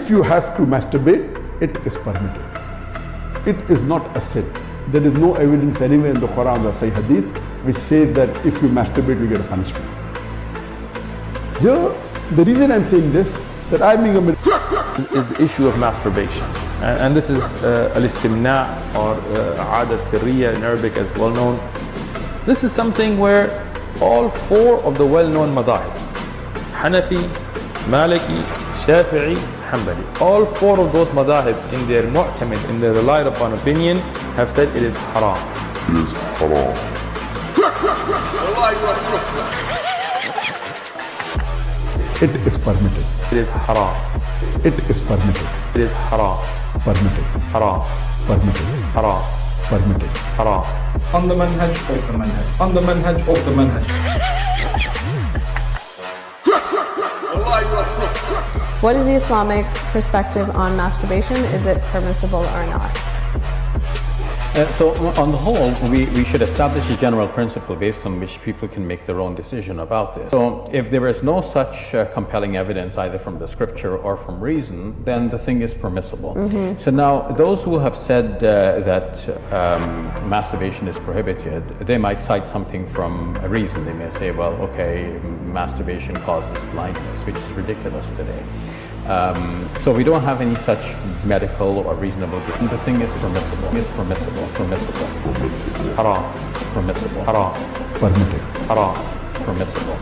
if you have to masturbate, it is permitted. It is not a sin. There is no evidence anywhere in the Quran or Sahih Hadith which says that if you masturbate, you get a punishment. Here, the reason I'm saying this, that I'm being a is the issue of masturbation. And this is al-istimna' or aada sirriya in Arabic as well known. This is something where all four of the well-known madhahib, Hanafi, Maliki, Shafi'i, Hanbali, all four of those madhahib in their mu'tamid, in their relied upon opinion, have said it is haram. It is haram. It is permitted. It is haram. It is permitted. It is haram. Permitted. Haram. Permitted. Haram. Permitted. Haram. On the manhaj, off the manhaj. On the manhaj, off the manhaj. What is the Islamic perspective on masturbation? Is it permissible or not? So on the whole, we should establish a general principle based on which people can make their own decision about this. So if there is no such compelling evidence either from the scripture or from reason, then the thing is permissible. So now those who have said that masturbation is prohibited, they might cite something from a reason. They may say, well, okay, masturbation causes blindness, which is ridiculous today. So we don't have any such medical or reasonable reason. The thing is permissible. Is permissible. Permissible. Haram. Permissible. Haram. Permitted. Haram. Permissible.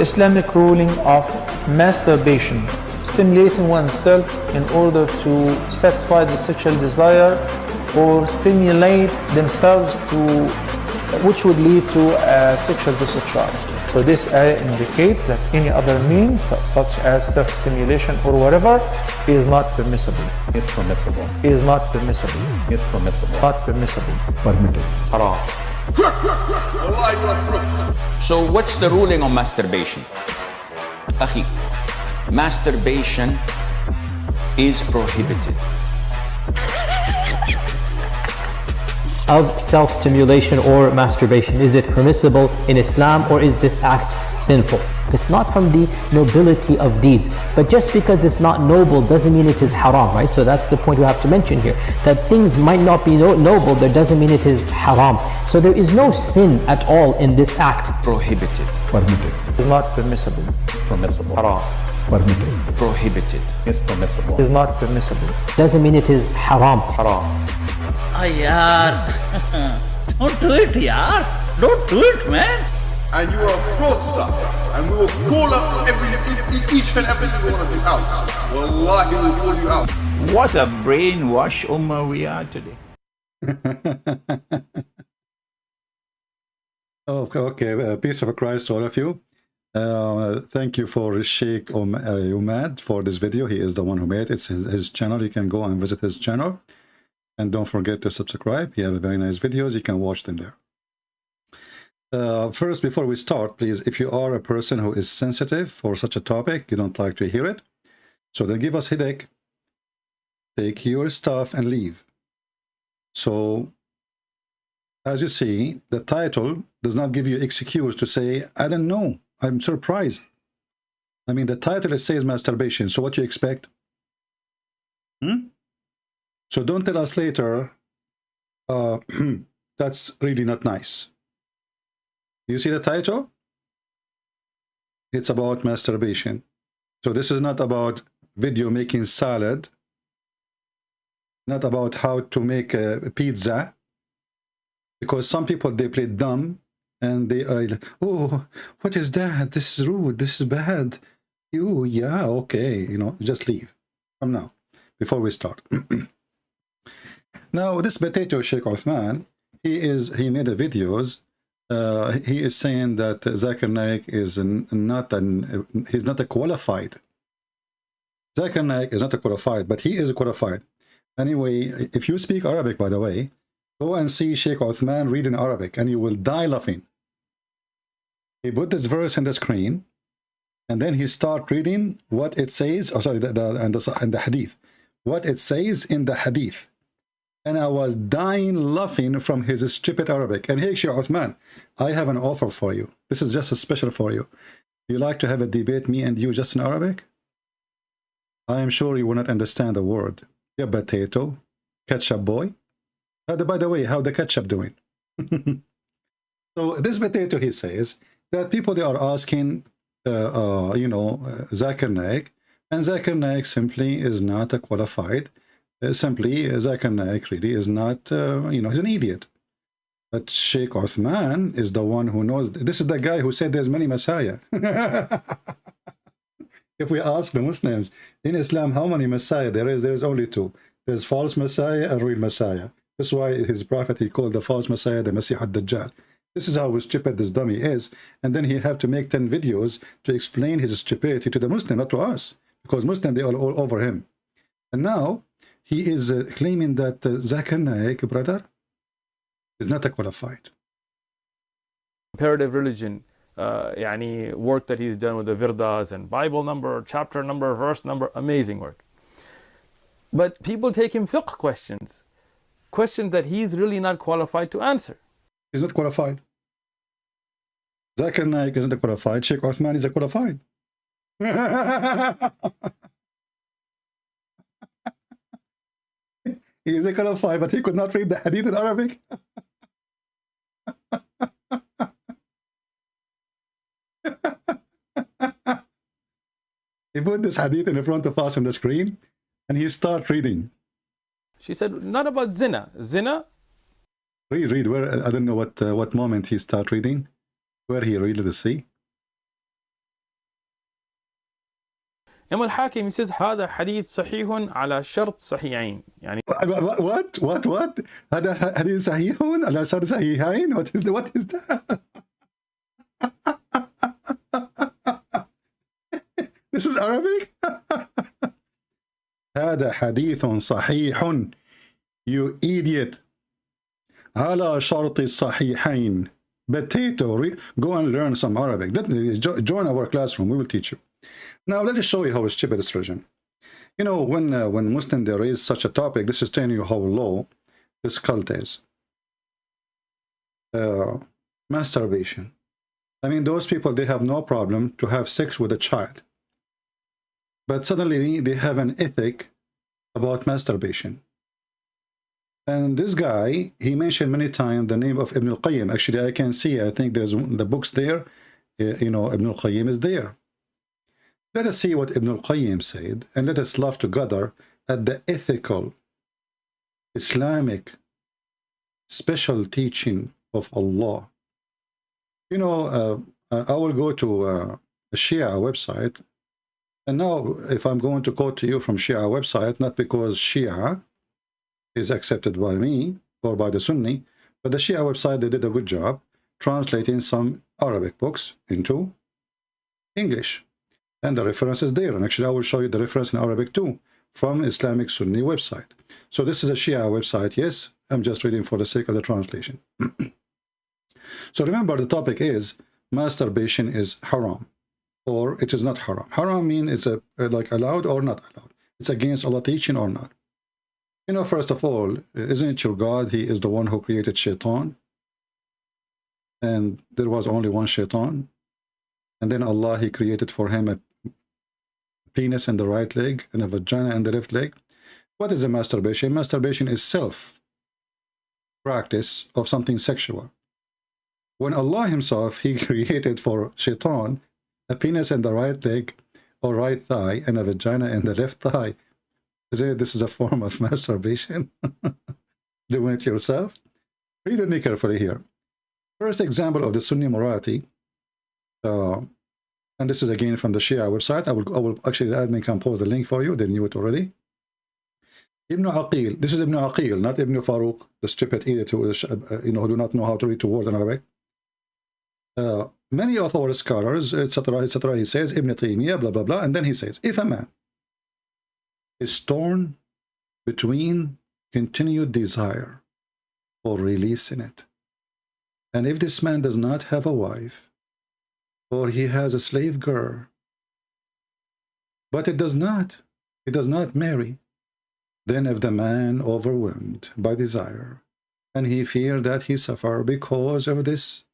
Islamic ruling of masturbation, stimulating oneself in order to satisfy the sexual desire or stimulate themselves to, which would lead to a sexual discharge. So this indicates that any other means, such as self-stimulation or whatever, is not permissible. Is permissible. Is not permissible. Is permissible. Not permissible. Permitted. Haram. So what's the ruling on masturbation? Akhi, masturbation is prohibited. Of self-stimulation or masturbation, is it permissible in Islam or is this act sinful? It's not from the nobility of deeds, but just because it's not noble doesn't mean it is haram, right? So that's the point we have to mention here, that things might not be noble, that doesn't mean it is haram. So there is no sin at all in this act. Prohibited. Permitted. Is not permissible. Permissible. Haram. Permitted. Prohibited. Is permissible. Is not permissible. Doesn't mean it is haram. Haram. Yaar, don't do it, yaar. Don't do it, man. And you are a fraudster. And we will call up each and every single one of you out. Wallahi, we will call you out. What a brainwash ummah we are today. Okay, peace of Christ to all of you. Thank you for Sheikh Umad for this video. He is the one who made it. It's his channel. You can go and visit his channel. And don't forget to subscribe. He has very nice videos. You can watch them there. First, before we start, please, if you are a person who is sensitive for such a topic, you don't like to hear it, so then give us headache, take your stuff and leave. So, as you see, the title does not give you excuse to say, I don't know, I'm surprised. I mean, the title says masturbation, so what do you expect? So don't tell us later, that's really not nice. You see the title? It's about masturbation. So this is not about video making salad, not about how to make a pizza, because some people, they play dumb and they are like, oh, what is that? This is rude, this is bad. You, yeah, okay, you know, just leave. Come now, before we start. Now, this potato Sheikh Uthman, he made a videos. He is saying that Zakir Naik is he's not a qualified. Zakir Naik is not a qualified, but he is a qualified. Anyway, if you speak Arabic, by the way, go and see Sheikh Uthman reading Arabic, and you will die laughing. He put this verse in the screen, and then he start reading what it says. Oh, sorry, the hadith, what it says in the hadith. And I was dying laughing from his stupid Arabic. And hey, Sheikh Uthman, I have an offer for you. This is just a special for you. You like to have a debate, me and you, just in Arabic? I am sure you will not understand a word. Yeah, potato, ketchup boy. By the way, how the ketchup doing? So this potato, he says that people, they are asking, Zakir Naik, and Zakir Naik simply is not a qualified. Simply, Zakir Naik really is not, he's an idiot. But Sheikh Uthman is the one who knows. This is the guy who said there's many Messiah. If we ask the Muslims in Islam how many Messiah there is only two. There's false Messiah and real Messiah. That's why his prophet, he called the false Messiah the Masih ad-Dajjal. This is how stupid this dummy is. And then he have to make 10 videos to explain his stupidity to the Muslim, not to us. Because Muslim, they are all over him. And now he is claiming that Zakir Naik, brother, is not a qualified. Comparative religion, work that he's done with the Virdas and Bible number, chapter number, verse number, amazing work. But people take him fiqh questions that he's really not qualified to answer. He's not qualified. Zakir Naik isn't a qualified. Sheikh Uthman is a qualified. He is a qualified, but he could not read the hadith in Arabic. He put this hadith in front of us on the screen, and he start reading. She said, not about zina. Zina? Read. Where? I don't know what moment he start reading. Where he read the sea. Imam al-Hakim, he says, هذا حديث صحيح على شرط صحيحين. What? هذا حديث صحيح على شرط صحيحين? What is that? This is Arabic? هذا حديث صحيح. You idiot. على شرط الصحيحين. Potato. Go and learn some Arabic. Join our classroom. We will teach you. Now let us show you how stupid this religion. When Muslim they raise such a topic, this is telling you how low this cult is. Masturbation. I mean, those people, they have no problem to have sex with a child. But suddenly they have an ethic about masturbation. And this guy, he mentioned many times the name of Ibn al-Qayyim. Actually, I can see, I think there's the books there. Ibn al-Qayyim is there. Let us see what Ibn al-Qayyim said, and let us laugh together at the ethical, Islamic, special teaching of Allah. I will go to a Shia website, and now if I'm going to quote to you from Shia website, not because Shia is accepted by me or by the Sunni, but the Shia website, they did a good job translating some Arabic books into English. And the reference is there. And actually, I will show you the reference in Arabic too, from Islamic Sunni website. So this is a Shia website. Yes, I'm just reading for the sake of the translation. So remember, the topic is masturbation is haram, or it is not haram. Haram means it's like allowed or not allowed. It's against Allah teaching or not. First of all, isn't it your God? He is the one who created shaitan. And there was only one shaitan. And then Allah, he created for him a penis in the right leg and a vagina in the left leg. What is a masturbation? Masturbation is self-practice of something sexual. When Allah himself, he created for shaitan a penis in the right leg or right thigh and a vagina in the left thigh. This is a form of masturbation. Doing it yourself. Read me carefully here. First example of the Sunni morality. And this is again from the Shia website. I will actually, the admin can post the link for you. They knew it already. Ibn Aqil. This is Ibn Aqil, not Ibn Farouk, the stupid idiot who do not know how to read two words in Arabic. Many of our scholars, etc., he says, Ibn Taymiyyah, blah, blah, blah, and then he says, if a man is torn between continued desire or releasing it, and if this man does not have a wife, or he has a slave girl, but he does not marry, then if the man overwhelmed by desire, and he feared that he suffer because of this,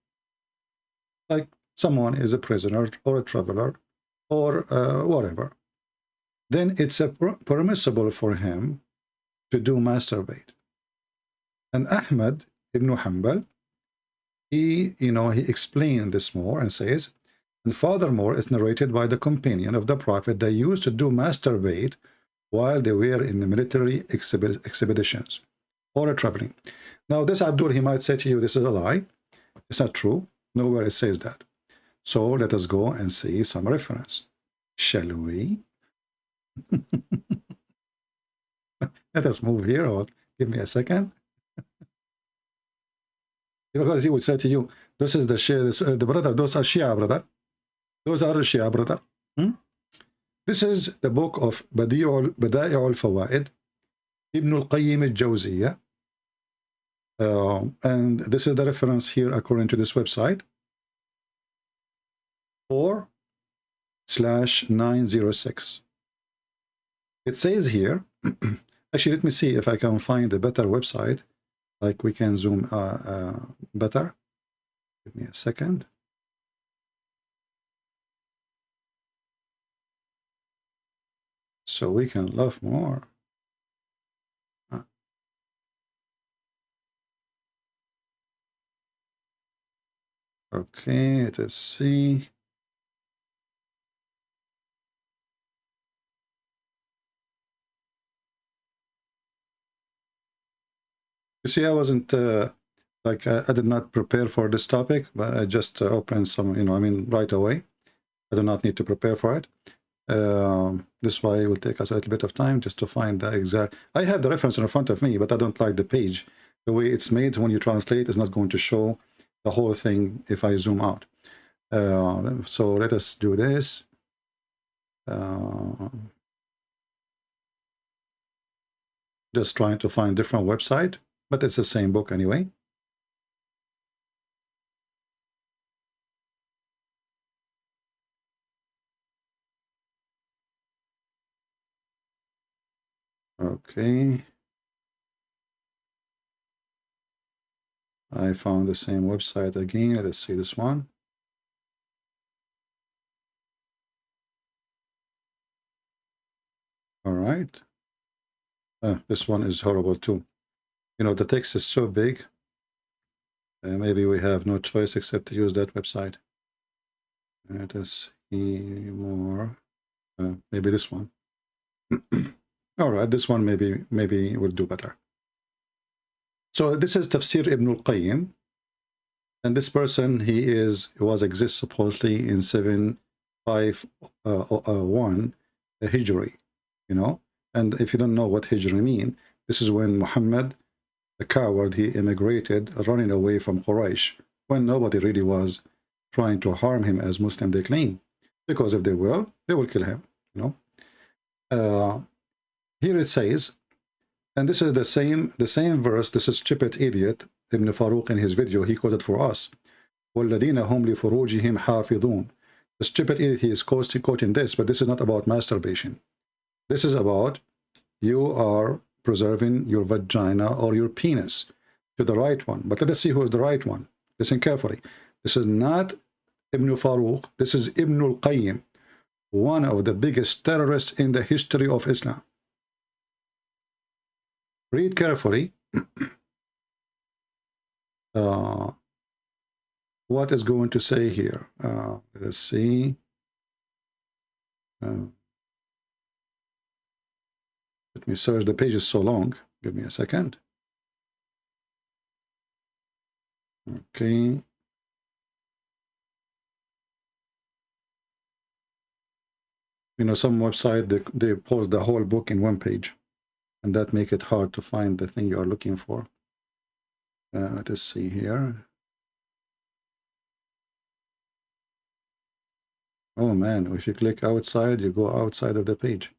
like someone is a prisoner or a traveler or whatever, then it's permissible for him to do masturbate. And Ahmad ibn Hanbal, he explained this more and says, and furthermore, it's narrated by the companion of the Prophet, they used to do masturbate while they were in the military expeditions or traveling. Now, this Abdul, he might say to you, this is a lie. It's not true. Nowhere it says that. So let us go and see some reference. Shall we? Let us move here, or give me a second. Because he would say to you, this is the Shia, the brother, those are Shia, brother. Those are Shia, brother. This is the book of Bada'i al-Fawaid, Ibn al-Qayyim al-Jawziyah. And this is the reference here according to this website. 4/906. It says here, actually, let me see if I can find a better website, like we can zoom better. Give me a second. So we can love more. Okay, let's see. You see, I wasn't like I did not prepare for this topic, but I just opened some, right away. I do not need to prepare for it. This is why it will take us a little bit of time just to find the exact. I have the reference in front of me, but I don't like the page. The way it's made when you translate is not going to show the whole thing if I zoom out. So let us do this. Just trying to find different website, but it's the same book anyway. Okay. I found the same website again. Let's see this one. All right. This one is horrible too. The text is so big. Maybe we have no choice except to use that website. Let us see more. Maybe this one. All right, this one maybe will do better. So this is Tafsir Ibn al-Qayyim, and this person exists supposedly in 751 Hijri, And if you don't know what Hijri mean, this is when Muhammad, the coward, he immigrated, running away from Quraysh, when nobody really was trying to harm him as Muslim they claim, because if they will kill him. Here it says, and this is the same verse. This is stupid idiot Ibn Farouk in his video. He quoted for us. وَالَّذِينَ هُمْ لِفُرُوجِهِمْ حَافِظُونَ. The stupid idiot, he is quoting this, but this is not about masturbation. This is about you are preserving your vagina or your penis to the right one. But let us see who is the right one. Listen carefully. This is not Ibn Farouk. This is Ibn al-Qayyim, one of the biggest terrorists in the history of Islam. Read carefully what is going to say here. Let's see. Let me search. The page is so long. Give me a second. Okay. Some website, they post the whole book in one page, and that make it hard to find the thing you are looking for. Let's see here. Oh man, if you click outside, you go outside of the page.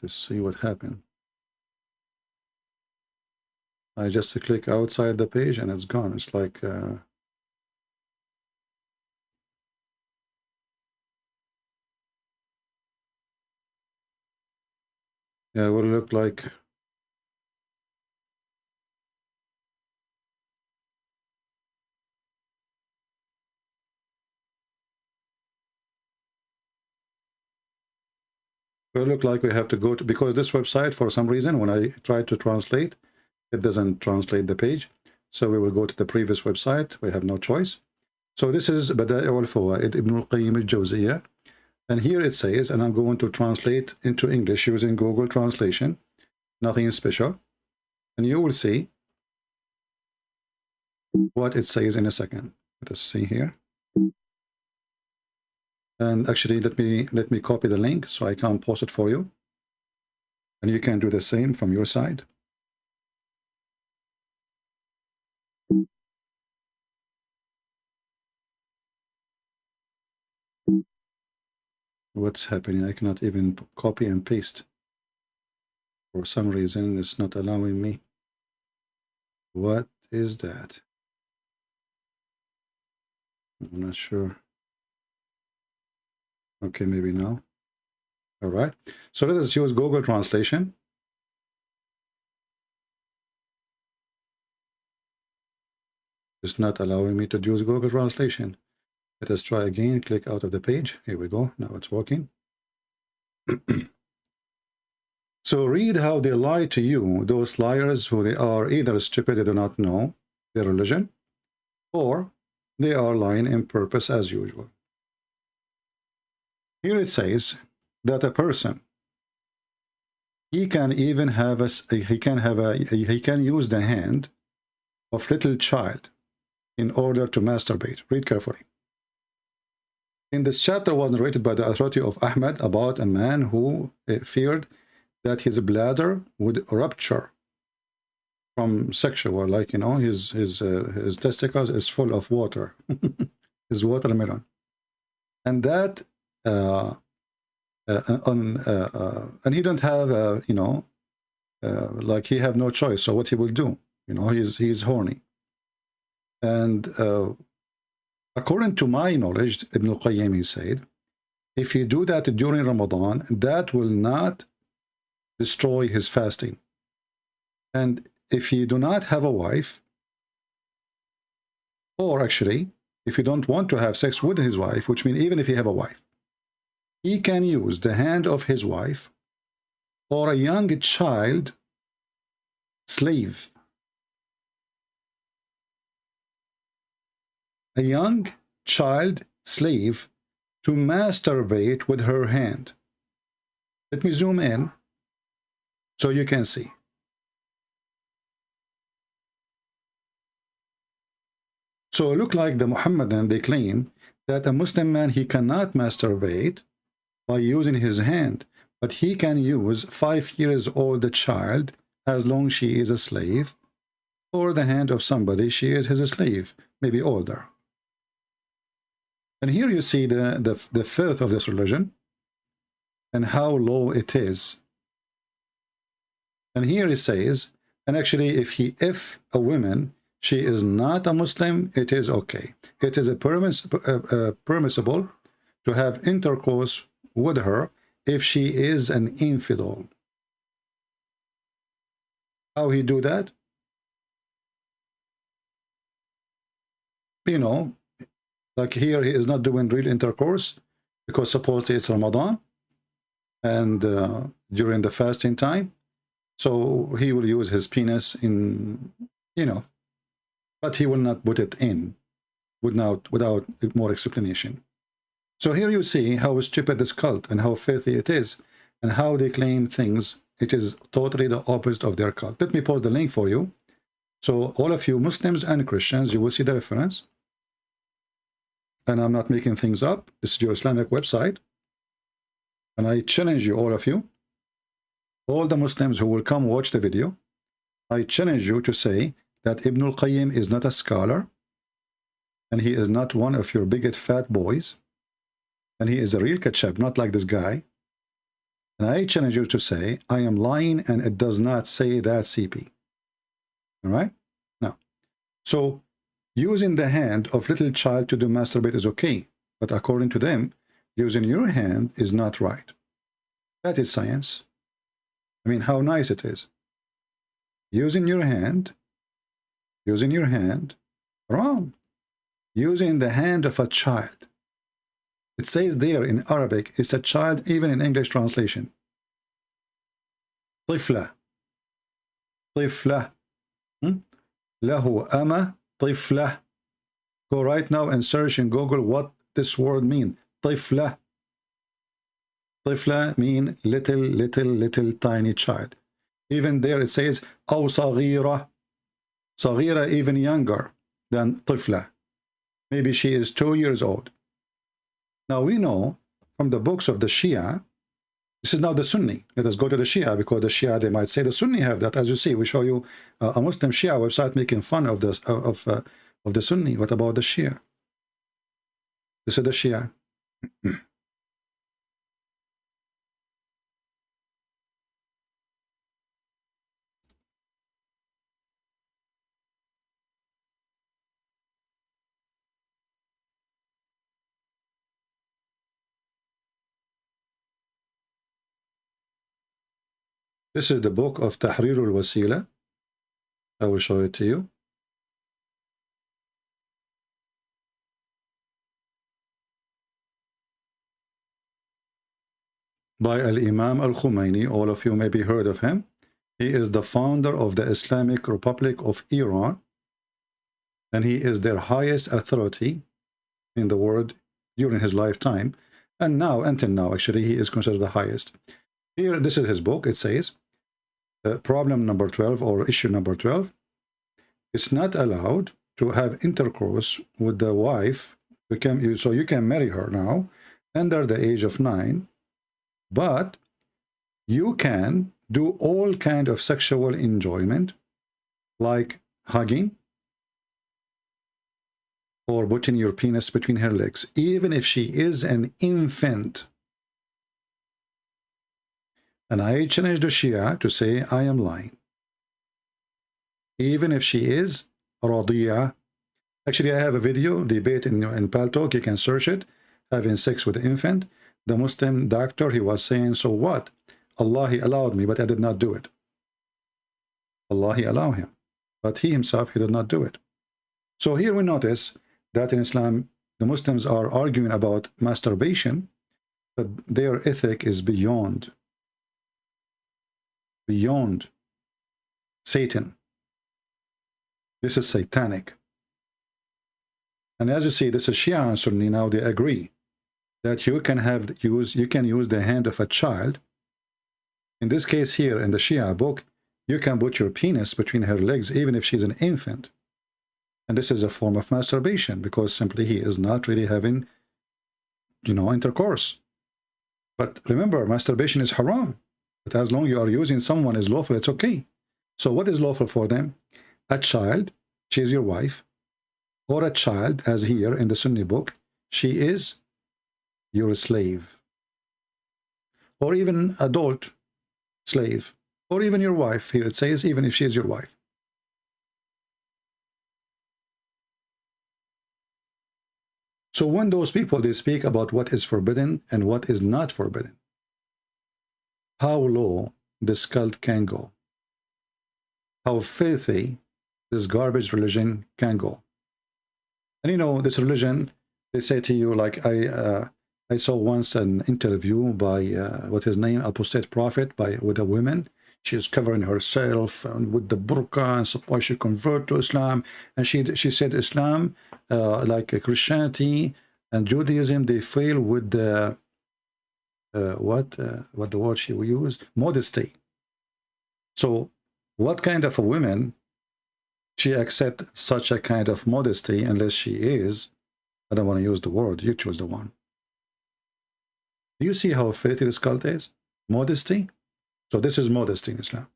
Let's see what happened. I just click outside the page and it's gone. It's like yeah, it will look like Well, look like we have to go to, because this website, for some reason, when I try to translate, it doesn't translate the page. So we will go to the previous website. We have no choice. So this is Bada'i al-Fawaid, Ibn al-Qayyim al-Jawziyah. And here it says, and I'm going to translate into English using Google Translation, nothing special. And you will see what it says in a second. Let us see here. And actually, let me copy the link so I can post it for you. And you can do the same from your side. What's happening? I cannot even copy and paste. For some reason, it's not allowing me. What is that? I'm not sure. Okay, maybe now. All right. So let us use Google Translation. It's not allowing me to use Google Translation. Let us try again. Click out of the page. Here we go. Now it's working. So read how they lie to you, those liars who they are either stupid, they do not know their religion, or they are lying in purpose as usual. Here it says that a person, he can even have he can use the hand of little child in order to masturbate. Read carefully. In this chapter was narrated by the authority of Ahmad about a man who feared that his bladder would rupture from sexual, like, you know, his testicles is full of water, his watermelon, and that and he don't have you know, like he have no choice. So what he will do, you know, he's horny, and according to my knowledge, Ibn al-Qayyim, he said, if you do that during Ramadan, that will not destroy his fasting. And if you do not have a wife, or actually, if you don't want to have sex with his wife, which means even if you have a wife, he can use the hand of his wife or a young child slave. A young child slave to masturbate with her hand. Let me zoom in so you can see. So it look like the Muhammadan, they claim that a Muslim man, he cannot masturbate by using his hand, but he can use 5 years old child as long as she is a slave, or the hand of somebody, she is his slave, maybe older. And here you see the filth of this religion and how low it is. And here it says, and actually if a woman, she is not a Muslim, it is okay. It is permissible to have intercourse with her if she is an infidel. How he do that? You know, like here he is not doing real intercourse because supposedly it's Ramadan and during the fasting time. So he will use his penis in, you know, but he will not put it in without more explanation. So here you see how stupid this cult and how filthy it is and how they claim things. It is totally the opposite of their cult. Let me post the link for you. So all of you Muslims and Christians, you will see the reference. And I'm not making things up. This is your Islamic website. And I challenge you, all of you, all the Muslims who will come watch the video, I challenge you to say that Ibn al-Qayyim is not a scholar, and he is not one of your bigot fat boys, and he is a real ketchup, not like this guy. And I challenge you to say, I am lying, and it does not say that CP. All right? Now, so using the hand of little child to do masturbate is okay, but according to them, using your hand is not right. That is science. I mean, how nice it is. Using your hand, wrong. Using the hand of a child. It says there in Arabic, it's a child, even in English translation. طفلة طفلة له أمة طفلة. Go right now and search in Google what this word means. طفلة. طفلة mean little tiny child. Even there it says أو صغيرة. صغيرة even younger than طفلة. Maybe she is 2 years old. Now we know from the books of the Shia, this is now the Sunni. Let us go to the Shia, because the Shia, they might say the Sunni have that. As you see, we show you a Muslim Shia website making fun of this of the Sunni. What about the Shia? This is the Shia. This is the book of Tahrir al-Wasila. I will show it to you. By Al-Imam al-Khomeini. All of you maybe heard of him. He is the founder of the Islamic Republic of Iran, and he is their highest authority in the world during his lifetime, and now, until now, actually, he is considered the highest. Here, this is his book. It says, problem number 12, or issue number 12, it's not allowed to have intercourse with the wife, so you can marry her now, under the age of 9, but you can do all kind of sexual enjoyment, like hugging, or putting your penis between her legs, even if she is an infant. And I challenge the Shia to say I am lying. Even if she is radiyah. Actually, I have a video debate in Paltalk. You can search it. Having sex with the infant. The Muslim doctor, he was saying, so what? Allah, he allowed me, but I did not do it. Allah, he allowed him. But he himself, he did not do it. So here we notice that in Islam, the Muslims are arguing about masturbation, but their ethic is beyond Satan. This is satanic. And as you see, this is Shia and Sunni. Now they agree that you can use the hand of a child. In this case here in the Shia book, you can put your penis between her legs even if she's an infant. And this is a form of masturbation, because simply he is not really having, intercourse. But remember, masturbation is haram. But as long as you are using someone is lawful, it's okay. So what is lawful for them? A child, she is your wife. Or a child, as here in the Sunni book, she is your slave. Or even adult slave. Or even your wife. Here it says, even if she is your wife. So when those people, they speak about what is forbidden and what is not forbidden, how low this cult can go, how filthy this garbage religion can go. And this religion, they say to you, like I saw once an interview by what his name, apostate prophet, with a woman. She is covering herself with the burqa, and so why she convert to Islam. And she said Islam, like Christianity and Judaism, they fail with the what the word she will use, modesty. So what kind of a woman she accept such a kind of modesty unless she is, I don't want to use the word, you choose the one. Do you see how filthy this cult is? Modesty. So this is modesty in Islam.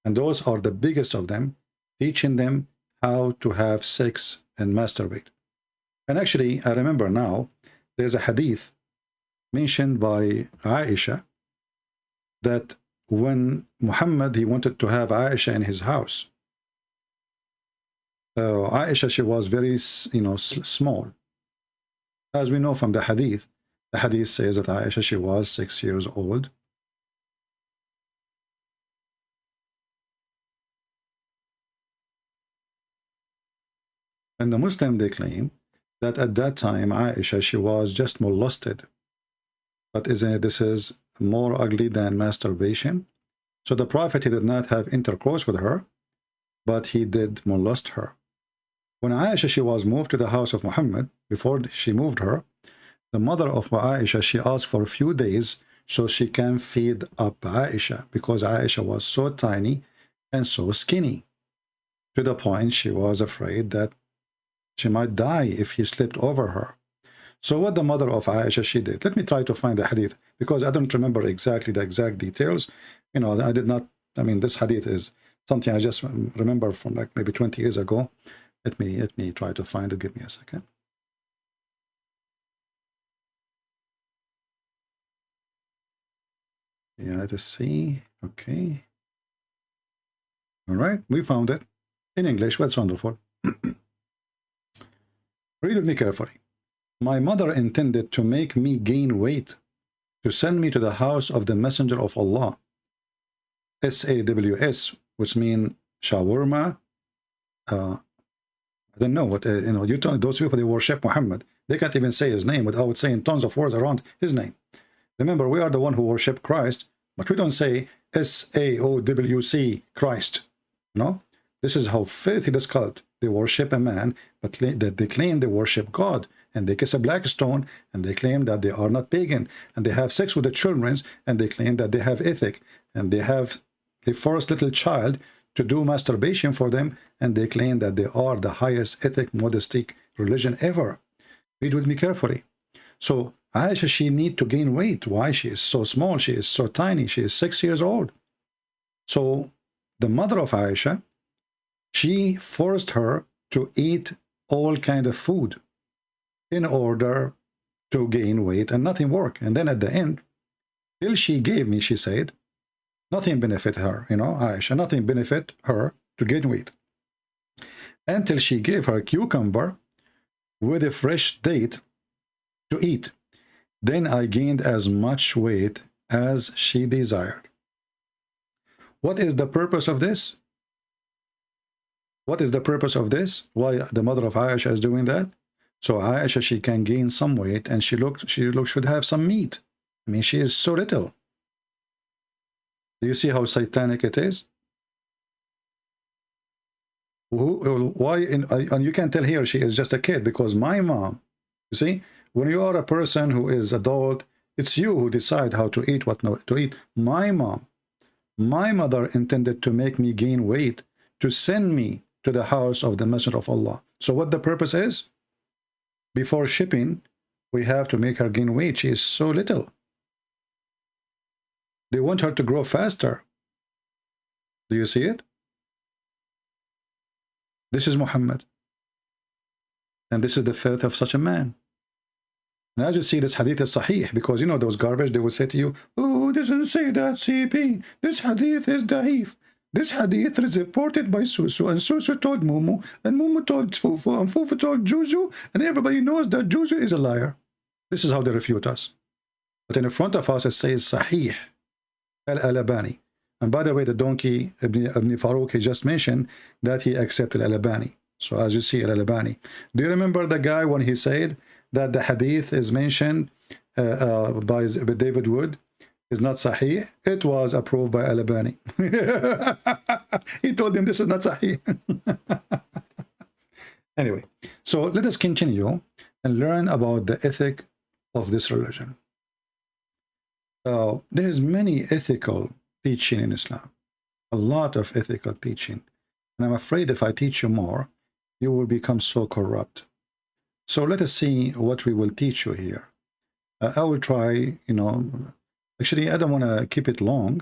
And those are the biggest of them, teaching them how to have sex and masturbate. And actually, I remember now, there's a hadith mentioned by Aisha that when Muhammad, he wanted to have Aisha in his house, Aisha, she was very, small. As we know from the hadith says that Aisha, she was 6 years old. And the Muslim, they claim that at that time, Aisha, she was just molested. But isn't this is more ugly than masturbation? So the Prophet, he did not have intercourse with her, but he did molest her. When Aisha, she was moved to the house of Muhammad, before she moved her, the mother of Aisha, she asked for a few days so she can feed up Aisha, because Aisha was so tiny and so skinny, to the point she was afraid that she might die if he slept over her. So what the mother of Aisha, she did, let me try to find the hadith, because I don't remember exactly the exact details. You know, I did not, I mean, this hadith is something I just remember from like maybe 20 years ago. Let me try to find it. Give me a second. Yeah, let us see. Okay. All right, we found it in English. That's wonderful. Read with me carefully. My mother intended to make me gain weight, to send me to the house of the Messenger of Allah. SAWS, which mean shawarma. I don't know what, you know, those people, they worship Muhammad. They can't even say his name without saying tons of words around his name. Remember, we are the one who worship Christ, but we don't say SAOWC, Christ. No, this is how filthy this cult. They worship a man, but they claim they worship God, and they kiss a black stone, and they claim that they are not pagan, and they have sex with the children, and they claim that they have ethic, and they force little child to do masturbation for them, and they claim that they are the highest ethic, modestic religion ever. Read with me carefully. So Aisha, she need to gain weight. Why? She is so small, she is so tiny, she is 6 years old. So the mother of Aisha, she forced her to eat all kind of food in order to gain weight, and nothing worked. And then at the end, till she gave me, she said, nothing benefit her, you know, Aisha, nothing benefit her to gain weight. Until she gave her cucumber with a fresh date to eat. Then I gained as much weight as she desired. What is the purpose of this? What is the purpose of this? Why the mother of Aisha is doing that? So Aisha, she can gain some weight, and she should have some meat. I mean, she is so little. Do you see how satanic it is? Why? And you can tell here she is just a kid, because my mom, you see, when you are a person who is adult, it's you who decide how to eat, what not to eat. My mom, my mother intended to make me gain weight, to send me to the house of the Messenger of Allah. So what the purpose is? Before shipping, we have to make her gain weight. She is so little. They want her to grow faster. Do you see it? This is Muhammad. And this is the faith of such a man. And as you see, this hadith is sahih, because you know those garbage, they will say to you, oh, doesn't say that, CP. This hadith is da'if. This hadith is reported by Susu, and Susu told Mumu, and Mumu told Fufu, and Fufu told Juju, and everybody knows that Juju is a liar. This is how they refute us. But in front of us, it says Sahih al-Albani. And by the way, the donkey, Ibn Farouk, he just mentioned that he accepted al-Albani. So as you see, al-Albani. Do you remember the guy when he said that the hadith is mentioned by David Wood is not Sahih? It was approved by al-Albani. He told him this is not Sahih. Anyway, so let us continue and learn about the ethic of this religion. There is many ethical teaching in Islam, a lot of ethical teaching, and I'm afraid if I teach you more, you will become so corrupt. So let us see what we will teach you here. I will try, you know, actually I don't want to keep it long.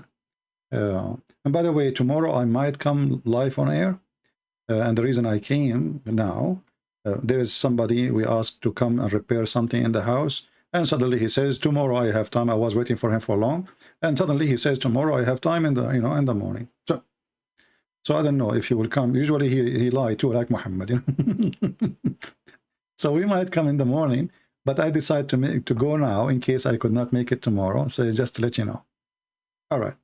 And by the way, tomorrow I might come live on air, and the reason I came now, there is somebody we asked to come and repair something in the house. And suddenly he says, tomorrow I have time. I was waiting for him for long. And suddenly he says, tomorrow I have time in the, you know, in the morning. So I don't know if he will come. Usually he lied too, like Muhammad. You know? So we might come in the morning, but I decided to go now in case I could not make it tomorrow. So just to let you know. All right.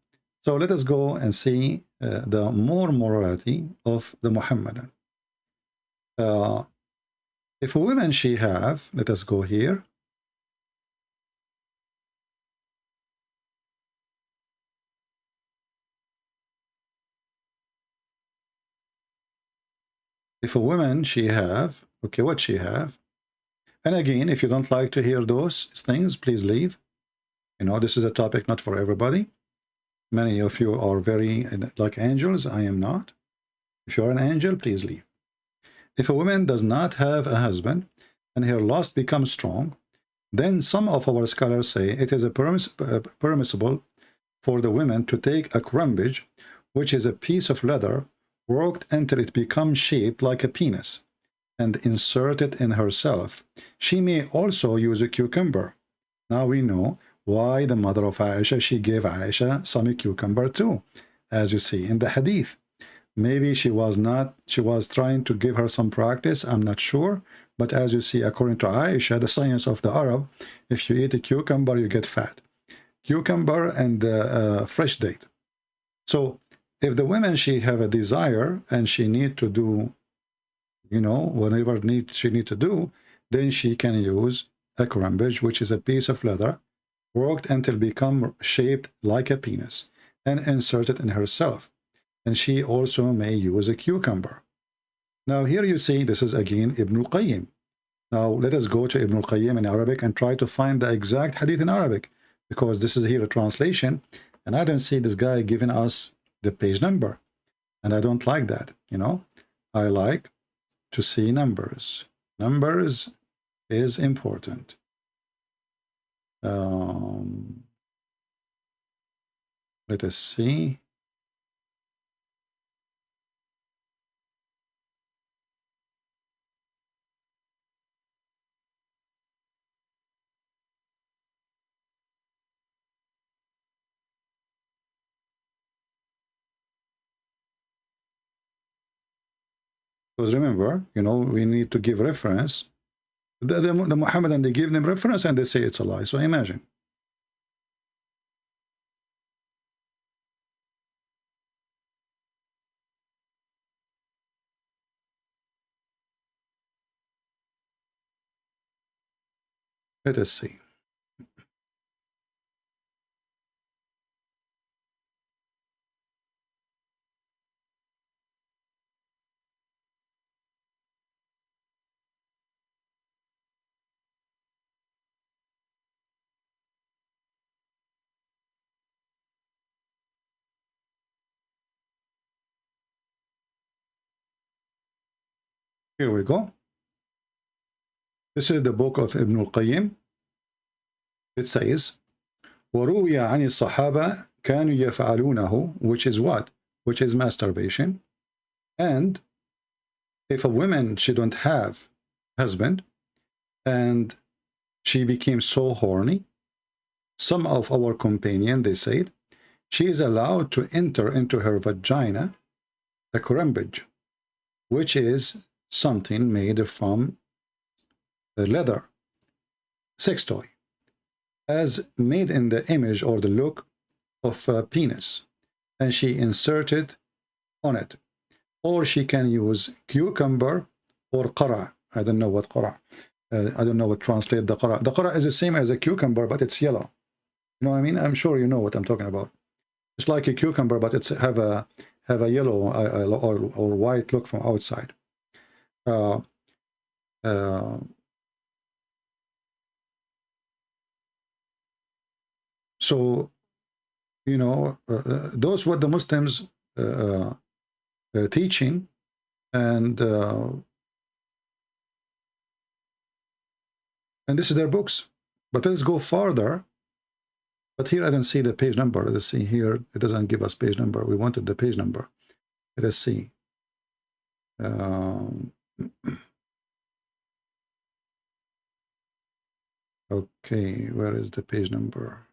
So let us go and see the more morality of the Muhammadan. If women she have, let us go here. If a woman she have, okay, what she have, and again, if you don't like to hear those things, please leave. You know, this is a topic not for everybody. Many of you are very like angels. I am not. If you're an angel, please leave. If a woman does not have a husband and her lust becomes strong, then some of our scholars say it is permissible for the women to take a crumbage, which is a piece of leather worked until it becomes shaped like a penis, and insert it in herself. She may also use a cucumber. Now we know why the mother of Aisha, she gave Aisha some cucumber too, as you see in the hadith. Maybe she was trying to give her some practice, I'm not sure. But as you see, according to Aisha, the science of the Arab, if you eat a cucumber, you get fat. Cucumber and fresh date. So if the woman, she have a desire and she need to do, you know, whatever she need to do, then she can use a crumbage, which is a piece of leather, worked until become shaped like a penis, and insert it in herself. And she also may use a cucumber. Now here you see, this is again Ibn al-Qayyim. Now let us go to Ibn al-Qayyim in Arabic and try to find the exact hadith in Arabic, because this is here a translation, and I don't see this guy giving us the page number. And I don't like that, you know. I like to see numbers. Numbers is important. Let us see. Because remember, you know, we need to give reference. The Muhammadan, they give them reference and they say it's a lie. So imagine. Let us see. Here we go. This is the book of Ibn al-Qayyim. It says, وَرُوِيَ عَنِ الصَّحَابَةِ كَانُوا يَفْعَلُونَهُ, which is what? Which is masturbation. And if a woman, she don't have husband, and she became so horny, some of our companions, they said, she is allowed to enter into her vagina a crumbage, which is something made from leather, sex toy, as made in the image or the look of a penis, and she inserted on it. Or she can use cucumber or qara. I don't know what qara. I don't know what translate the qara. The qara is the same as a cucumber, but it's yellow. You know what I mean? I'm sure you know what I'm talking about. It's like a cucumber, but it's have a yellow or white look from outside. So, you know, those what the Muslims teaching, and this is their books. But let's go farther. But here I don't see the page number. Let's see here. It doesn't give us page number. We wanted the page number. Let us see. Okay, where is the page number?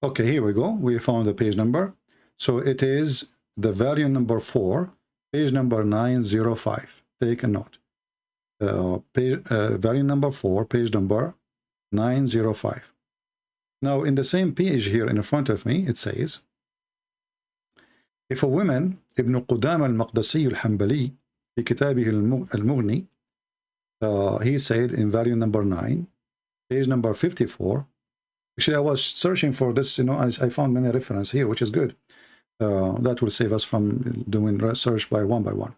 Okay, here we go. We found the page number. So it is the volume number 4, page number 905. Take a note. Volume number 4, page number 905. Now, in the same page here in front of me, it says, if a woman, Ibn Qudama al-Maqdisi al-Hanbali, في كتابه المغني, he said in volume number 9, page number 54, Actually, I was searching for this, you know, I found many references here, which is good. That will save us from doing research by one.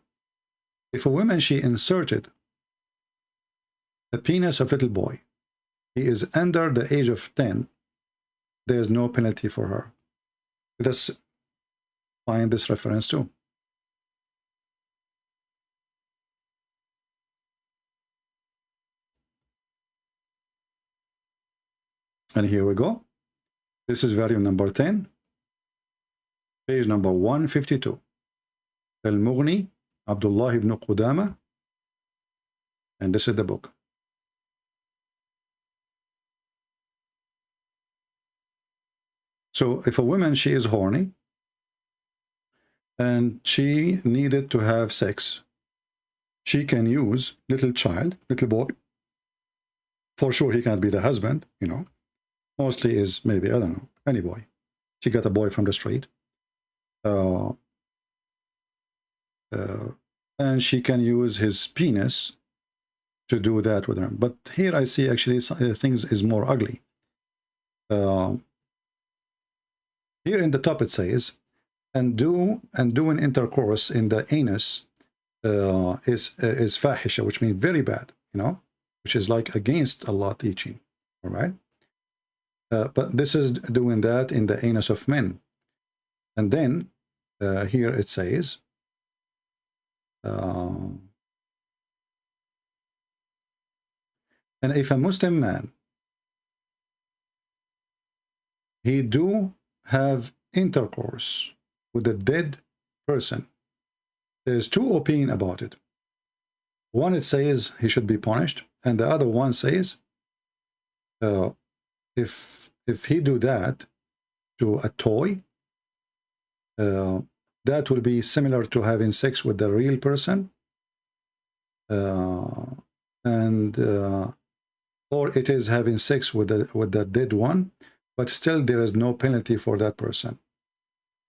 If a woman, she inserted the penis of little boy, he is under the age of 10, there is no penalty for her. Let us find this reference too. And here we go. This is volume number 10, page number 152. Al-Mughni, Abdullah ibn Qudama, and this is the book. So if a woman, she is horny, and she needed to have sex, she can use little child, little boy. For sure, he can't be the husband, you know. Mostly is maybe, I don't know, any boy. She got a boy from the street. And she can use his penis to do that with him. But here I see actually things is more ugly. Here in the top it says, and doing intercourse in the anus is fahisha, which means very bad, you know, which is like against Allah teaching, all right? But this is doing that in the anus of men. And then here it says, and if a Muslim man, he do have intercourse with a dead person, there's two opinions about it. One, it says he should be punished, and the other one says if he do that to a toy, that will be similar to having sex with the real person, or it is having sex with the dead one, but still there is no penalty for that person.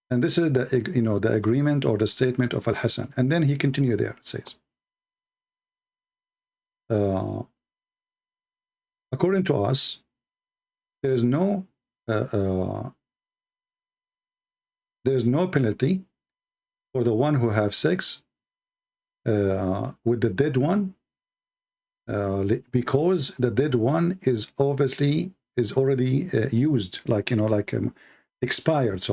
And this is the, you know, the agreement or the statement of Al-Hasan. And then he continued there, it says, according to us, there is no penalty for the one who have sex with the dead one, because the dead one is obviously already used, like, you know, like expired.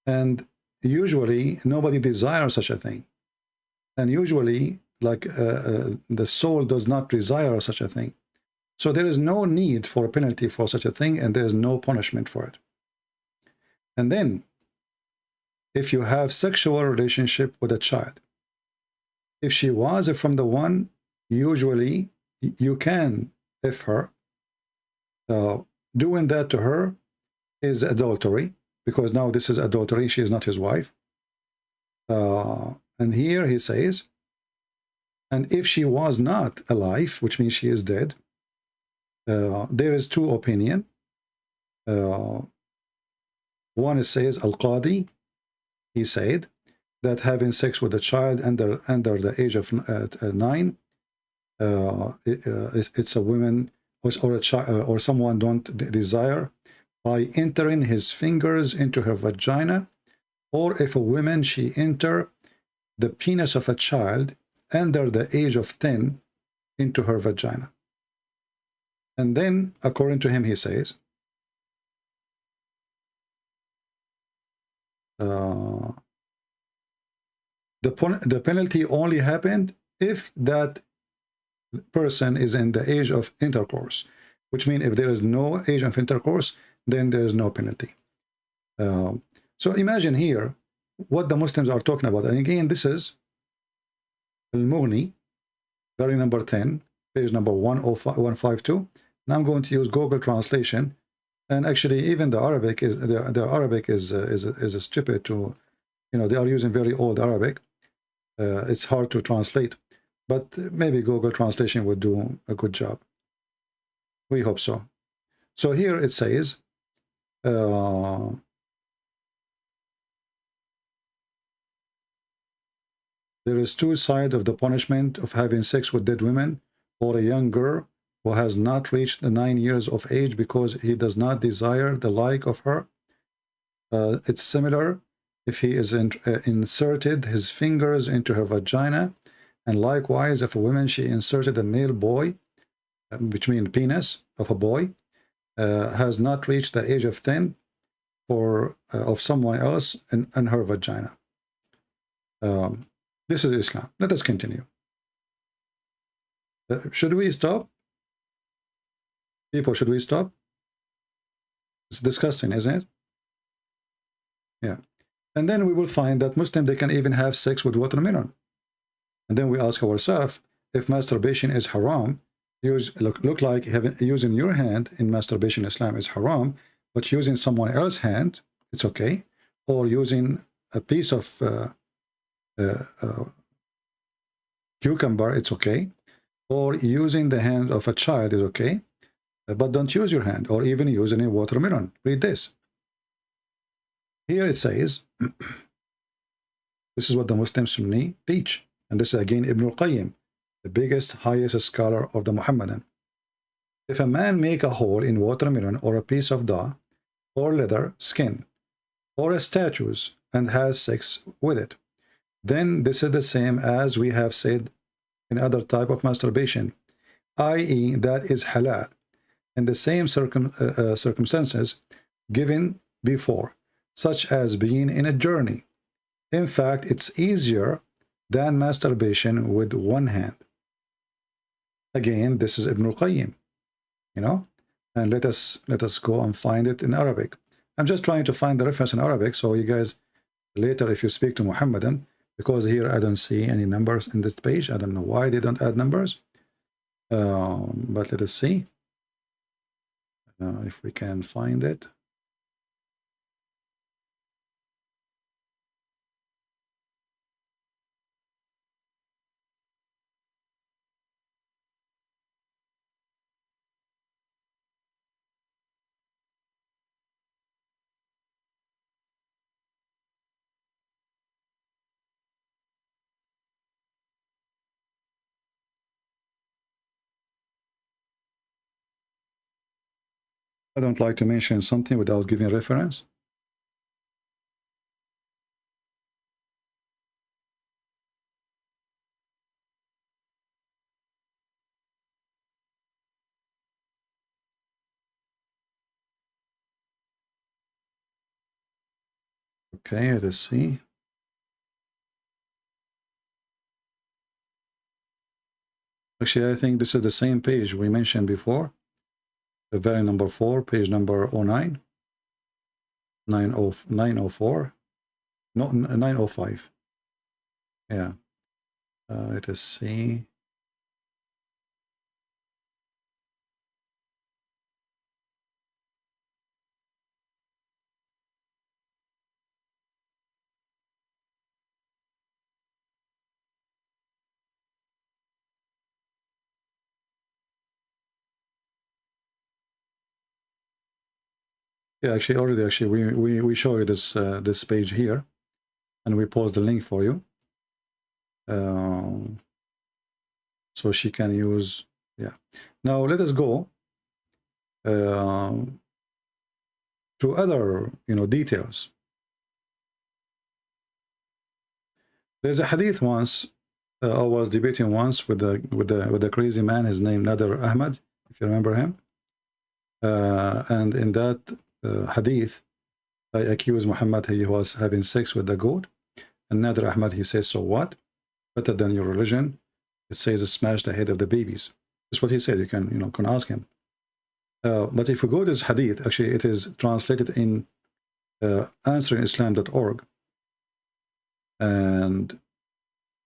And usually nobody desires such a thing, and usually like the soul does not desire such a thing. So there is no need for a penalty for such a thing, and there is no punishment for it. And then if you have sexual relationship with a child, if she was from the one, usually you can, if her, doing that to her is adultery, because now this is adultery, she is not his wife. And here he says, and if she was not alive, which means she is dead, there is two opinions. One, it says Al-Qadi, he said that having sex with a child under the age of 9, it's a woman or a child or someone don't desire by entering his fingers into her vagina, or if a woman, she enter the penis of a child under the age of 10 into her vagina. And then, according to him, he says, the penalty only happened if that person is in the age of intercourse, which means if there is no age of intercourse, then there is no penalty. So imagine here what the Muslims are talking about. And again, this is Al-Mughni, volume number 10, page number 152. And I'm going to use Google translation. And actually, even the Arabic is stupid to, you know, they are using very old Arabic. It's hard to translate, but maybe Google translation would do a good job. We hope so. So here it says, there is two sides of the punishment of having sex with dead women or a young girl who has not reached the 9 years of age because he does not desire the like of her. It's similar if he is inserted his fingers into her vagina, and likewise if a woman she inserted a male boy, between the penis of a boy, has not reached the age of 10 of someone else in her vagina. This is Islam. Let us continue. Should we stop? People, should we stop? It's disgusting, isn't it? Yeah. And then we will find that Muslims, they can even have sex with watermelon. And then we ask ourselves, if masturbation is haram, look like using your hand in masturbation Islam is haram, but using someone else's hand, it's okay. Or using a piece of cucumber, it's okay. Or using the hand of a child is okay. But don't use your hand, or even use any watermelon. Read this. Here it says, this is what the Muslim Sunni teach. And this is again Ibn al-Qayyim, the biggest, highest scholar of the Muhammadan. If a man make a hole in watermelon or a piece of dough or leather, skin, or a statue and has sex with it, then this is the same as we have said in other type of masturbation, i.e. that is halal, in the same circumstances given before, such as being in a journey. In fact, it's easier than masturbation with one hand. Again, this is Ibn al-Qayyim, you know, and let us go and find it in Arabic. I'm just trying to find the reference in Arabic, so you guys later, if you speak to Muhammadan, because here I don't see any numbers in this page. I don't know why they don't add numbers, but let us see if we can find it. I don't like to mention something without giving reference. Okay, let us see. Actually, I think this is the same page we mentioned before. The very number 4, page number 09, 904, no, 905. Yeah, let us see. Yeah, actually, we show you this this page here, and we post the link for you, so she can use. Yeah. Now let us go to other details. There's a hadith once. I was debating once with the crazy man. His name Nader Ahmad, if you remember him, and in that hadith, I accuse Muhammad he was having sex with the goat, and Nader Ahmad he says, so what? Better than your religion. It says smash the head of the babies. That's what he said. You can ask him. But if you go to this hadith, actually it is translated in answeringislam.org, and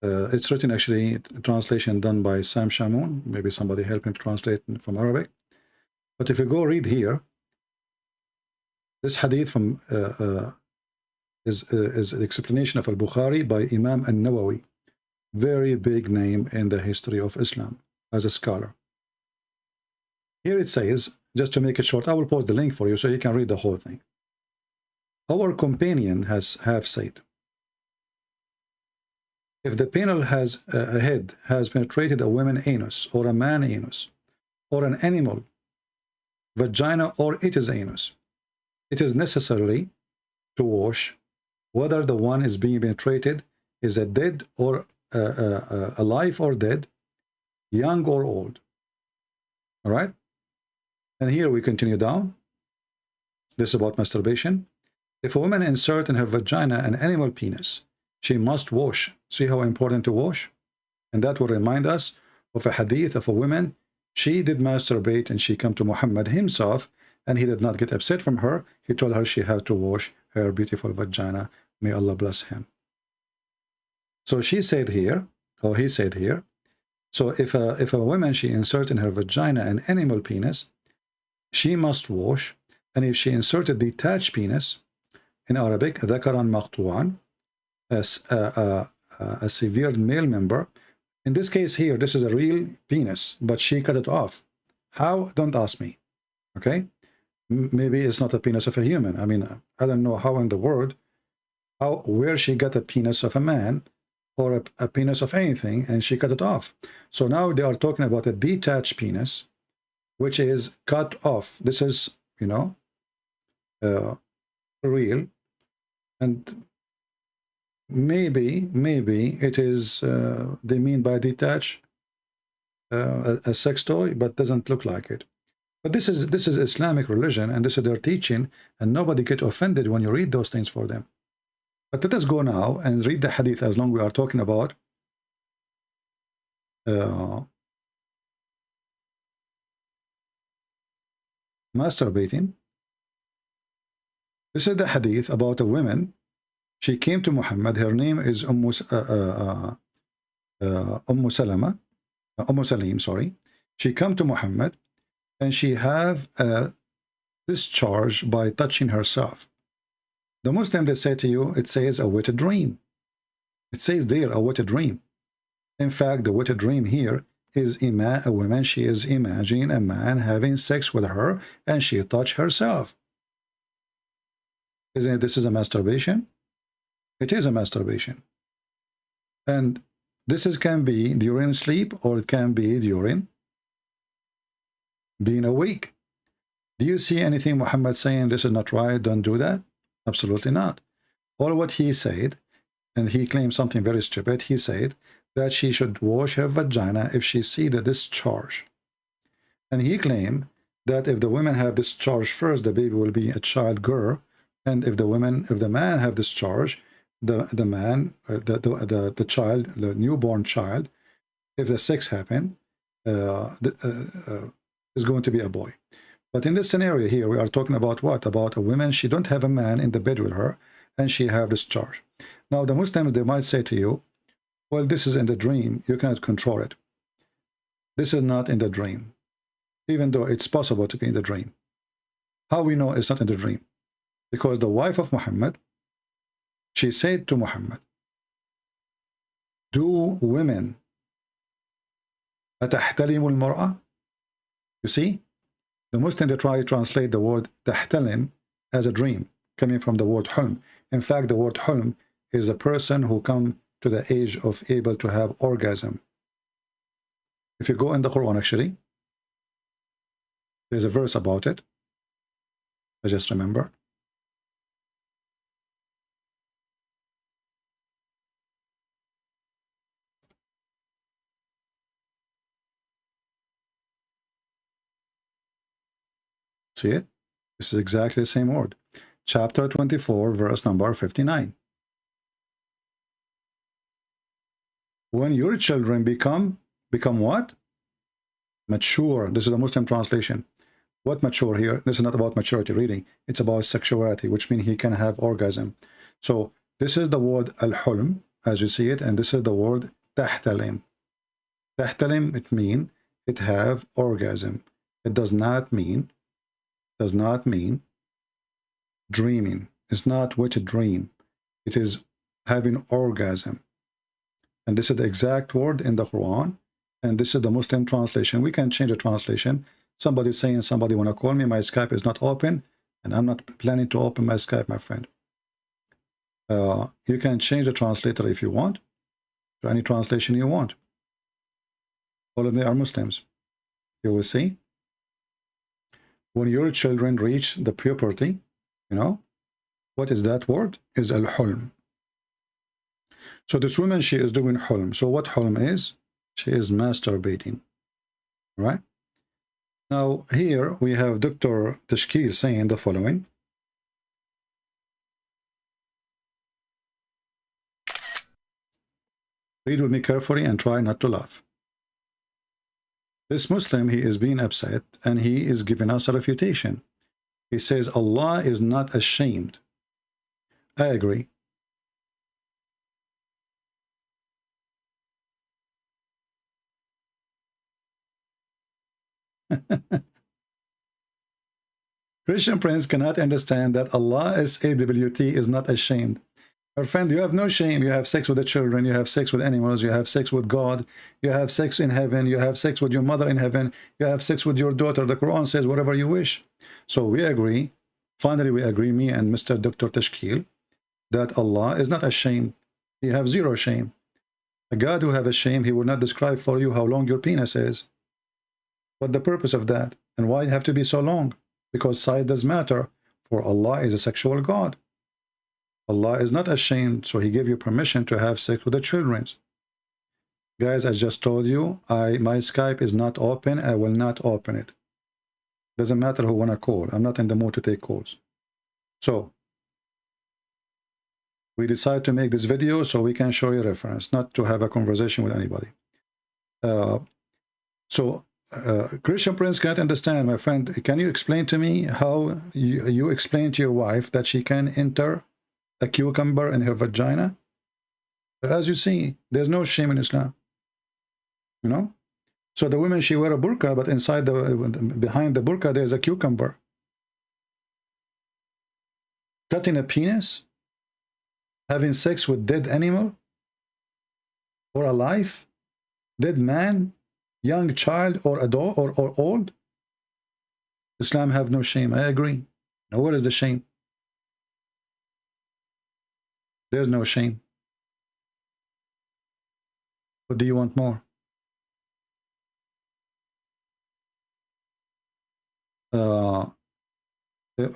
it's written actually translation done by Sam Shamoun. Maybe somebody help him translate from Arabic. But if you go read here, this hadith from is an explanation of Al-Bukhari by Imam An-Nawawi, very big name in the history of Islam as a scholar. Here it says, just to make it short, I will post the link for you so you can read the whole thing. Our companion have said, if the penal head has penetrated a woman anus or a man anus, or an animal vagina or its anus, it is necessary to wash whether the one is being penetrated is a dead or alive or dead, young or old. All right? And here we continue down. This is about masturbation. If a woman insert in her vagina an animal penis, she must wash. See how important to wash? And that will remind us of a hadith of a woman. She did masturbate and she came to Muhammad himself, and he did not get upset from her. He told her she had to wash her beautiful vagina. May Allah bless him. So she said here, or he said here, so if a woman, she insert in her vagina an animal penis, she must wash. And if she inserted detached penis, in Arabic, ذكرا مقطوعا, a severed male member. In this case here, this is a real penis, but she cut it off. How? Don't ask me. Okay? Maybe it's not a penis of a human. I mean, I don't know how in the world, where she got a penis of a man or a penis of anything, and she cut it off. So now they are talking about a detached penis, which is cut off. This is, you know, real. And maybe it is, they mean by detach a sex toy, but doesn't look like it. But this is Islamic religion, and this is their teaching, and nobody get offended when you read those things for them. But let us go now and read the hadith, as long as we are talking about masturbating. This is the hadith about a woman. She came to Muhammad. Her name is Salim, sorry. She came to Muhammad, and she have a discharge by touching herself. The Muslim, they say to you, it says a wet dream. It says there a wet dream. In fact, the wet dream here is a woman, she is imagining a man having sex with her, and she touched herself. Isn't it, this is a masturbation? It is a masturbation. And this can be during sleep, or it can be during being awake. Do you see anything Muhammad saying this is not right, don't do that? Absolutely not. All what he said, and he claimed something very stupid, he said that she should wash her vagina if she see the discharge. And he claimed that if the women have discharge first, the baby will be a child girl, and if the man have discharge, the child, the newborn child, if the sex happen, is going to be a boy. But in this scenario here, we are talking about what? About a woman, she don't have a man in the bed with her, and she have discharge. Now, the Muslims, they might say to you, well, this is in the dream, you cannot control it. This is not in the dream, even though it's possible to be in the dream. How we know it's not in the dream? Because the wife of Muhammad, she said to Muhammad, do women أتحتلم المرأة? You see? The Muslim, they try to translate the word tahtalim as a dream, coming from the word hulm. In fact, the word hulm is a person who come to the age of able to have orgasm. If you go in the Quran, actually, there's a verse about it. I just remember. See it? This is exactly the same word. Chapter 24, verse number 59. When your children become what? Mature. This is the Muslim translation. What mature here? This is not about maturity reading. It's about sexuality, which means he can have orgasm. So this is the word al-hulm, as you see it, and this is the word tahtalim. Tahtalim, it means it have orgasm. It does not mean dreaming. It's not what a dream. It is having orgasm. And this is the exact word in the Quran. And this is the Muslim translation. We can change the translation. Somebody's saying somebody want to call me. My Skype is not open. And I'm not planning to open my Skype, my friend. You can change the translator if you want. To any translation you want. All of them are Muslims. You will see. when your children reach the puberty, you know, what is that word? Is al-hulm. So this woman, she is doing hulm. So what hulm is? She is masturbating, right? Now here we have Dr. Tashkil saying the following. Read with me carefully and try not to laugh. This Muslim, he is being upset and he is giving us a refutation. He says Allah is not ashamed. I agree. Christian Prince cannot understand that Allah SAWT is not ashamed. Our friend, you have no shame. You have sex with the children, you have sex with animals, you have sex with God, you have sex in heaven, you have sex with your mother in heaven, you have sex with your daughter. The Quran says whatever you wish. So we agree, finally we agree, me and Mr. Dr. Tashkil, that Allah is not ashamed. He have zero shame. A God who have a shame, he will not describe for you how long your penis is. What the purpose of that? And why it have to be so long? Because size does matter, for Allah is a sexual God. Allah is not ashamed, so he gave you permission to have sex with the children. Guys, I just told you, my Skype is not open. I will not open it. Doesn't matter who wanna call. I'm not in the mood to take calls. So, we decided to make this video so we can show you reference, not to have a conversation with anybody. Christian Prince can't understand, my friend. Can you explain to me how you explain to your wife that she can enter a cucumber in her vagina? As you see, there's no shame in Islam. You know? So the women, she wear a burqa, but inside behind the burqa, there's a cucumber. Cutting a penis? Having sex with dead animal? Or alive? Dead man? Young child or adult or old? Islam have no shame. I agree. Now where is the shame? There's no shame. What do you want more?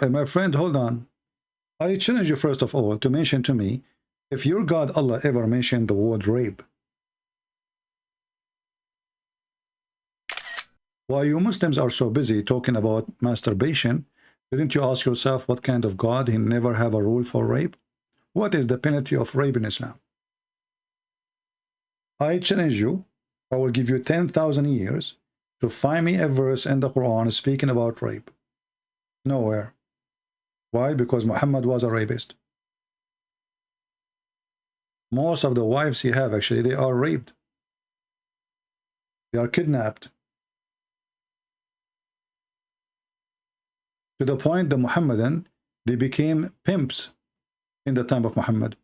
My friend, hold on. I challenge you first of all to mention to me if your God Allah ever mentioned the word rape. While you Muslims are so busy talking about masturbation, didn't you ask yourself what kind of God he never have a rule for rape? What is the penalty of rape in Islam? I challenge you, I will give you 10,000 years to find me a verse in the Quran speaking about rape. Nowhere. Why? Because Muhammad was a rapist. Most of the wives he have, actually, they are raped. They are kidnapped. To the point the Muhammadan, they became pimps in the time of Muhammad.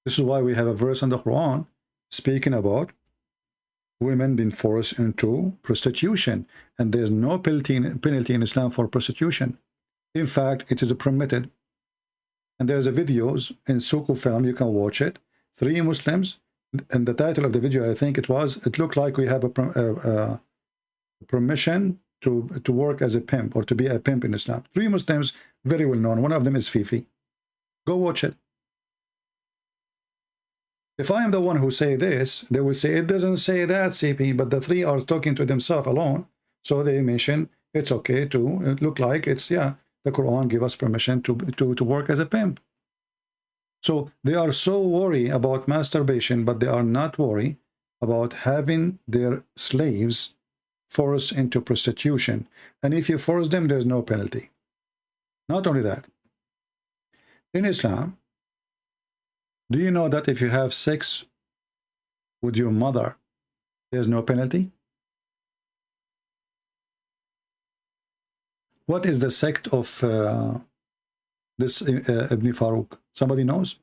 This is why we have a verse in the Quran speaking about women being forced into prostitution, and there's no penalty in Islam for prostitution. In fact, it is permitted. And there's a videos in Suku film, you can watch it. 3 Muslims, and the title of the video, I think it looked like we have a permission to work as a pimp or to be a pimp in Islam. 3 Muslims, very well known. One of them is Fifi. Go watch it. If I am the one who say this, they will say, it doesn't say that, CP, but the 3 are talking to themselves alone. So they mention it's okay to look like it's, yeah, the Quran give us permission to work as a pimp. So they are so worried about masturbation, but they are not worried about having their slaves forced into prostitution. And if you force them, there's no penalty. Not only that, in Islam, do you know that if you have sex with your mother, there's no penalty? What is the sect of this Ibn Farouk? Somebody knows?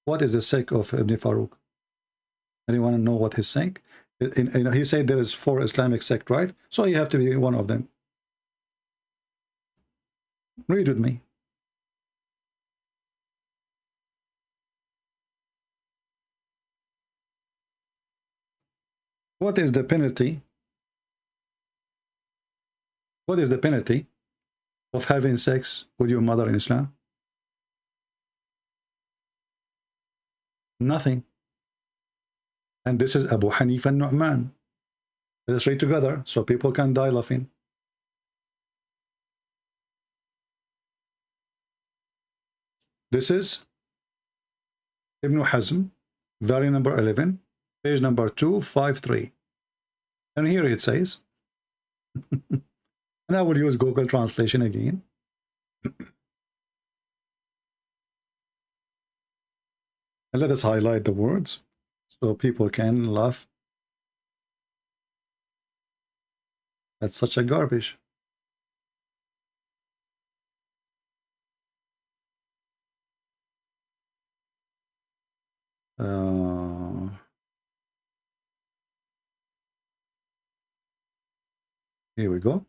What is the sect of Ibn Farouk? Anyone know what his sect? He said there is 4 Islamic sects, right? So you have to be one of them. Read with me. What is the penalty What is the penalty of having sex with your mother in Islam? Nothing. And this is Abu Hanifa and Nu'man. Let us read together so people can die laughing. This is Ibn Hazm, volume number 11, page number 253. And here it says, and I will use Google translation again. And let us highlight the words so people can laugh. That's such a garbage. Here we go.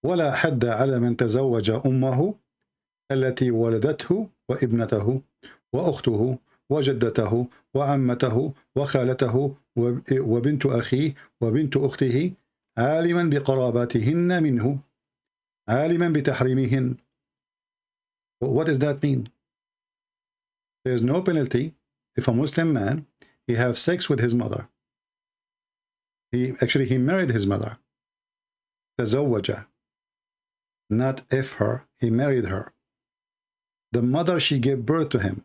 ولا حد على من تزوج أمه التي ولدته وابنته وأخته وجدته وعمته وخالته وبنت أخيه وبنت أخته عالما بقراباتهن منه عالما بتحريمهن. What does that mean? There is no penalty if a Muslim man he have sex with his mother. He married his mother. تزوج, not if her, he married her. The mother she gave birth to him,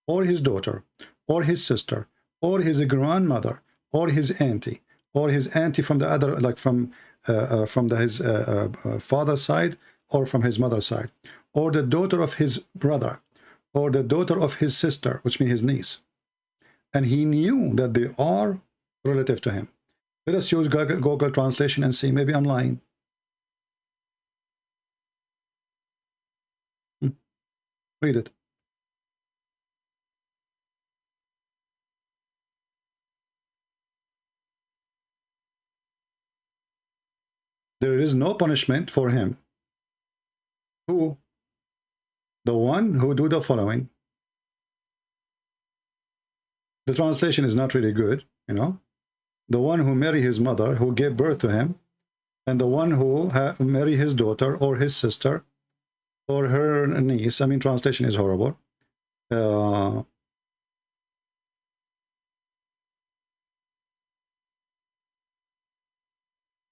or his daughter, or his sister, or his grandmother, or his auntie from the other, like from his father's side, or from his mother's side, or the daughter of his brother, or the daughter of his sister, which means his niece. And he knew that they are relative to him. Let us use Google translation and see. Maybe I'm lying. Read it. There is no punishment for him. Who? The one who do the following. The translation is not really good, you know. The one who marry his mother, who gave birth to him, and the one who marry his daughter or his sister or her niece. I mean, translation is horrible.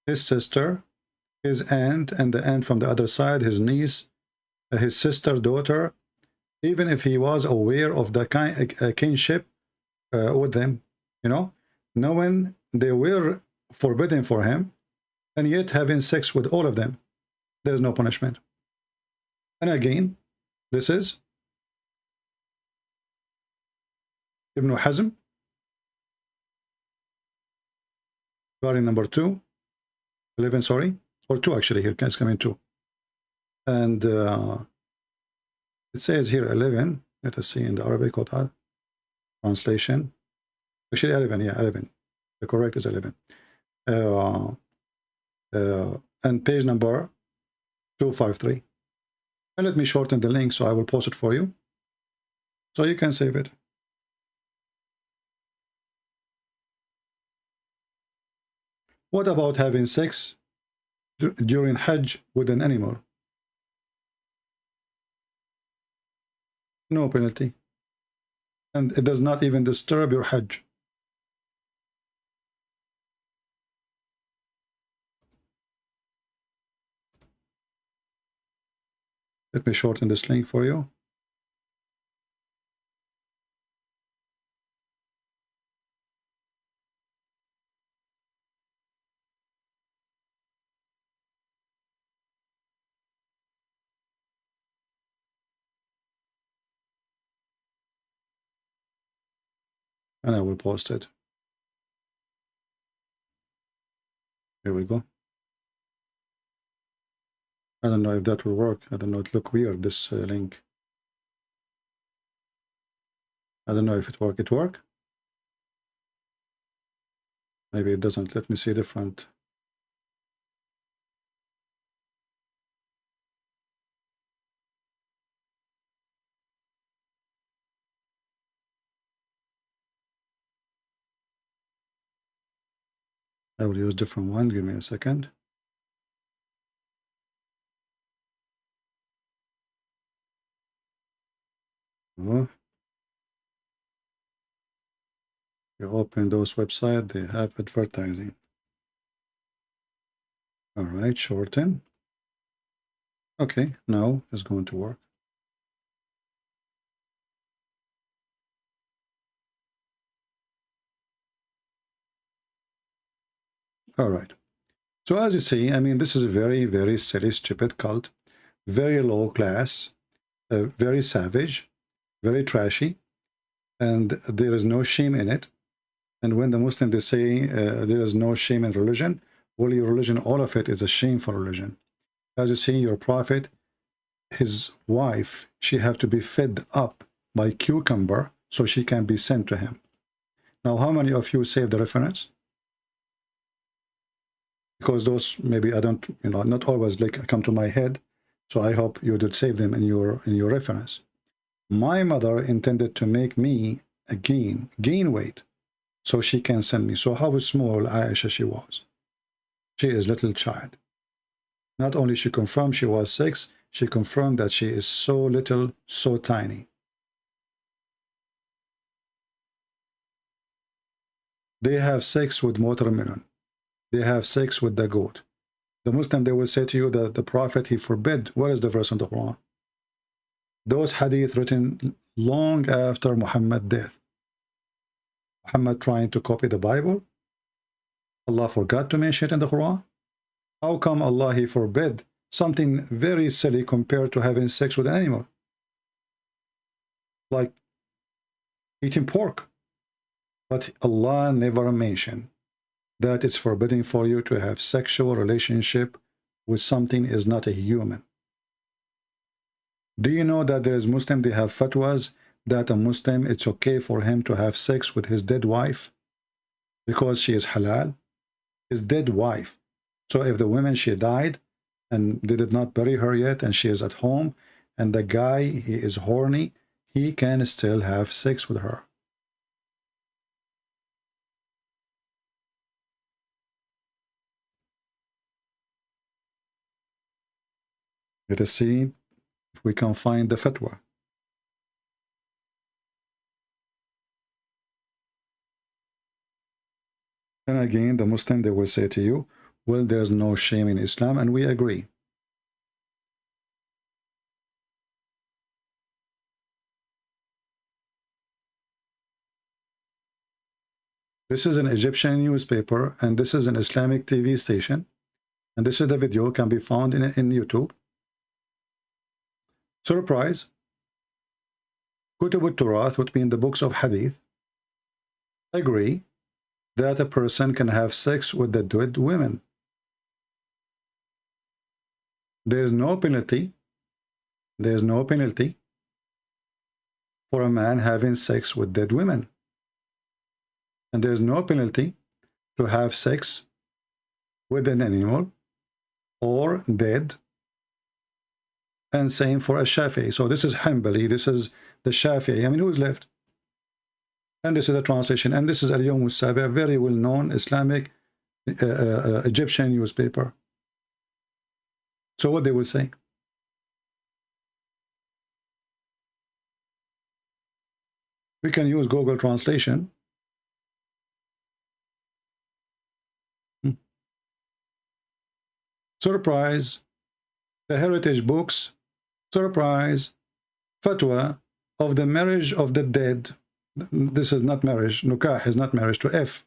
His sister, his aunt, and the aunt from the other side, his niece, his sister, daughter, even if he was aware of the kinship with them, you know, knowing they were forbidden for him, and yet having sex with all of them, there's no punishment. And again, this is Ibn Hazm, volume number 2, 11, sorry, or 2 actually, here it's coming 2. And it says here 11, let us see in the Arabic translation. Actually 11, yeah, 11. The correct is 11. And page number 253. And let me shorten the link so I will post it for you, so you can save it. What about having sex during Hajj with an animal? No penalty. And it does not even disturb your Hajj. Let me shorten this link for you. And I will post it. Here we go. I don't know if that will work. I don't know. It look weird, this link. I don't know if it work. It work? Maybe it doesn't. Let me see different. I will use different one. Give me a second. Oh. You open those websites, they have advertising. All right, shorten. Okay, now it's going to work. All right. So as you see, I mean, this is a very, very silly, stupid cult, very low class, very savage, very trashy, and there is no shame in it. And when the Muslims, they say there is no shame in religion, well, your religion, all of it is a shameful religion. As you see, your prophet, his wife, she have to be fed up by cucumber so she can be sent to him. Now, how many of you save the reference? Because those, maybe I don't, you know, not always like come to my head. So I hope you did save them in your reference. My mother intended to make me gain weight so she can send me. So how small Aisha she was. She is little child. Not only she confirmed she was 6, she confirmed that she is so little, so tiny. They have sex with watermelon. They have sex with the goat. The Muslim, they will say to you that the Prophet, he forbid. What is the verse in the Quran? Those hadith written long after Muhammad's death. Muhammad trying to copy the Bible. Allah forgot to mention it in the Quran. How come Allah, he forbid something very silly compared to having sex with an animal? Like eating pork. But Allah never mentioned that it's forbidden for you to have sexual relationship with something is not a human. Do you know that there is Muslim, they have fatwas that a Muslim, it's okay for him to have sex with his dead wife because she is halal? His dead wife. So if the woman, she died and they did not bury her yet and she is at home and the guy, he is horny, he can still have sex with her. Let us see if we can find the fatwa. And again, the Muslim, they will say to you, well, there's no shame in Islam, and we agree. This is an Egyptian newspaper, and this is an Islamic TV station. And this is the video, can be found in YouTube. Surprise. Kutub al-Turath, which mean the books of Hadith, agree that a person can have sex with the dead women. There is no penalty. There is no penalty for a man having sex with dead women. And there is no penalty to have sex with an animal or dead. And same for a Shafi'i. So this is Hanbali, this is the Shafi'i. I mean, who's left? And this is a translation. And this is Al-Yawm al-Sabi, a very well-known Islamic Egyptian newspaper. So what they will say? We can use Google Translation. Surprise. The heritage books. Surprise. Fatwa of the marriage of the dead. This is not marriage. Nukah is not marriage to F.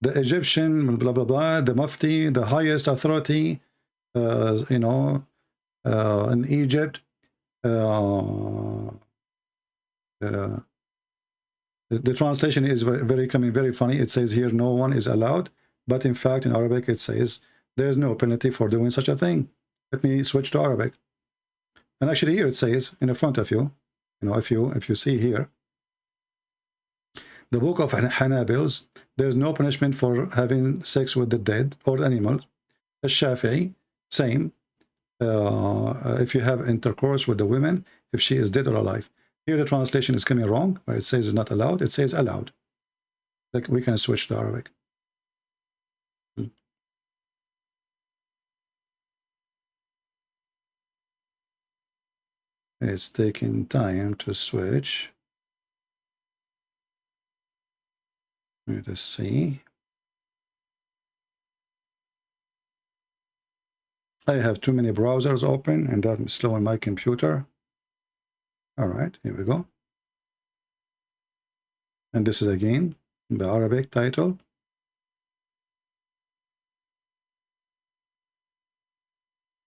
The Egyptian, blah, blah, blah, the Mufti, the highest authority, you know, in Egypt. The translation is very coming very funny. It says here, no one is allowed. But in fact, in Arabic, it says, there's no penalty for doing such a thing. Let me switch to Arabic. And actually here it says, in front of you, you know, if you see here, the book of Hanabils, there's no punishment for having sex with the dead or animals. The Shafi'i, same. If you have intercourse with the women, if she is dead or alive. Here the translation is coming wrong, where it says it's not allowed. It says allowed. Like, we can switch to Arabic. It's taking time to switch. Let us see. I have too many browsers open and that's slowing my computer. All right, here we go. And this is again the Arabic title.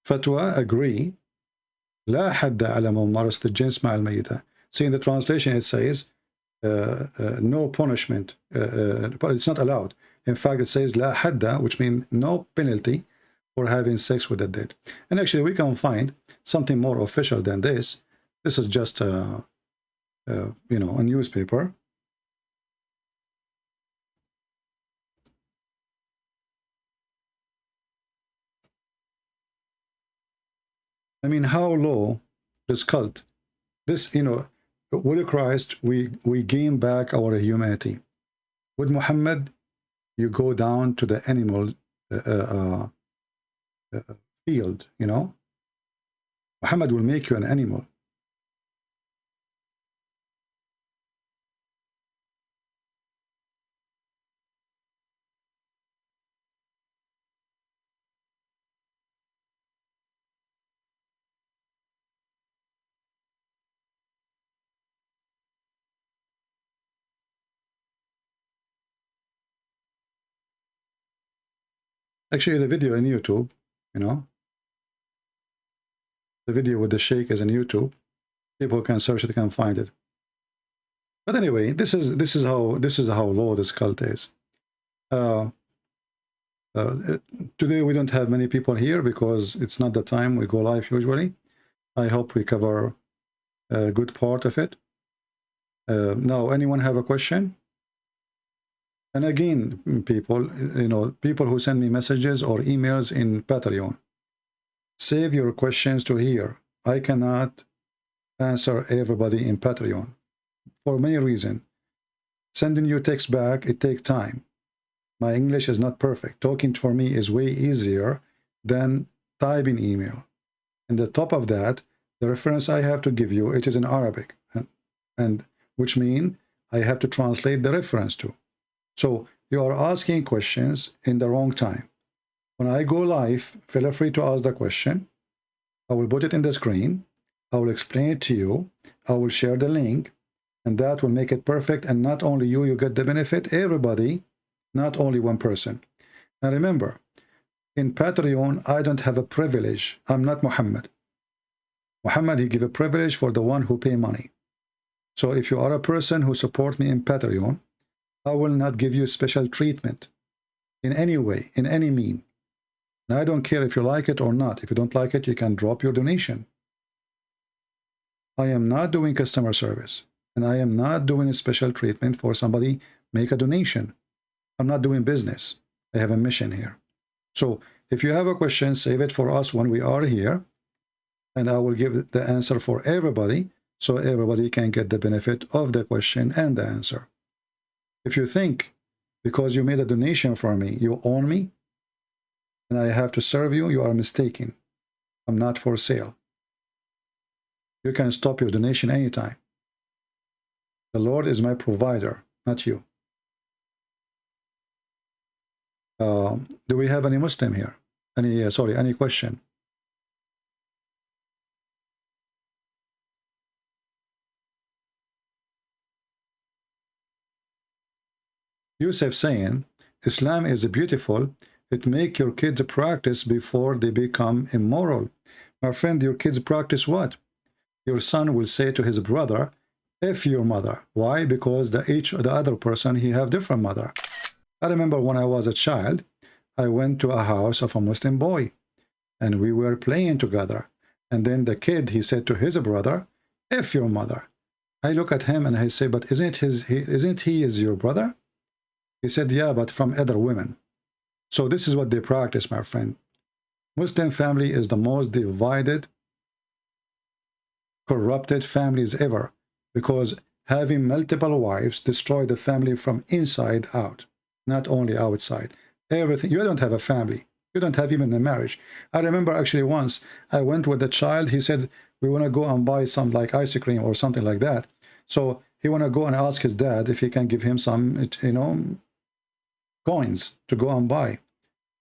Fatwa agree. لا حد على ممارسة الجنس مع الميتة. See, in the translation it says no punishment. It's not allowed. In fact, it says لا حد, which means no penalty for having sex with the dead. And actually, we can find something more official than this. This is just you know, a newspaper. I mean, how low this cult, this, you know, with Christ, we gain back our humanity. With Muhammad, you go down to the animal field, you know. Muhammad will make you an animal. Actually, the video on YouTube, you know, the video with the sheikh is on YouTube. People can search it, can find it. But anyway, this is how low this cult is. Today we don't have many people here because it's not the time we go live usually. I hope we cover a good part of it. Now, anyone have a question? And again, people, you know, people who send me messages or emails in Patreon, save your questions to here. I cannot answer everybody in Patreon for many reasons. Sending you text back, it takes time. My English is not perfect. Talking for me is way easier than typing email. And the top of that, the reference I have to give you, it is in Arabic, and which means I have to translate the reference to. So you are asking questions in the wrong time. When I go live, feel free to ask the question. I will put it in the screen. I will explain it to you. I will share the link, and that will make it perfect. And not only you, you get the benefit, everybody, not only one person. Now remember, in Patreon, I don't have a privilege. I'm not Muhammad. Muhammad, he give a privilege for the one who pay money. So if you are a person who support me in Patreon, I will not give you special treatment in any way, in any mean. And I don't care if you like it or not. If you don't like it, you can drop your donation. I am not doing customer service, and I am not doing a special treatment for somebody make a donation. I'm not doing business. I have a mission here. So if you have a question, save it for us when we are here, and I will give the answer for everybody so everybody can get the benefit of the question and the answer. If you think because you made a donation for me, you own me, and I have to serve you, you are mistaken. I'm not for sale. You can stop your donation anytime. The Lord is my provider, not you. Do we have any Muslim here? Any question? Yusuf saying, Islam is beautiful. It make your kids practice before they become immoral. My friend, your kids practice what? Your son will say to his brother, F your mother. Why? Because the other person, he have different mother. I remember when I was a child, I went to a house of a Muslim boy, and we were playing together. And then the kid, he said to his brother, F your mother. I look at him and I say, but isn't he is your brother? He said, yeah, but from other women. So this is what they practice, my friend. Muslim family is the most divided, corrupted families ever, because having multiple wives destroy the family from inside out, not only outside. Everything. You don't have a family. You don't have even a marriage. I remember actually once I went with a child. He said, we want to go and buy some like ice cream or something like that. So he want to go and ask his dad if he can give him some, you know, coins to go and buy.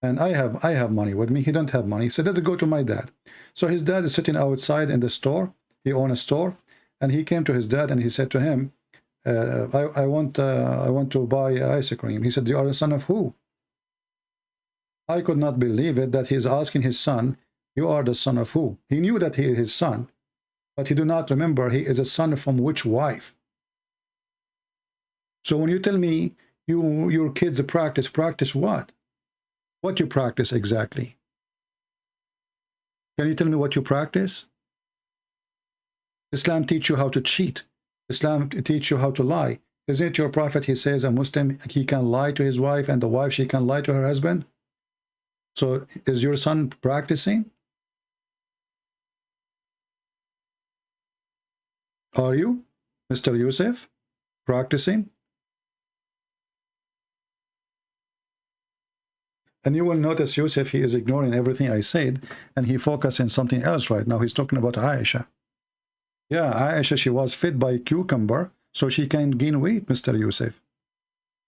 And I have money with me. He don't have money. He said, let's go to my dad. So his dad is sitting outside in the store. He owns a store. And he came to his dad and he said to him, I want to buy ice cream. He said, you are the son of who? I could not believe it that he is asking his son, you are the son of who? He knew that he is his son, but he do not remember he is a son from which wife. So when you tell me your kids practice what? What you practice exactly? Can you tell me what you practice? Islam teach you how to cheat. Islam teach you how to lie. Isn't it your prophet, he says a Muslim, he can lie to his wife and the wife, she can lie to her husband? So is your son practicing? Are you, Mr. Yusuf, practicing? And you will notice Yusuf, he is ignoring everything I said, and he focused on something else right now. He's talking about Aisha. Yeah, Aisha, she was fed by cucumber, so she can gain weight, Mr. Yusuf.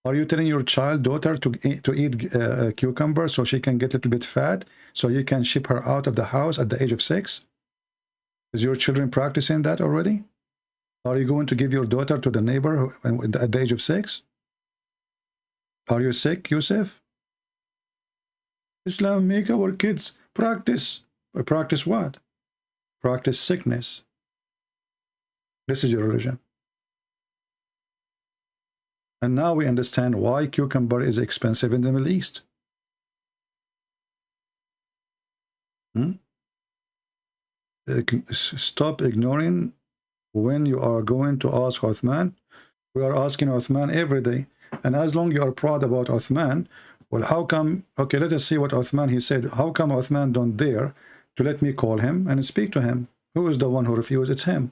Are you telling your daughter to eat cucumber so she can get a little bit fat, so you can ship her out of the house at the age of 6? Is your children practicing that already? Are you going to give your daughter to the neighbor at the age of 6? Are you sick, Yusuf? Islam make our kids practice. Practice what? Practice sickness. This is your religion. And now we understand why cucumber is expensive in the Middle East. Stop ignoring when you are going to ask Uthman. We are asking Uthman every day. And as long as you are proud about Uthman, well, how come, okay, let us see what Uthman, he said, how come Uthman don't dare to let me call him and speak to him? Who is the one who refused? It's him.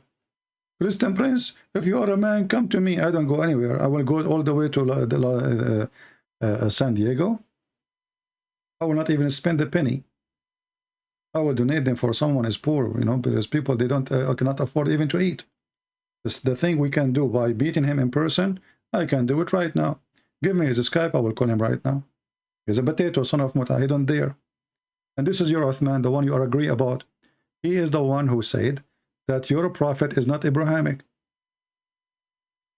Christian Prince, if you are a man, come to me. I don't go anywhere. I will go all the way to San Diego. I will not even spend a penny. I will donate them for someone is poor, you know, because people, they don't cannot afford even to eat. It's the thing we can do by beating him in person. I can do it right now. Give me his Skype. I will call him right now. He's a potato, son of Muta. He don't dare. And this is your Uthman, the one you are agree about. He is the one who said that your prophet is not Abrahamic.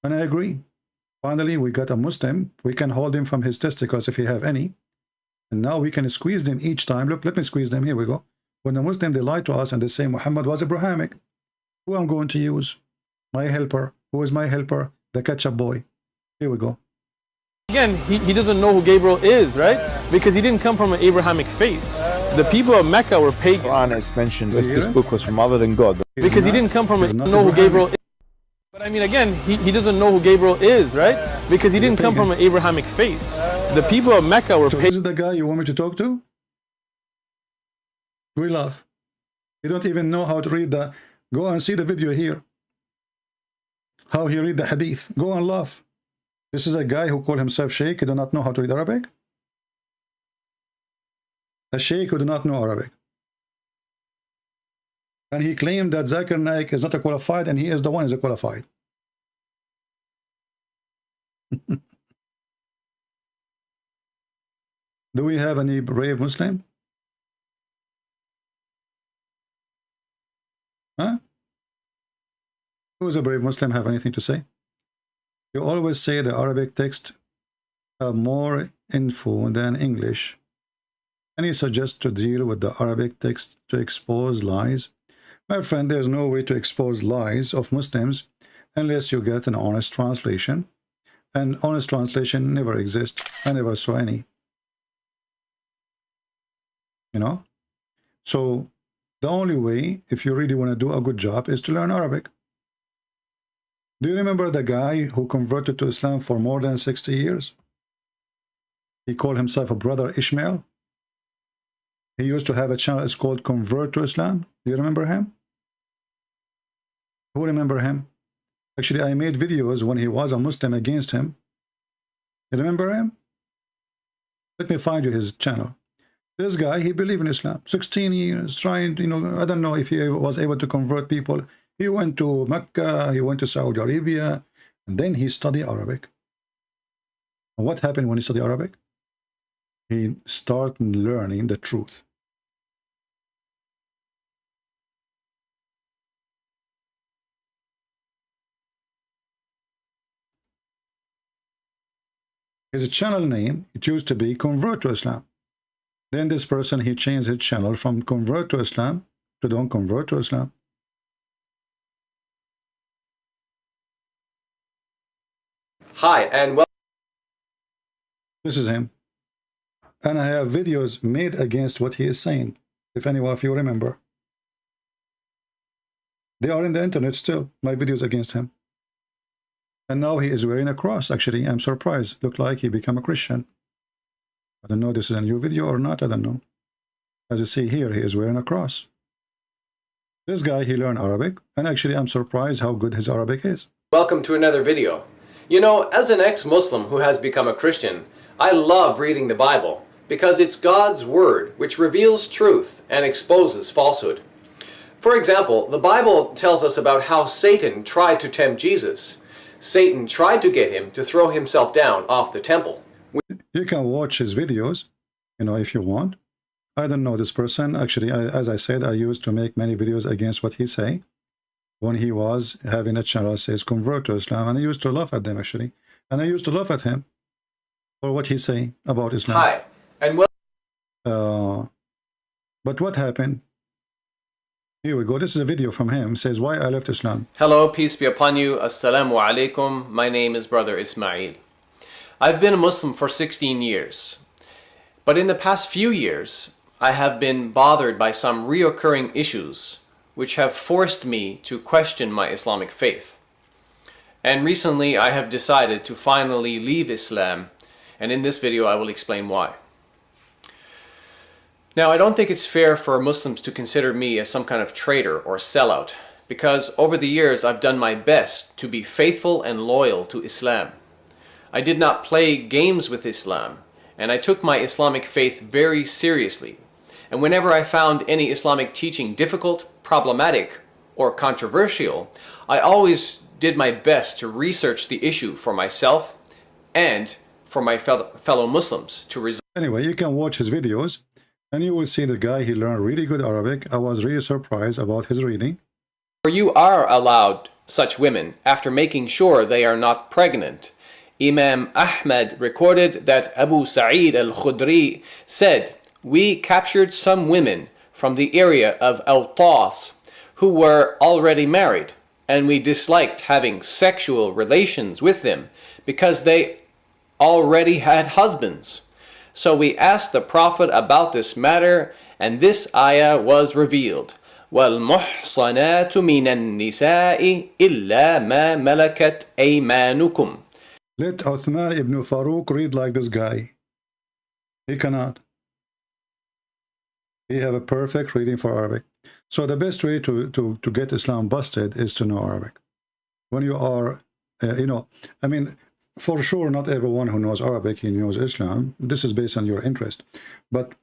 And I agree. Finally, we got a Muslim. We can hold him from his testicles if he have any. And now we can squeeze them each time. Look, let me squeeze them. Here we go. When the Muslim, they lie to us and they say Muhammad was Abrahamic. Who I'm going to use? My helper. Who is my helper? The ketchup boy. Here we go. Again, he doesn't know who Gabriel is, right? Because he didn't come from an Abrahamic faith. The people of Mecca were pagan. Quran is mentioned that this book was from other than God. Because he didn't come from know who Gabriel is. But I mean, again, he doesn't know who Gabriel is, right? Because he didn't come from an Abrahamic faith. The people of Mecca were pagan. So this is the guy you want me to talk to? We laugh. You don't even know how to read the... Go and see the video here. How he read the hadith. Go and laugh. This is a guy who called himself Sheikh. He do not know how to read Arabic. A Sheikh who do not know Arabic. And he claimed that Zakir Naik is not a qualified and he is the one who is a qualified. Do we have any brave Muslim? Huh? Who is a brave Muslim have anything to say? You always say the Arabic text have more info than English. And you suggest to deal with the Arabic text to expose lies. My friend, there's no way to expose lies of Muslims unless you get an honest translation. And honest translation never exists. I never saw any. You know? So the only way, if you really want to do a good job, is to learn Arabic. Do you remember the guy who converted to Islam for more than 60 years? He called himself a brother Ishmael. He used to have a channel, it's called Convert to Islam. Do you remember him? Who remember him? Actually, I made videos when he was a Muslim against him. You remember him? Let me find you his channel. This guy, he believed in Islam. 16 years, trying, I don't know if he was able to convert people. He went to Mecca, he went to Saudi Arabia, and then he studied Arabic. And what happened when he studied Arabic? He started learning the truth. His channel name, it used to be Convert to Islam. Then this person, he changed his channel from Convert to Islam to Don't Convert to Islam. Hi, and welcome. This is him. And I have videos made against what he is saying, if anyone of you remember. They are in the internet still, my videos against him. And now he is wearing a cross, actually. I'm surprised. Looked like he became a Christian. I don't know if this is a new video or not, I don't know. As you see here, he is wearing a cross. This guy, he learned Arabic, and actually I'm surprised how good his Arabic is. Welcome to another video. You know, as an ex-Muslim who has become a Christian, I love reading the Bible because it's God's word which reveals truth and exposes falsehood. For example, the Bible tells us about how Satan tried to tempt Jesus. Satan tried to get him to throw himself down off the temple. You can watch his videos, if you want. I don't know this person. Actually, as I said, I used to make many videos against what he say when he was having a channel that says Convert to Islam, and I used to laugh at them, actually. And I used to laugh at him for what he say about Islam. Hi, and but what happened? Here we go. This is a video from him. It says, why I left Islam. Hello, peace be upon you. Assalamu alaikum. My name is Brother Ismail. I've been a Muslim for 16 years. But in the past few years, I have been bothered by some reoccurring issues which have forced me to question my Islamic faith. And recently I have decided to finally leave Islam, and in this video I will explain why. Now, I don't think it's fair for Muslims to consider me as some kind of traitor or sellout, because over the years I've done my best to be faithful and loyal to Islam. I did not play games with Islam, and I took my Islamic faith very seriously. And whenever I found any Islamic teaching difficult, problematic, or controversial, I always did my best to research the issue for myself and for my fellow Muslims to resolve. Anyway, you can watch his videos, and you will see the guy, he learned really good Arabic. I was really surprised about his reading. For you are allowed such women after making sure they are not pregnant. Imam Ahmad recorded that Abu Sa'id al-Khudri said, "We captured some women from the area of Awtas who were already married, and we disliked having sexual relations with them because they already had husbands. So we asked the Prophet about this matter, and this ayah was revealed. وَالْمُحْصَنَاتُ مِنَ النِّسَاءِ إِلَّا مَا مَلَكَتْ أَيْمَانُكُمْ." Let Uthman ibn Farouk read like this guy. He cannot. He have a perfect reading for Arabic. So the best way to get Islam busted is to know Arabic. When you are, for sure, not everyone who knows Arabic, he knows Islam. This is based on your interest. But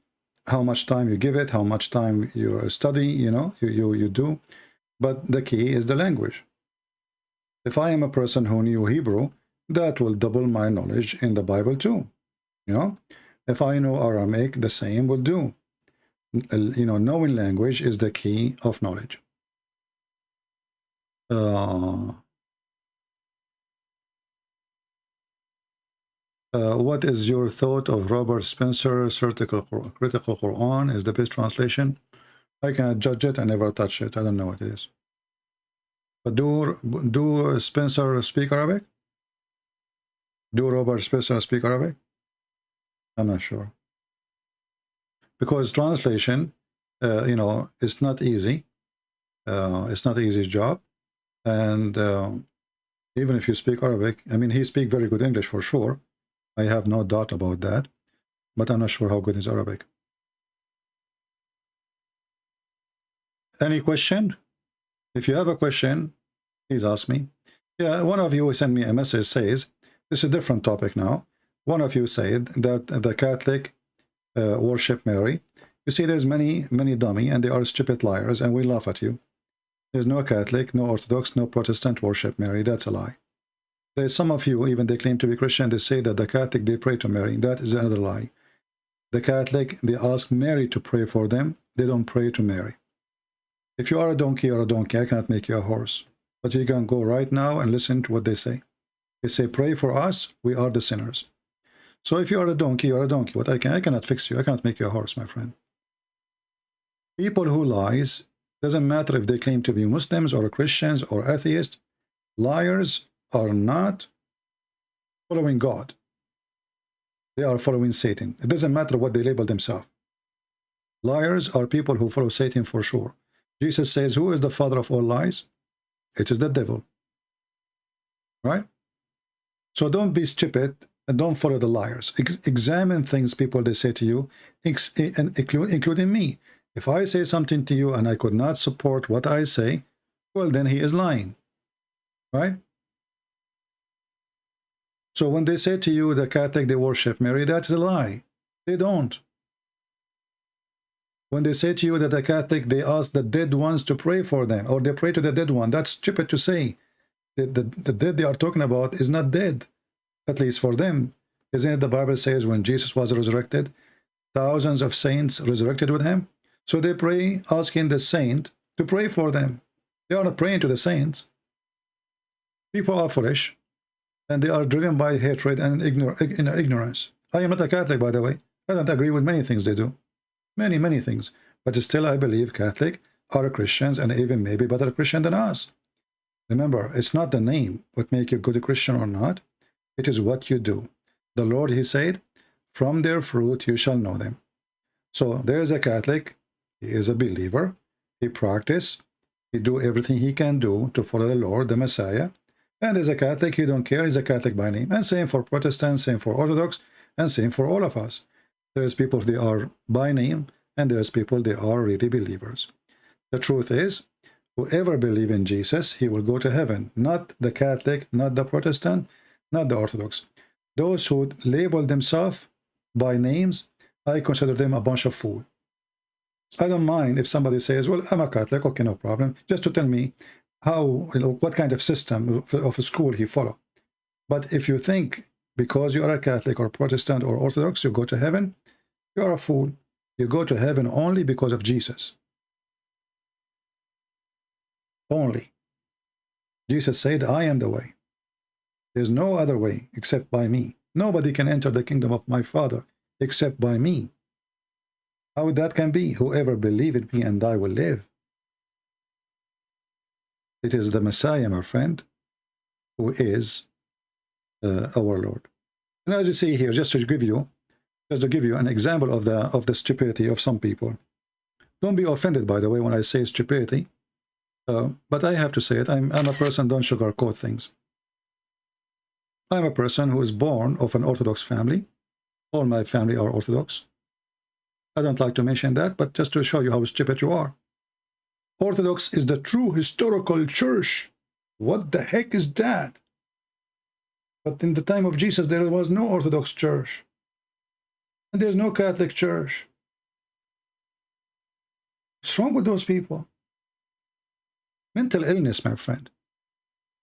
how much time you give it, how much time you study, you do. But the key is the language. If I am a person who knew Hebrew, that will double my knowledge in the Bible too. If I know Aramaic, the same will do. Knowing language is the key of knowledge. What is your thought of Robert Spencer's Critical Quran is the best translation? I cannot judge it. I never touch it. I don't know what it is. But do Spencer speak Arabic? Do Robert Spencer speak Arabic? I'm not sure. Because translation, it's not easy. It's not an easy job. And even if you speak Arabic, he speaks very good English for sure. I have no doubt about that. But I'm not sure how good is Arabic. Any question? If you have a question, please ask me. Yeah, one of you sent me a message says, this is a different topic now. One of you said that the Catholic worship Mary. You see, there's many dummy and they are stupid liars and we laugh at you. There's no Catholic, no Orthodox, no Protestant worship Mary. That's a lie. There's some of you, even they claim to be Christian, they say that the Catholic, they pray to Mary. That is another lie. The Catholic, they ask Mary to pray for them. They don't pray to Mary. If you are a donkey or a donkey, I cannot make you a horse. But you can go right now and listen to what they say. They say, pray for us, we are the sinners. So if you are a donkey, you are a donkey. What I cannot fix you. I cannot make you a horse, my friend. People who lies, doesn't matter if they claim to be Muslims or Christians or atheists, liars are not following God. They are following Satan. It doesn't matter what they label themselves. Liars are people who follow Satan for sure. Jesus says, who is the father of all lies? It is the devil. Right? So don't be stupid and don't follow the liars. Examine things people they say to you, including me. If I say something to you and I could not support what I say, well, then he is lying. Right? So when they say to you, the Catholic, they worship Mary, that's a lie. They don't. When they say to you that the Catholic, they ask the dead ones to pray for them, or they pray to the dead one, that's stupid to say. The dead they are talking about is not dead, at least for them. Isn't it the Bible says when Jesus was resurrected, thousands of saints resurrected with him? So they pray, asking the saint to pray for them. They are not praying to the saints. People are foolish, and they are driven by hatred and ignorance. I am not a Catholic, by the way. I don't agree with many things they do. Many things. But still, I believe Catholic are Christians and even maybe better Christian than us. Remember, it's not the name what make you good Christian or not. It is what you do. The Lord, he said, from their fruit you shall know them. So there's a Catholic. He is a believer. He practice. He do everything he can do to follow the Lord, the Messiah. And there's a Catholic, he don't care. He's a Catholic by name. And same for Protestants, same for Orthodox, and same for all of us. There's people, they are by name, and there's people, they are really believers. The truth is, whoever believes in Jesus, he will go to heaven. Not the Catholic, not the Protestant, not the Orthodox. Those who label themselves by names, I consider them a bunch of fools. I don't mind if somebody says, well, I'm a Catholic, okay, no problem, just to tell me how, what kind of system of a school he follow. But if you think because you are a Catholic or Protestant or Orthodox, you go to heaven, you are a fool. You go to heaven only because of Jesus. Only. Jesus said, I am the way. There's no other way except by me. Nobody can enter the kingdom of my Father except by me. How that can be? Whoever believes in me and I will live. It is the Messiah, my friend, who is our Lord. And as you see here, just to give you an example of the stupidity of some people. Don't be offended, by the way, when I say stupidity. But I have to say it. I'm a person, don't sugarcoat things. I'm a person who is born of an Orthodox family. All my family are Orthodox. I don't like to mention that, but just to show you how stupid you are. Orthodox is the true historical church. What the heck is that? But in the time of Jesus, there was no Orthodox church. And there's no Catholic church. What's wrong with those people? Mental illness, my friend.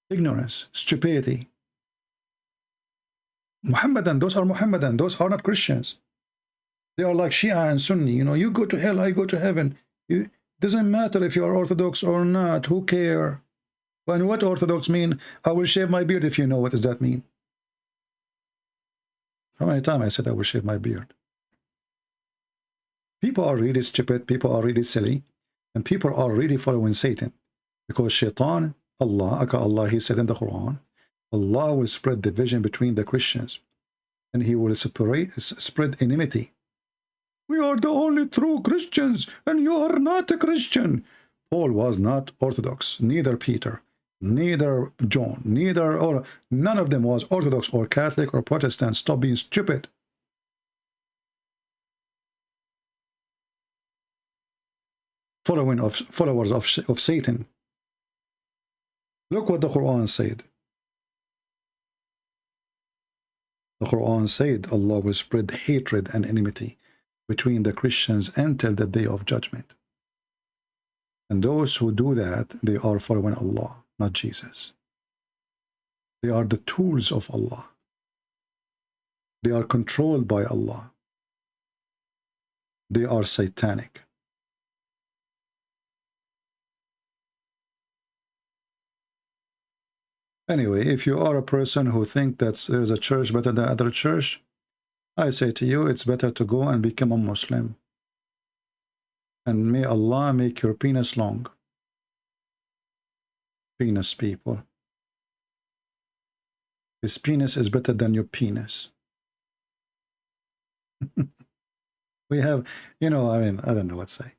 Ignorance, stupidity. Muhammadan, those are Muhammadan. Those are not Christians. They are like Shia and Sunni. You know, you go to hell, I go to heaven. It doesn't matter if you are Orthodox or not. Who cares? And what Orthodox mean? I will shave my beard if you know. What does that mean? How many times I said I will shave my beard? People are really stupid. People are really silly. And people are really following Satan. Because Shaitan, Allah, he said in the Quran, Allah will spread division between the Christians. And he will spread enmity. We are the only true Christians, and you are not a Christian. Paul was not Orthodox, neither Peter, neither John, none of them was Orthodox or Catholic or Protestant. Stop being stupid. Followers of Satan. Look what the Quran said. The Quran said Allah will spread hatred and enmity between the Christians until the day of judgment. And those who do that, they are following Allah, not Jesus. They are the tools of Allah. They are controlled by Allah. They are satanic. Anyway, if you are a person who thinks that there is a church better than other church, I say to you, it's better to go and become a Muslim. And may Allah make your penis long. Penis people. His penis is better than your penis. We have, you know, I mean, I don't know what to say.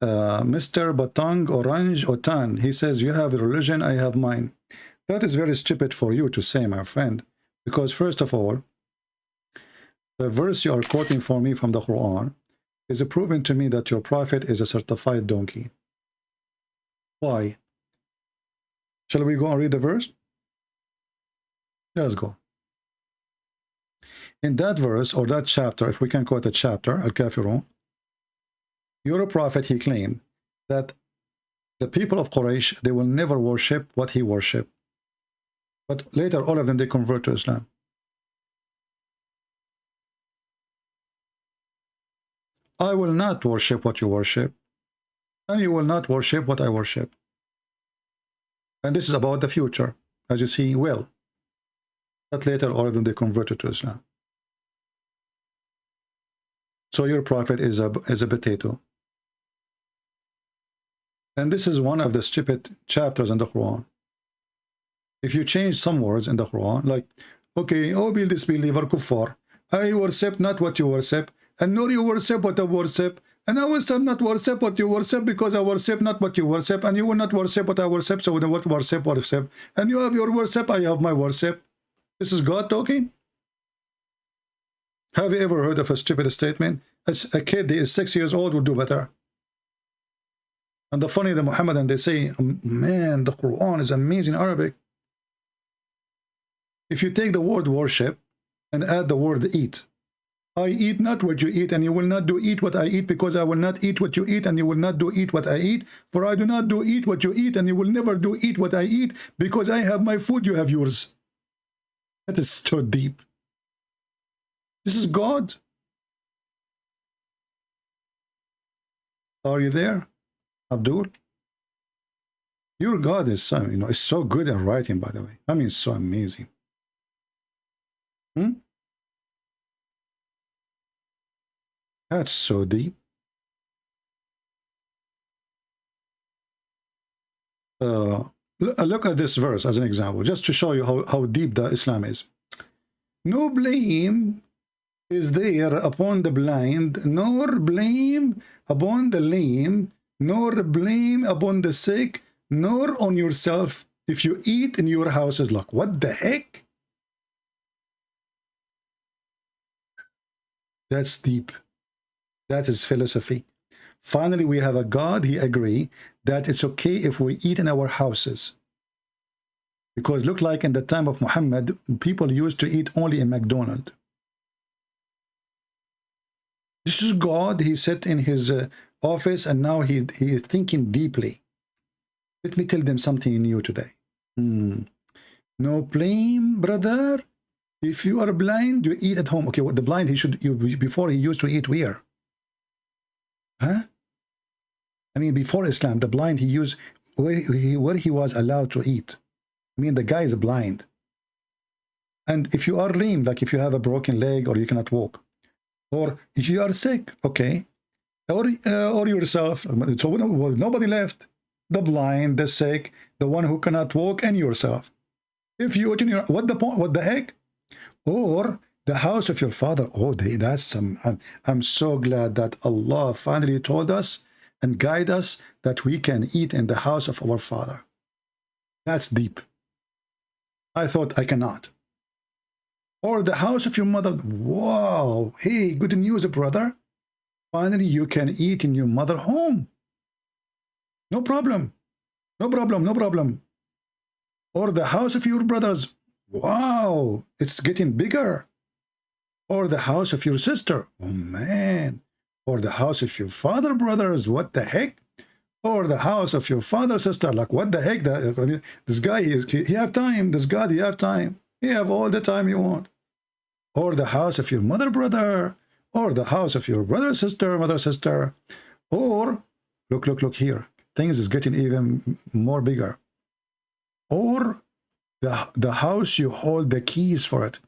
Mr. Batang Orange Otan, he says, you have a religion, I have mine. That is very stupid for you to say, my friend, because first of all, the verse you are quoting for me from the Quran is proving to me that your prophet is a certified donkey. Why? Shall we go and read the verse? Let's go. In that verse, or that chapter, if we can quote a chapter, Al-Kafirun, your prophet, he claimed that the people of Quraysh, they will never worship what he worshiped. But later, all of them, they convert to Islam. I will not worship what you worship, and you will not worship what I worship. And this is about the future, as you see well. But later, all of them, they converted to Islam. So your prophet is a potato. And this is one of the stupid chapters in the Quran. If you change some words in the Quran, like, okay, oh, be disbeliever, kuffar, I worship not what you worship, and nor you worship what I worship, and I will not worship what you worship, because I worship not what you worship, and you will not worship what I worship, so what worship, and you have your worship, I have my worship. This is God talking? Have you ever heard of a stupid statement? It's a kid that is 6 years old will do better. And the funny, the Muhammadan, they say, man, the Quran is amazing Arabic. If you take the word worship and add the word eat, I eat not what you eat, and you will not do eat what I eat, because I will not eat what you eat, and you will not do eat what I eat, for I do not do eat what you eat, and you will never do eat what I eat, because I have my food, you have yours. That is so deep. This is God. Are you there, Abdul? Your God is so, is so good at writing, by the way. I mean, it's so amazing. That's so deep. Look at this verse as an example, just to show you how deep the Islam is. No blame is there upon the blind, nor blame upon the lame, nor blame upon the sick, nor on yourself if you eat in your houses. Like, what the heck? That's deep. That is philosophy. Finally, we have a God, he agree that it's okay if we eat in our houses. Because look like in the time of Muhammad, people used to eat only in McDonald's. This is God, he sat in his office, and now he is thinking deeply. Let me tell them something new today. No blame, brother. If you are blind, you eat at home. Okay, well, the blind, before he used to eat where? Huh? I mean, before Islam, the blind, he used where he was allowed to eat. I mean, the guy is blind. And if you are lame, like if you have a broken leg or you cannot walk, or if you are sick, okay, or yourself, so nobody left. The blind, the sick, the one who cannot walk, and yourself. If you eat in your, what the point? What the heck? Or the house of your father. Oh, that's some. I'm so glad that Allah finally told us and guide us that we can eat in the house of our father. That's deep. I thought I cannot. Or the house of your mother. Wow. Hey, good news, brother. Finally, you can eat in your mother home. No problem. No problem, no problem. Or the house of your brothers. Wow, it's getting bigger. Or the house of your sister. Oh man. Or the house of your father brothers. What the heck? Or the house of your father sister. Like what the heck? This guy, he have time. This God, he have time. He have all the time you want. Or the house of your mother brother. Or the house of your brother sister, mother sister. Or look here. Things is getting even more bigger. Or the house you hold the keys for it.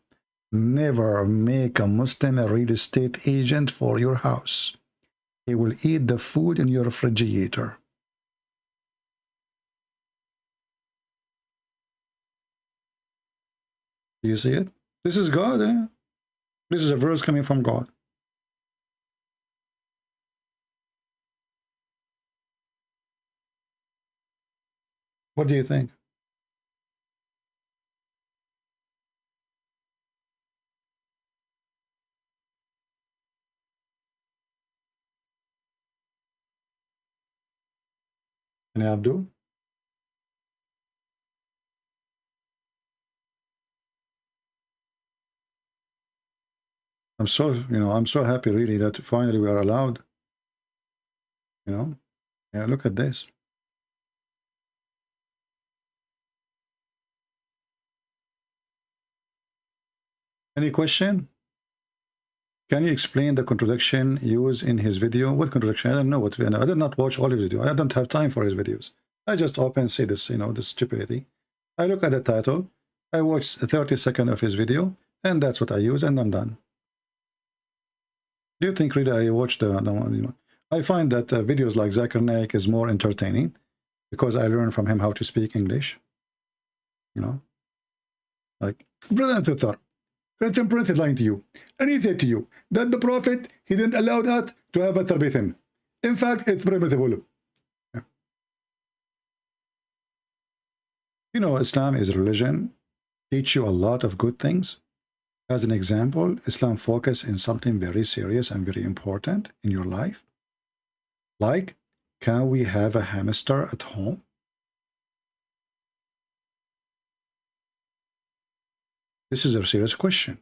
Never make a Muslim a real estate agent for your house. He will eat the food in your refrigerator. Do you see it? This is God, eh? This is a verse coming from God. What do you think? And Abdul? I'm so happy really that finally we are allowed. Yeah, look at this. Any question? Can you explain the contradiction used in his video? What contradiction? I don't know what. I did not watch all his videos. I don't have time for his videos. I just open and see this, this stupidity. I look at the title. I watch 30 seconds of his video, and that's what I use, and I'm done. Do you think really I watch the one? I find that videos like Zakir Naik is more entertaining because I learn from him how to speak English. Like brother and sister. Printed lying to you. And he said to you that the Prophet, he didn't allow that to have a masturbation. In fact, it's permissible. Islam is a religion, teach you a lot of good things. As an example, Islam focus in something very serious and very important in your life. Like, can we have a hamster at home? This is a serious question.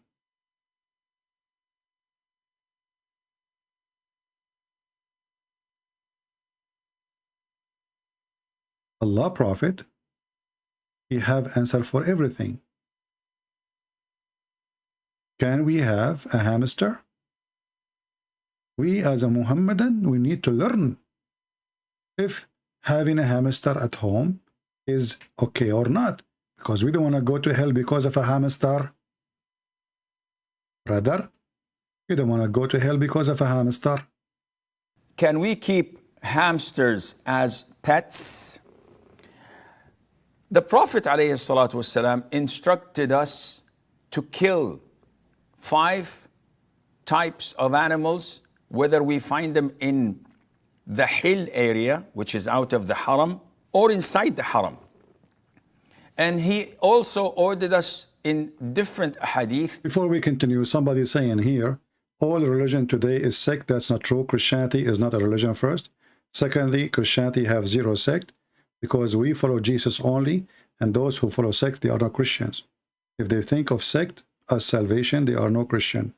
Allah Prophet, he have answer for everything. Can we have a hamster? We as a Muhammadan, we need to learn if having a hamster at home is okay or not. Because we don't want to go to hell because of a hamster. Brother, you don't want to go to hell because of a hamster. Can we keep hamsters as pets? The Prophet ﷺ instructed us to kill 5 types of animals, whether we find them in the hill area, which is out of the haram, or inside the haram. And he also ordered us in different hadith. Before we continue, somebody is saying here, all religion today is sect. That's not true. Christianity is not a religion first. Secondly, Christianity have 0 sect because we follow Jesus only, and those who follow sect, they are not Christians. If they think of sect as salvation, they are no Christian.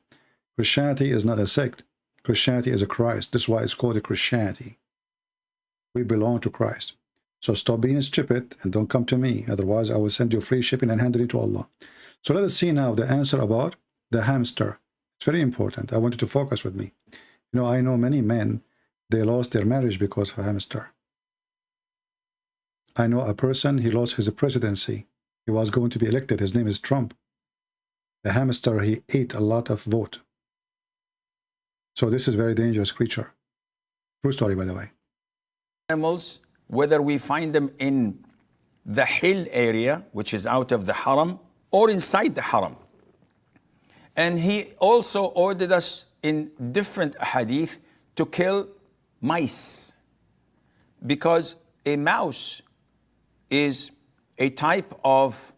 Christianity is not a sect. Christianity is a Christ. That's why it's called a Christianity. We belong to Christ. So stop being stupid and don't come to me. Otherwise, I will send you free shipping and hand it to Allah. So let us see now the answer about the hamster. It's very important. I want you to focus with me. I know many men, they lost their marriage because of a hamster. I know a person, he lost his presidency. He was going to be elected. His name is Trump. The hamster, he ate a lot of vote. So this is a very dangerous creature. True story, by the way. Animals, whether we find them in the hill area, which is out of the haram, or inside the haram. And he also ordered us in different hadith to kill mice, because a mouse is a type of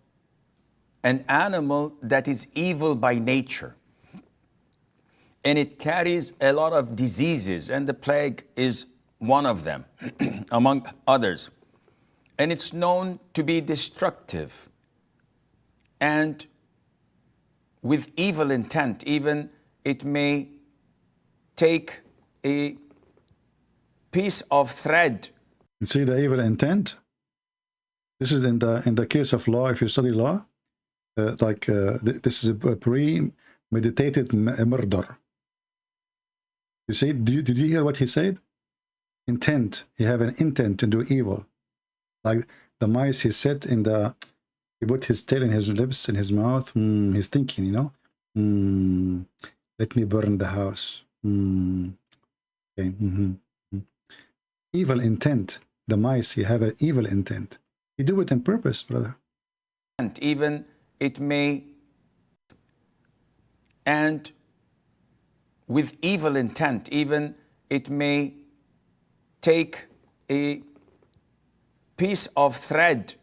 an animal that is evil by nature. And it carries a lot of diseases, and the plague is one of them, among others. and it's known to be destructive and with evil intent. Even it may take a piece of thread. You see the evil intent? This is in the case of law. If you study law, this is a premeditated murder. You see, did you hear what he said? Intent. You have an intent to do evil. Like the mice, he said he put his tail in his lips, in his mouth. He's thinking, you know, let me burn the house. Okay. Evil intent. The mice, you have an evil intent. You do it on purpose, brother. And even it may, and with evil intent, even it may take a piece of thread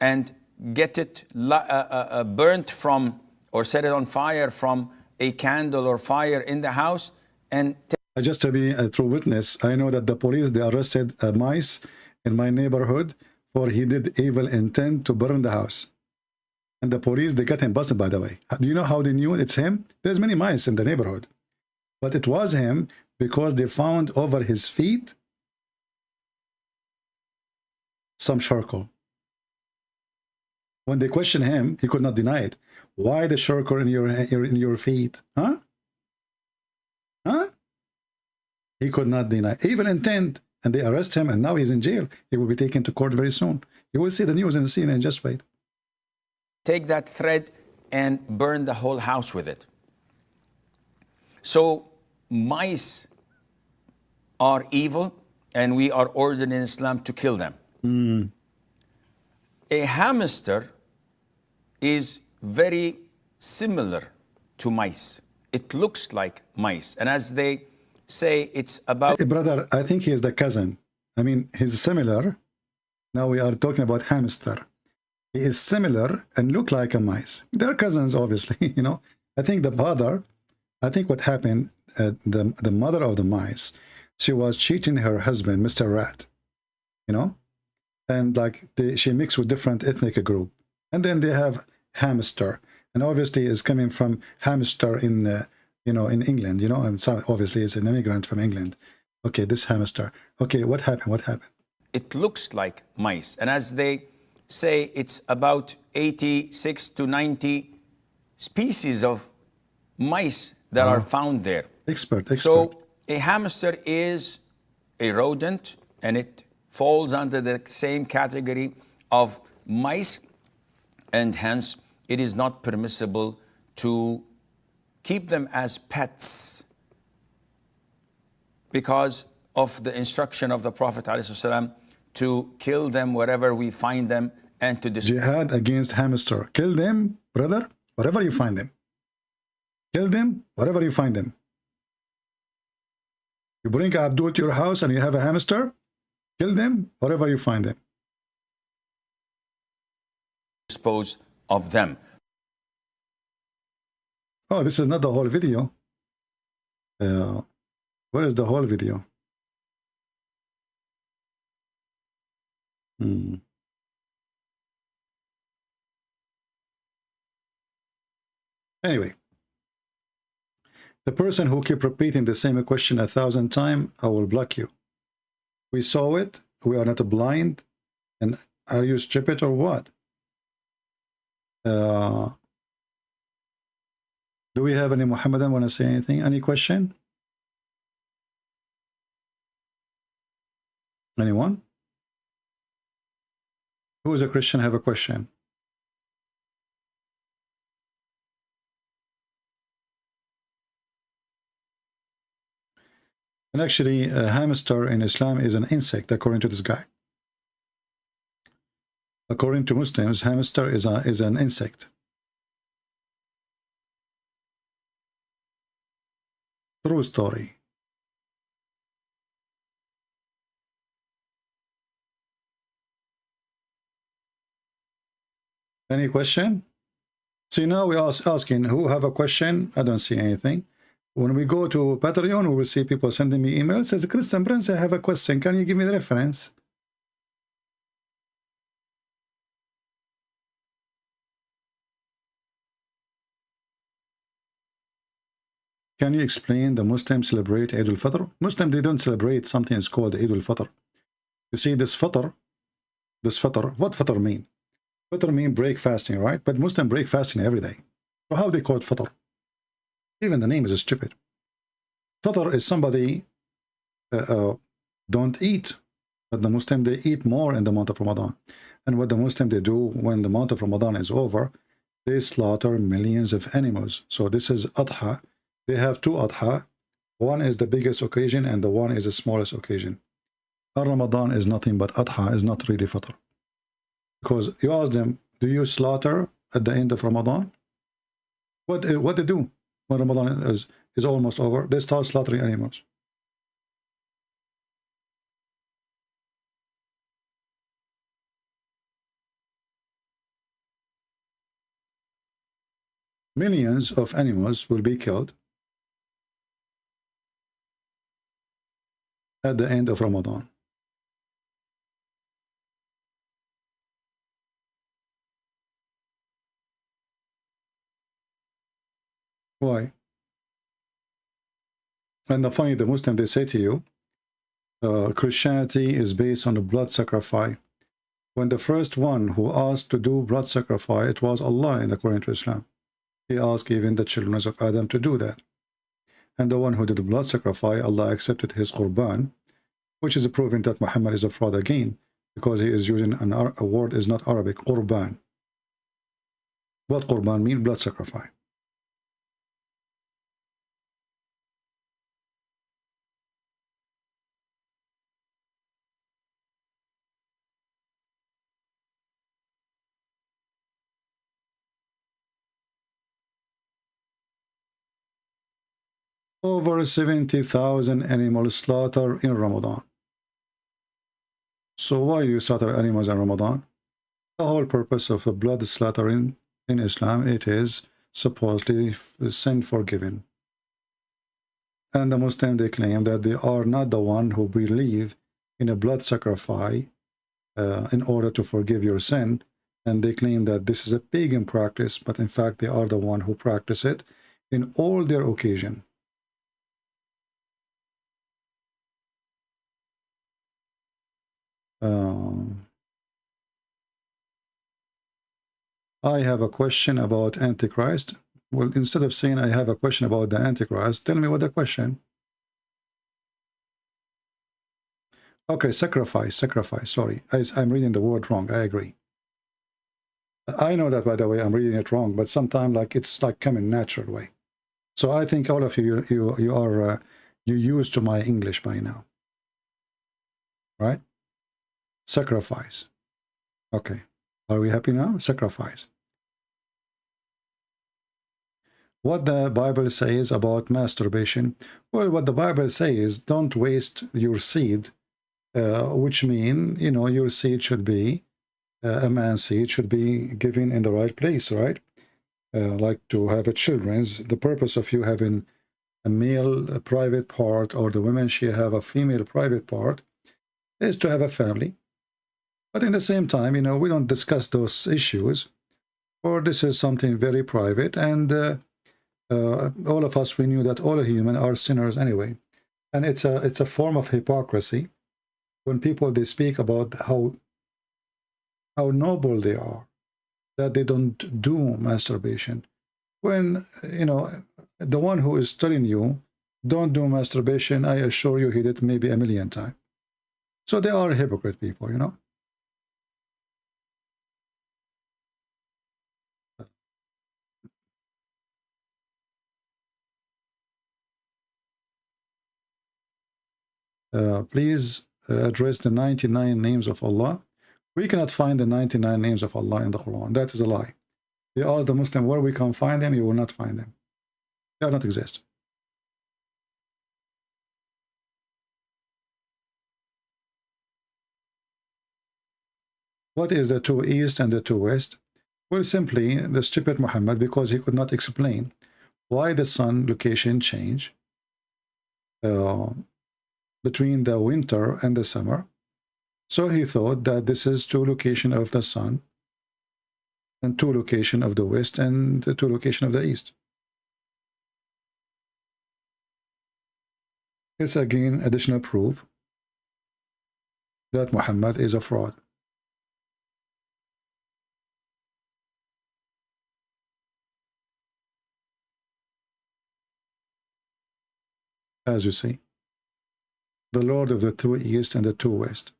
and get it burnt from, or set it on fire from a candle or fire in the house. And just to be a true witness, I know that the police, they arrested mice in my neighborhood for he did evil intent to burn the house. And the police, they got him busted, by the way. Do you know how they knew it's him? There's many mice in the neighborhood. But it was him because they found over his feet some charcoal. When they questioned him, he could not deny it. Why the charcoal in your feet? Huh? Huh? He could not deny evil intent, and they arrest him, and now he's in jail. He will be taken to court very soon. You will see the news in the CNN. Just wait. Take that thread and burn the whole house with it. So mice are evil, and we are ordered in Islam to kill them. A hamster is very similar to mice. It looks like mice, and as they say, it's about... Brother, I think he is the cousin. I mean, he's similar. Now we are talking about hamster. He is similar and look like a mice. They're cousins, obviously, you know. I think the father, I think what happened, the mother of the mice, she was cheating her husband, Mr. Rat, you know. And like she mixed with different ethnic group. And then they have hamster. And obviously is coming from hamster in... you know, in England, you know, and so obviously it's an immigrant from England. Okay, this hamster. Okay, what happened? What happened? It looks like mice. And as they say, it's about 86 to 90 species of mice that are found there. Expert. So a hamster is a rodent, and it falls under the same category of mice, and hence it is not permissible to keep them as pets because of the instruction of the Prophet ﷺ to kill them wherever we find them and to destroy. Jihad against hamster. Kill them, brother, wherever you find them. Kill them wherever you find them. You bring Abdul to your house and you have a hamster, kill them wherever you find them. Dispose of them. Oh, this is not the whole video. Where is the whole video? Anyway, the person who keep repeating the same question 1,000 times, I will block you. We saw it. We are not blind. And are you stupid or what? Do we have any Muhammadan want to say anything? Any question? Anyone? Who is a Christian have a question? And actually, a hamster in Islam is an insect, according to this guy. According to Muslims, hamster is an insect. True story. Any question? See, now we are asking who have a question. I don't see anything. When we go to Patreon, we will see people sending me emails. Says, Christian Prince, I have a question. Can you give me the reference? Can you explain the Muslims celebrate Eid al-Fitr? Muslims, they don't celebrate something that's called Eid al-Fitr. You see, this Fitr, what Fitr mean? Fitr mean break fasting, right? But Muslim break fasting every day. So how they call it Fitr? Even the name is stupid. Fitr is somebody don't eat, but the Muslim, they eat more in the month of Ramadan. And what the Muslim, they do when the month of Ramadan is over, they slaughter millions of animals. So this is Adha. They have two Adha. One is the biggest occasion and the one is the smallest occasion. Ramadan is nothing but Adha, is not really Fitr. Because you ask them, do you slaughter at the end of Ramadan? What they do when Ramadan is almost over? They start slaughtering animals. Millions of animals will be killed at the end of Ramadan. Why? And the funny, the Muslim, they say to you, Christianity is based on a blood sacrifice. When the first one who asked to do blood sacrifice, it was Allah in according to Islam. He asked even the children of Adam to do that. And the one who did the blood sacrifice, Allah accepted his qurban, which is proving that Muhammad is a fraud again, because he is using a word is not Arabic, qurban. What qurban means? Blood sacrifice. Over 70,000 animals slaughtered in Ramadan. So why you slaughter animals in Ramadan? The whole purpose of a blood slaughtering in Islam, it is supposedly sin forgiven. And the Muslims, they claim that they are not the one who believe in a blood sacrifice in order to forgive your sin. And they claim that this is a pagan practice, but in fact they are the one who practice it in all their occasion. I have a question about Antichrist. Well, instead of saying I have a question about the Antichrist, tell me what the question. Okay, sacrifice, sorry. I'm reading the word wrong, I agree. I know that, by the way, I'm reading it wrong, but sometimes it's like coming natural way. So I think all of you, you used to my English by now. Right? Sacrifice. Okay. Are we happy now? Sacrifice. What the Bible says about masturbation? Well, what the Bible says, don't waste your seed, which mean, you know, your seed should be, a man's seed should be given in the right place, right? Like to have a children's, the purpose of you having a male private part, or the woman, she have a female private part, is to have a family. But in the same time, you know, we don't discuss those issues, or this is something very private, and all of us, we knew that all humans are sinners anyway. And it's a form of hypocrisy when people, they speak about how noble they are, that they don't do masturbation. When, you know, the one who is telling you, don't do masturbation, I assure you he did maybe 1,000,000 times. So they are hypocrite people, you know. Please address the 99 names of Allah. We cannot find the 99 names of Allah in the Quran. That is a lie. You ask the Muslim where we can find them, you will not find them. They do not exist. What is the two east and the two west? Well, simply the stupid Muhammad, because he could not explain why the sun location change between the winter and the summer. So he thought that this is two location of the sun and two location of the west and the two location of the east. It's again additional proof that Muhammad is a fraud. As you see, the Lord of the two East and the two West.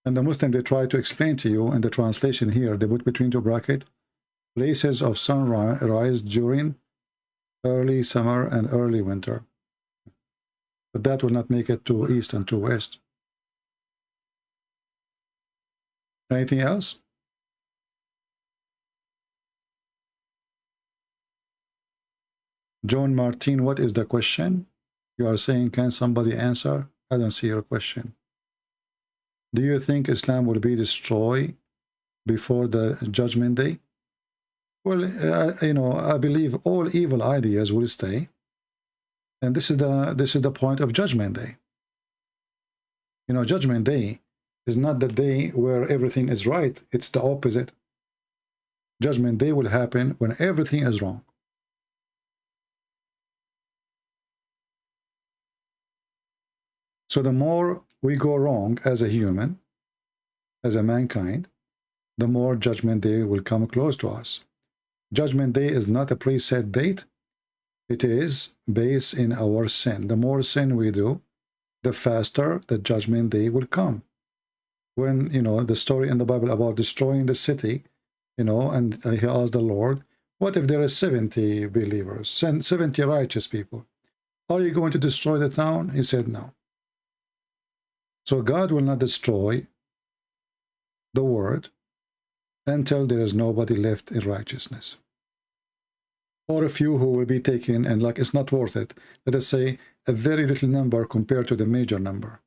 And the Muslim, they try to explain to you in the translation here, they put between two brackets, places of sunrise during early summer and early winter. But that will not make it to East and to West. Anything else? John Martin, what is the question? You are saying, can somebody answer? I don't see your question. Do you think Islam will be destroyed before the judgment day? Well, you know, I believe all evil ideas will stay. And this is the point of judgment day. You know, judgment day is not the day where everything is right. It's the opposite. Judgment day will happen when everything is wrong. So the more we go wrong as a human, as a mankind, the more judgment day will come close to us. Judgment day is not a preset date. It is based in our sin. The more sin we do, the faster the judgment day will come. When, you know, the story in the Bible about destroying the city, you know, and he asked the Lord, what if there are 70 believers, 70 righteous people? Are you going to destroy the town? He said no. So God will not destroy the world until there is nobody left in righteousness. Or a few who will be taken, and like it's not worth it. Let us say a very little number compared to the major number.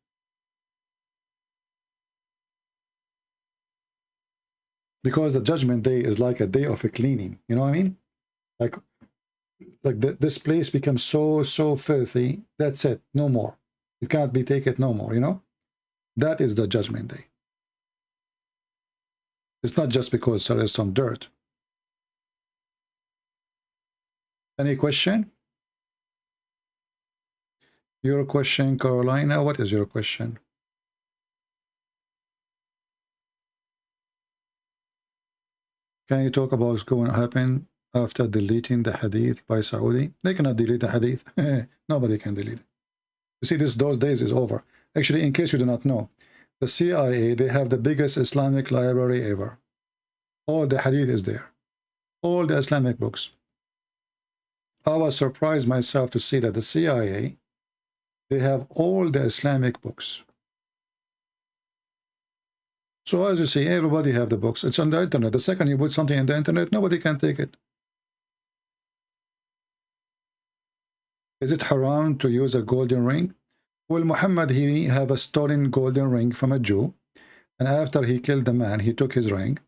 Because the judgment day is like a day of a cleaning. You know what I mean? Like this place becomes so filthy. That's it. No more. It cannot be taken no more, you know? That is the judgment day. It's not just because there is some dirt. Any question? Your question, Carolina, what is your question? Can you talk about what's going to happen after deleting the hadith by Saudi? They cannot delete the hadith. Nobody can delete it. You see, those days is over. Actually, in case you do not know, the CIA, they have the biggest Islamic library ever. All the hadith is there. All the Islamic books. I was surprised myself to see that the CIA, they have all the Islamic books. So as you see, everybody have the books. It's on the internet. The second you put something in the internet, nobody can take it. Is it haram to use a golden ring? Well, Muhammad, he have a stolen golden ring from a Jew. And after he killed the man, he took his ring.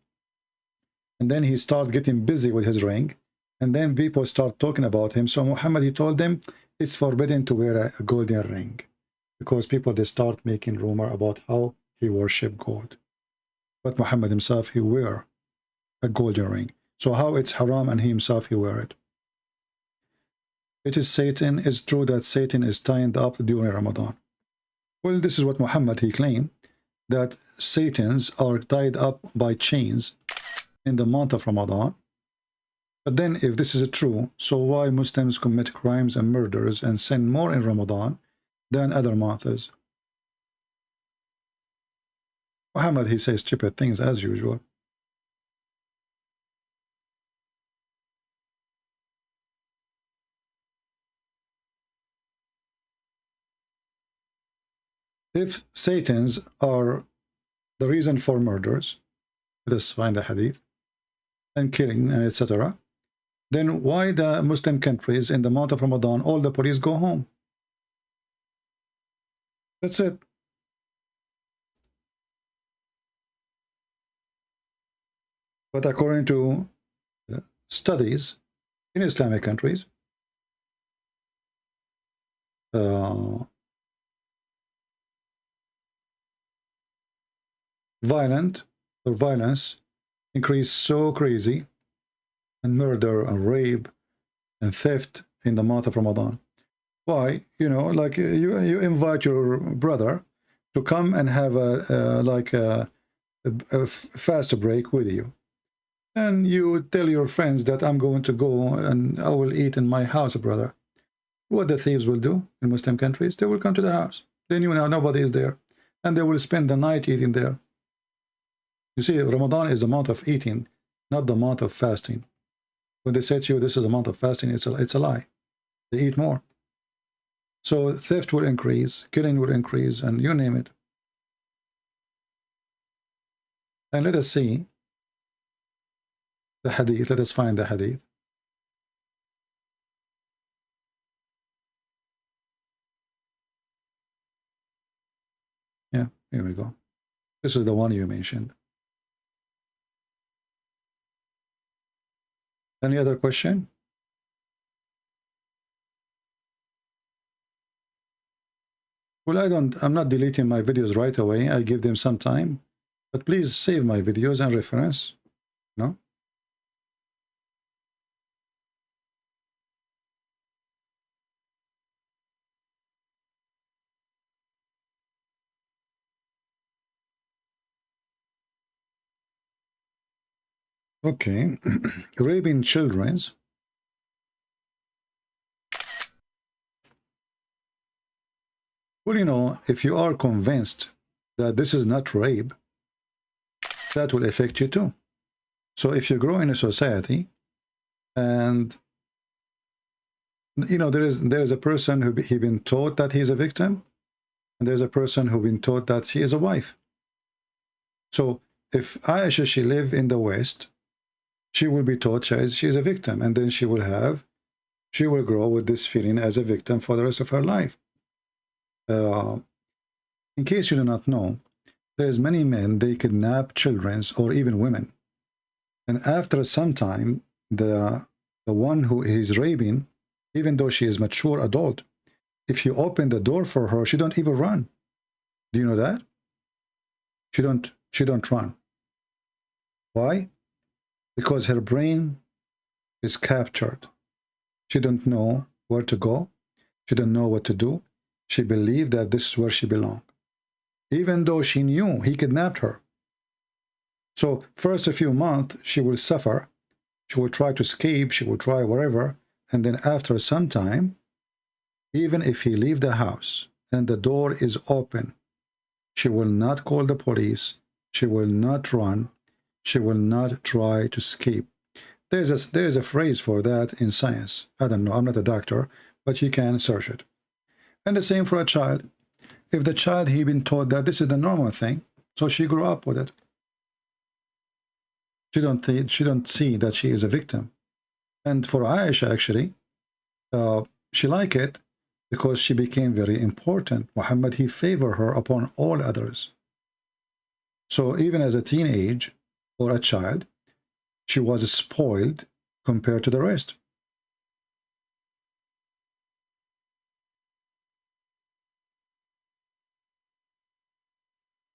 And then he started getting busy with his ring. And then people start talking about him. So Muhammad, he told them, it's forbidden to wear a golden ring. Because people, they start making rumor about how he worshiped gold. But Muhammad himself, he wear a golden ring. So how it's haram and he himself, he wear it? It is Satan. It's true that Satan is tied up during Ramadan. Well, this is what Muhammad, he claimed, that Satans are tied up by chains in the month of Ramadan. But then if this is true, so why Muslims commit crimes and murders and sin more in Ramadan than other months? Muhammad, he says stupid things as usual. If Satans are the reason for murders, let us find the hadith, and killing, and etc., then why the Muslim countries in the month of Ramadan, all the police go home? That's it. But according to studies in Islamic countries, violence increased so crazy, and murder and rape and theft in the month of Ramadan. Why? You know, like you invite your brother to come and have a fast break with you. And you tell your friends that I'm going to go and I will eat in my house, brother. What the thieves will do in Muslim countries, they will come to the house. Then you know nobody is there. And they will spend the night eating there. You see, Ramadan is the month of eating, not the month of fasting. When they say to you, this is a month of fasting, it's a lie. They eat more. So theft will increase, killing will increase, and you name it. And let us see the hadith. Let us find the hadith. Yeah, here we go. This is the one you mentioned. Any other question? Well, I'm not deleting my videos right away. I give them some time. But please save my videos and reference. No? Okay. Raping children. Well, you know, if you are convinced that this is not rape, that will affect you too. So if you grow in a society and, you know, there is a person who he been taught that he's a victim, and there's a person who been taught that she is a wife. So if Aisha, she live in the West, she will be taught she is a victim, and then she will grow with this feeling as a victim for the rest of her life. In case you do not know, there's many men, they kidnap children or even women. And after some time, the one who is raping, even though she is mature adult, if you open the door for her, she don't even run. Do you know that? She don't run. Why? Because her brain is captured. She don't know where to go. She don't know what to do. She believed that this is where she belonged, even though she knew he kidnapped her. So first a few months, she will suffer. She will try to escape. She will try whatever. And then after some time, even if he leave the house and the door is open, she will not call the police. She will not run. She will not try to escape. There is a phrase for that in science. I don't know. I'm not a doctor, but you can search it. And the same for a child. If the child, he been taught that this is the normal thing, so she grew up with it. She don't see that she is a victim. And for Aisha, actually, she liked it because she became very important. Muhammad, he favored her upon all others. So even as a teenage or a child, she was spoiled compared to the rest.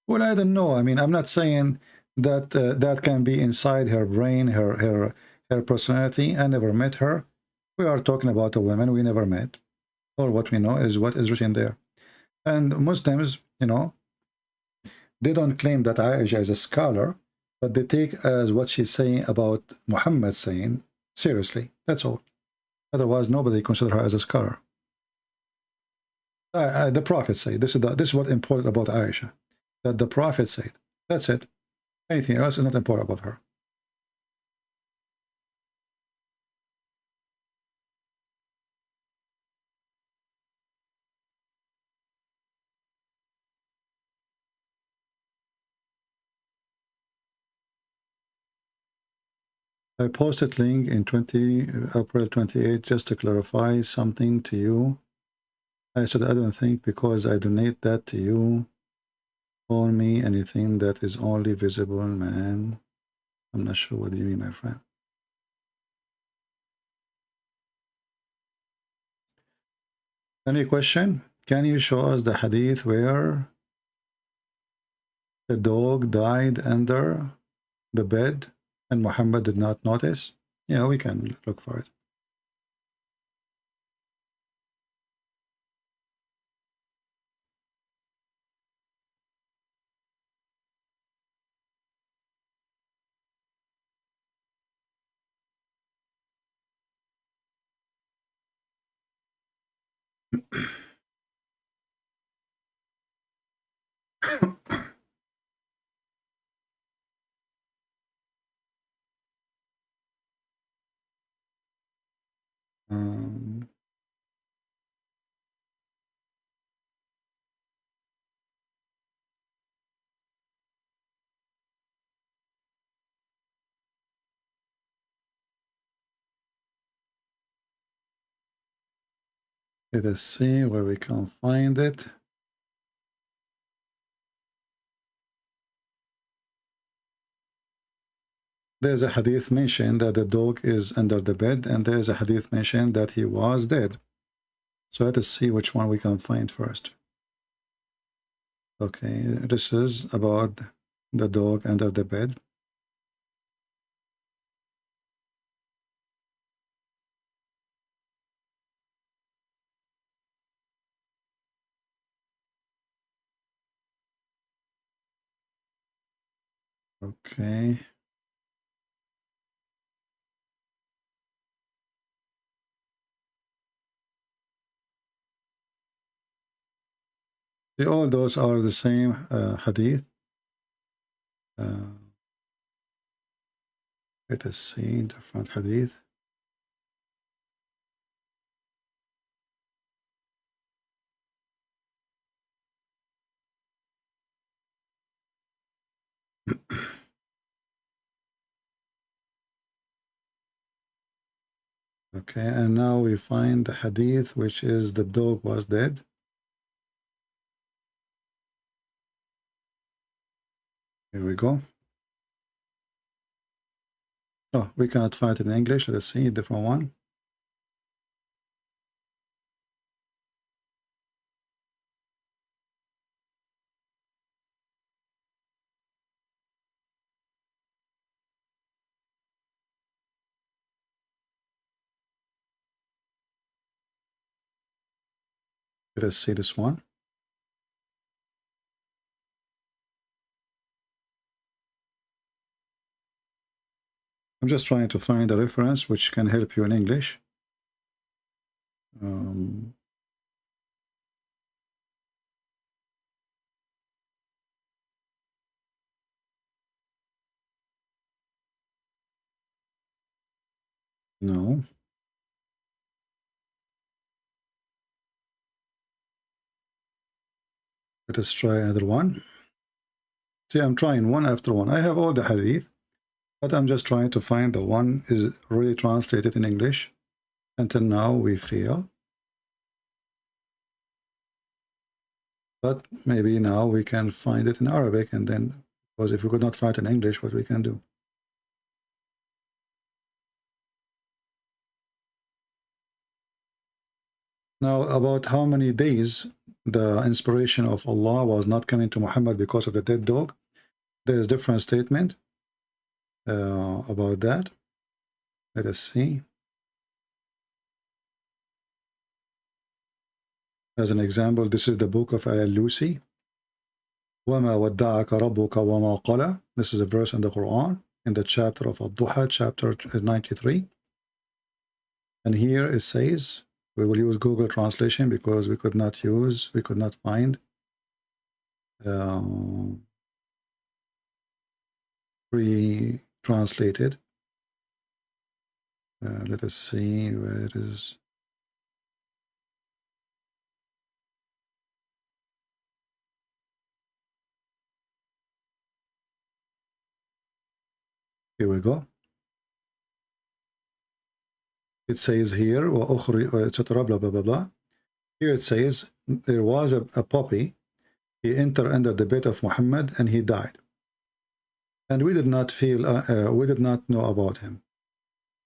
Well, I don't know. I mean, I'm not saying that that can be inside her brain, her personality. I never met her. We are talking about a woman we never met. Or what we know is what is written there. And Muslims, you know, they don't claim that Aisha is a scholar, but they take as what she's saying about Muhammad saying seriously. That's all. Otherwise, nobody consider her as a scholar. The Prophet said, this is what important about Aisha. That the Prophet said. That's it. Anything else is not important about her. I posted link in April 28 just to clarify something to you. I said I don't think because I donate that to you. On me anything that is only visible, man. I'm not sure what you mean, my friend. Any question? Can you show us the hadith where the dog died under the bed and Muhammad did not notice? Yeah, we can look for it. um, let us see where we can find it. There's a hadith mentioned that the dog is under the bed, and there's a hadith mentioned that he was dead. So let us see which one we can find first. Okay, this is about the dog under the bed. Okay. All those are the same hadith. Let us see different hadith. Okay, and now we find the hadith which is the dog was dead. Here we go. Oh, we cannot find it in English. Let's see a different one. Let us see this one. I'm just trying to find a reference which can help you in English. No. Let us try another one. See, I'm trying one after one. I have all the hadith, but I'm just trying to find the one is really translated in English. Until now, we fail. But maybe now we can find it in Arabic, and then, because if we could not find it in English, what we can do? Now, about how many days the inspiration of Allah was not coming to Muhammad because of the dead dog, there is different statement about that. Let us see. As an example, this is the book of Al-Lusi. وَمَا وَدَّعَكَ رَبُّكَ وَمَا قَلَى. This is a verse in the Quran, in the chapter of Al-Duha, chapter 93. And here it says, we will use Google translation because we could not find pre-translated. Let us see where it is. Here we go. It says here, etc. Blah blah blah blah. Here it says there was a puppy. He entered under the bed of Muhammad and he died. And we did not know about him.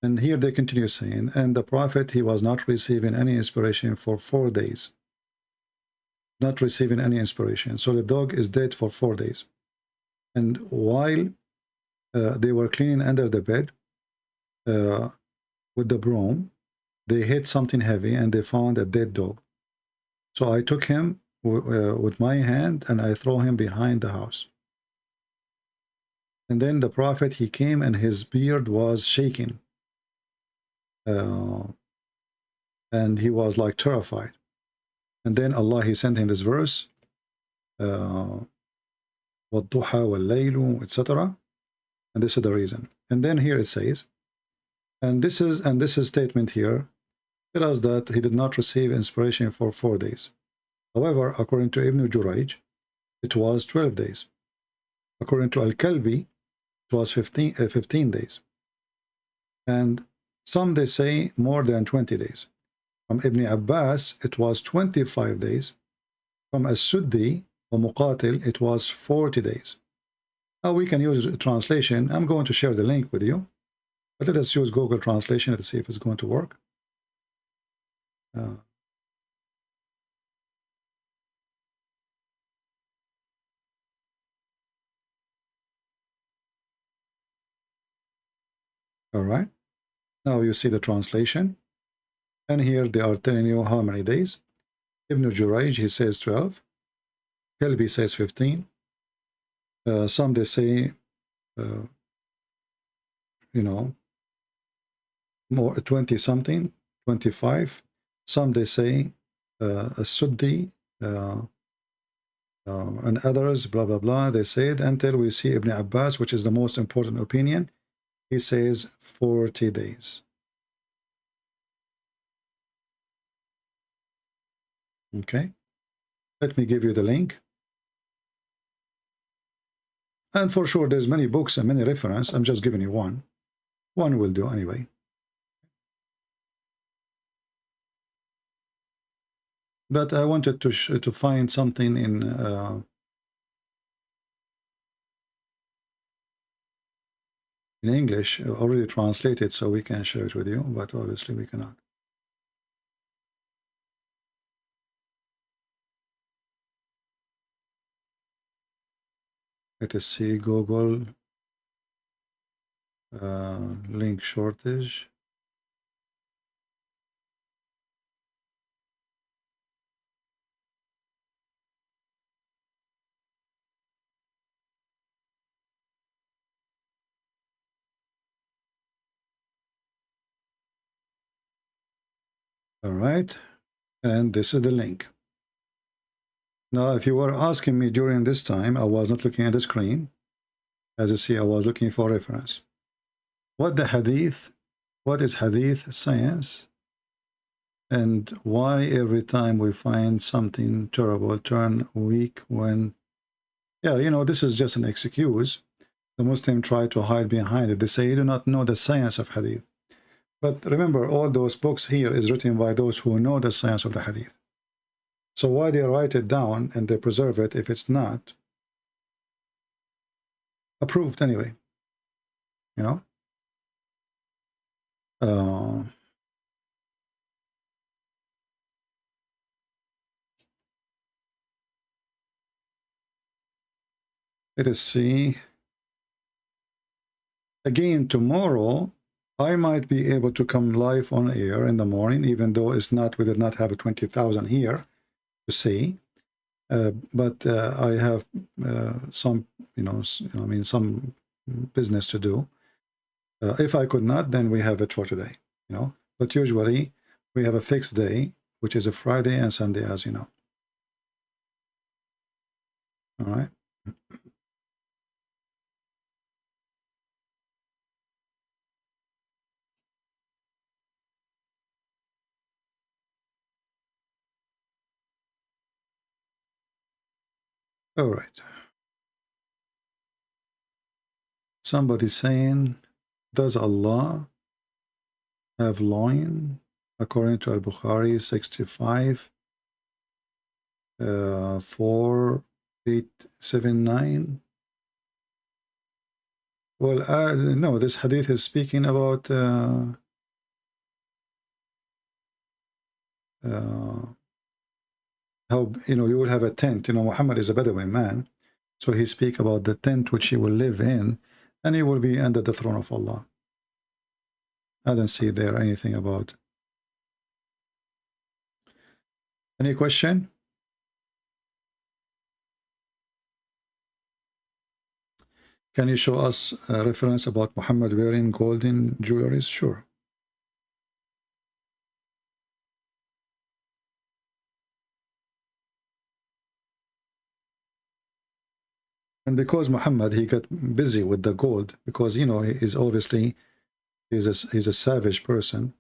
And here they continue saying, and the Prophet, he was not receiving any inspiration for 4 days. Not receiving any inspiration. So the dog is dead for 4 days. And while they were cleaning under the bed with the broom, they hit something heavy and they found a dead dog. So I took him with my hand and I threw him behind the house. And then the Prophet, he came and his beard was shaking. And he was like terrified. And then Allah, He sent him this verse, وَالضُّحَى وَاللَّيْلُ, etc. And this is the reason. And then here it says, and this is statement here, tells us that he did not receive inspiration for 4 days. However, according to Ibn Jurayj, it was 12 days. According to Al-Kalbi, it was 15 days. And some they say more than 20 days. From Ibn Abbas, it was 25 days. From As-Suddi or Muqatil, it was 40 days. Now we can use a translation. I'm going to share the link with you. But let us use Google Translation. Let's see if it's going to work. All right. Now you see the translation. And here they are telling you how many days. Ibn Jurayj, he says 12. Kelbi says 15. Some they say, more 20 something, 25. Some they say Suddi and others, blah, blah, blah. They said until we see Ibn Abbas, which is the most important opinion. He says 40 days. Okay. Let me give you the link. And for sure, there's many books and many references. I'm just giving you one. One will do anyway. But I wanted to find something in English already translated, so we can share it with you. But obviously, we cannot. Let us see Google link shortage. All right, and this is the link. Now, if you were asking me during this time, I was not looking at the screen. As you see, I was looking for reference. What is hadith science? And why every time we find something terrible, turn weak when, this is just an excuse. The Muslim try to hide behind it. They say, you do not know the science of hadith. But remember, all those books here is written by those who know the science of the hadith. So why they write it down and they preserve it if it's not approved anyway? Let us see. Again, tomorrow, I might be able to come live on air in the morning, even though we did not have a 20,000 here to see. But I have some, some business to do. If I could not, then we have it for today, But usually we have a fixed day, which is a Friday and Sunday, as you know. All right. All right. Somebody saying, does Allah have loin? According to Al-Bukhari 65, 4879. Well, no, this hadith is speaking about how, you will have a tent. Muhammad is a Bedouin man. So he speak about the tent which he will live in, and he will be under the throne of Allah. I don't see there anything about. Any question? Can you show us a reference about Muhammad wearing golden jewelry? Sure. And because Muhammad, he got busy with the gold, because, you know, he's obviously, he's a savage person.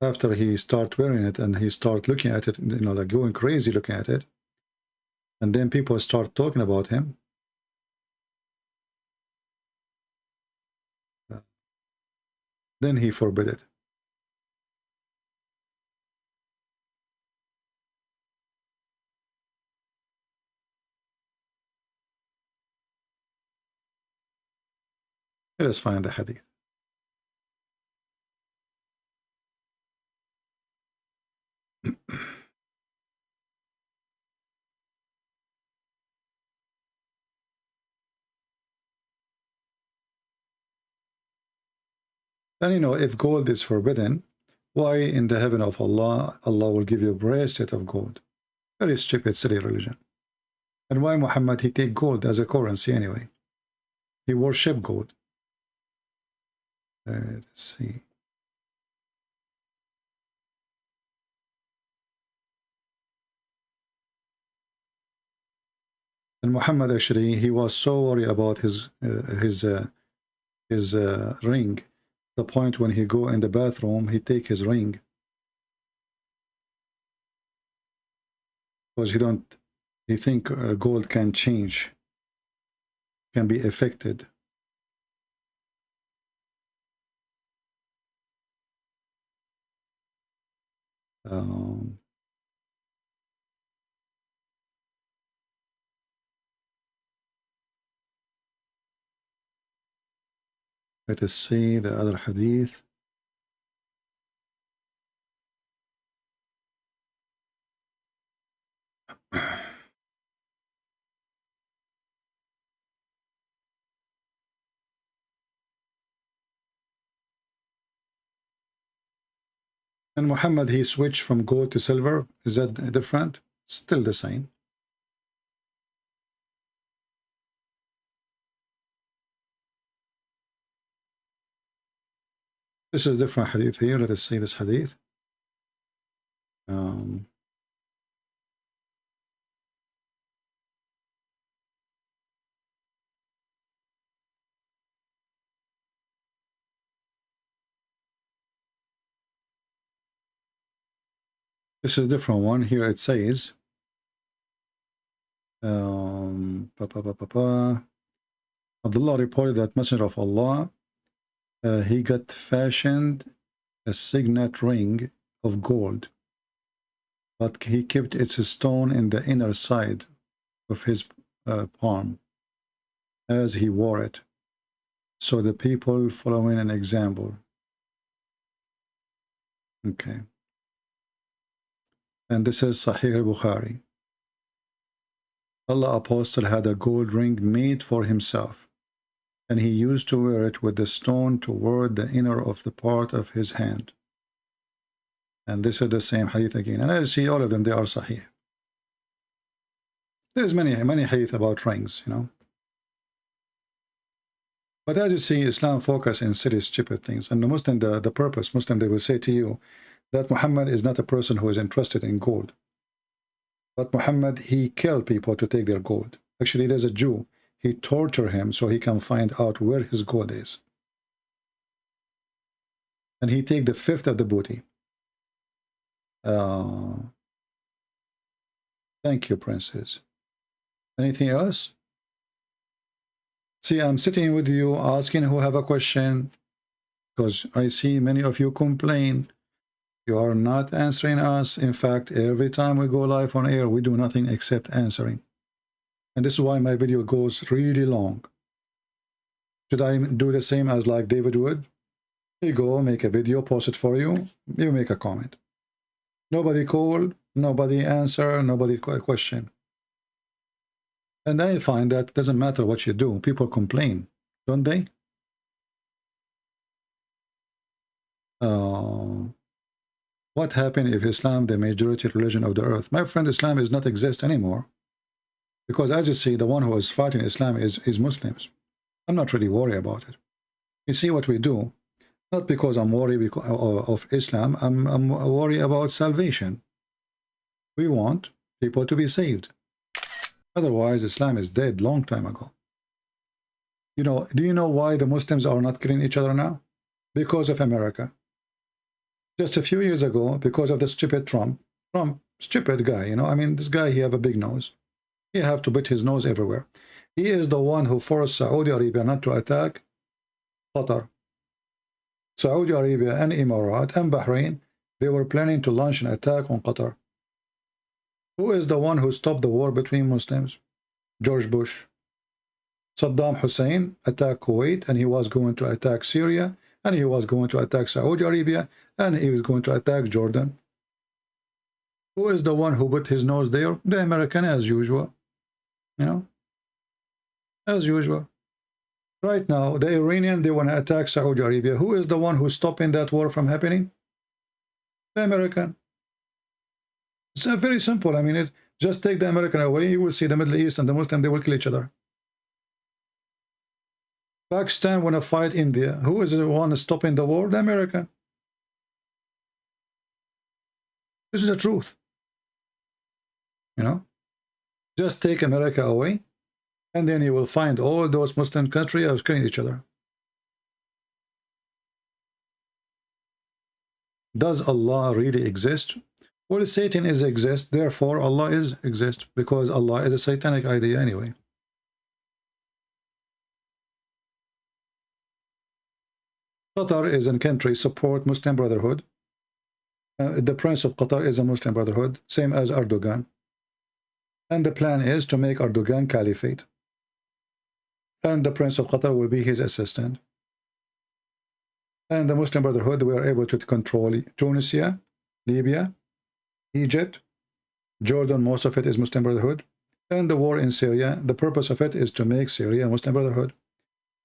After he start wearing it and he start looking at it, you know, like going crazy looking at it, and then people start talking about him, then he forbid it. Let us find the hadith. And you know, if gold is forbidden, why in the heaven of Allah, Allah will give you a bracelet of gold? Very stupid, silly religion. And why Muhammad, he take gold as a currency anyway? He worship gold. Let's see. And Muhammad, actually, he was so worried about his ring. The point when he go in the bathroom, he take his ring, because he think gold can change, can be affected. Let us see the other hadith. And Muhammad, he switched from gold to silver. Is that different? Still the same. This is different hadith here. Let us see this hadith. This is a different one. Here it says, Abdullah reported that Messenger of Allah, he got fashioned a signet ring of gold, but he kept its stone in the inner side of his palm as he wore it, so the people following an example. Okay. And this is Sahih al-Bukhari. Allah Apostle had a gold ring made for himself, and he used to wear it with the stone toward the inner of the part of his hand. And this is the same hadith again. And I see all of them, they are Sahih. There's many hadith about rings, you know. But as you see, Islam focus in silly, stupid things. And the Muslim, the purpose, Muslim, they will say to you that Muhammad is not a person who is interested in gold. But Muhammad, he killed people to take their gold. Actually, there's a Jew. He tortured him so he can find out where his gold is. And he take the fifth of the booty. Thank you, princess. Anything else? See, I'm sitting with you asking who have a question, because I see many of you complain. You are not answering us. In fact, every time we go live on air, we do nothing except answering. And this is why my video goes really long. Should I do the same as like David would? You go, make a video, post it for you, you make a comment. Nobody called, nobody answer, nobody question. And I find that doesn't matter what you do. People complain, don't they? What happened if Islam, the majority religion of the earth? My friend, Islam does not exist anymore. Because as you see, the one who is fighting Islam is Muslims. I'm not really worried about it. You see what we do, not because I'm worried of Islam, I'm worried about salvation. We want people to be saved. Otherwise, Islam is dead long time ago. You know, do you know why the Muslims are not killing each other now? Because of America. Just a few years ago, because of the stupid Trump, stupid guy, you know, I mean, this guy, he have a big nose. He have to put his nose everywhere. He is the one who forced Saudi Arabia not to attack Qatar. Saudi Arabia and Emirat and Bahrain, they were planning to launch an attack on Qatar. Who is the one who stopped the war between Muslims? George Bush. Saddam Hussein attacked Kuwait, and he was going to attack Syria, and he was going to attack Saudi Arabia, and he was going to attack Jordan. Who is the one who put his nose there? The American, as usual. You know? As usual. Right now, the Iranian, they want to attack Saudi Arabia. Who is the one who's stopping that war from happening? The American. It's very simple. I mean, just take the American away, you will see the Middle East and the Muslim, they will kill each other. Pakistan want to fight India. Who is the one stopping the war? The American. This is the truth. You know? Just take America away, and then you will find all those Muslim countries are killing each other. Does Allah really exist? Well, Satan is exist, therefore Allah is exist, because Allah is a satanic idea anyway. Qatar is a country support Muslim Brotherhood. The Prince of Qatar is a Muslim Brotherhood, same as Erdogan. And the plan is to make Erdogan caliphate. And the Prince of Qatar will be his assistant. And the Muslim Brotherhood were able to control Tunisia, Libya, Egypt, Jordan, most of it is Muslim Brotherhood. And the war in Syria, the purpose of it is to make Syria a Muslim Brotherhood.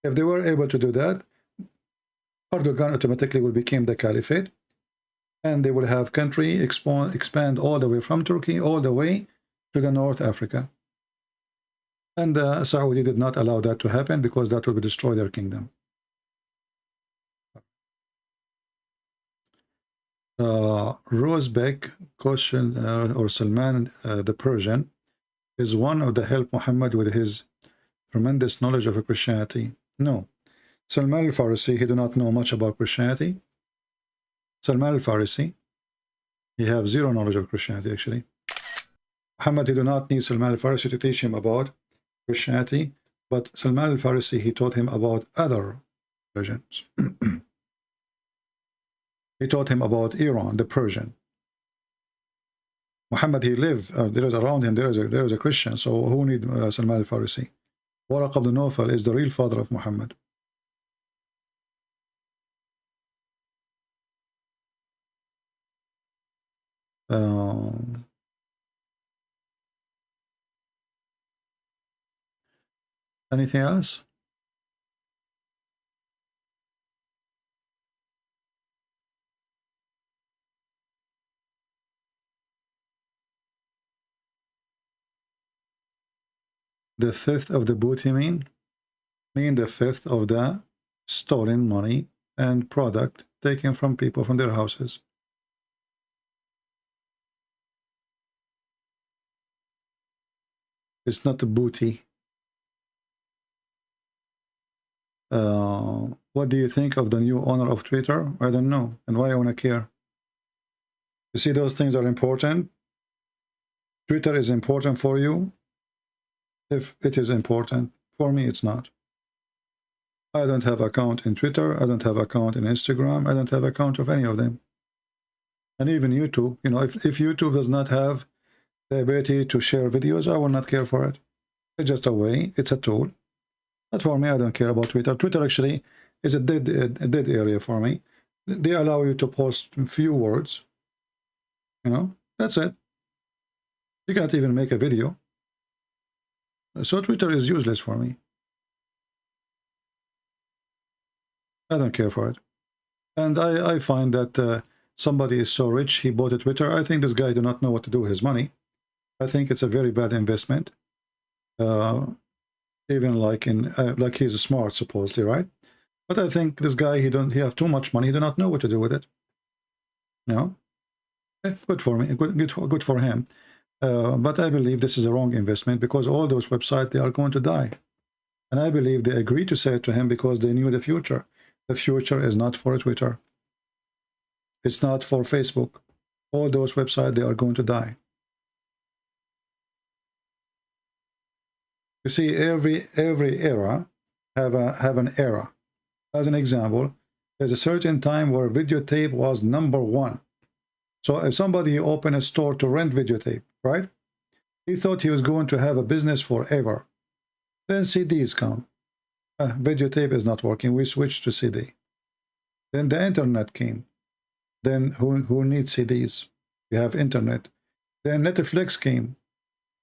If they were able to do that, Erdogan automatically will become the caliphate. And they will have country expand all the way from Turkey, all the way to the North Africa. And Saudi did not allow that to happen because that would destroy their kingdom. Rosbeck cautioned, or Salman the Persian, is one of the help Muhammad with his tremendous knowledge of Christianity. No. Salman al-Farisi, he do not know much about Christianity. Salman al-Farisi, he have zero knowledge of Christianity actually. Muhammad, he do not need Salman al-Farisi to teach him about Christianity, but Salman al-Farisi, he taught him about other religions. He taught him about Iran, the Persian. Muhammad, he lived, there is around him, there is a Christian, so who need Salman al-Farisi? Waraq ibn Nawfal is the real father of Muhammad. Anything else? The fifth of the boot, you mean? The fifth of the stolen money and product taken from people from their houses. It's not a booty. What do you think of the new owner of Twitter? I don't know. And why I want to care? You see, those things are important. Twitter is important for you. If it is important, for me it's not. I don't have account in Twitter. I don't have account in Instagram. I don't have account of any of them. And even YouTube, you know, if YouTube does not have the ability to share videos, I will not care for it. It's just a way, it's a tool. But for me, I don't care about Twitter. Twitter actually is a dead area for me. They allow you to post few words. You know, that's it. You can't even make a video. So Twitter is useless for me. I don't care for it. And I find that somebody is so rich, he bought a Twitter. I think this guy do not know what to do with his money. I think it's a very bad investment. even like in like he's smart supposedly, right? But I think this guy, he have too much money, he do not know what to do with it. You know, good for me, good for him. But I believe this is a wrong investment because all those websites, they are going to die. And I believe they agreed to say it to him because they knew the future. The future is not for Twitter. It's not for Facebook. All those websites, they are going to die. You see, every era have an era. As an example, there's a certain time where videotape was #1. So if somebody opened a store to rent videotape, right? He thought he was going to have a business forever. Then CDs come. Videotape is not working. We switched to CD. Then the internet came. Then who needs CDs? You have internet. Then Netflix came.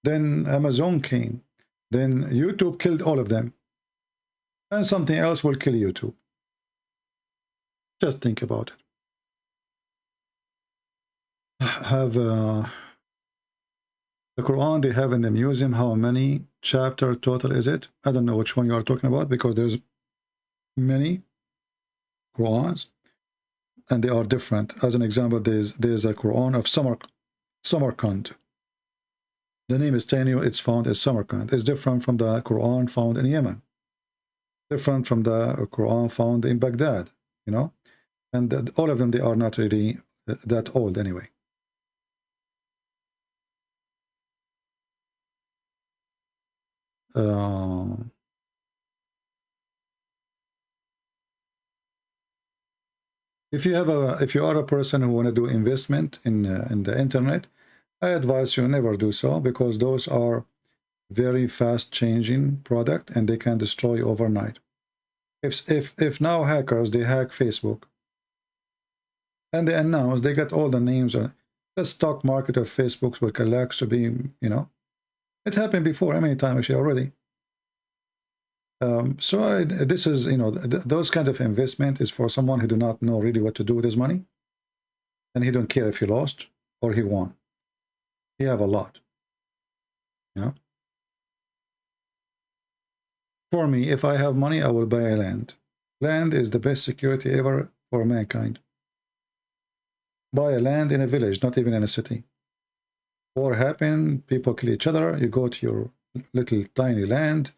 Then Amazon came. Then YouTube killed all of them. And something else will kill YouTube. Just think about it. Have the Quran they have in the museum, how many chapter total is it? I don't know which one you are talking about because there's many Qurans and they are different. As an example, there's a Quran of Samarkand. The name is telling you it's found in Samarkand. It's different from the Quran found in Yemen. Different from the Quran found in Baghdad, you know? And all of them, they are not really that old anyway. If you are a person who want to do investment in the internet, I advise you never do so because those are very fast changing product and they can destroy you overnight. If now hackers they hack Facebook and they announce they got all the names on the stock market of Facebook will collapse to be, you know, it happened before, how many times actually already. This is, you know, those kind of investment is for someone who do not know really what to do with his money, and he don't care if he lost or he won. He have a lot, you know. For me, if I have money, I will buy a land. Land is the best security ever for mankind. Buy a land in a village, not even in a city. War happen, people kill each other, you go to your little tiny land,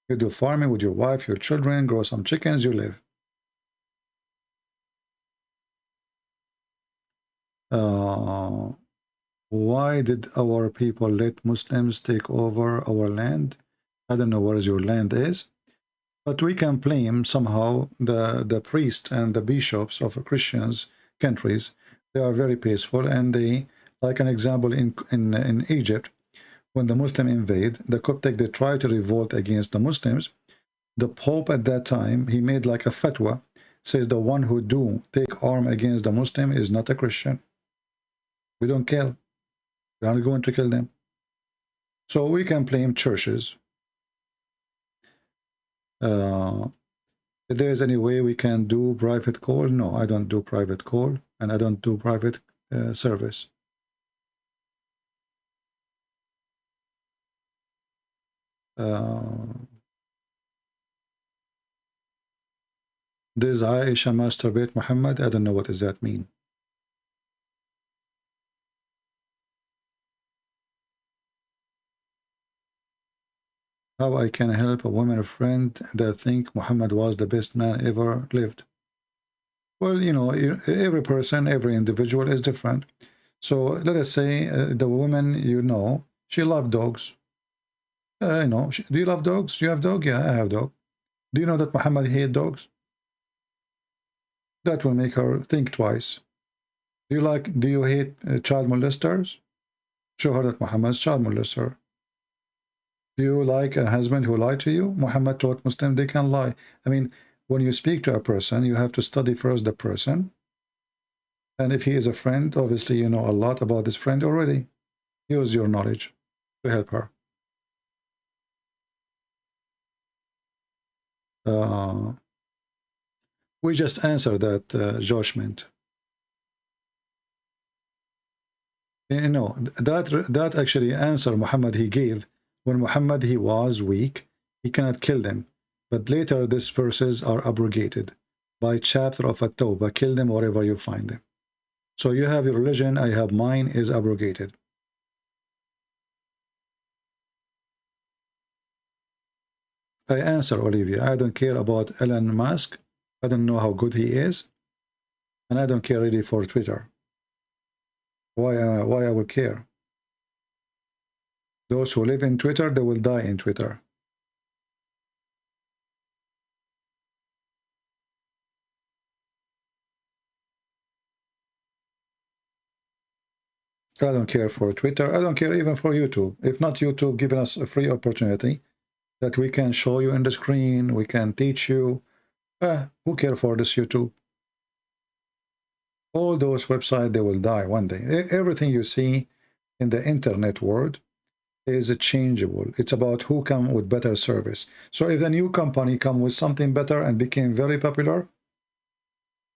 you do farming with your wife, your children, grow some chickens, you live. Why did our people let Muslims take over our land? I don't know where your land is, but we can blame somehow the priests and the bishops of Christians countries. They are very peaceful, and they, like an example in Egypt, when the Muslim invade, the Coptic, they try to revolt against the Muslims. The Pope at that time, he made like a fatwa, says the one who do take arm against the Muslim is not a Christian. We don't kill. We are not going to kill them. So we can blame churches. If there is any way we can do private call, no, I don't do private call, and I don't do private service. This Aisha masturbate Muhammad, I don't know what does that mean. How I can help a woman friend that think Muhammad was the best man ever lived? Well, you know, every person, every individual is different. So let us say the woman, you know, she loved dogs. You know, do you love dogs? Do you have dog? Yeah, I have dog. Do you know that Muhammad hated dogs? That will make her think twice. Do you hate child molesters? Show her that Muhammad's child molester. Do you like a husband who lied to you? Muhammad taught Muslims they can lie. I mean, when you speak to a person, you have to study first the person. And if he is a friend, obviously you know a lot about this friend already. Use your knowledge to help her. We just answered that judgment. You know, that actually answer Muhammad he gave When Muhammad, he was weak, he cannot kill them. But later, these verses are abrogated by chapter of At-Tawbah. Kill them wherever you find them. So you have your religion, I have mine, is abrogated. I answer, Olivia. I don't care about Elon Musk. I don't know how good he is. And I don't care really for Twitter. Why I will care? Those who live in Twitter, they will die in Twitter. I don't care for Twitter. I don't care even for YouTube. If not YouTube giving us a free opportunity that we can show you in the screen, we can teach you. Who cares for this YouTube? All those websites, they will die one day. Everything you see in the internet world is changeable. It's about who come with better service. So if a new company come with something better and became very popular,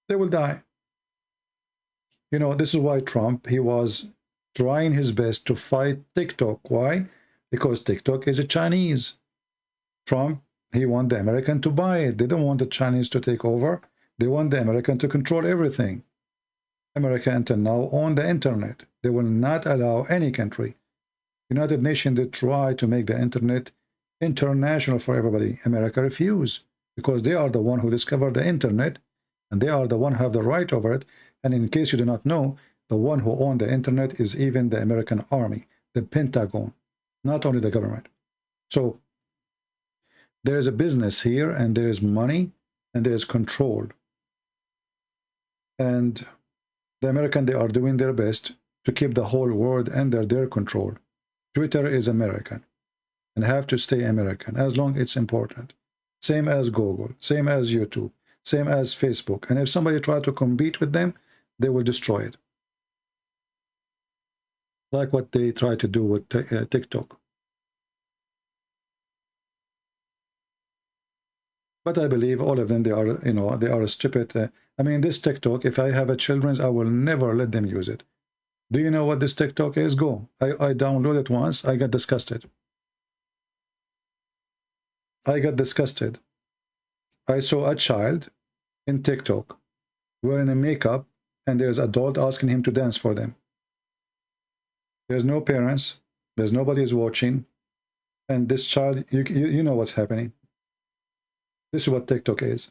they will die. You know, this is why Trump, he was trying his best to fight TikTok. Why? Because TikTok is a Chinese. Trump, he want the American to buy it. They don't want the Chinese to take over. They want the American to control everything. America until now own the internet. They will not allow any country. United Nations, they try to make the internet international for everybody. America refused because they are the one who discovered the internet and they are the one who have the right over it. And in case you do not know, the one who owned the internet is even the American army, the Pentagon, not only the government. So there is a business here and there is money and there is control. And the American, they are doing their best to keep the whole world under their control. Twitter is American and have to stay American as long as it's important. Same as Google, same as YouTube, same as Facebook. And if somebody try to compete with them, they will destroy it. Like what they try to do with TikTok. But I believe all of them, they are, you know, they are stupid. I mean, this TikTok, if I have a children's, I will never let them use it. Do you know what this TikTok is? Go. I downloaded it once. I got disgusted. I got disgusted. I saw a child in TikTok wearing a makeup and there's adult asking him to dance for them. There's no parents. There's nobody is watching. And this child, you know what's happening. This is what TikTok is.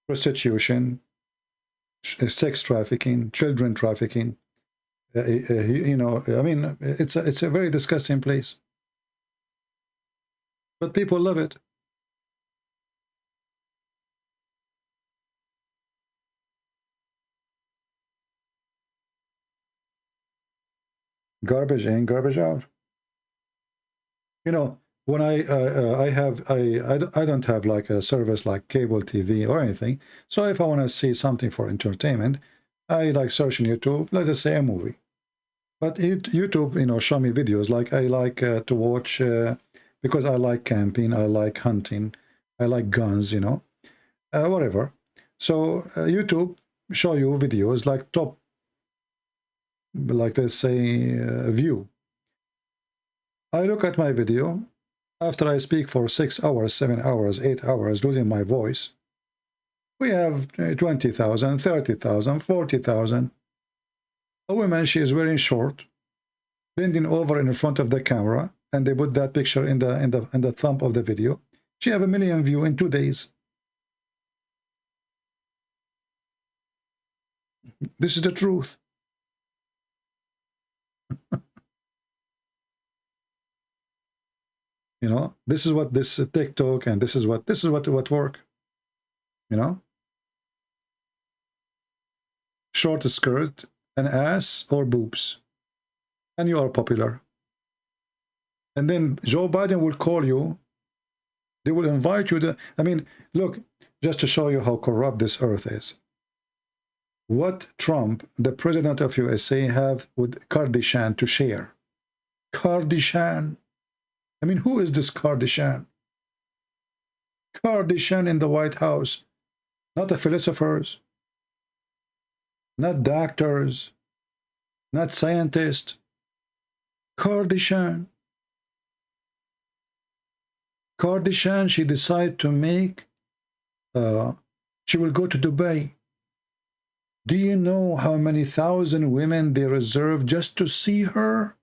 Prostitution, sex trafficking, children trafficking. You know, I mean, it's a very disgusting place. But people love it. Garbage in, garbage out. You know, when I don't have like a service like cable TV or anything. So if I want to see something for entertainment, I like searching YouTube, let us say a movie. But YouTube, you know, show me videos like I like to watch because I like camping, I like hunting, I like guns, you know, whatever. So YouTube show you videos like top, like let's say view. I look at my video after I speak for 6 hours, 7 hours, 8 hours, losing my voice. We have 20,000, 30,000, 40,000. A woman, she is wearing short, bending over in front of the camera, and they put that picture in the thumb of the video. She have 1 million views in 2 days. This is the truth. You know, this is what this TikTok and this is what work. You know, short skirt, an ass or boobs, and you are popular. And then Joe Biden will call you. They will invite you to. I mean, look, just to show you how corrupt this earth is. What Trump, the president of USA, have with Kardashian to share? Kardashian. I mean, who is this Kardashian? Kardashian in the White House. Not the philosophers. Not doctors. Not scientists. Kardashian. Kardashian, she decided to make, she will go to Dubai. Do you know how many thousand women they reserve just to see her?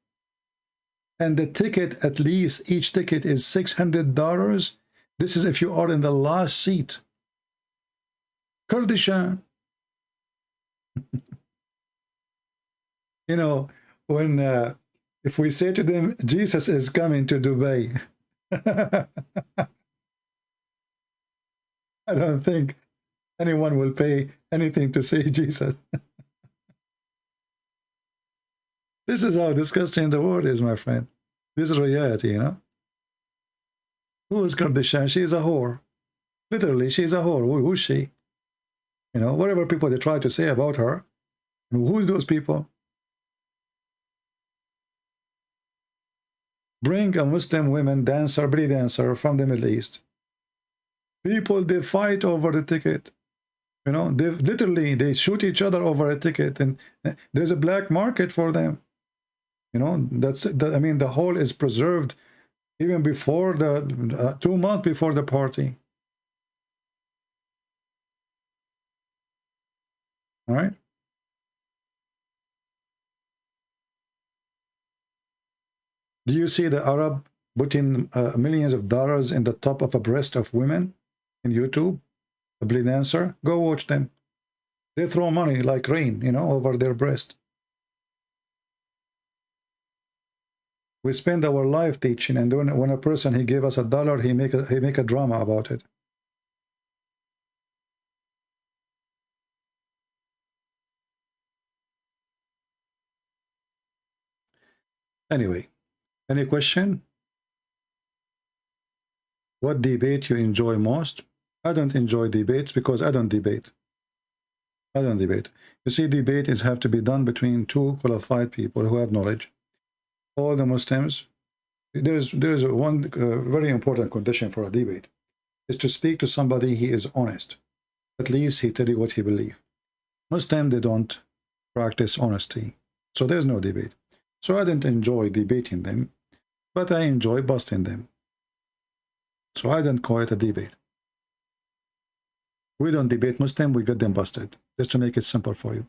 And the ticket, at least each ticket is $600. This is if you are in the last seat. Kardashian. You know, when if we say to them, Jesus is coming to Dubai, I don't think anyone will pay anything to see Jesus. This is how disgusting the world is, my friend. This is reality, you know. Who is Kardashian? She is a whore. Literally, she is a whore. Who is she? You know, whatever people they try to say about her. Who are those people? Bring a Muslim woman dancer, belly dancer from the Middle East. People, they fight over the ticket. You know, they literally, they shoot each other over a ticket, and there's a black market for them. You know, I mean, the whole is preserved even before the 2 months before the party. All right. Do you see the Arab putting millions of dollars in the top of a breast of women in YouTube? A belly dancer? Go watch them. They throw money like rain, you know, over their breast. We spend our life teaching, and when a person, he gave us $1, he make a drama about it. Anyway, any question? What debate you enjoy most? I don't enjoy debates because I don't debate. I don't debate. You see, debate have to be done between two qualified people who have knowledge. All the Muslims, there is one very important condition for a debate, is to speak to somebody he is honest. At least he tell you what he believes. Muslims, they don't practice honesty, so there's no debate. So I didn't enjoy debating them, but I enjoy busting them. So I don't call it a debate. We don't debate Muslim, we get them busted, just to make it simple for you.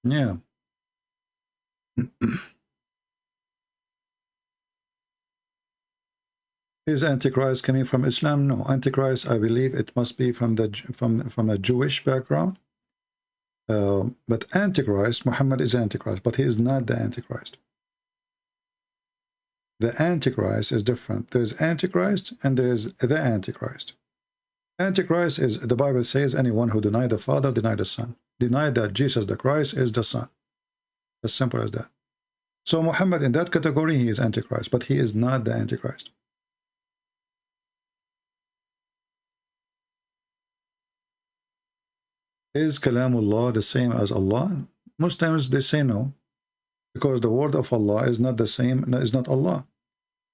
Yeah. Is Antichrist coming from Islam? No. Antichrist, I believe it must be from a Jewish background. But Antichrist, Muhammad is Antichrist, but he is not the Antichrist. The Antichrist is different. There's Antichrist and there's the Antichrist. Antichrist is, the Bible says, anyone who denied the Father, denied the Son. Denied that Jesus the Christ is the Son. As simple as that. So Muhammad, in that category, he is Antichrist, but he is not the Antichrist. Is Kalamullah the same as Allah? Muslims, they say no, because the word of Allah is not the same, is not Allah.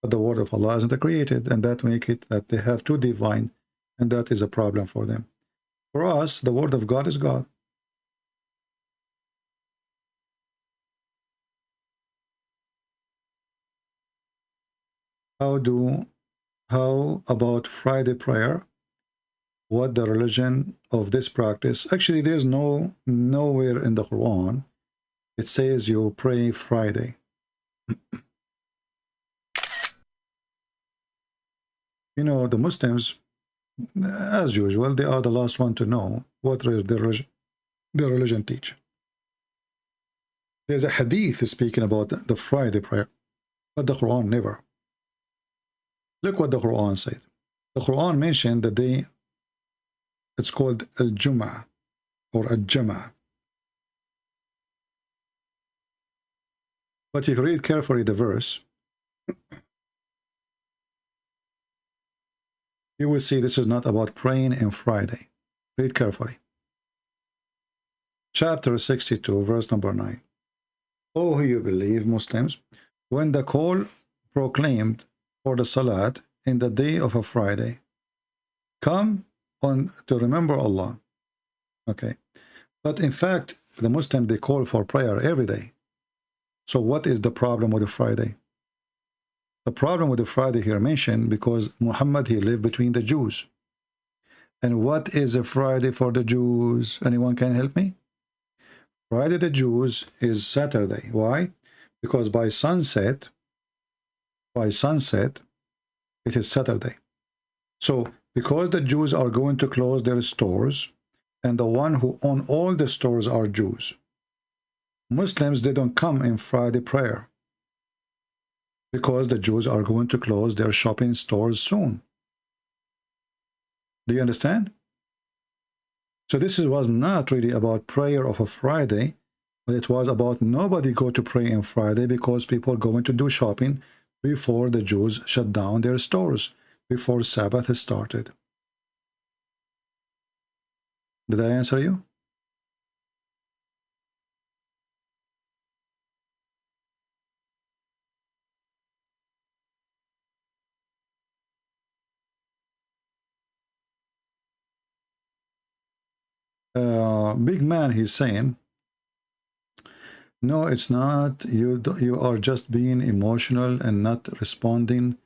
But the word of Allah isn't created, and that make it that they have two divine, and that is a problem for them. For us, the word of God is God. How about Friday prayer? What the religion of this practice? Actually, there's nowhere in the Quran it says you pray Friday. You know, the Muslims, as usual, they are the last one to know what their religion teach. There's a hadith speaking about the Friday prayer, but the Quran never. Look what the Quran said. The Quran mentioned the day. It's called Al-Jum'ah or Al-Jam'ah. But if you read carefully the verse, you will see this is not about praying on Friday. Read carefully. Chapter 62, verse number 9. O who you believe, Muslims, when the call proclaimed for the Salat in the day of a Friday, come on to remember Allah. Okay. But in fact, the Muslims, they call for prayer every day. So what is the problem with the Friday? The problem with the Friday here mentioned because Muhammad, he lived between the Jews. And what is a Friday for the Jews? Anyone can help me? Friday the Jews is Saturday. Why? Because by sunset, it is Saturday. So because the Jews are going to close their stores, and the one who own all the stores are Jews, Muslims, they don't come in Friday prayer because the Jews are going to close their shopping stores soon. Do you understand? So this was not really about prayer of a Friday, but it was about nobody go to pray on Friday because people going to do shopping before the Jews shut down their stores, before Sabbath started. Did I answer you? Big man, he's saying, no, it's not. You are just being emotional and not responding.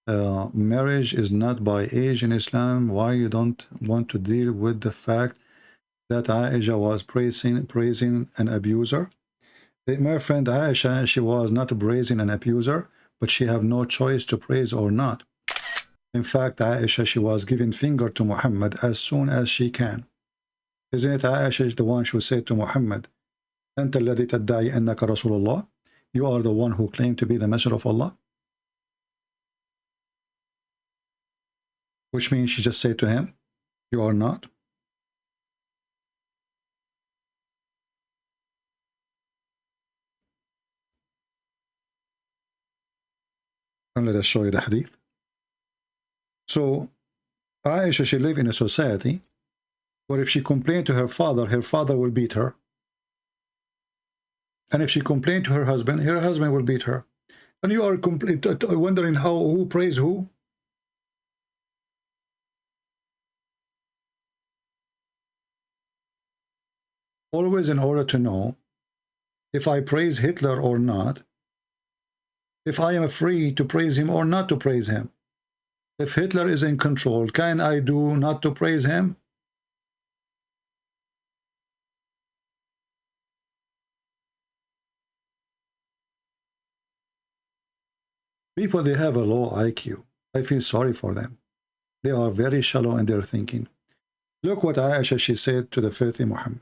Marriage is not by age in Islam. Why you don't want to deal with the fact that Aisha was praising an abuser? My friend Aisha, she was not praising an abuser, but she have no choice to praise or not. In fact, Aisha, she was giving finger to Muhammad as soon as she can. Isn't it Aisha the one who said to Muhammad, أنت الذي تدعي أنك رسول الله? You are the one who claimed to be the messenger of Allah? Which means she just said to him, you are not. And let us show you the hadith. So Aisha, she lived in a society where if she complained to her father will beat her. And if she complained to her husband will beat her. And you are wondering who prays who? Always in order to know if I praise Hitler or not, if I am free to praise him or not to praise him. If Hitler is in control, can I do not to praise him? People, they have a low IQ. I feel sorry for them. They are very shallow in their thinking. Look what Aisha, she said to the filthy Muhammad.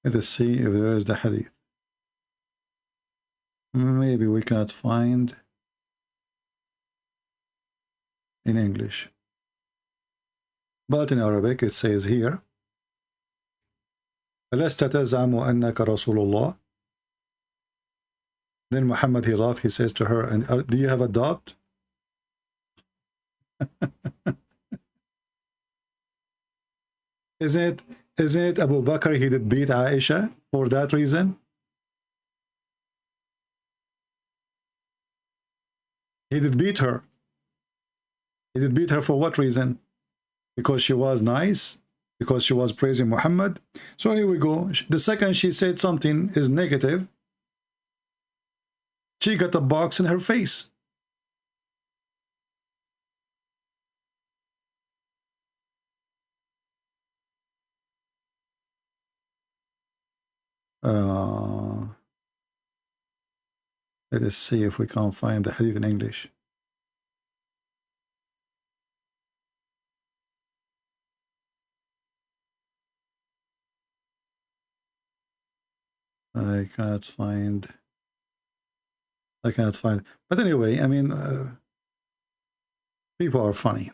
Let us see if there is the hadith. Maybe we cannot find in English. But in Arabic it says here, أَلَسْتَ تَزْعَمُ أَنَّكَ رَسُولُ اللَّهِ? Then Muhammad, he laughed, he says to her, and do you have a doubt? Isn't it Abu Bakr, he did beat Aisha for that reason? He did beat her. He did beat her for what reason? Because she was nice? Because she was praising Muhammad? So here we go. The second she said something is negative, she got a box in her face. Let us see if we can find the hadith in English. I cannot find. But anyway, I mean, people are funny.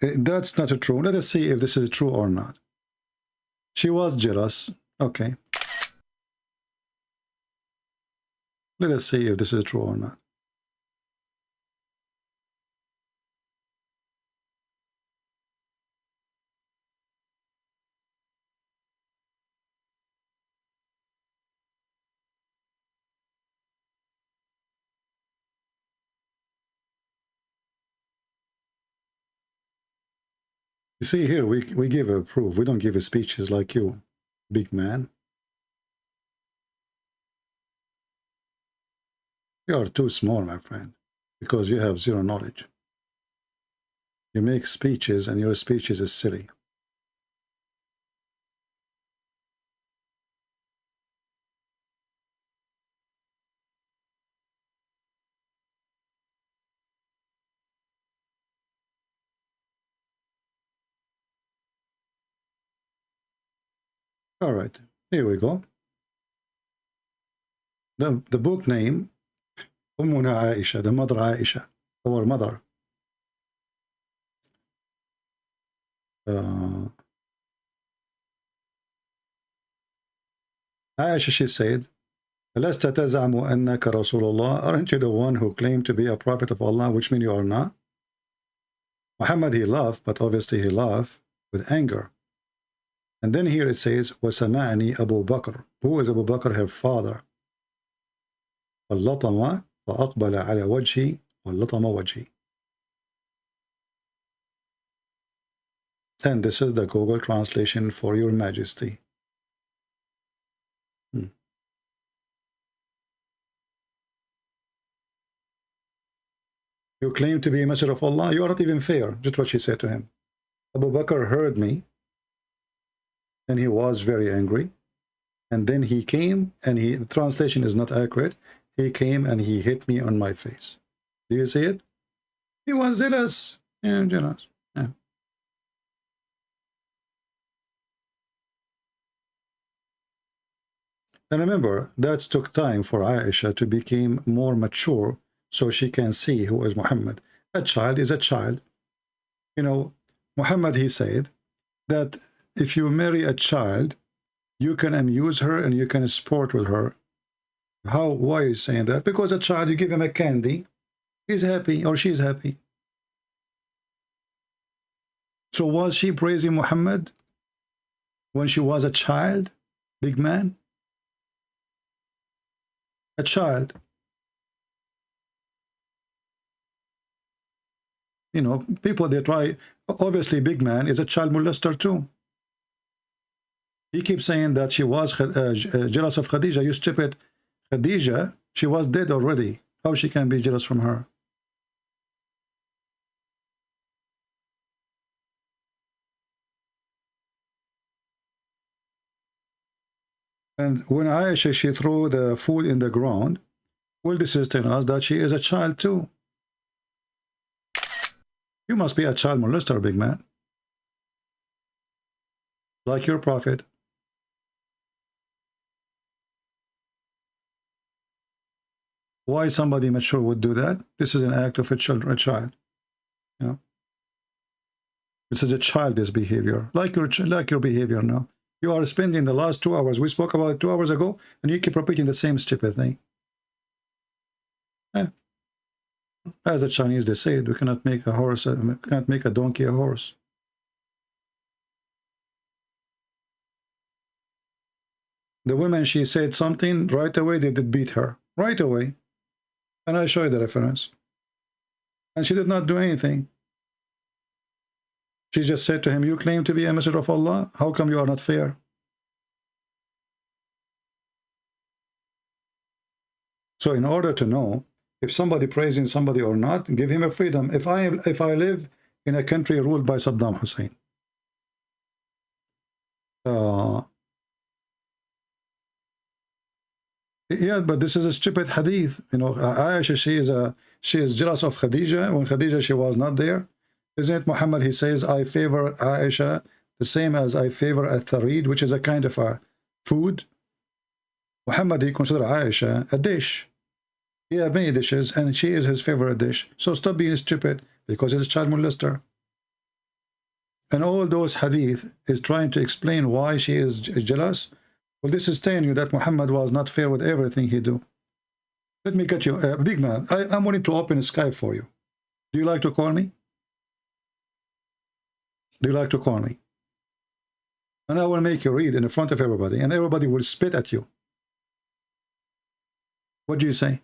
That's not true. Let us see if this is true or not. She was jealous. Okay. Let us see if this is true or not. Let us see if this is true or not. You see here, we give a proof. We don't give a speeches like you, big man. You are too small, my friend, because you have zero knowledge. You make speeches and your speeches is silly. All right, here we go. The book name, Ummuna Aisha, the mother Aisha, our mother. Aisha, she said, أَلَسْتَ تَزْعَمُ أَنَّكَ رَسُولُ اللَّهِ? Aren't you the one who claimed to be a prophet of Allah, which means you are not? Muhammad, he laughed, but obviously he laughed with anger. And then here it says, وَسَمَعَنِي Abu Bakr. Who is Abu Bakr? Her father. فَاللَّطَمَ فَأَقْبَلَ عَلَى وَجْهِ وَاللَّطَمَ وَجْهِ. And this is the Google translation for your majesty. You claim to be a messenger of Allah. You are not even fair. Just what she said to him. Abu Bakr heard me, and he was very angry. And then he came, and the translation is not accurate. He came and he hit me on my face. Do you see it? He was zealous. Yeah, jealous. Yeah. And remember, that took time for Aisha to become more mature so she can see who is Muhammad. A child is a child. You know, Muhammad, he said that if you marry a child, you can amuse her and you can sport with her. Why is he saying that? Because a child, you give him a candy, he's happy or she's happy. So was she praising Muhammad when she was a child, big man? A child. You know, people, they try, obviously big man is a child molester too. He keeps saying that she was jealous of Khadija. You stupid. Khadija, she was dead already. How she can be jealous from her? And when Aisha, she threw the food in the ground, well, this is telling us that she is a child too. You must be a child molester, big man. Like your prophet. Why somebody mature would do that? This is an act of a child. You know? This is a childish behavior, like your behavior now. You are spending the last 2 hours, we spoke about it 2 hours ago, and you keep repeating the same stupid thing. Yeah. As the Chinese, they say, we cannot make a horse, we cannot make a donkey a horse. The woman, she said something, right away they did beat her. Right away. And I show you the reference. And she did not do anything. She just said to him, you claim to be a messenger of Allah. How come you are not fair? So in order to know if somebody praising somebody or not, give him a freedom. If I live in a country ruled by Saddam Hussein, yeah, but this is a stupid hadith. You know, Aisha, she is jealous of Khadija when Khadija, she was not there. Isn't it Muhammad? He says, I favor Aisha the same as I favor a tharid, which is a kind of a food. Muhammad, he considers Aisha a dish. He has many dishes, and she is his favorite dish. So stop being stupid, because he's a child molester. And all those hadith is trying to explain why she is jealous. Well, this is telling you that Muhammad was not fair with everything he do. Let me get you, big man, I'm willing to open Skype for you. Do you like to call me? Do you like to call me? And I will make you read in front of everybody, and everybody will spit at you. What do you say?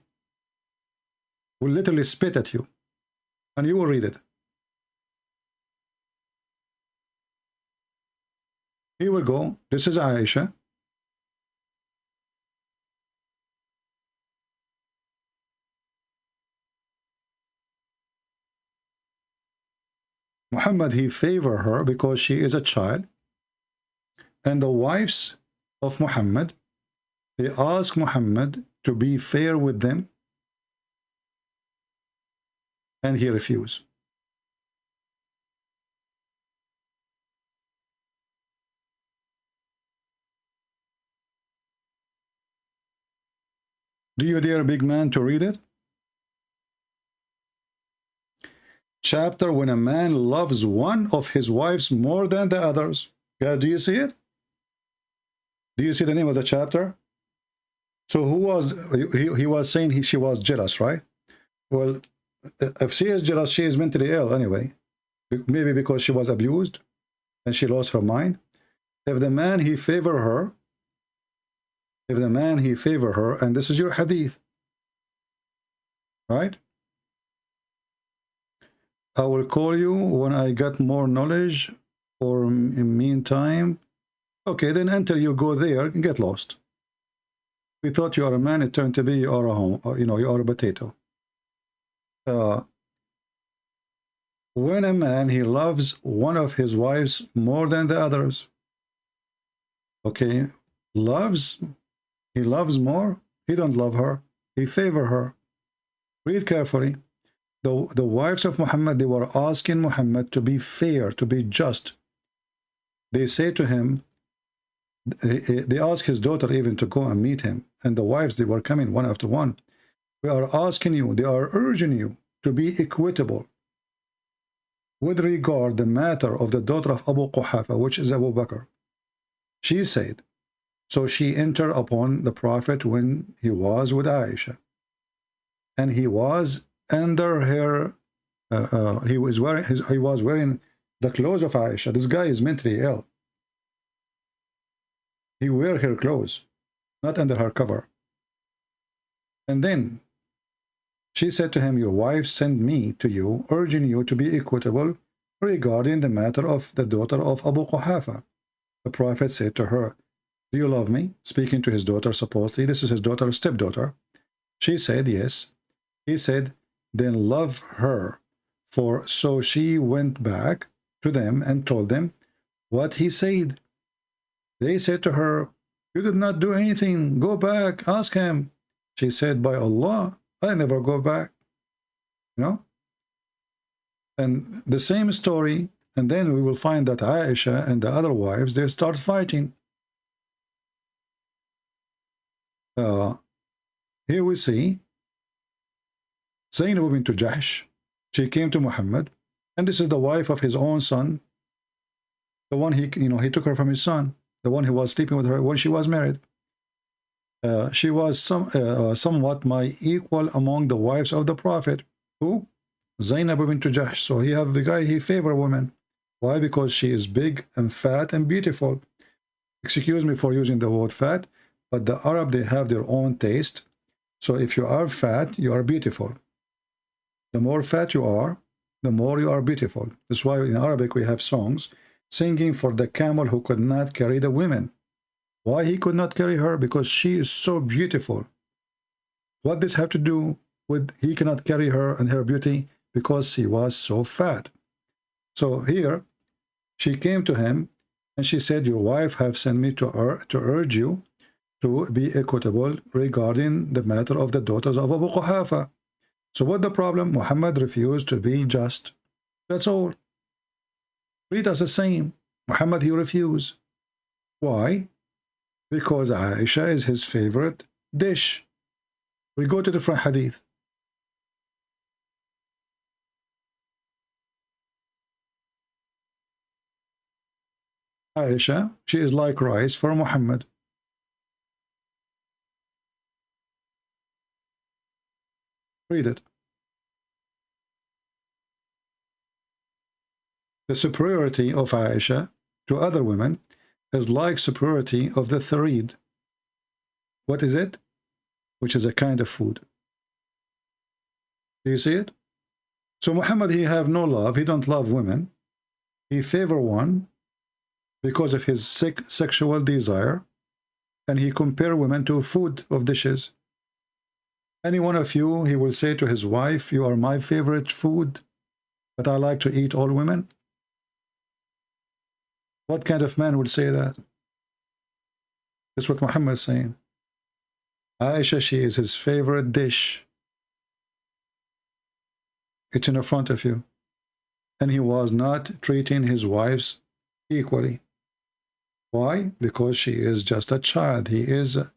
Will literally spit at you, and you will read it. Here we go. This is Aisha. Muhammad, he favored her because she is a child. And the wives of Muhammad, they ask Muhammad to be fair with them. And he refused. Do you dare, big man, to read it? Chapter when a man loves one of his wives more than the others. Guys, do you see it? Do you see the name of the chapter? So who was, he was saying she was jealous, right? Well, if she is jealous, she is mentally ill anyway. Maybe because she was abused and she lost her mind. If the man, he favor her, and this is your hadith, right? I will call you when I get more knowledge, or in meantime. Okay, then until you go there and get lost. We thought you are a man, it turned to be you are a home, or, you are a potato. When a man, he loves one of his wives more than the others. Okay, he loves more, he don't love her, he favor her. Read carefully. The wives of Muhammad, they were asking Muhammad to be fair, to be just. They say to him, they ask his daughter even to go and meet him, and the wives, they were coming one after one. We are asking you, they are urging you to be equitable with regard the matter of the daughter of Abu Quhafa, which is Abu Bakr. She said, so she entered upon the Prophet when he was with Aisha, and he was under her, he was wearing the clothes of Aisha. This guy is mentally ill. He wear her clothes, not under her cover. And then she said to him, your wife sent me to you, urging you to be equitable regarding the matter of the daughter of Abu Quhafa. The Prophet said to her, do you love me? Speaking to his daughter, supposedly. This is his daughter, stepdaughter. She said, yes. He said, then love her. For so she went back to them and told them what he said. They said to her, you did not do anything. Go back, ask him. She said, by Allah, I never go back. And the same story, and then we will find that Aisha and the other wives, they start fighting. Here we see Zainab bint Jahsh. She came to Muhammad, and this is the wife of his own son, the one he took her from his son, the one who was sleeping with her when she was married. She was somewhat my equal among the wives of the Prophet. Who? Zainab bint Jahsh. So he have the guy, he favor women. Why? Because she is big and fat and beautiful. Excuse me for using the word fat, but the Arab, they have their own taste. So if you are fat, you are beautiful. The more fat you are, the more you are beautiful. That's why in Arabic we have songs singing for the camel who could not carry the women. Why he could not carry her? Because she is so beautiful. What does have to do with he cannot carry her and her beauty? Because she was so fat. So here, she came to him and she said, your wife have sent me to urge you to be equitable regarding the matter of the daughters of Abu Quhafa. So what the problem? Muhammad refused to be just. That's all. Treat us the same. Muhammad, he refused. Why? Because Aisha is his favorite dish. We go to different hadith. Aisha, she is like rice for Muhammad. Read it. The superiority of Aisha to other women is like superiority of the tharid. What is it? Which is a kind of food. Do you see it? So Muhammad, he have no love. He don't love women. He favor one because of his sick sexual desire, and he compare women to food of dishes. Any one of you, he will say to his wife, you are my favorite food, but I like to eat all women. What kind of man would say that? That's what Muhammad is saying. Aisha, she is his favorite dish. It's in the front of you. And he was not treating his wives equally. Why? Because she is just a child. He is a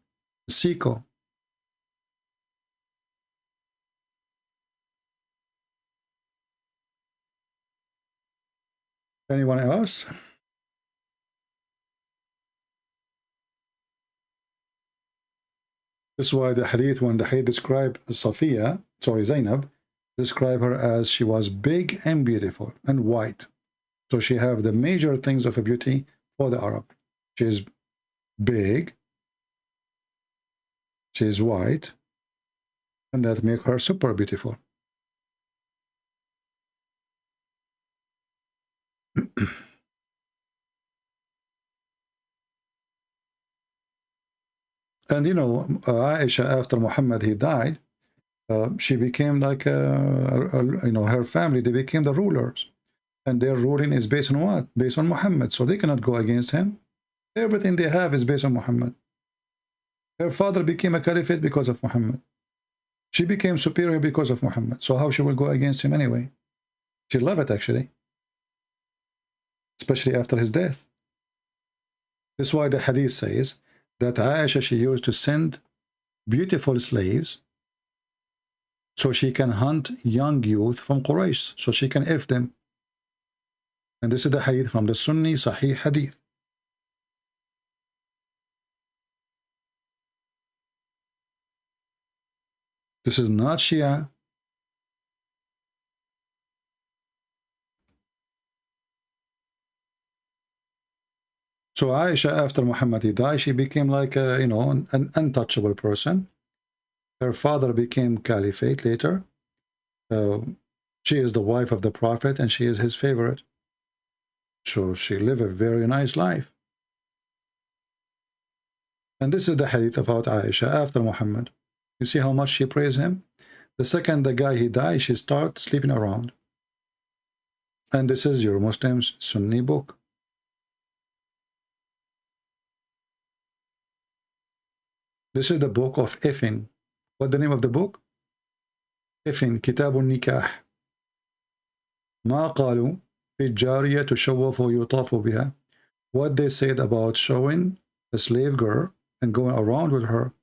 sicko. Anyone else? This is why the hadith, when the hadith describe Zainab, describe her as she was big and beautiful and white. So she have the major things of a beauty for the Arab. She is big, she is white, and that make her super beautiful. And you know, Aisha, after Muhammad he died, she became like you know, her family, they became the rulers, and their ruling is based on what? Based on Muhammad. So they cannot go against him. Everything they have is based on Muhammad. Her father became a caliphate because of Muhammad. She became superior because of Muhammad. So how she will go against him anyway? She loved it actually, especially after his death. This is why the hadith says that Aisha, she used to send beautiful slaves so she can hunt young youth from Quraysh, so she can F them. And this is the hadith from the Sunni Sahih hadith. This is not Shia. So Aisha, after Muhammad he died, she became like a, you know, an untouchable person. Her father became caliphate later. She is the wife of the Prophet and she is his favorite. So she lived a very nice life. And this is the hadith about Aisha after Muhammad. You see how much she praised him? The second the guy he died, she started sleeping around. And this is your Muslim's Sunni book. This is the book of Effin. What's the name of the book? Effin, Kitab al-Nikah. ما قالوا في الجارية تشوف ويطاف بها. What they said about showing a slave girl and going around with her.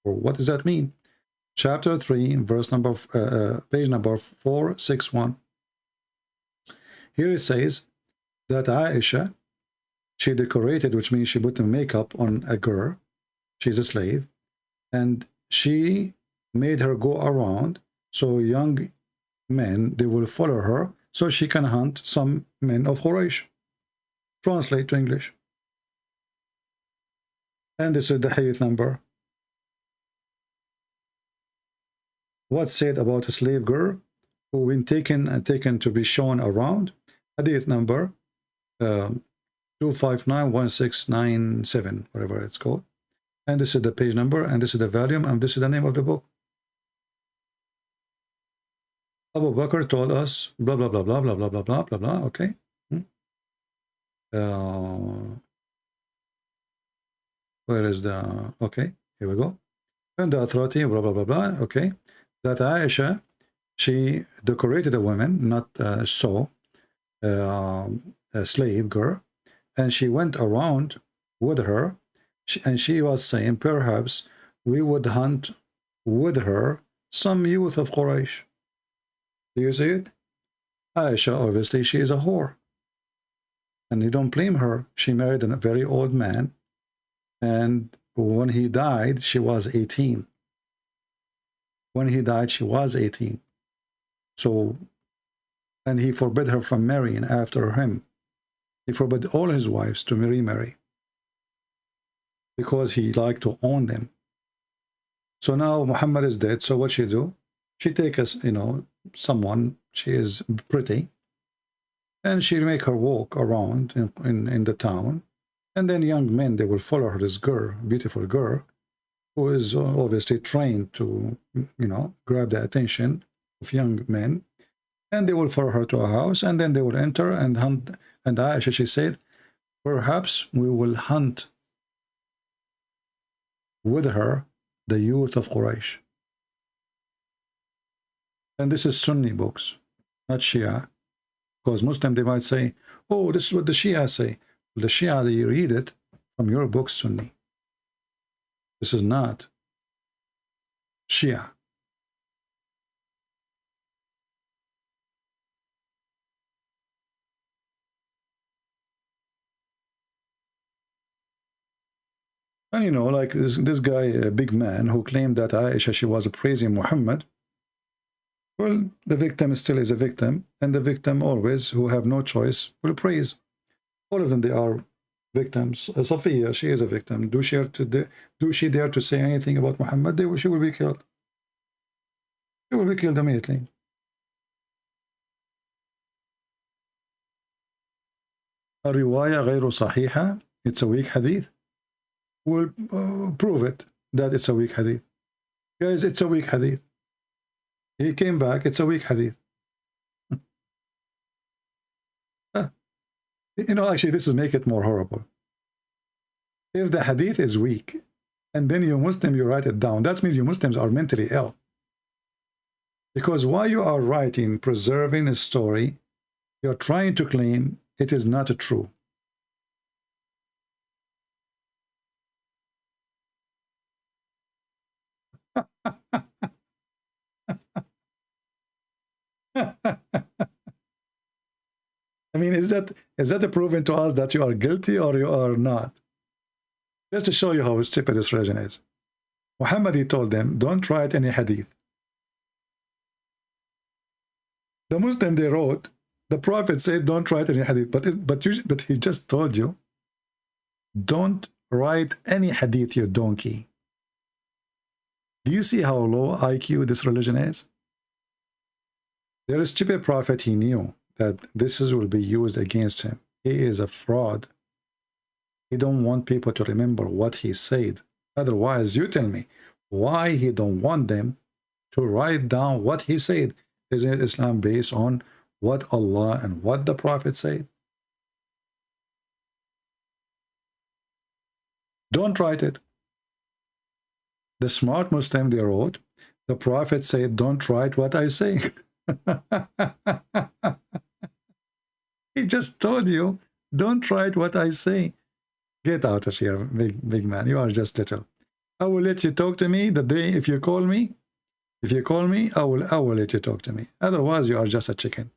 Or what does that mean? Chapter 3, verse number, page number 461. Here it says that Aisha, she decorated, which means she put the makeup on a girl. She's a slave, and she made her go around so young men, they will follow her so she can hunt some men of Quraysh. Translate to English. And this is the hadith number. What's said about a slave girl who been taken to be shown around? Hadith number 2591697, whatever it's called. And this is the page number, and this is the volume, and this is the name of the book. Abu Bakr told us, blah, blah, blah, blah, blah, blah, blah, blah, blah, blah, okay. Where is the, okay, here we go. And the authority, blah, blah, blah, blah, okay. That Aisha, she decorated a woman, not a slave girl, and she went around with her, and she was saying, perhaps we would hunt with her some youth of Quraysh. Do you see it? Aisha, obviously, she is a whore. And you don't blame her. She married a very old man. And when he died, she was 18. When he died, she was 18. So, and he forbid her from marrying after him. He forbid all his wives to remarry, because he liked to own them. So now Muhammad is dead, so what she do? She take us, you know, someone, she is pretty, and she make her walk around in the town, and then young men, they will follow her, this girl, beautiful girl, who is obviously trained to, grab the attention of young men, and they will follow her to a house, and then they will enter and hunt. And Aisha, she said, perhaps we will hunt with her the youth of Quraysh. And this is Sunni books, not Shia. Because Muslim, they might say, oh, this is what the Shia say. The Shia, they read it from your book, Sunni. This is not Shia. And like this guy, a big man, who claimed that Aisha, she was praising Muhammad. Well, the victim still is a victim, and the victim always, who have no choice, will praise. All of them, they are victims. Safiya, she is a victim. Do she dare to say anything about Muhammad? She will be killed. She will be killed immediately. A riwayah غير صحيحة, it's a weak hadith. Will prove it that it's a weak hadith. Guys, it's a weak hadith. He came back, it's a weak hadith. Actually, this is make it more horrible. If the hadith is weak, and then you Muslim, you write it down, that means you Muslims are mentally ill. Because while you are writing, preserving a story, you're trying to claim it is not true. I mean, is that a proven to us that you are guilty or you are not? Just to show you how stupid this religion is. Muhammad, he told them, don't write any hadith. The Muslim, they wrote, the Prophet said, don't write any hadith. But he just told you, don't write any hadith, you donkey. Do you see how low IQ this religion is? There is stupid prophet, he knew that this will be used against him. He is a fraud. He don't want people to remember what he said. Otherwise, you tell me why he don't want them to write down what he said. Isn't Islam based on what Allah and what the Prophet said? Don't write it. The smart Muslim, they wrote, the Prophet said, don't write what I say. He just told you, don't write what I say. Get out of here, big man. You are just little. I will let you talk to me the day if you call me. If you call me, I will let you talk to me. Otherwise, you are just a chicken.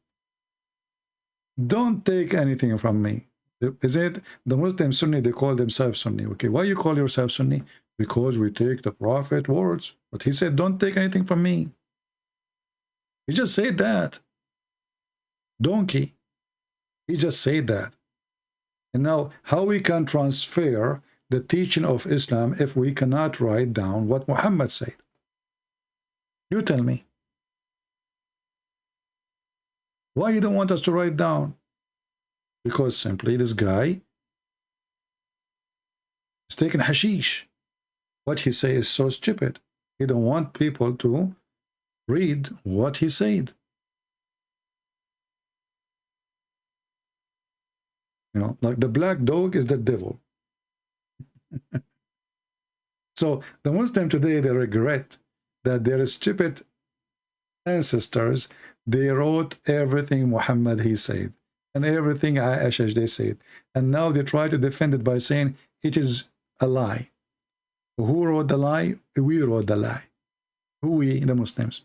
Don't take anything from me. Is it the Muslim Sunni? They call themselves Sunni. Okay, why you call yourself Sunni? Because we take the Prophet words. But he said, don't take anything from me. He just said that. Donkey. He just said that. And now, how we can transfer the teaching of Islam if we cannot write down what Muhammad said? You tell me. Why you don't want us to write down? Because simply this guy is taking hashish. What he say is so stupid. He don't want people to read what he said. Like the black dog is the devil. So the Muslim today, they regret that their stupid ancestors, they wrote everything Muhammad he said and everything Aisha they said, and now they try to defend it by saying it is a lie. Who wrote the lie? We wrote the lie. Who? We, the Muslims.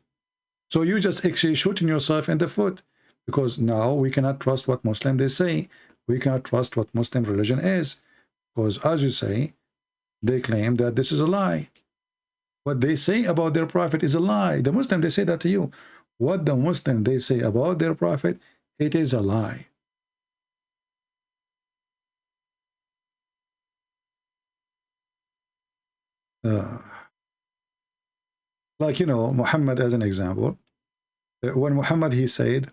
So you just actually shooting yourself in the foot, because now we cannot trust what Muslim they say. We cannot trust what Muslim religion is, because as you say, they claim that this is a lie. What they say about their prophet is a lie. The Muslim, they say that to you. What the Muslim, they say about their prophet, it is a lie. Like, Muhammad as an example. When Muhammad, he said,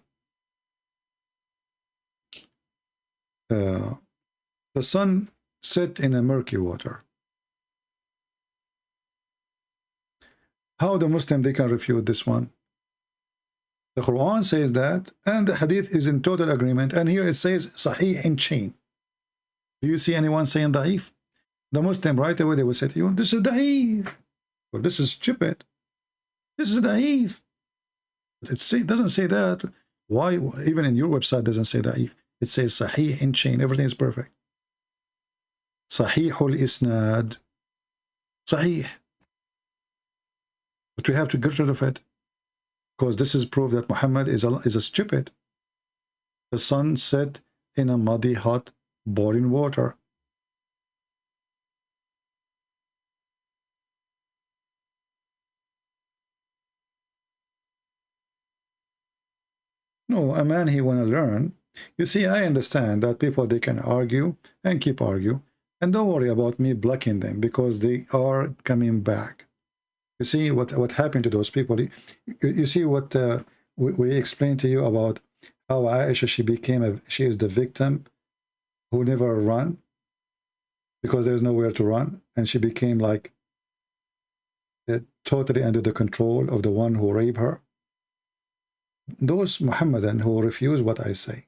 the sun set in a murky water. How the Muslim they can refute this one? The Quran says that, and the Hadith is in total agreement. And here it says Sahih in chain. Do you see anyone saying Da'if? The Muslim right away they will say to you, this is Da'if. Well, this is stupid. This is Da'if. It doesn't say that. Why? Even in your website doesn't say Da'if. It says Sahih in chain. Everything is perfect. Sahihul Isnad. Sahih. But we have to get rid of it, because this is proof that Muhammad is a stupid. The sun set in a muddy, hot, boiling water. No, a man he want to learn. You see, I understand that people they can argue and keep argue, and don't worry about me blocking them, because they are coming back. You see what happened to those people. You see what we explained to you about how Aisha she is the victim who never run, because there's nowhere to run, and she became like totally under the control of the one who raped her. Those Muhammadan who refuse what I say,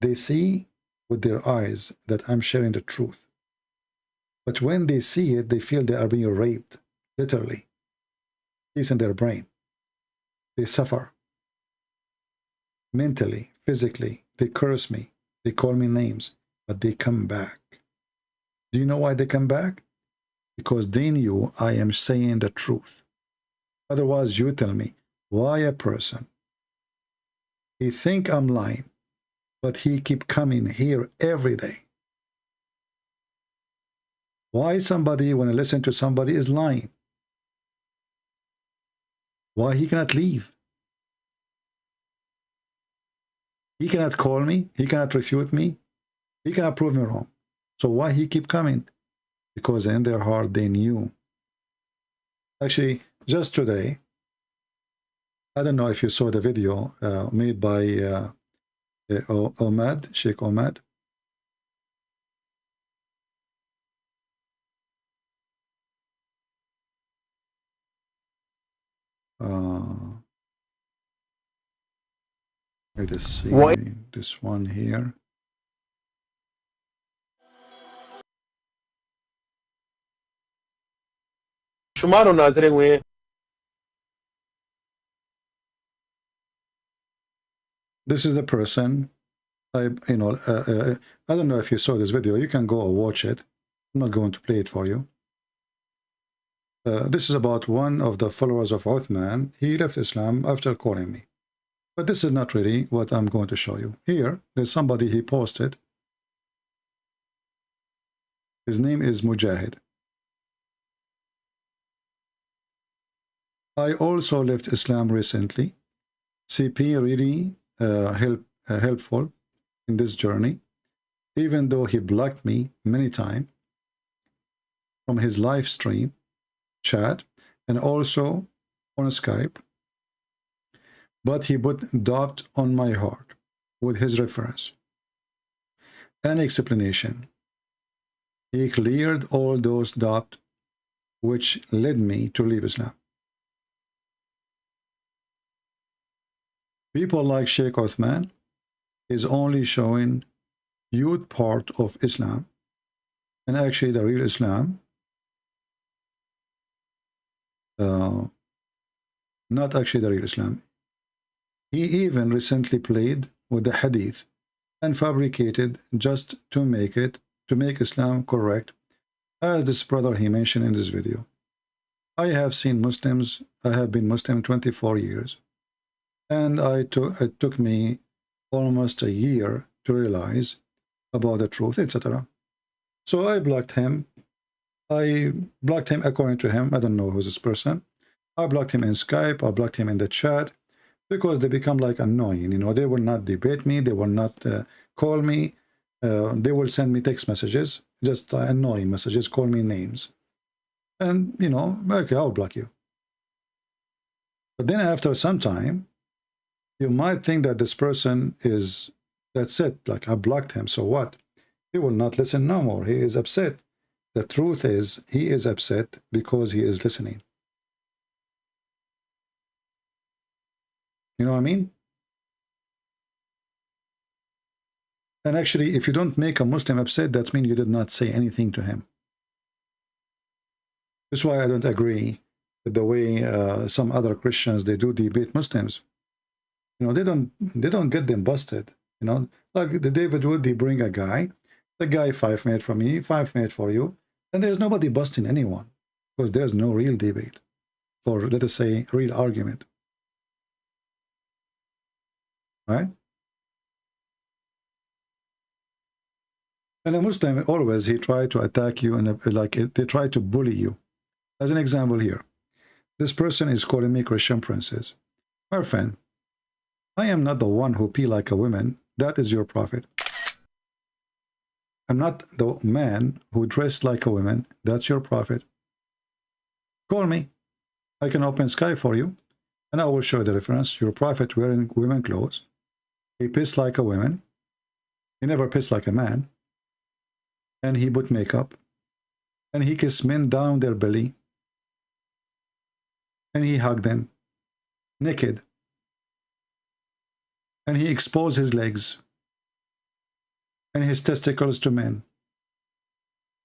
they see with their eyes that I'm sharing the truth, but when they see it, they feel they are being raped. Literally, it's in their brain. They suffer mentally, physically. They curse me. They call me names, but they come back. Do you know why they come back? Because they knew I am saying the truth. Otherwise, you tell me why a person, he think I'm lying, but he keep coming here every day. Why somebody, when I listen to somebody, is lying? Why he cannot leave? He cannot call me. He cannot refute me. He cannot prove me wrong. So why he keep coming? Because in their heart they knew. Actually, just today, I don't know if you saw the video made by Omad, Sheikh Omad. Let us see this one here. This is the person. I don't know if you saw this video. You can go or watch it. I'm not going to play it for you. This is about one of the followers of Uthman. He left Islam after calling me. But this is not really what I'm going to show you. Here, there's somebody he posted. His name is Mujahid. I also left Islam recently. CP really helpful in this journey, even though he blocked me many times from his live stream chat and also on Skype, but he put doubt on my heart with his reference and explanation. He cleared all those doubts which led me to leave Islam. People like Sheikh Uthman is only showing youth part of Islam, and actually the real Islam, not actually the real Islam. He even recently played with the hadith and fabricated just to make Islam correct, as this brother he mentioned in this video. I have seen Muslims. I have been Muslim 24 years, and it took me almost a year to realize about the truth, etc. So I blocked him. I blocked him according to him. I don't know who's this person. I blocked him in Skype. I blocked him in the chat because they become like annoying. You know, they will not debate me. They will not call me. They will send me text messages, just annoying messages, call me names. And, you know, okay, I'll block you. But then after some time, you might think that this person is That's it. Like, I blocked him. So what? He will not listen no more. He is upset. The truth is, he is upset because he is listening. You know what I mean? And actually, if you don't make a Muslim upset, that means you did not say anything to him. This is why I don't agree with the way some other Christians, they do debate Muslims. You know, they don't get them busted. You know, like the David Wood, they bring a guy, the guy 5 minutes for me, 5 minutes for you, and there's nobody busting anyone because there's no real debate, or let us say real argument. Right? And a Muslim always, he try to attack you and they try to bully you. As an example here, this person is calling me Christian princess. My friend, I am not the one who pee like a woman. That is your prophet. I'm not the man who dressed like a woman. That's your prophet. Call me. I can open sky for you, and I will show the difference. Your prophet wearing women clothes. He pissed like a woman. He never pissed like a man. And he put makeup. And he kissed men down their belly. And he hugged them naked. And he exposed his legs and his testicles to men.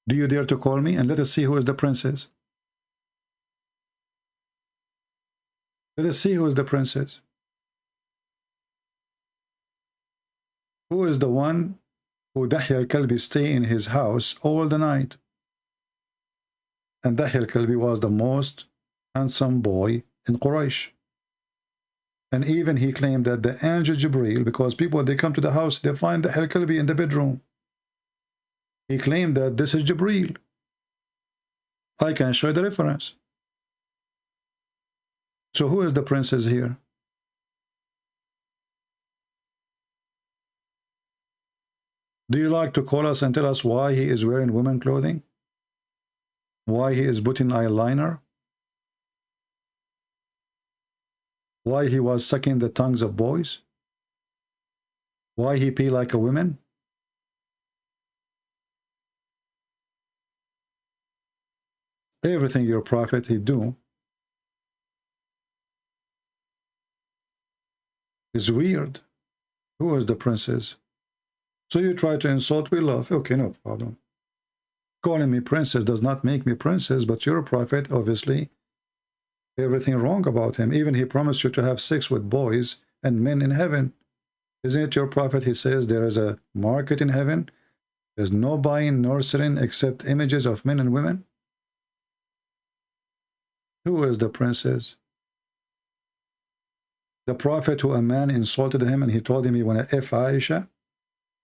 Do you dare to call me? And let us see who is the princess. Let us see who is the princess. Who is the one who Dahya al-Kalbi stay in his house all the night? And Dahya al-Kalbi was the most handsome boy in Quraysh. And even he claimed that the angel Jibreel, because people, they come to the house, they find Dahya al-Kalbi in the bedroom. He claimed that this is Jibreel. I can show you the reference. So who is the princess here? Do you like to call us and tell us why he is wearing women clothing? Why he is putting eyeliner? Why he was sucking the tongues of boys? Why he pee like a woman? Everything your prophet he do is weird. Who is the princess? So you try to insult, we love. Okay, no problem. Calling me princess does not make me princess, but your prophet, obviously, everything wrong about him. Even he promised you to have sex with boys and men in heaven. Isn't it your prophet? He says there is a market in heaven. There's no buying nor selling except images of men and women. Who is the princess? The prophet who a man insulted him and he told him he wanted to F Aisha.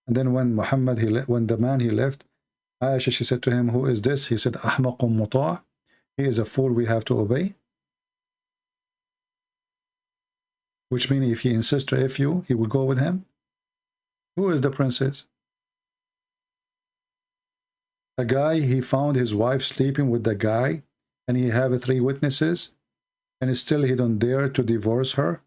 And then when Muhammad, when the man he left, Aisha, she said to him, who is this? He said, Ahmaqun muta'. He is a fool we have to obey. Which means if he insists to F you, he will go with him. Who is the princess? A guy, he found his wife sleeping with the guy, and he have 3 witnesses, and still he don't dare to divorce her.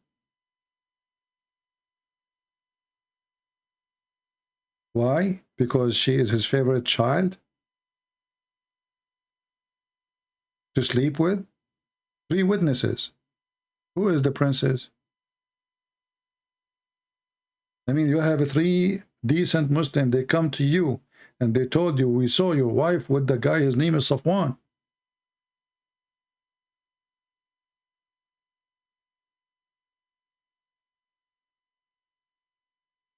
Why? Because she is his favorite child to sleep with? 3 witnesses. Who is the princess? I mean, you have 3 decent Muslims, they come to you and they told you, we saw your wife with the guy, his name is Safwan.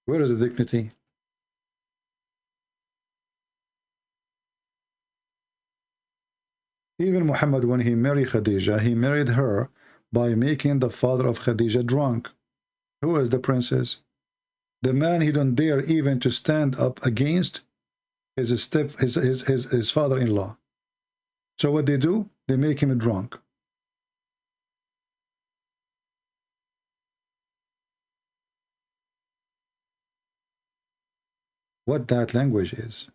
Where is the dignity? Even Muhammad, when he married Khadija, he married her by making the father of Khadija drunk. Who is the princess? The man he don't dare even to stand up against his father-in-law. So what they do? They make him drunk. What that language is?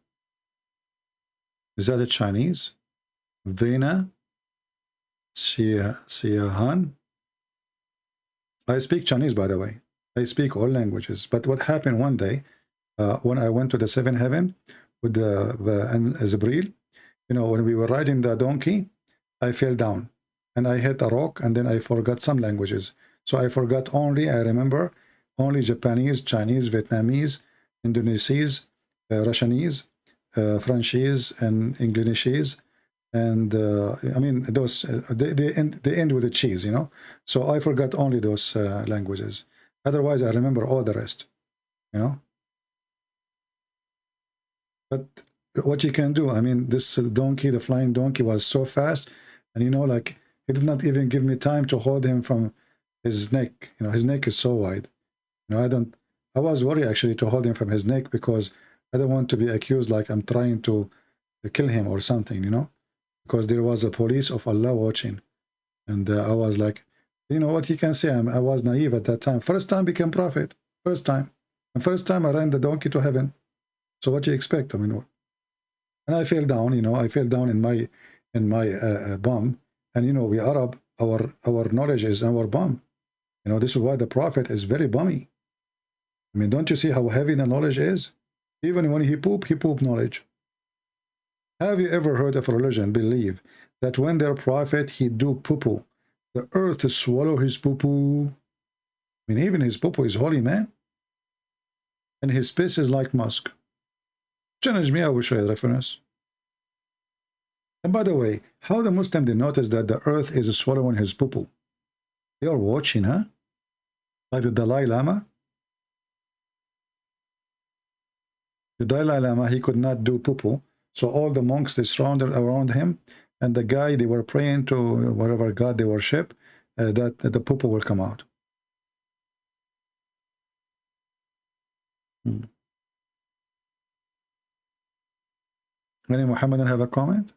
Is that a Chinese? Vena? Siahan? I speak Chinese, by the way. I speak all languages. But what happened one day, when I went to the seventh heaven with the Zibril, you know, when we were riding the donkey, I fell down and I hit a rock, and then I forgot some languages. So I forgot only, I remember only Japanese, Chinese, Vietnamese, Indonesian, Russianese, Frenchese, and Englishes, and I mean those they end with a cheese, you know. So I forgot only those languages. Otherwise, I remember all the rest, you know. But what you can do, I mean, this donkey, the flying donkey, was so fast, and you know, like, he did not even give me time to hold him from his neck. You know, his neck is so wide. You know, I was worried actually to hold him from his neck, because I don't want to be accused like I'm trying to kill him or something, you know, because there was a police of Allah watching. And I was like, you know what you can say, I was naive at that time. First time became prophet, first time. And first time I ran the donkey to heaven. So what do you expect? I mean, and I fell down, you know, I fell down in my bum. And, you know, we Arab, our knowledge is our bum. You know, this is why the prophet is very bummy. I mean, don't you see how heavy the knowledge is? Even when he poop knowledge. Have you ever heard of a religion believe that when their prophet he do poo-poo, the earth swallow his poo-poo? I mean, even his poo-poo is holy, man. And his piss is like musk. Challenge me, I will show you the reference. And by the way, how the Muslim did notice that the earth is swallowing his poo-poo? They are watching, huh? Like the Dalai Lama. The Dalai Lama, he could not do poo-poo. So all the monks, they surrounded around him. And the guy, they were praying to whatever god they worship, that the poo-poo will come out. Any Muhammadan have a comment?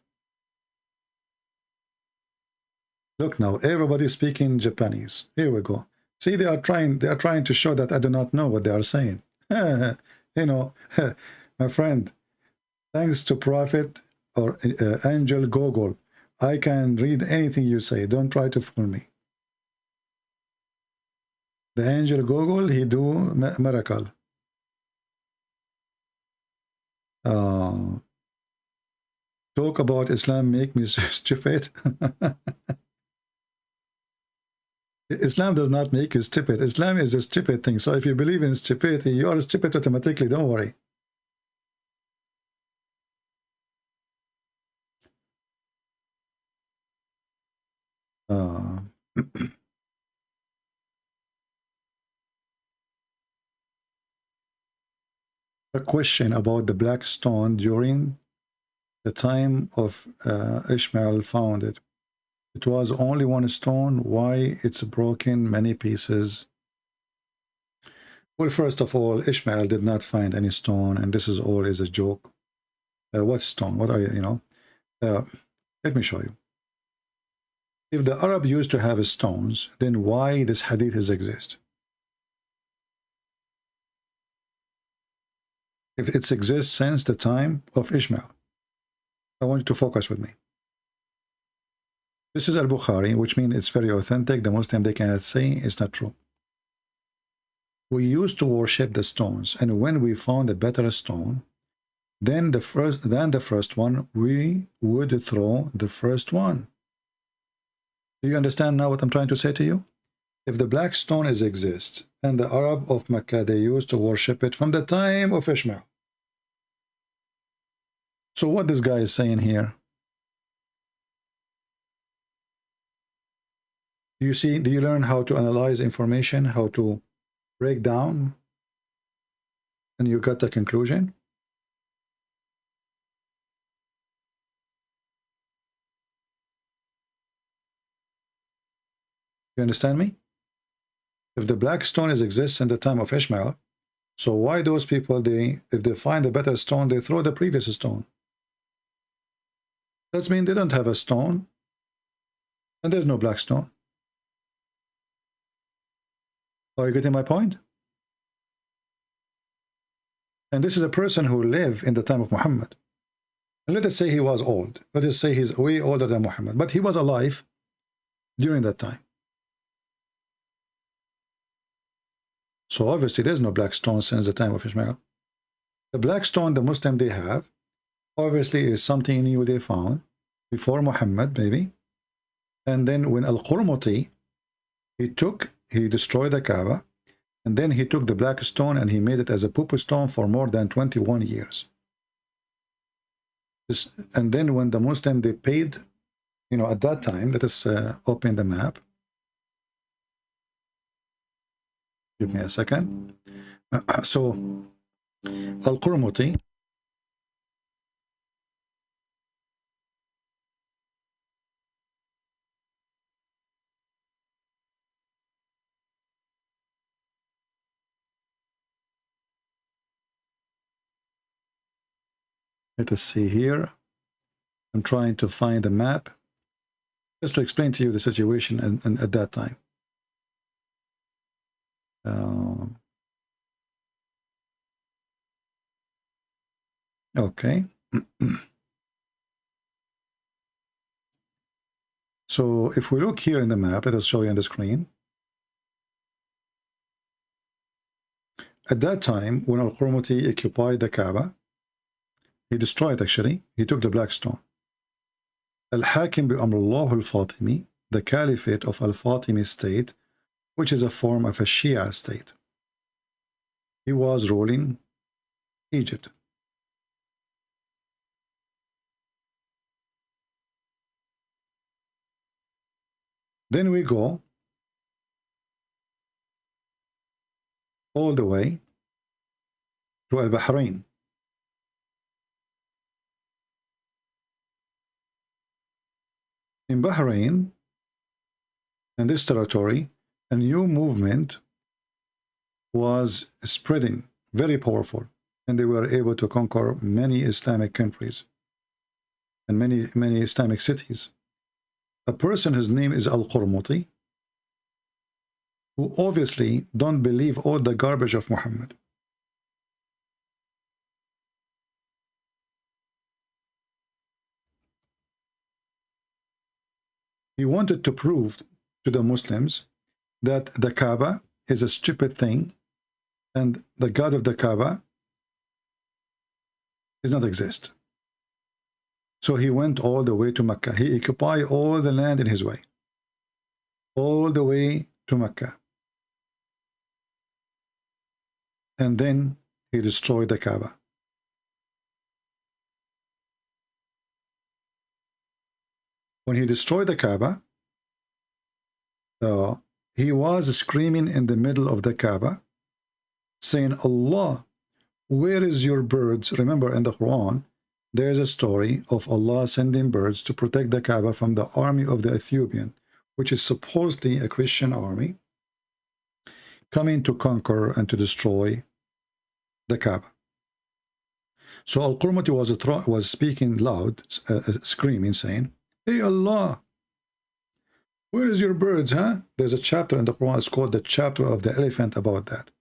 Look now, everybody's speaking Japanese. Here we go. See, they are trying to show that I do not know what they are saying. You know, my friend, thanks to Prophet or Angel Gogol, I can read anything you say. Don't try to fool me. The Angel Gogol, he do miracle. Talk about Islam make me stupid. Islam does not make you stupid. Islam is a stupid thing. So if you believe in stupidity, you are stupid automatically. Don't worry. A question about the black stone during the time of Ishmael found it. It was only one stone. Why it's broken many pieces? Well, first of all, Ishmael did not find any stone, and this is all is a joke. What stone? What are you know? Let me show you. If the Arab used to have stones, then why this hadith exist? If it exists since the time of Ishmael, I want you to focus with me. This is Al-Bukhari, which means it's very authentic. The Muslim, they cannot say it's not true. We used to worship the stones, and when we found a better stone, then the first one, we would throw the first one. Do you understand now what I'm trying to say to you? If the black stone exists, and the Arab of Mecca, they used to worship it from the time of Ishmael. So what this guy is saying here? Do you see, do you learn how to analyze information, how to break down, and you got the conclusion? You understand me? If the black stone exists in the time of Ishmael, so why those people, if they find a better stone, they throw the previous stone? That means they don't have a stone, and there's no black stone. Are you getting my point? And this is a person who lived in the time of Muhammad. And let us say he was old. Let us say he's way older than Muhammad, but he was alive during that time. So obviously there's no black stone since the time of Ishmael. The black stone the Muslim they have, obviously is something new they found before Muhammad, maybe. And then when Al-Qurmuti, he destroyed the Kaaba, and then he took the black stone and he made it as a pupu stone for more than 21 years. And then when the Muslim, they paid, you know, at that time, let us open the map. Give me a second. So, Al-Qurmuti, let us see here. I'm trying to find a map just to explain to you the situation and at that time. Okay. So if we look here in the map, let us show you on the screen. At that time, when Al-Qurmuti occupied the Kaaba, he destroyed actually, he took the black stone. Al-Hakim bi-Amrullah al-Fatimi, the Caliphate of Al-Fatimi state, which is a form of a Shia state. He was ruling Egypt. Then we go all the way to Al-Bahrain. In Bahrain, in this territory, a new movement was spreading, very powerful, and they were able to conquer many Islamic countries and many Islamic cities. A person, his name is Al-Qurmuti, who obviously don't believe all the garbage of Muhammad. He wanted to prove to the Muslims that the Kaaba is a stupid thing and the God of the Kaaba does not exist. So he went all the way to Mecca. He occupied all the land in his way, all the way to Mecca. And then he destroyed the Kaaba. When he destroyed the Kaaba, he was screaming in the middle of the Kaaba, saying, Allah, where is your birds? Remember in the Quran, there's a story of Allah sending birds to protect the Kaaba from the army of the Ethiopian, which is supposedly a Christian army, coming to conquer and to destroy the Kaaba. So Al-Qurmuti was speaking loud, screaming, saying, Hey Allah, where is your birds, huh? There's a chapter in the Quran, it's called the chapter of the elephant about that.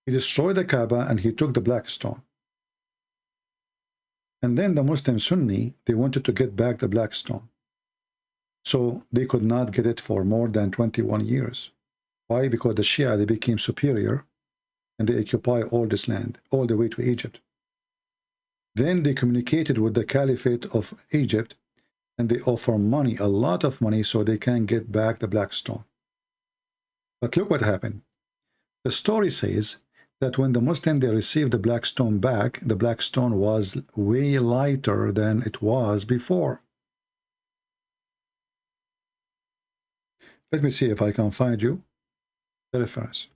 He destroyed the Kaaba and he took the black stone. And then the Muslim Sunni, they wanted to get back the black stone. So they could not get it for more than 21 years. Why? Because the Shia, they became superior and they occupy all this land, all the way to Egypt. Then they communicated with the Caliphate of Egypt and they offer money, a lot of money, so they can get back the black stone. But look what happened. The story says that when the Muslim, they received the black stone back, the black stone was way lighter than it was before. Let me see if I can find you the reference.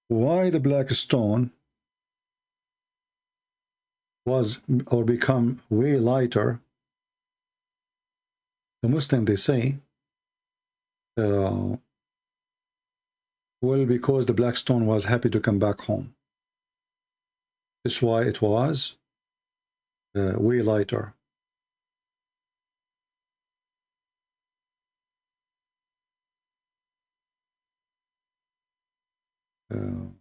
Why the black stone was or become way lighter? The Muslim, they say, well, because the black stone was happy to come back home. That's why it was way lighter. I'm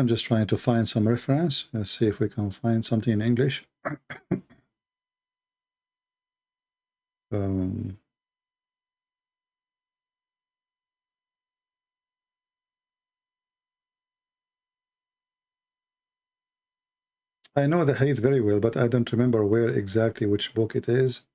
just trying to find some reference. Let's see if we can find something in English. I know the hadith very well, but I don't remember where exactly, which book it is.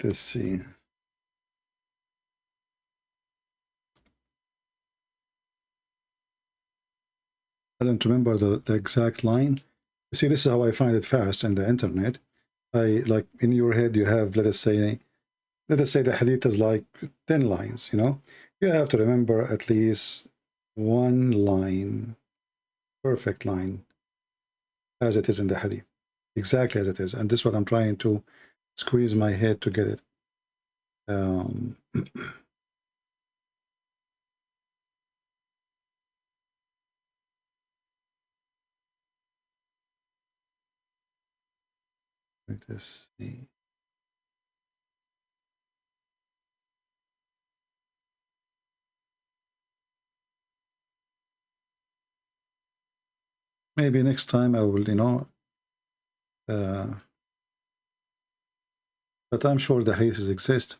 Let's see. I don't remember the exact line. You see, this is how I find it fast in the internet. I like in your head you have, let us say the hadith is like 10 lines, you know. You have to remember at least one line, perfect line, as it is in the hadith, exactly as it is. And this is what I'm trying to squeeze my head to get it. Let us see. Maybe next time I will, you know, but I'm sure the hadiths exist.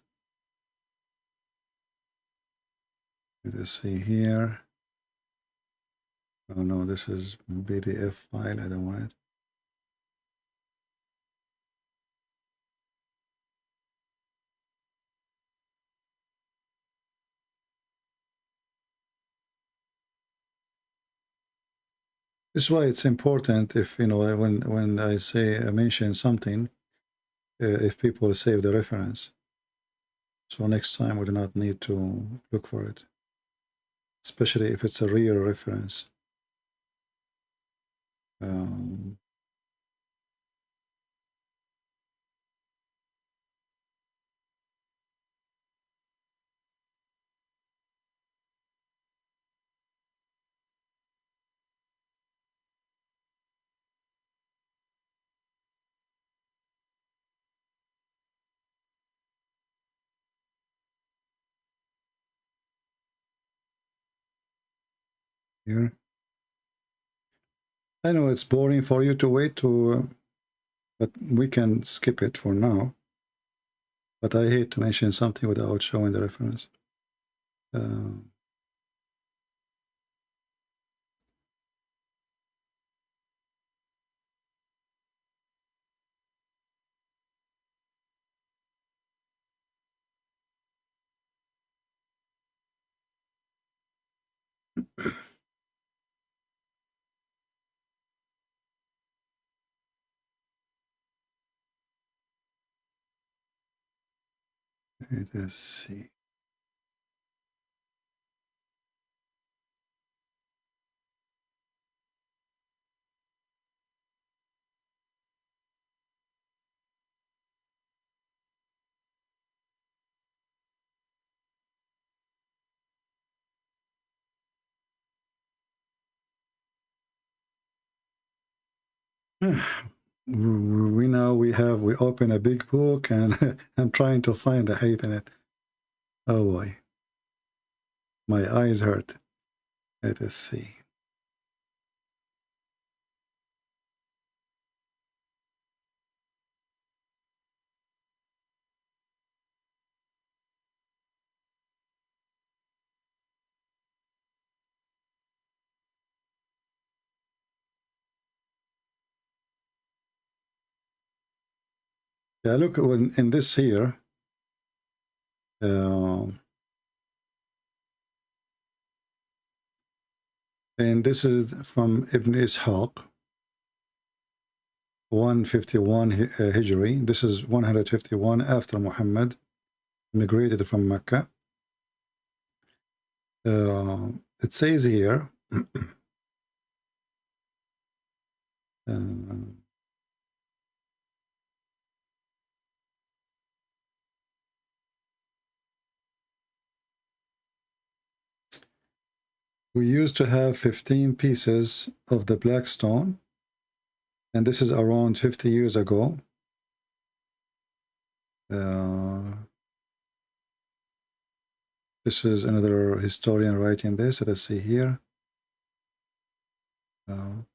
Let us see here. Oh no, this is PDF file. I don't want it. This is why it's important if, you know, when I mention something, if people save the reference. So next time we do not need to look for it, especially if it's a real reference. Here. I know it's boring for you to wait to, but we can skip it for now. But I hate to mention something without showing the reference. Let us see. We open a big book and I'm trying to find the hate in it. Oh boy, my eyes hurt. Let us see. Yeah, look, in this here, And this is from Ibn Ishaq, 151 Hijri. This is 151 after Muhammad migrated from Mecca. It says here, we used to have 15 pieces of the black stone, and this is around 50 years ago. This is another historian writing this. Let's see here. And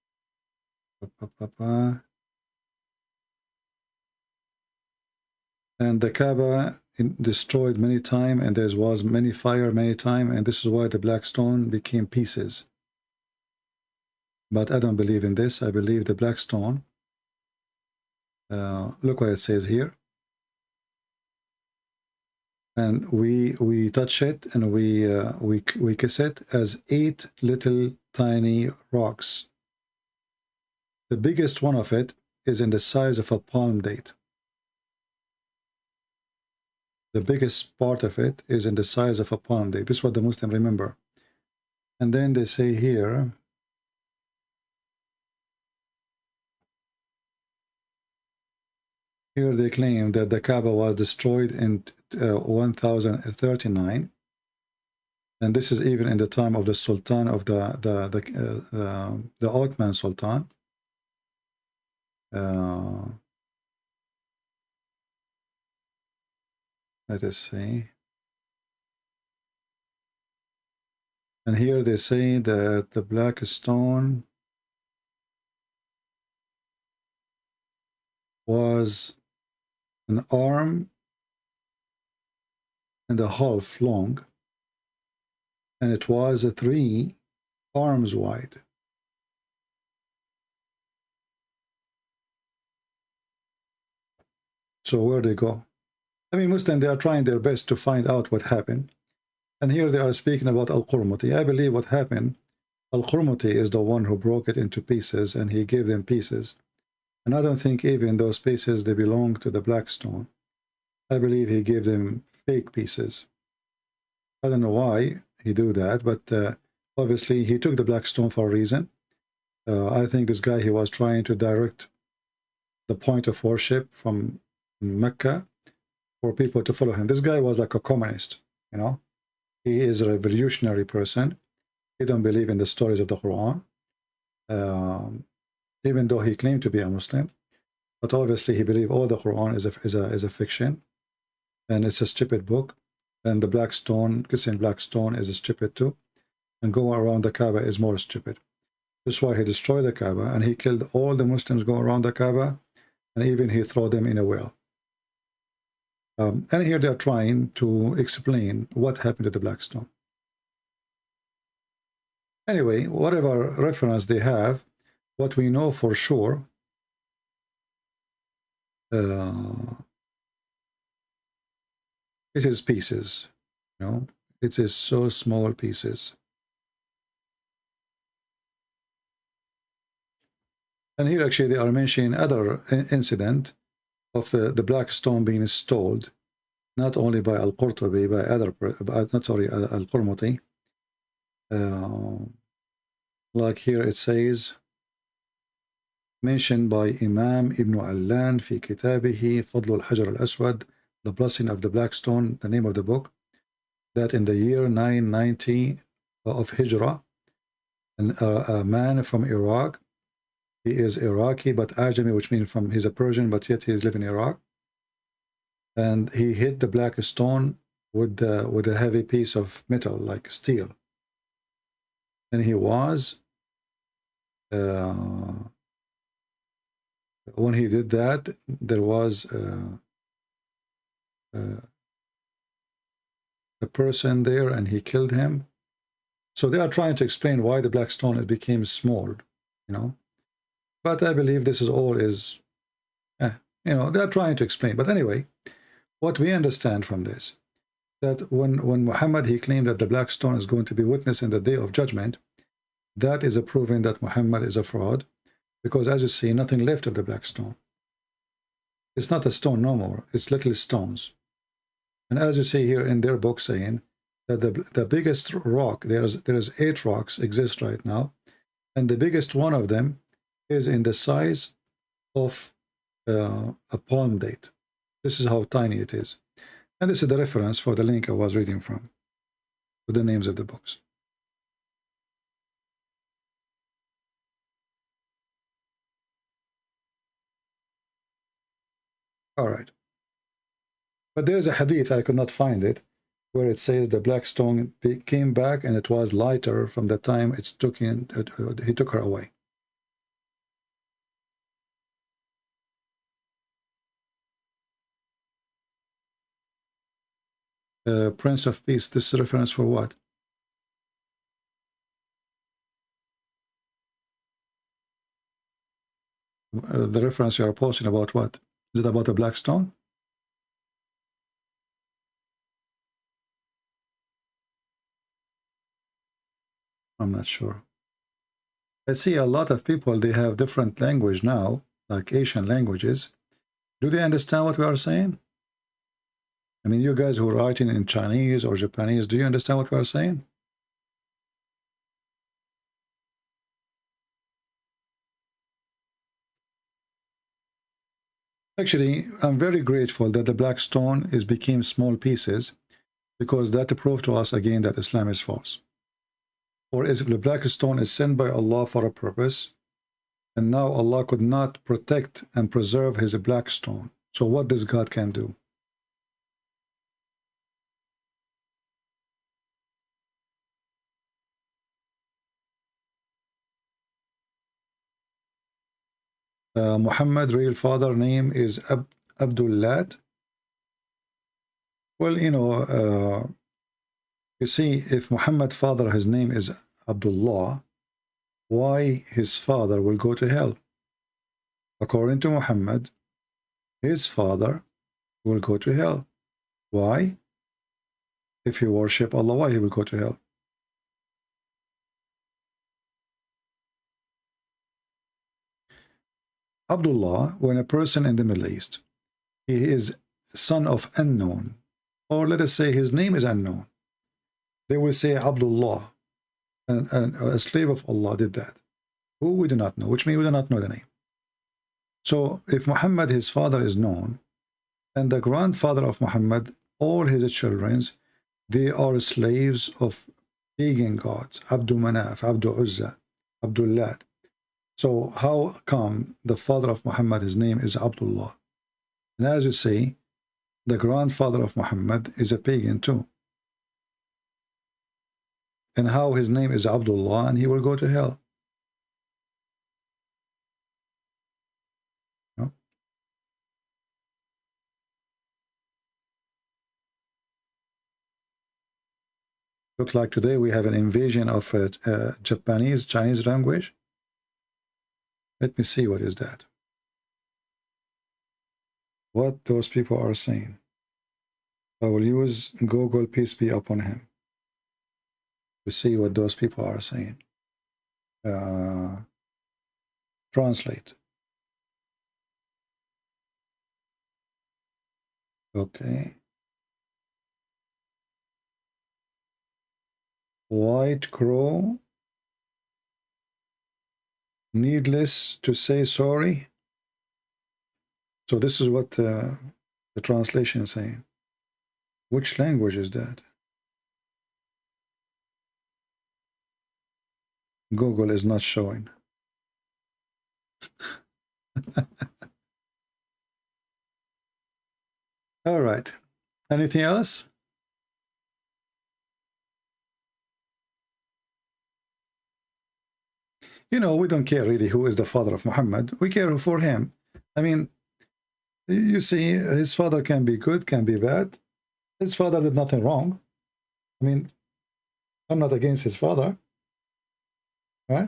the Kaaba destroyed many times, and there was many fire many times, and this is why the black stone became pieces. But I don't believe in this. I believe the black stone. Look what it says here. And we touch it, and we kiss it as 8 little tiny rocks. The biggest one of it is in the size of a palm date. The biggest part of it is in the size of a palm date. This is what the Muslims remember. And then they say here, they claim that the Kaaba was destroyed in 1039, and this is even in the time of the Sultan of the Ottoman Sultan. Let us see. And here they say that the black stone was an arm and a half long, and it was 3 arms wide. So where they go? I mean, Muslims, they are trying their best to find out what happened. And here they are speaking about Al-Qurmuti. I believe what happened, Al-Qurmuti is the one who broke it into pieces, and he gave them pieces. And I don't think even those pieces, they belong to the black stone. I believe he gave them fake pieces. I don't know why he do that, but obviously he took the black stone for a reason. I think this guy, he was trying to direct the point of worship from Mecca for people to follow him. This guy was like a communist, you know. He is a revolutionary person. He don't believe in the stories of the Quran, even though he claimed to be a Muslim. But obviously he believed all the Quran is a fiction, and it's a stupid book. And the black stone, kissing black stone, is stupid too. And going around the Kaaba is more stupid. That's why he destroyed the Kaaba, and he killed all the Muslims going around the Kaaba, and even he threw them in a well. And here they are trying to explain what happened to the black stone. Anyway, whatever reference they have, what we know for sure, it is pieces, you know, it is so small pieces. And here actually they are mentioning other incident of the black stone being stolen, not only by Al-Qurtubi, by other, Al-Qurmuti. Like here it says, mentioned by Imam Ibn Allan fi kitabihi Fadl al-Hajar al-Aswad, the blessing of the black stone, the name of the book, that in the year 990 of Hijrah, a man from Iraq, he is Iraqi but Ajami, which means he's a Persian, but yet he is living in Iraq, and he hit the black stone with a heavy piece of metal like steel, and he was when he did that, there was a person there, and he killed him. So they are trying to explain why the black stone it became small, you know. But I believe this is all is, you know, they are trying to explain. But anyway, what we understand from this, that when Muhammad, he claimed that the black stone is going to be witness in the day of judgment, that is a proving that Muhammad is a fraud, because as you see, nothing left of the black stone. It's not a stone no more, it's little stones. And as you see here in their book saying that the biggest rock, there's 8 rocks exist right now, and the biggest one of them is in the size of a palm date. This is how tiny it is. And this is the reference for the link I was reading from, with the names of the books. All right. But there's a hadith, I could not find it, where it says the black stone came back and it was lighter from the time he took her away. Prince of Peace, this is reference for what? The reference you are posting about what? Is it about a black stone? I'm not sure. I see a lot of people, they have different language now, like Asian languages. Do they understand what we are saying? I mean, you guys who are writing in Chinese or Japanese, do you understand what we are saying? Actually, I'm very grateful that the black stone became small pieces, because that proved to us again that Islam is false. Or if the black stone is sent by Allah for a purpose, and now Allah could not protect and preserve his black stone. So what does God can do? Muhammad, real father name is Abdullah. Well, you see, if Muhammad father, his name is Abdullah, why his father will go to hell? According to Muhammad, his father will go to hell. Why? If he worship Allah, why he will go to hell? Abdullah, when a person in the Middle East, he is son of unknown, or let us say his name is unknown, they will say Abdullah, and a slave of Allah did that. Who we do not know, which means we do not know the name. So if Muhammad, his father, is known, and the grandfather of Muhammad, all his children, they are slaves of pagan gods, Abdul Manaf, Abdul Uzza, Abdullah. So how come the father of Muhammad, his name is Abdullah? And as you say, the grandfather of Muhammad is a pagan too. And how his name is Abdullah and he will go to hell? No? Looks like today we have an invasion of Chinese language. Let me see what is that. What those people are saying. I will use Google, peace be upon him, to see what those people are saying. Translate. Okay. White crow. Needless to say sorry. So this is what the translation is saying. Which language is that? Google is not showing. All right. Anything else? We don't care really who is the father of Muhammad. We care for him. I mean, you see, his father can be good, can be bad. His father did nothing wrong. I mean, I'm not against his father. Right?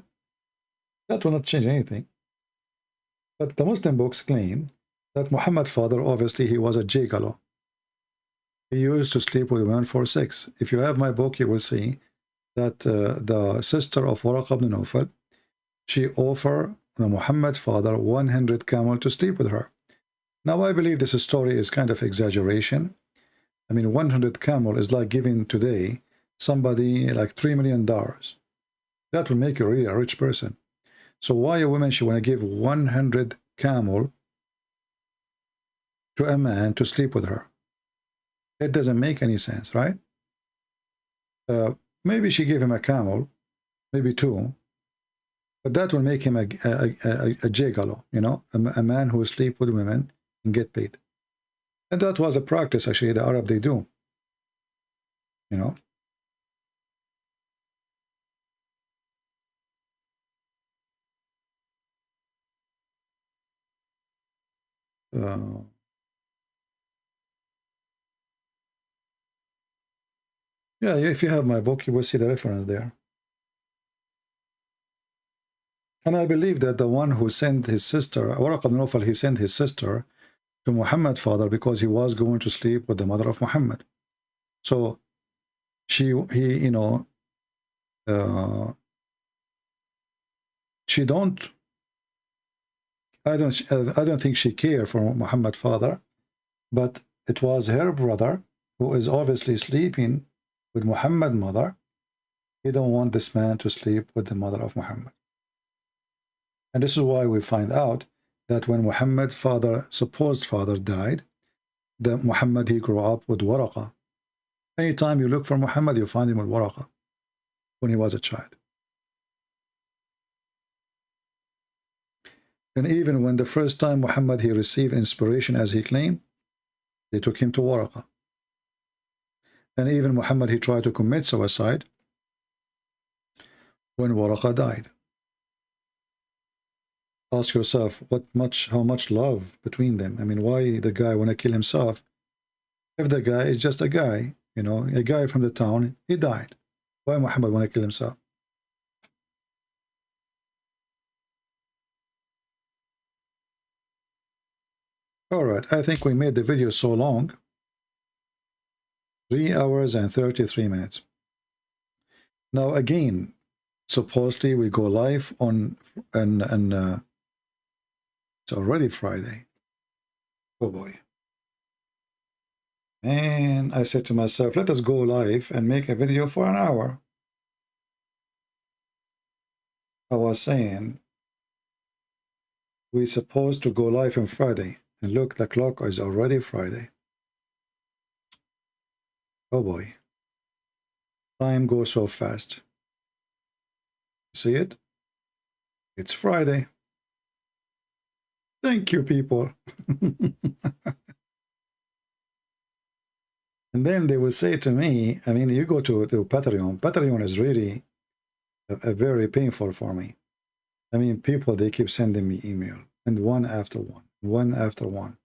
That will not change anything. But the Muslim books claim that Muhammad's father, obviously, he was a gigolo. He used to sleep with women for sex. If you have my book, you will see that the sister of Waraq ibn Nawfal, she offered the Muhammad father 100 camel to sleep with her. Now I believe this story is kind of exaggeration. I mean, 100 camel is like giving today somebody like $3 million. That will make you really a rich person. So why a woman should want to give 100 camel to a man to sleep with her? It doesn't make any sense, right? Maybe she gave him a camel, maybe two, but that will make him a gigolo, you know, a man who sleep with women and get paid. And that was a practice, actually, the Arab, they do, you know. Yeah, if you have my book, you will see the reference there. And I believe that the one who sent his sister, Waraq ibn Nawfal, he sent his sister to Muhammad's father because he was going to sleep with the mother of Muhammad. So he, you know, she don't. I don't think she cared for Muhammad's father, but it was her brother who is obviously sleeping with Muhammad's mother. He don't want this man to sleep with the mother of Muhammad. And this is why we find out that when Muhammad's father, supposed father, died, that Muhammad, he grew up with Waraqa. Anytime you look for Muhammad, you find him with Waraqa when he was a child. And even when the first time Muhammad, he received inspiration as he claimed, they took him to Waraqa. And even Muhammad, he tried to commit suicide when Waraqa died. Ask yourself, how much love between them? I mean, why the guy want to kill himself? If the guy is just a guy, you know, a guy from the town, he died. Why Muhammad want to kill himself? All right, I think we made the video so long. 3 hours and 33 minutes. Now again, supposedly we go live on it's already Friday. Oh boy. And I said to myself, let us go live and make a video for an hour. I was saying we're supposed to go live on Friday. And look, the clock is already Friday. Oh boy. Time goes so fast. See it? It's Friday. Thank you, people. And then they will say to me, I mean, you go to Patreon. Patreon is really a very painful for me. I mean, people, they keep sending me email, and one after one.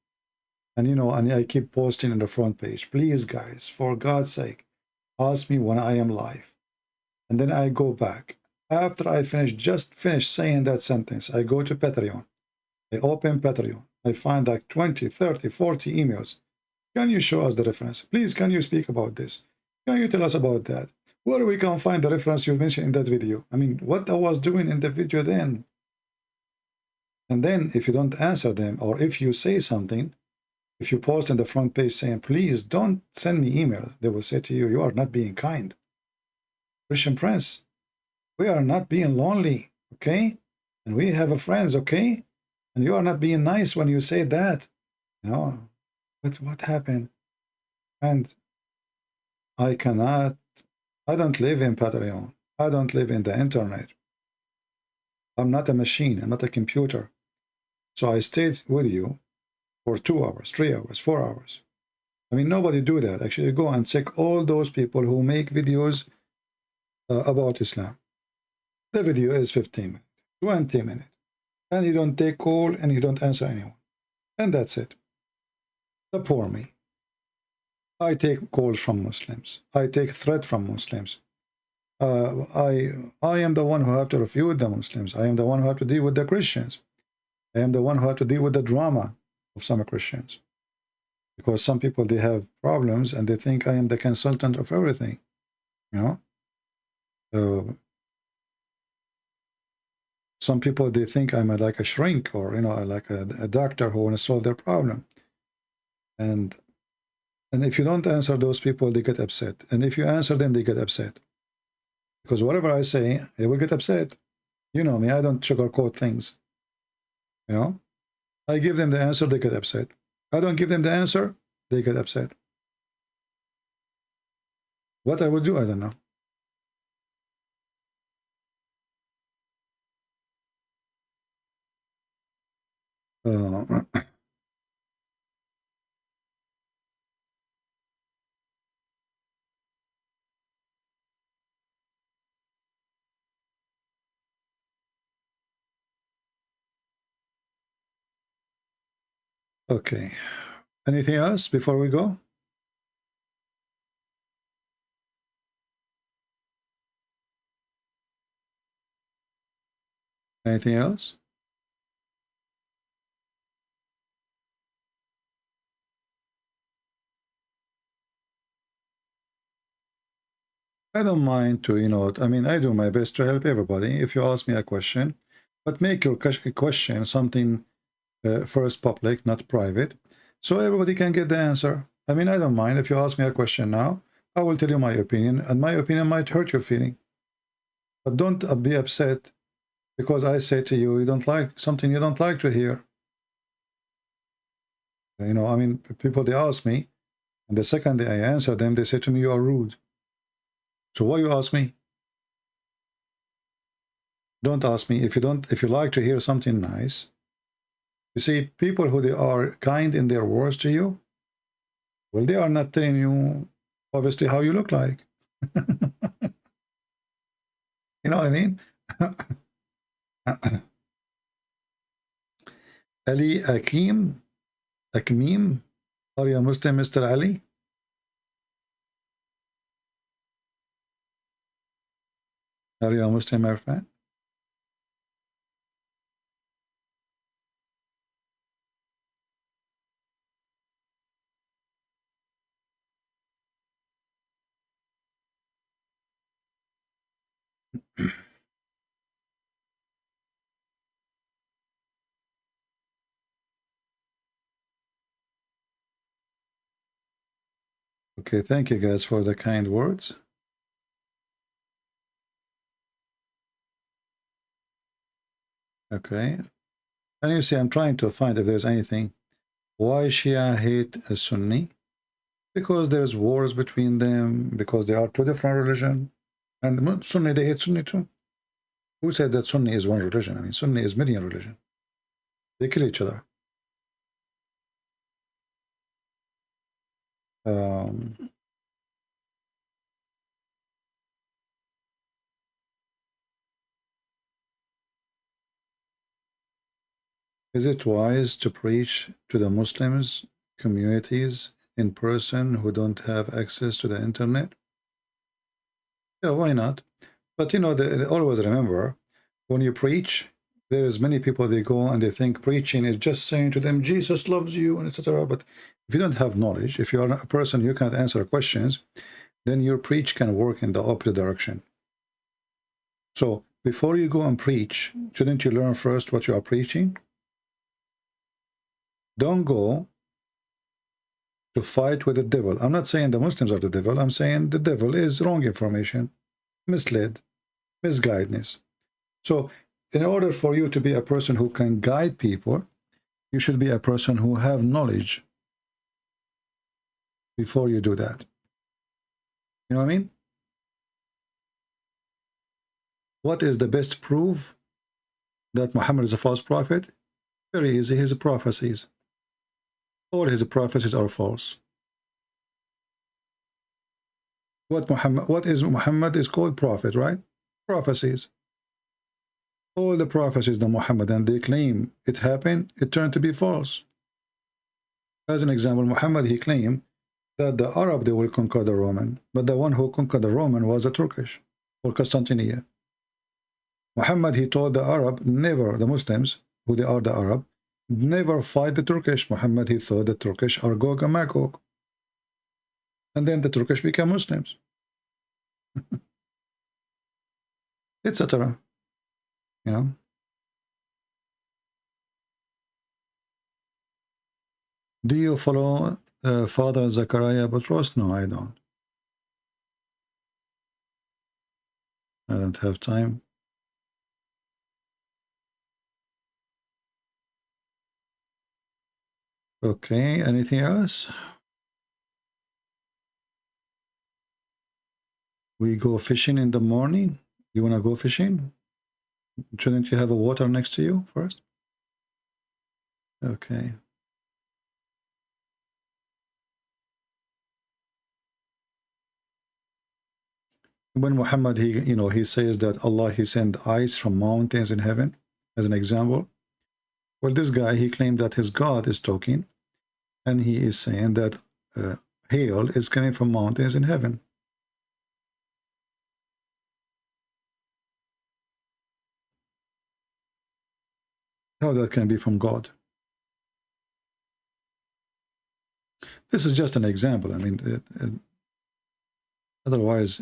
And, you know, and I keep posting on the front page, please, guys, for God's sake, ask me when I am live. And then I go back. After I just finish saying that sentence, I go to Patreon. I open Patreon. I find like 20, 30, 40 emails. Can you show us the reference? Please, can you speak about this? Can you tell us about that? Where we can find the reference you mentioned in that video? I mean, what I was doing in the video then? And then if you don't answer them, or if you say something, if you post in the front page saying, please don't send me email, they will say to you, you are not being kind. Christian Prince, we are not being lonely, okay? And we have friends, okay? And you are not being nice when you say that. You know, but what happened? And I don't live in Patreon. I don't live in the internet. I'm not a machine. I'm not a computer. So I stayed with you for 2 hours, 3 hours, 4 hours. I mean, nobody do that. Actually, go and check all those people who make videos about Islam. The video is 15 minutes, 20 minutes. And you don't take call and you don't answer anyone. And that's it. The poor me. I take calls from Muslims. I take threat from Muslims. I am the one who have to refute the Muslims. I am the one who have to deal with the Christians. I am the one who have to deal with the drama of some Christians. Because some people, they have problems and they think I am the consultant of everything. You know? Some people, they think I'm like a shrink, or like a doctor who want to solve their problem. And if you don't answer those people, they get upset. And if you answer them, they get upset. Because whatever I say, they will get upset. You know me, I don't sugarcoat things. I give them the answer, they get upset. I don't give them the answer, they get upset. What I will do, I don't know. Okay. Anything else before we go? Anything else? I don't mind to, I mean, I do my best to help everybody. If you ask me a question, but make your question something first public, not private, so everybody can get the answer. I mean, I don't mind if you ask me a question now. I will tell you my opinion, and my opinion might hurt your feeling. But don't be upset because I say to you, you don't like something you don't like to hear. I mean, people, they ask me, and the second day I answer them, they say to me, you are rude. So why you ask me? Don't ask me if you like to hear something nice. You see, people who they are kind in their words to you, well, they are not telling you obviously how you look like. You know what I mean? Ali Akmeem, are you a Muslim, Mr. Ali? Are you a Muslim, my friend? Okay, thank you guys for the kind words. Okay, and you see, I'm trying to find if there's anything. Why Shia hate a Sunni? Because there's wars between them, because they are two different religions. And Sunni, they hate Sunni too. Who said that Sunni is one religion? I mean, Sunni is many religion. They kill each other. Is it wise to preach to the Muslims communities in person who don't have access to the internet? Yeah, why not? But they always remember, when you preach, there is many people, they go and they think preaching is just saying to them, Jesus loves you, and etc. But if you don't have knowledge, if you are a person who cannot answer questions, then your preach can work in the opposite direction. So before you go and preach, shouldn't you learn first what you are preaching? Don't go to fight with the devil. I'm not saying the Muslims are the devil. I'm saying the devil is wrong information, misled, misguidedness. So in order for you to be a person who can guide people, you should be a person who have knowledge before you do that. You know what I mean? What is the best proof that Muhammad is a false prophet? Very easy, his prophecies. All his prophecies are false. What is Muhammad is called prophet, right? Prophecies. All the prophecies of Muhammad, and they claim it happened, it turned to be false. As an example, Muhammad, he claimed that the Arab, they will conquer the Roman, but the one who conquered the Roman was the Turkish, or Constantinople. Muhammad, he told the Arab, never, the Muslims, who they are the Arab, never fight the Turkish. Muhammad, he thought the Turkish are Gog and Magog. And then the Turkish became Muslims. etc. You know. Do you follow Father Zachariah Butros? No, I don't. I don't have time. Okay, anything else? We go fishing in the morning. You want to go fishing? Shouldn't you have a water next to you first? Okay. When Muhammad, he says that Allah, he sent ice from mountains in heaven, as an example. Well, this guy, he claimed that his God is talking, and he is saying that hail is coming from mountains in heaven. How that can be from God? This is just an example. I mean, otherwise,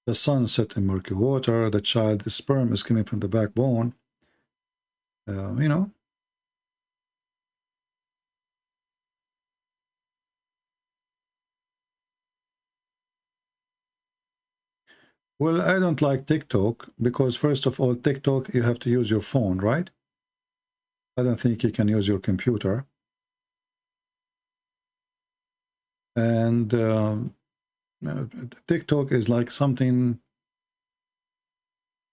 the sun set in murky water, the child's sperm is coming from the backbone, you know. Well, I don't like TikTok because, first of all, TikTok, you have to use your phone, right? I don't think you can use your computer. And TikTok is like something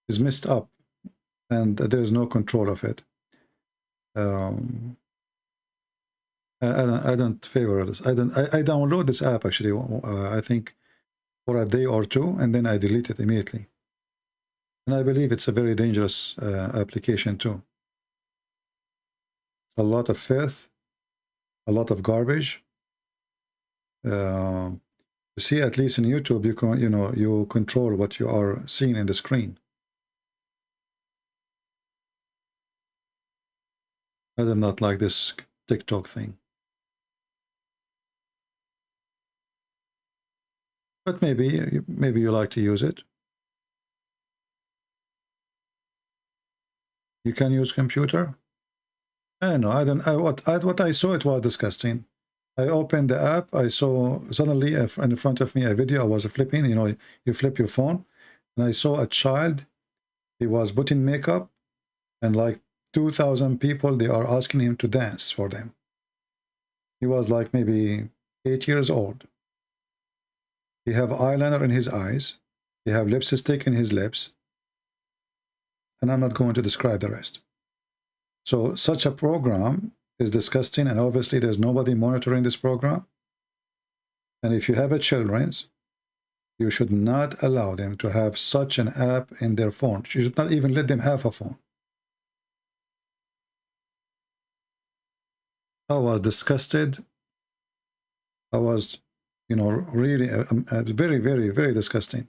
is messed up, and there's no control of it. I don't favor this. I download this app actually. I think for a day or two, and then I delete it immediately. And I believe it's a very dangerous application too. A lot of filth, a lot of garbage. You see, at least in YouTube, you control what you are seeing in the screen. I do not like this TikTok thing. But maybe you like to use it. You can use computer. No, I don't. What I saw, it was disgusting. I opened the app. I saw suddenly in front of me a video. I was flipping. You flip your phone, and I saw a child. He was putting makeup, and like 2,000 people, they are asking him to dance for them. He was like maybe 8 years old. He have eyeliner in his eyes. He have lipstick in his lips. And I'm not going to describe the rest. So such a program is disgusting, and obviously there's nobody monitoring this program. And if you have a children's, you should not allow them to have such an app in their phone. You should not even let them have a phone. I was disgusted. I was, really very, very, very disgusting.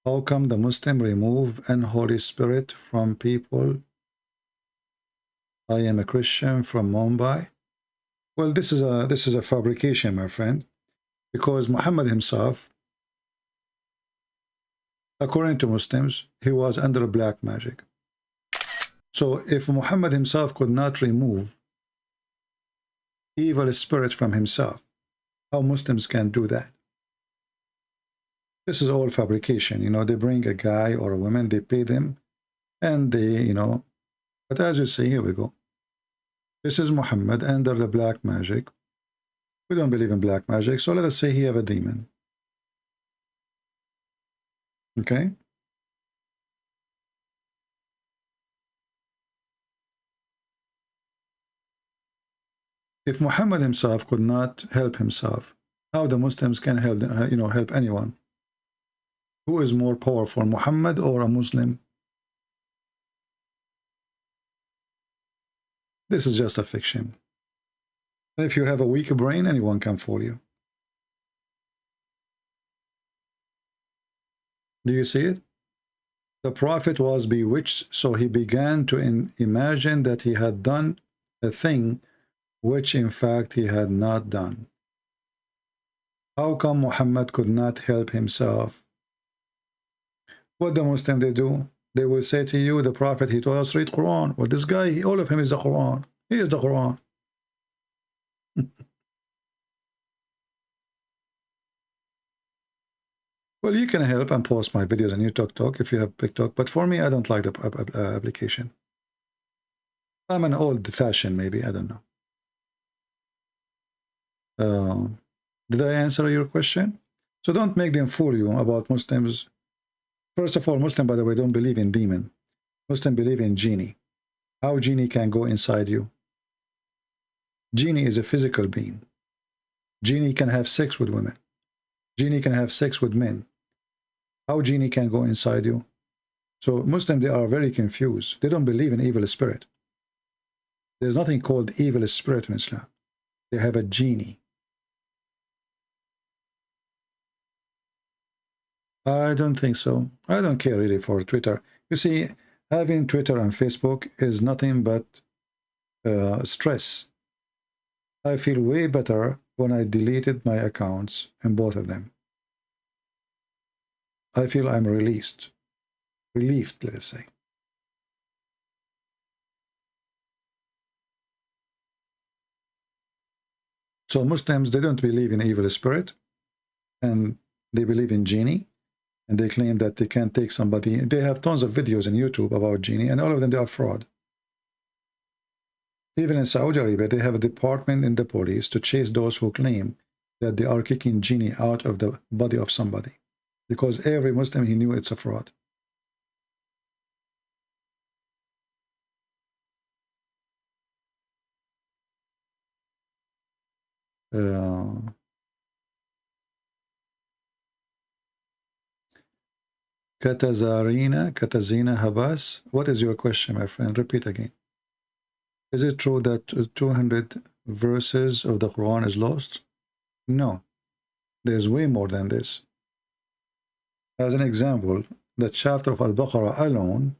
How come the Muslim remove unholy spirit from people? I am a Christian from Mumbai. Well, this is a fabrication, my friend, because Muhammad himself, according to Muslims, he was under black magic. So if Muhammad himself could not remove evil spirit from himself, how Muslims can do that? This is all fabrication. They bring a guy or a woman, they pay them, and they, but as you see, here we go. This is Muhammad under the black magic. We don't believe in black magic, so let us say he have a demon. Okay? If Muhammad himself could not help himself, how the Muslims can help, help anyone? Who is more powerful, Muhammad or a Muslim? This is just a fiction. If you have a weak brain, anyone can fool you. Do you see it? The Prophet was bewitched, so he began to imagine that he had done a thing which in fact he had not done. How come Muhammad could not help himself? What the Muslim they do? They will say to you, the Prophet, he told us read Quran. Well, this guy, all of him is the Quran. He is the Quran. Well, you can help and post my videos on your TikTok if you have TikTok, but for me, I don't like the application. I'm an old-fashioned, maybe, I don't know. Did I answer your question? So don't make them fool you about Muslims. First of all, Muslim, by the way, don't believe in demon. Muslim believe in genie. How genie can go inside you? Genie is a physical being. Genie can have sex with women. Genie can have sex with men. How genie can go inside you? So Muslims, they are very confused. They don't believe in evil spirit. There's nothing called evil spirit in Islam. They have a genie. I don't think so. I don't care really for Twitter. You see, having Twitter and Facebook is nothing but stress. I feel way better when I deleted my accounts in both of them. I feel I'm relieved, let's say. So Muslims, they don't believe in evil spirit, and they believe in genie, and they claim that they can take somebody. They have tons of videos on YouTube about genie, and all of them, they are fraud. Even in Saudi Arabia, they have a department in the police to chase those who claim that they are kicking genie out of the body of somebody. Because every Muslim, he knew it's a fraud. Katazina Habas, what is your question, my friend? Repeat again. Is it true that 200 verses of the Quran is lost? No, there's way more than this. As an example, the chapter of Al-Baqarah alone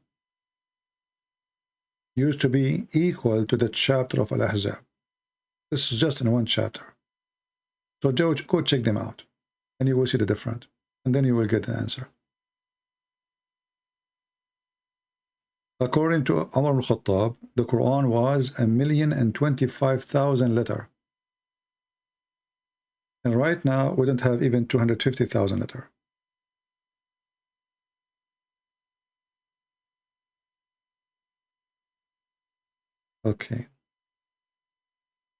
used to be equal to the chapter of Al-Ahzab. This is just in one chapter. So go check them out, and you will see the difference, and then you will get the answer. According to Umar al-Khattab, the Quran was 1,025,000 letters. And right now, we don't have even 250,000 letters. Okay.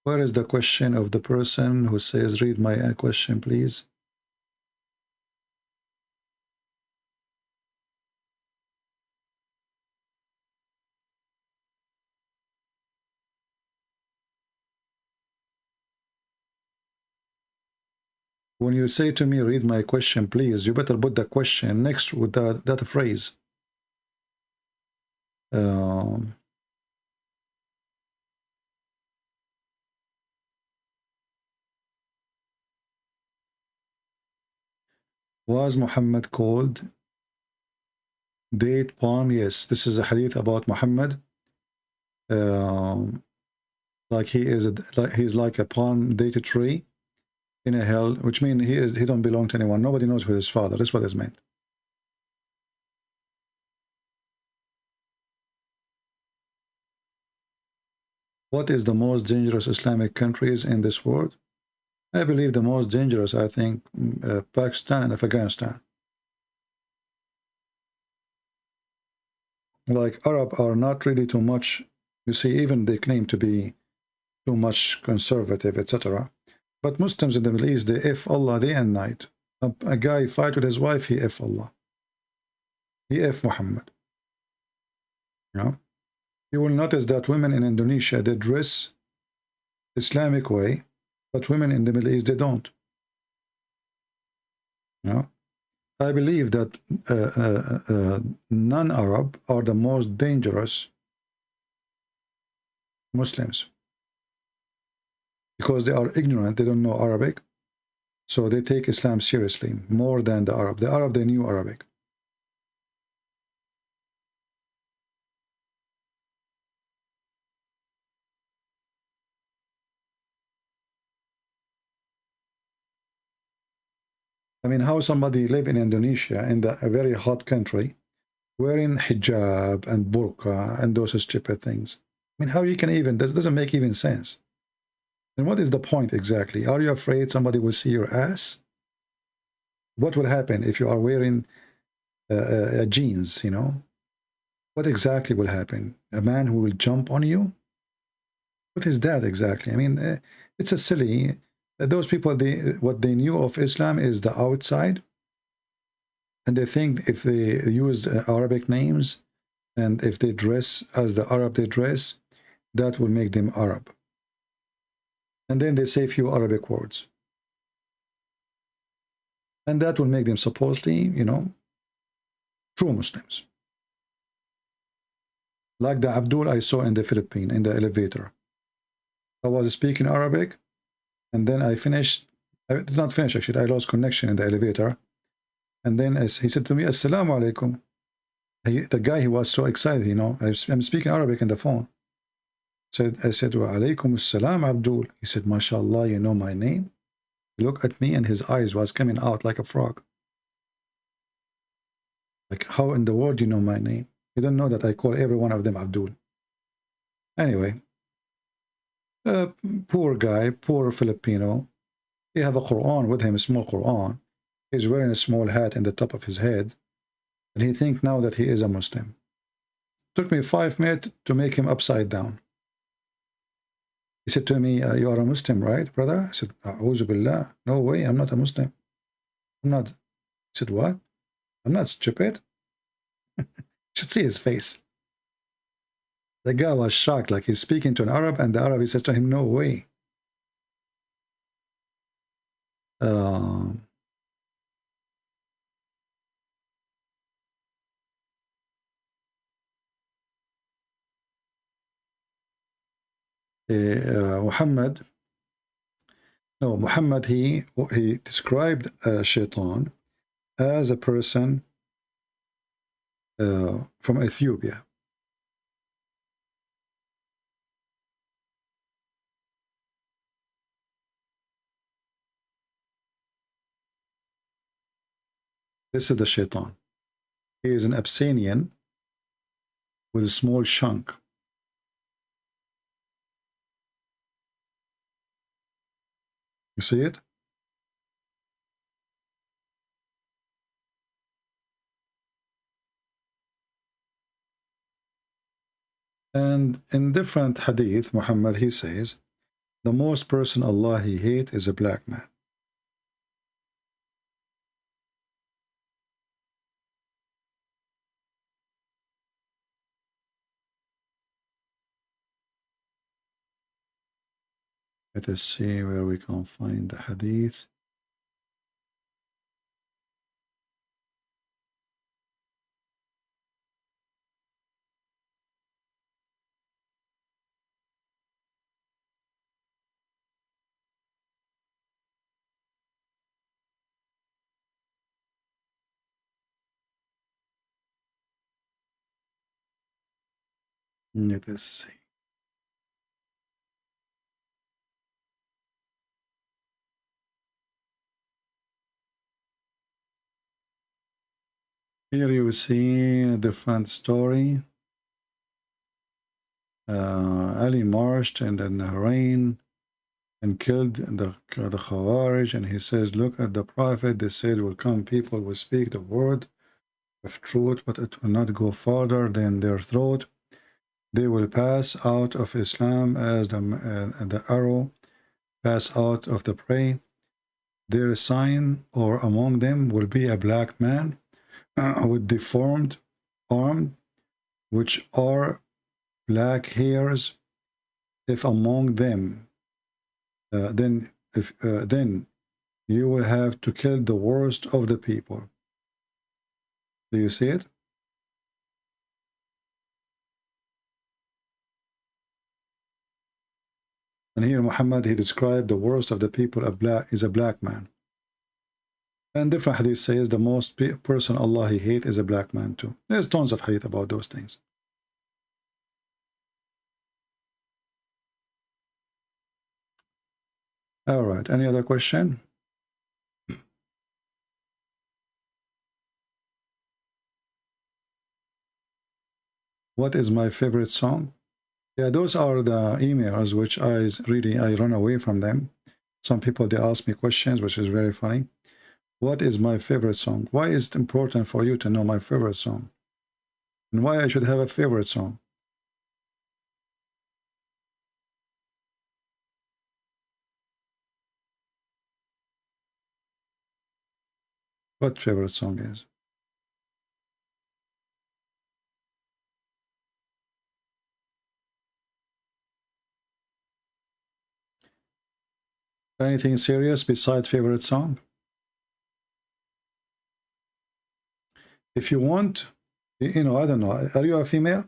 Where is the question of the person who says, read my question, please? When you say to me, read my question, please, you better put the question next with that phrase. Was Muhammad called date palm? Yes, this is a hadith about Muhammad. Like he's like a palm date tree in a hell, which means he don't belong to anyone. Nobody knows who his father. That's what is meant. What is the most dangerous Islamic countries in this world? I believe the most dangerous, I think, Pakistan and Afghanistan. Like Arab are not really too much. You see, even they claim to be too much conservative, etc. But Muslims in the Middle East, they F Allah day and night. A guy fight with his wife, he F Allah. He F Muhammad. You know? You will notice that women in Indonesia, they dress Islamic way, but women in the Middle East, they don't. You know? I believe that non-Arab are the most dangerous Muslims. Because they are ignorant, they don't know Arabic, so they take Islam seriously more than the Arab. The Arab, they knew Arabic. I mean, how somebody live in Indonesia, in a very hot country, wearing hijab and burqa and those stupid things. I mean, how you can even, this doesn't make even sense. And what is the point exactly? Are you afraid somebody will see your ass? What will happen if you are wearing jeans, you know? What exactly will happen? A man who will jump on you? What is that exactly? I mean, it's a silly, those people, what they knew of Islam is the outside. And they think if they use Arabic names and if they dress as the Arab they dress, that will make them Arab. And then they say a few Arabic words. And that will make them supposedly, you know, true Muslims. Like the Abdul I saw in the Philippines, in the elevator. I was speaking Arabic, and then I finished, I did not finish actually, I lost connection in the elevator. And then he said to me, Assalamu alaikum. The guy, he was so excited, you know, I'm speaking Arabic in the phone. I said, wa alaikum assalam, Abdul. He said, mashallah, you know my name? He looked at me and his eyes was coming out like a frog. Like, how in the world do you know my name? You don't know that I call every one of them Abdul. Anyway, poor guy, poor Filipino. He have a Quran with him, a small Quran. He's wearing a small hat in the top of his head. And he think now that he is a Muslim. Took me 5 minutes to make him upside down. He said to me, you are a Muslim, right, brother? I said, A'udhu billah. No way, I'm not a Muslim. I'm not. He said, what? I'm not stupid. You should see his face. The guy was shocked, like he's speaking to an Arab, and the Arab, he says to him, no way. Muhammad, he described Shaitan as a person from Ethiopia. This is the Shaitan. He is an Abyssinian with a small chunk. You see it? And in different hadith, Muhammad, he says, the most person Allah he hate is a black man. Let us see where we can find the hadith. Let us see. Here you see a different story. Ali marched in the Nahrain and killed the Khawarij, and he says, look at the Prophet, they said will come people will speak the word of truth, but it will not go farther than their throat. They will pass out of Islam as the arrow pass out of the prey. Their sign, or among them, will be a black man with deformed arm, which are black hairs. If among them, then you will have to kill the worst of the people. Do you see it? And here Muhammad, he described the worst of the people is a black man. And different hadith says the most person Allah he hate is a black man too. There's tons of hadith about those things. All right, any other question? What is my favorite song? Yeah, those are the emails which I run away from them. Some people, they ask me questions, which is very funny. What is my favorite song? Why is it important for you to know my favorite song? And why I should have a favorite song? What favorite song is? Anything serious besides favorite song? If you want, you know, I don't know, are you a female?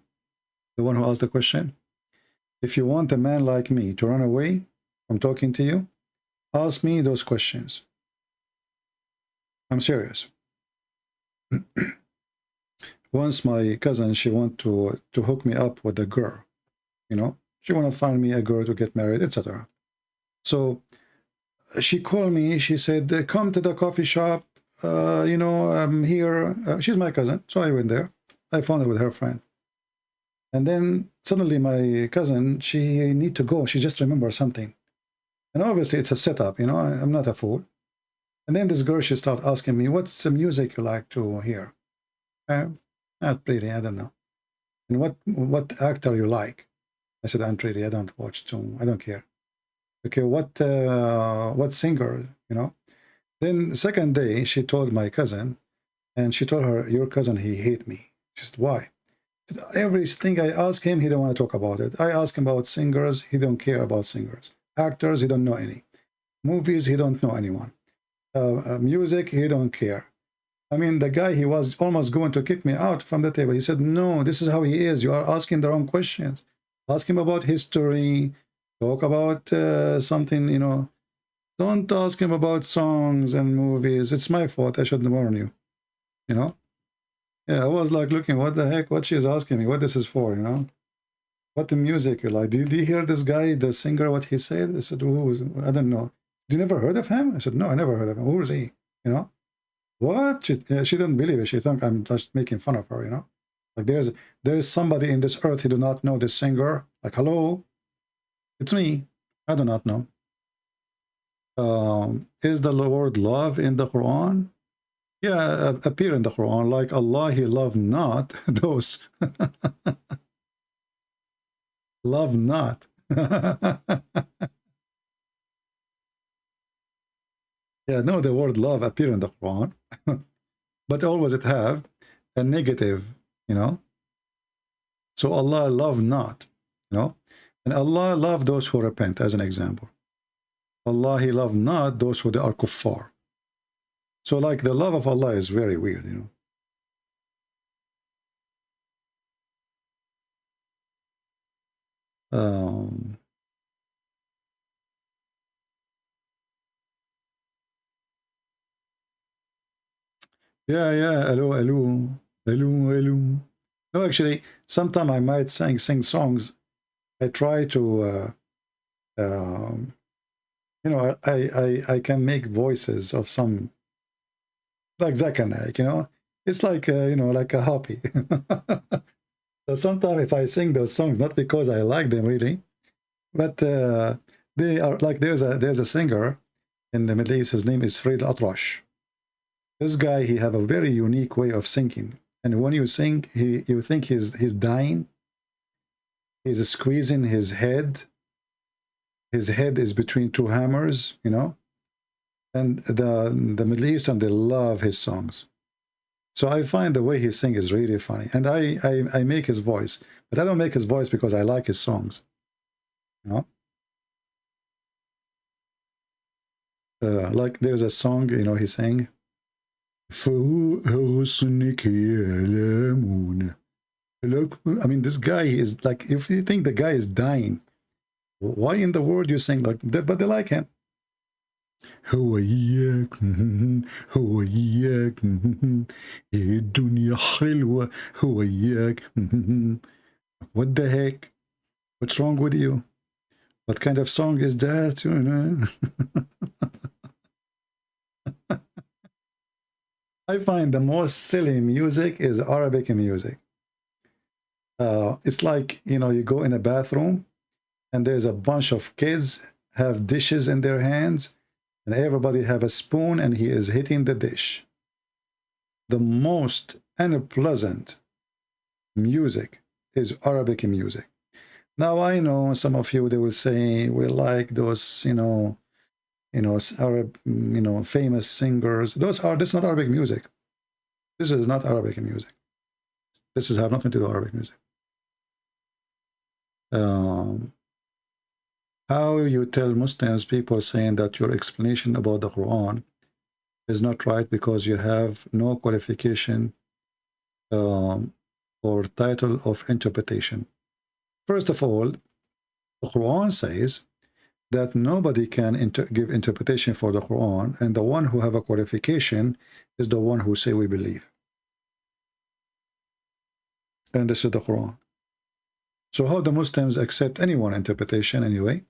The one who asked the question? If you want a man like me to run away from talking to you, ask me those questions. I'm serious. Once my cousin, she want to hook me up with a girl, you know, she want to find me a girl to get married, etc. So she called me, she said, come to the coffee shop, you know, I'm here. She's my cousin, so I went there. I found her with her friend. And then suddenly my cousin, she need to go. She just remembered something. And obviously it's a setup, you know, I'm not a fool. And then this girl, she started asking me, what's the music you like to hear? Not pretty, I don't know. And what actor you like? I said, I'm pretty, I don't watch too, I don't care. Okay, what singer, you know? Then the second day, she told my cousin, and she told her, your cousin, he hate me. She said, why? She said, everything I ask him, he don't want to talk about it. I ask him about singers, he don't care about singers. Actors, he don't know any. Movies, he don't know anyone. Music, he don't care. I mean, the guy, he was almost going to kick me out from the table. He said, no, this is how he is. You are asking the wrong questions. Ask him about history. Talk about something, you know. Don't ask him about songs and movies. It's my fault. I should warn you, you know. Yeah, I was like looking, what the heck, what she's asking me, what this is for, you know. What the music you like. Did you hear this guy, the singer, what he said? I said, I don't know. You never heard of him? I said, no, I never heard of him. Who is he? You know? What? She didn't believe it. She thought I'm just making fun of her, you know? Like there is somebody in this earth who do not know this singer. Like, hello? It's me. I do not know. Is the word love in the Quran? Yeah, appear in the Quran. Like Allah, he love not those. Love not. Yeah, no, the word love appear in the Quran, but always it have a negative, you know. So Allah love not, you know, and Allah love those who repent, as an example. Allah, he love not those who are kuffar. So like the love of Allah is very weird, you know. Yeah, hello. No, actually, sometimes I might sing songs. I try to, you know, I can make voices of some, like Zakir Naik, you know. It's like, you know, like a hobby. So sometimes if I sing those songs, not because I like them really, but they are like, there's a singer in the Middle East. His name is Farid Atrash. This guy, he have a very unique way of singing, and when you sing, you think he's dying. He's squeezing his head. His head is between two hammers, you know. And the Middle Eastern, they love his songs. So I find the way he sings is really funny, and I make his voice, but I don't make his voice because I like his songs, you know. Like there's a song, you know, he sang. I mean, this guy is like, if you think the guy is dying, why in the world you sing like that? But they like him. هواياك هواياك الدنيا حلوة هواياك. What the heck? What's wrong with you? What kind of song is that? You know? I find the most silly music is Arabic music. It's like, you know, you go in a bathroom and there's a bunch of kids have dishes in their hands and everybody have a spoon and he is hitting the dish. The most unpleasant music is Arabic music. Now I know some of you, they will say we like those, Arab, famous singers. This is not Arabic music. This is not Arabic music. This has nothing to do with Arabic music. How you tell Muslims, people saying that your explanation about the Quran is not right because you have no qualification or title of interpretation. First of all, the Quran says that nobody can give interpretation for the Quran, and the one who have a qualification is the one who say we believe. And this is the Quran. So how the Muslims accept anyone interpretation anyway,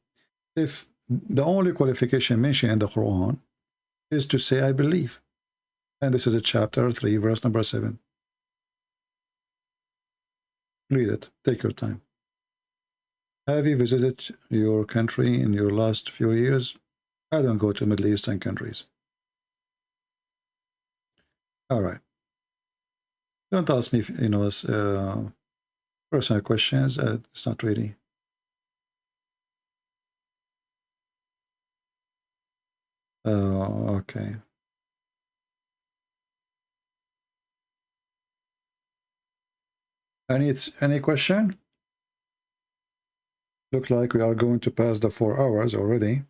if the only qualification mentioned in the Quran is to say I believe? And this is a chapter 3, verse number 7. Read it. Take your time. Have you visited your country in your last few years? I don't go to Middle Eastern countries. All right. Don't ask me, personal questions. It's not really. Okay. Any question? Look like we are going to pass the 4 hours already.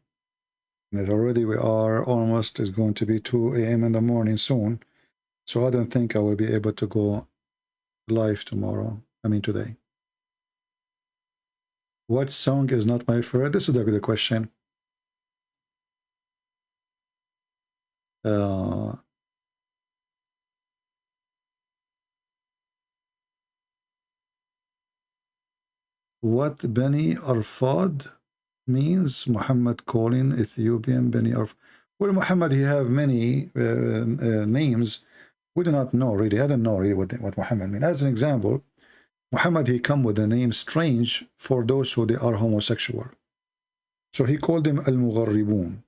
And already we are almost, it's going to be 2 a.m. in the morning soon. So I don't think I will be able to go live tomorrow. I mean today. What song is not my favorite? This is a good question. What Beni Arfad means? Muhammad calling Ethiopian Beni Arfad. Well, Muhammad, he have many names. We do not know really. I don't know really what Muhammad means. As an example, Muhammad, he come with a name strange for those who they are homosexual. So he called them Al-Mugharribun.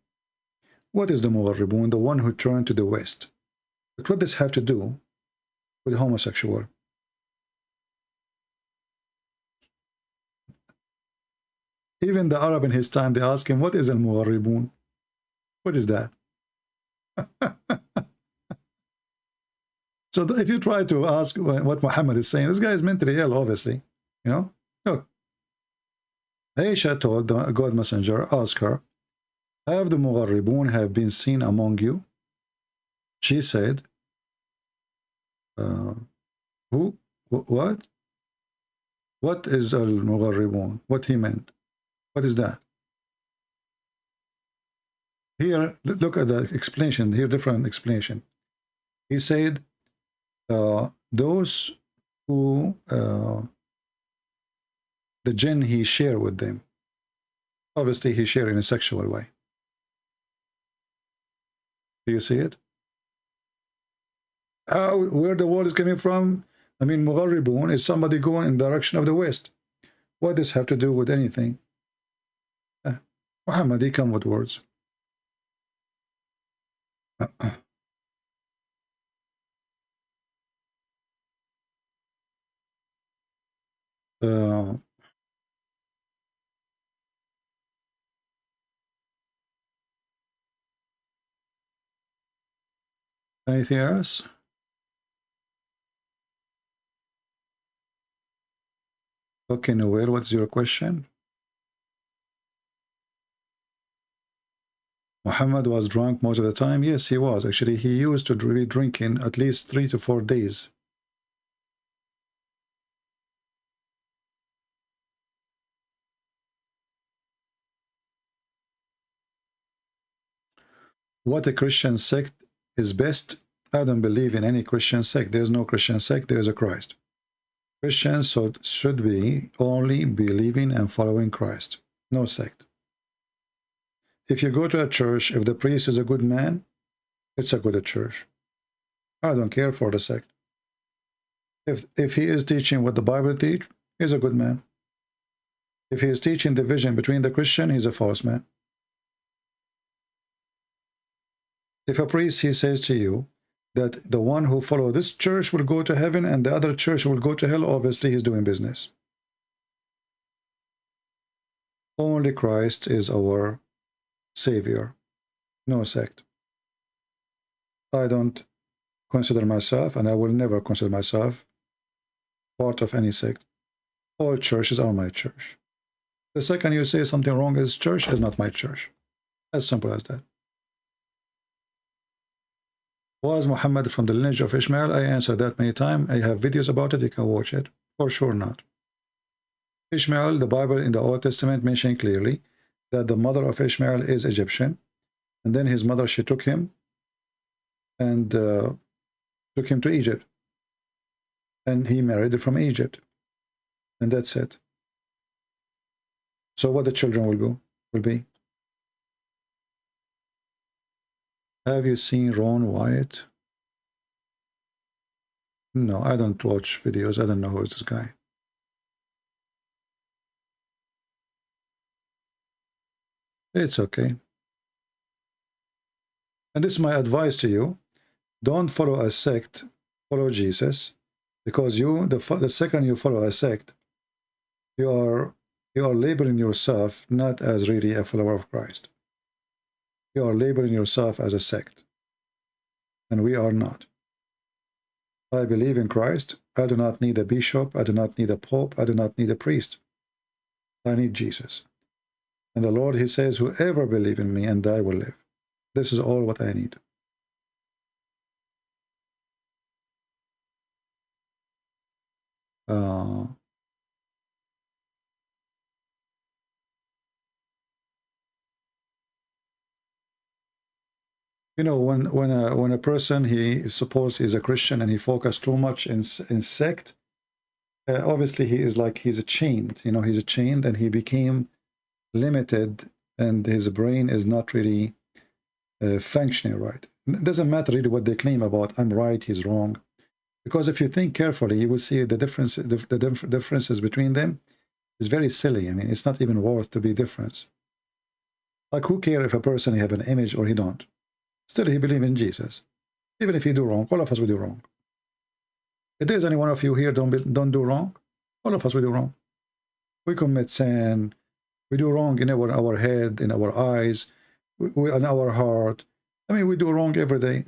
What is the Mugharribun? The one who turned to the West. But what does this have to do with homosexual? Even the Arab in his time, they ask him, what is Al-Mugharribun? What is that? So if you try to ask what Muhammad is saying, this guy is mentally ill, obviously. Look. Aisha told the God Messenger, ask her, have the Mugharribun have been seen among you? She said, who? What? What is Al-Mugharribun? What he meant? What is that? Here, look at the explanation. Here, different explanation. He said, those who the jinn he share with them. Obviously, he share in a sexual way. Do you see it? Where the word is coming from? I mean, Mugharribun is somebody going in the direction of the West. What does this have to do with anything? Muhammad, he come with words. Anything else? Okay, Noel, what's your question? Muhammad was drunk most of the time. Yes, he was. Actually, he used to be drinking at least 3 to 4 days. What a Christian sect is best? I don't believe in any Christian sect. There's no Christian sect. There is a Christ. Christians should be only believing and following Christ. No sect. If you go to a church, if the priest is a good man, it's a good church. I don't care for the sect. If he is teaching what the Bible teach, he's a good man. If he is teaching division between the Christian, he's a false man. If a priest, he says to you that the one who follows this church will go to heaven and the other church will go to hell, obviously he's doing business. Only Christ is our Savior, no sect. I don't consider myself, and I will never consider myself, part of any sect. All churches are my church. The second you say something wrong is church is not my church. As simple as that. Was Muhammad from the lineage of Ishmael? I answered that many times. I have videos about it. You can watch it. For sure not. Ishmael, the Bible in the Old Testament mentioned clearly that the mother of Ishmael is Egyptian. And then his mother, she took him and took him to Egypt. And he married from Egypt. And that's it. So what the children will be. Have you seen Ron Wyatt? No, I don't watch videos. I don't know who is this guy. It's okay. And this is my advice to you. Don't follow a sect. Follow Jesus. Because the second you follow a sect, you are labeling yourself not as really a follower of Christ. You are labeling yourself as a sect. And we are not. I believe in Christ. I do not need a bishop. I do not need a pope. I do not need a priest. I need Jesus. And the Lord, he says, whoever believes in me and I will live. This is all what I need. You know, when a person, he is supposed he's a Christian and he focused too much in sect, obviously he is like he's chained. You know, he's chained and he became limited, and his brain is not really functioning right. It doesn't matter really what they claim about I'm right, he's wrong, because if you think carefully, you will see the difference. The differences between them is very silly. I mean, it's not even worth to be difference. Like, who cares if a person he have an image or he don't? Still, he believes in Jesus. Even if he do wrong, all of us will do wrong. If there's any one of you here don't do wrong, all of us will do wrong. We commit sin. We do wrong in our head, in our eyes, in our heart. I mean, we do wrong every day.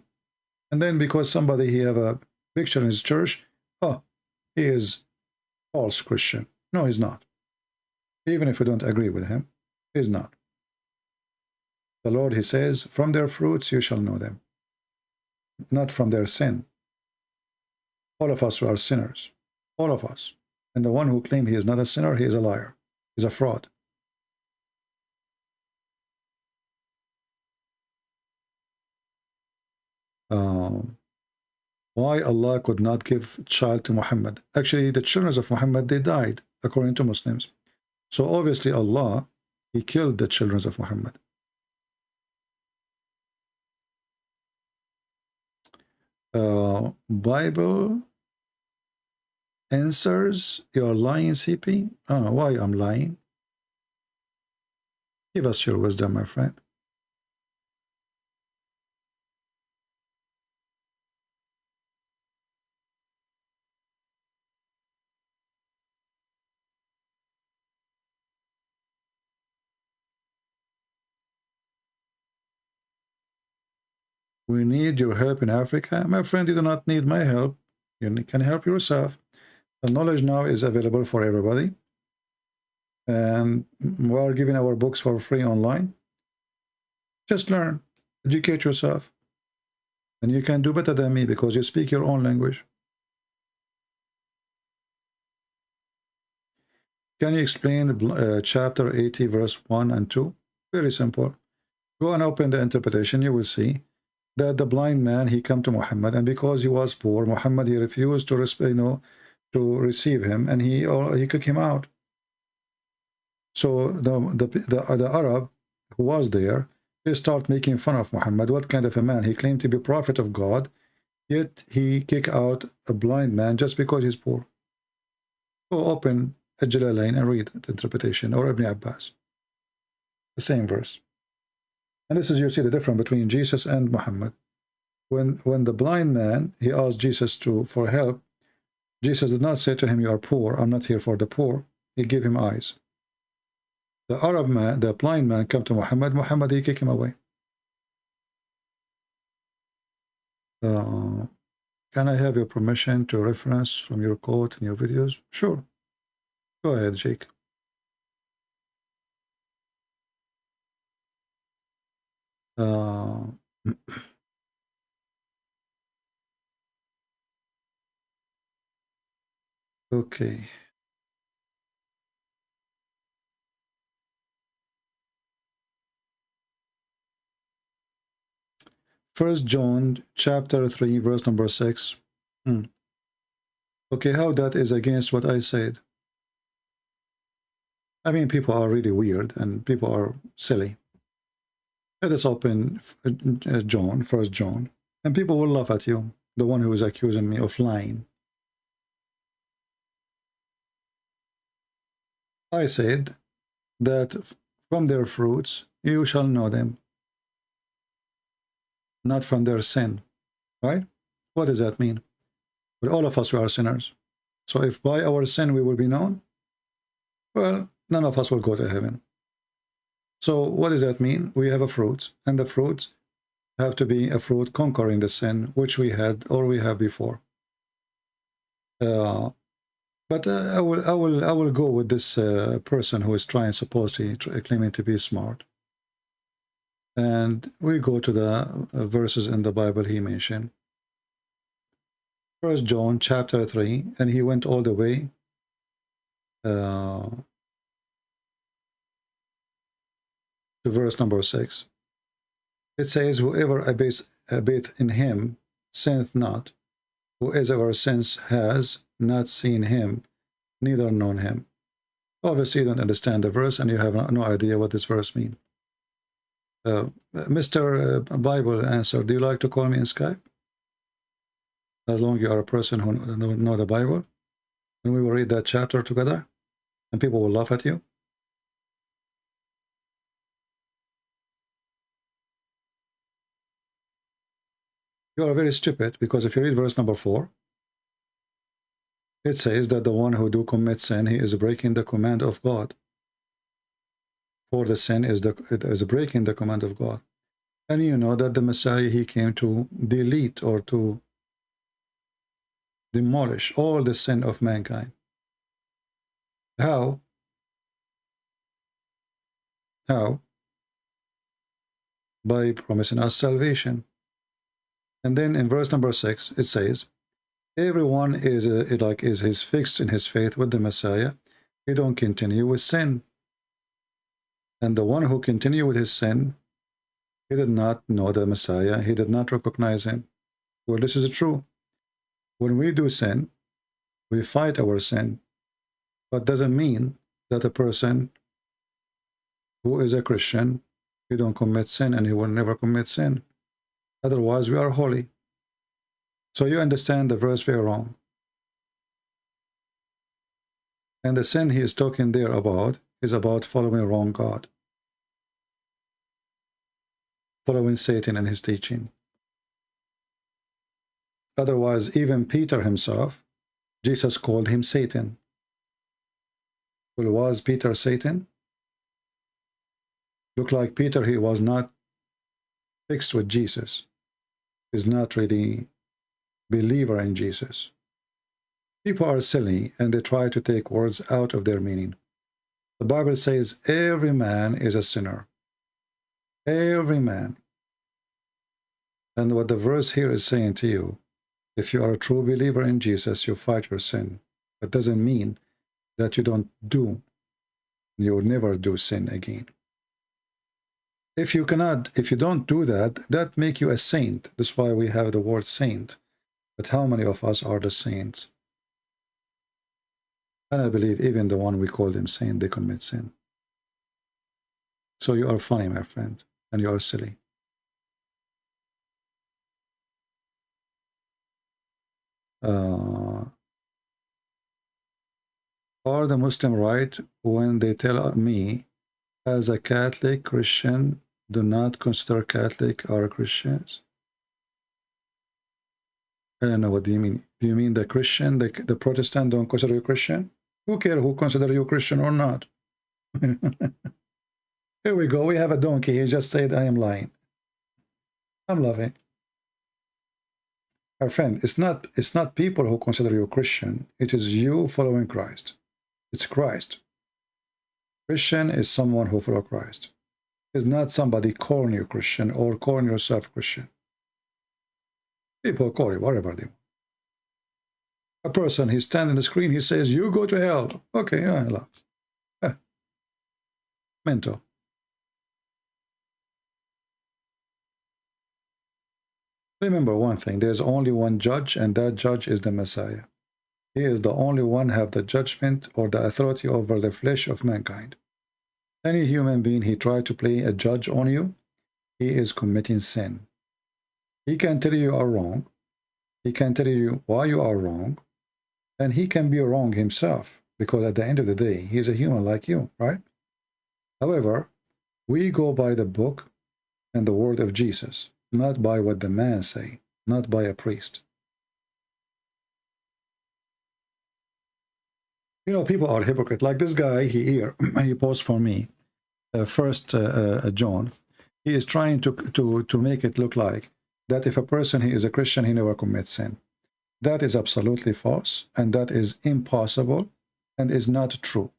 And then because somebody he have a picture in his church, oh, he is false Christian. No, he's not. Even if we don't agree with him, he's not. The Lord, he says, from their fruits you shall know them, not from their sin. All of us are sinners, all of us. And the one who claims he is not a sinner, he is a liar, he's a fraud. Why Allah could not give child to Muhammad? Actually, the children of Muhammad, they died, according to Muslims. So obviously Allah, he killed the children of Muhammad. Bible answers, you're lying, CP? Why I'm lying? Give us your wisdom, my friend. We need your help in Africa. My friend, you do not need my help. You can help yourself. The knowledge now is available for everybody. And we are giving our books for free online. Just learn. Educate yourself. And you can do better than me because you speak your own language. Can you explain chapter 80, verse 1 and 2? Very simple. Go and open the interpretation. You will see that the blind man, he come to Muhammad, and because he was poor, Muhammad, he refused to receive him, and he kicked him out. So the Arab who was there, they start making fun of Muhammad. What kind of a man? He claimed to be prophet of God, yet he kicked out a blind man just because he's poor. Go open Al-Jalalain and read the interpretation, or Ibn Abbas. The same verse. And this is, you see the difference between Jesus and Muhammad. When the blind man, he asked Jesus for help, Jesus did not say to him, you are poor, I'm not here for the poor. He gave him eyes. The Arab man, the blind man, come to Muhammad, he kicked him away. Can I have your permission to reference from your quote in your videos? Sure. Go ahead, Jake. Okay. First John chapter 3 verse number 6. Okay, how that is against what I said? I mean, people are really weird and people are silly. Let us open John, First John, and people will laugh at you, the one who is accusing me of lying. I said that from their fruits you shall know them, not from their sin, right? What does that mean? But all of us, we are sinners. So if by our sin we will be known, well, none of us will go to heaven. So what does that mean? We have a fruit, and the fruits have to be a fruit conquering the sin which we had or we have before. But I will go with this person who is supposedly claiming to be smart. And we go to the verses in the Bible he mentioned. First John chapter 3, and he went all the way to verse number 6. It says, whoever abideth in him sinneth not. Whoever sins has not seen him, neither known him. Obviously, you don't understand the verse, and you have no idea what this verse means. Mr. Bible Answer, do you like to call me in Skype? As long as you are a person who know the Bible, and we will read that chapter together, and people will laugh at you. You are very stupid, because if you read verse number 4, it says that the one who do commit sin, he is breaking the command of God. For the sin is breaking the command of God. And you know that the Messiah, he came to delete or to demolish all the sin of mankind. How? How? By promising us salvation. And then in verse number 6, it says, everyone is fixed in his faith with the Messiah. He don't continue with sin. And the one who continue with his sin, he did not know the Messiah. He did not recognize him. Well, this is true. When we do sin, we fight our sin. But doesn't mean that a person who is a Christian, he don't commit sin and he will never commit sin. Otherwise, we are holy. So you understand the verse very wrong. And the sin he is talking there about is about following wrong God, following Satan and his teaching. Otherwise, even Peter himself, Jesus called him Satan. Well, was Peter Satan? Looked like Peter, he was not fixed with Jesus. He's not really believer in Jesus. People are silly and they try to take words out of their meaning. The Bible says every man is a sinner. Every man. And what the verse here is saying to you, if you are a true believer in Jesus, you fight your sin. That doesn't mean that you will never do sin again. If you don't do that, that make you a saint. That's why we have the word saint. But how many of us are the saints? And I believe even the one we call them saint, they commit sin. So you are funny, my friend, and you are silly. Are the Muslim right when they tell me as a Catholic Christian do not consider Catholic are Christians? I don't know, what do you mean? Do you mean the Christian, the Protestant don't consider you Christian? Who cares who consider you Christian or not? Here we go, we have a donkey. He just said I am lying. I'm laughing. Our friend, it's not people who consider you Christian. It is you following Christ. It's Christ. Christian is someone who follows Christ. It's not somebody calling you Christian or calling yourself Christian. People call you whatever they want. A person, he stands on the screen, he says, you go to hell. Okay, yeah, mental. Remember one thing, there's only one judge, and that judge is the Messiah. He is the only one who have the judgment or the authority over the flesh of mankind. Any human being, he try to play a judge on you, he is committing sin. He can tell you are wrong. He can tell you why you are wrong. And he can be wrong himself, because at the end of the day, he is a human like you, right? However, we go by the book and the word of Jesus, not by what the man say, not by a priest. You know, people are hypocrite. Like this guy here, he posts for me, First John. He is trying to make it look like that if a person he is a Christian, he never commits sin. That is absolutely false, and that is impossible, and is not true.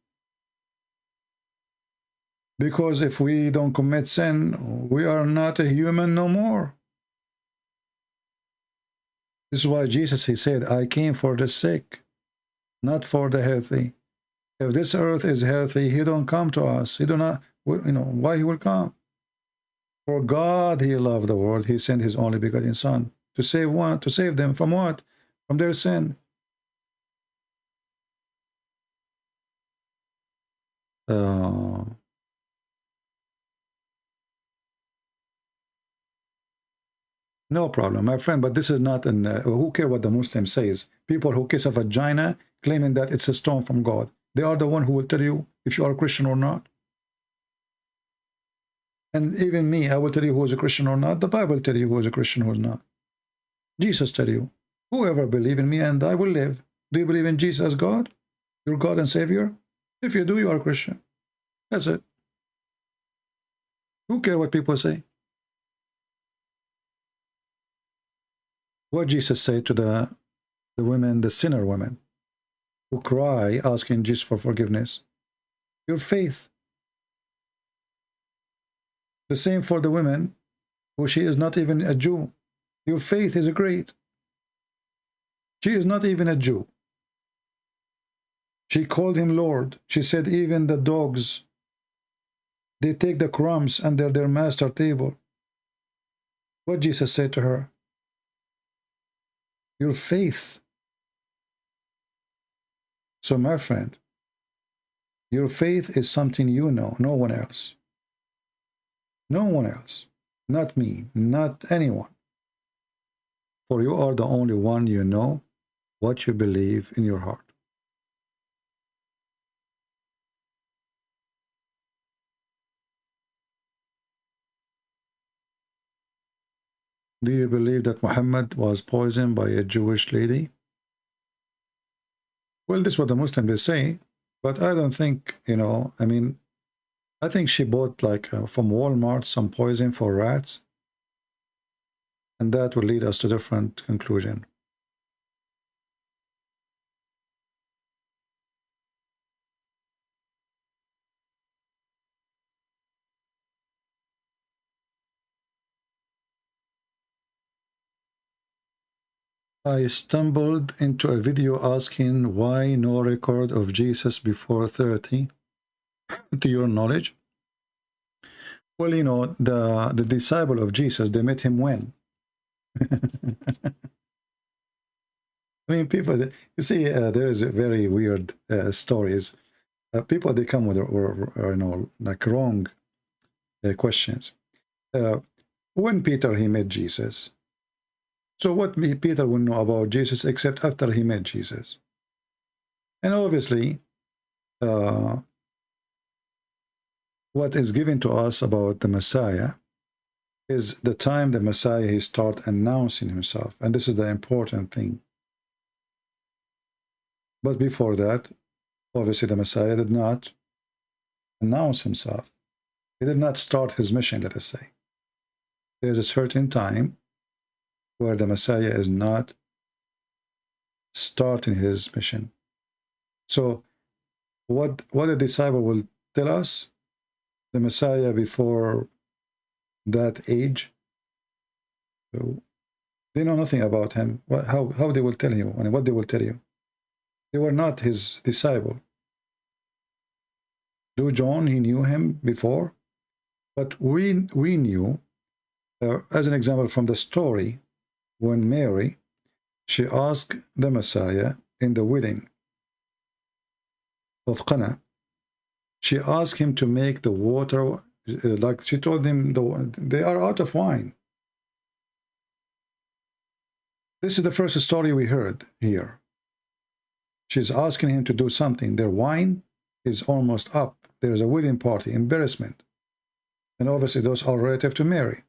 Because if we don't commit sin, we are not a human no more. This is why Jesus, he said, I came for the sick, not for the healthy. If this earth is healthy, he don't come to us. He do not, you know, why he will come? For God, he loved the world. He sent his only begotten Son to save them from what? From their sin. No problem, my friend, but this is not an... who care what the Muslim says? People who kiss a vagina claiming that it's a stone from God. They are the one who will tell you if you are a Christian or not. And even me, I will tell you who is a Christian or not. The Bible tell you who is a Christian, who is not. Jesus tell you, whoever believe in me and I will live. Do you believe in Jesus as God? Your God and Savior? If you do, you are a Christian. That's it. Who care what people say? What Jesus said to the women, the sinner women, who cry asking Jesus for forgiveness. Your faith. The same for the women who she is not even a Jew. Your faith is great. She is not even a Jew. She called him Lord. She said even the dogs, they take the crumbs under their master table. What Jesus said to her? Your faith. So my friend, your faith is something you know, no one else. No one else. Not me, not anyone. For you are the only one you know what you believe in your heart. Do you believe that Muhammad was poisoned by a Jewish lady? Well, this is what the Muslims they say, but I don't think, you know, I mean, I think she bought like from Walmart some poison for rats, and that will lead us to different conclusion. I stumbled into a video asking why no record of Jesus before 30, to your knowledge. Well, you know, the disciple of Jesus, they met him when? I mean, people, you see, there is a very weird stories. People, they come with, or you know, like wrong questions. When Peter, he met Jesus, so what Peter will know about Jesus except after he met Jesus? And obviously, what is given to us about the Messiah is the time the Messiah he start announcing himself, and this is the important thing. But before that, obviously the Messiah did not announce himself. He did not start his mission, let us say. There's a certain time where the Messiah is not starting his mission. So what a disciple will tell us, the Messiah before that age, they know nothing about him. How they will tell you, and what they will tell you. They were not his disciple. Do John, he knew him before, but we knew, as an example from the story, when Mary, she asked the Messiah in the wedding of Cana, she asked him to make the water, like she told him, they are out of wine. This is the first story we heard here. She's asking him to do something. Their wine is almost up. There's a wedding party, embarrassment. And obviously those are relative to Mary.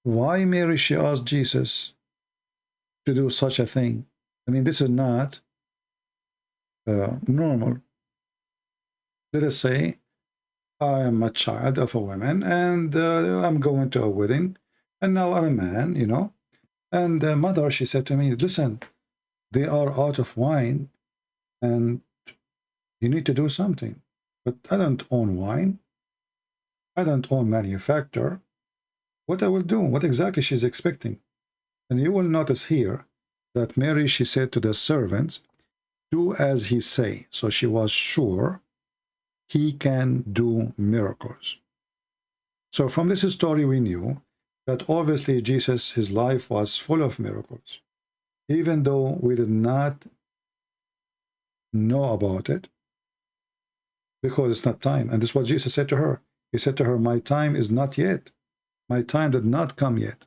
Why Mary, she asked Jesus to do such a thing? I mean, this is not normal. Let us say I am a child of a woman, and I'm going to a wedding, and now I'm a man, you know. And the mother, she said to me, listen, they are out of wine, and you need to do something. But I don't own wine. I don't own manufacturer. What I will do, what exactly she's expecting. And you will notice here that Mary, she said to the servants, do as he say. So she was sure he can do miracles. So from this story, we knew that obviously Jesus, his life was full of miracles. Even though we did not know about it, because it's not time. And this is what Jesus said to her. He said to her, my time is not yet. My time did not come yet.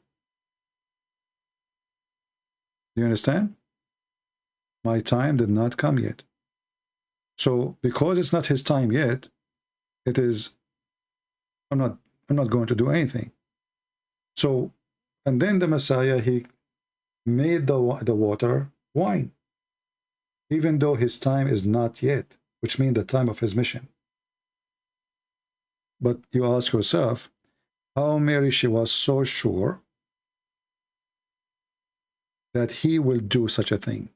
Do you understand? My time did not come yet. So because it's not his time yet, it is, I'm not going to do anything. So, and then the Messiah, he made the water wine, even though his time is not yet, which means the time of his mission. But you ask yourself, how Mary, she was so sure that he will do such a thing.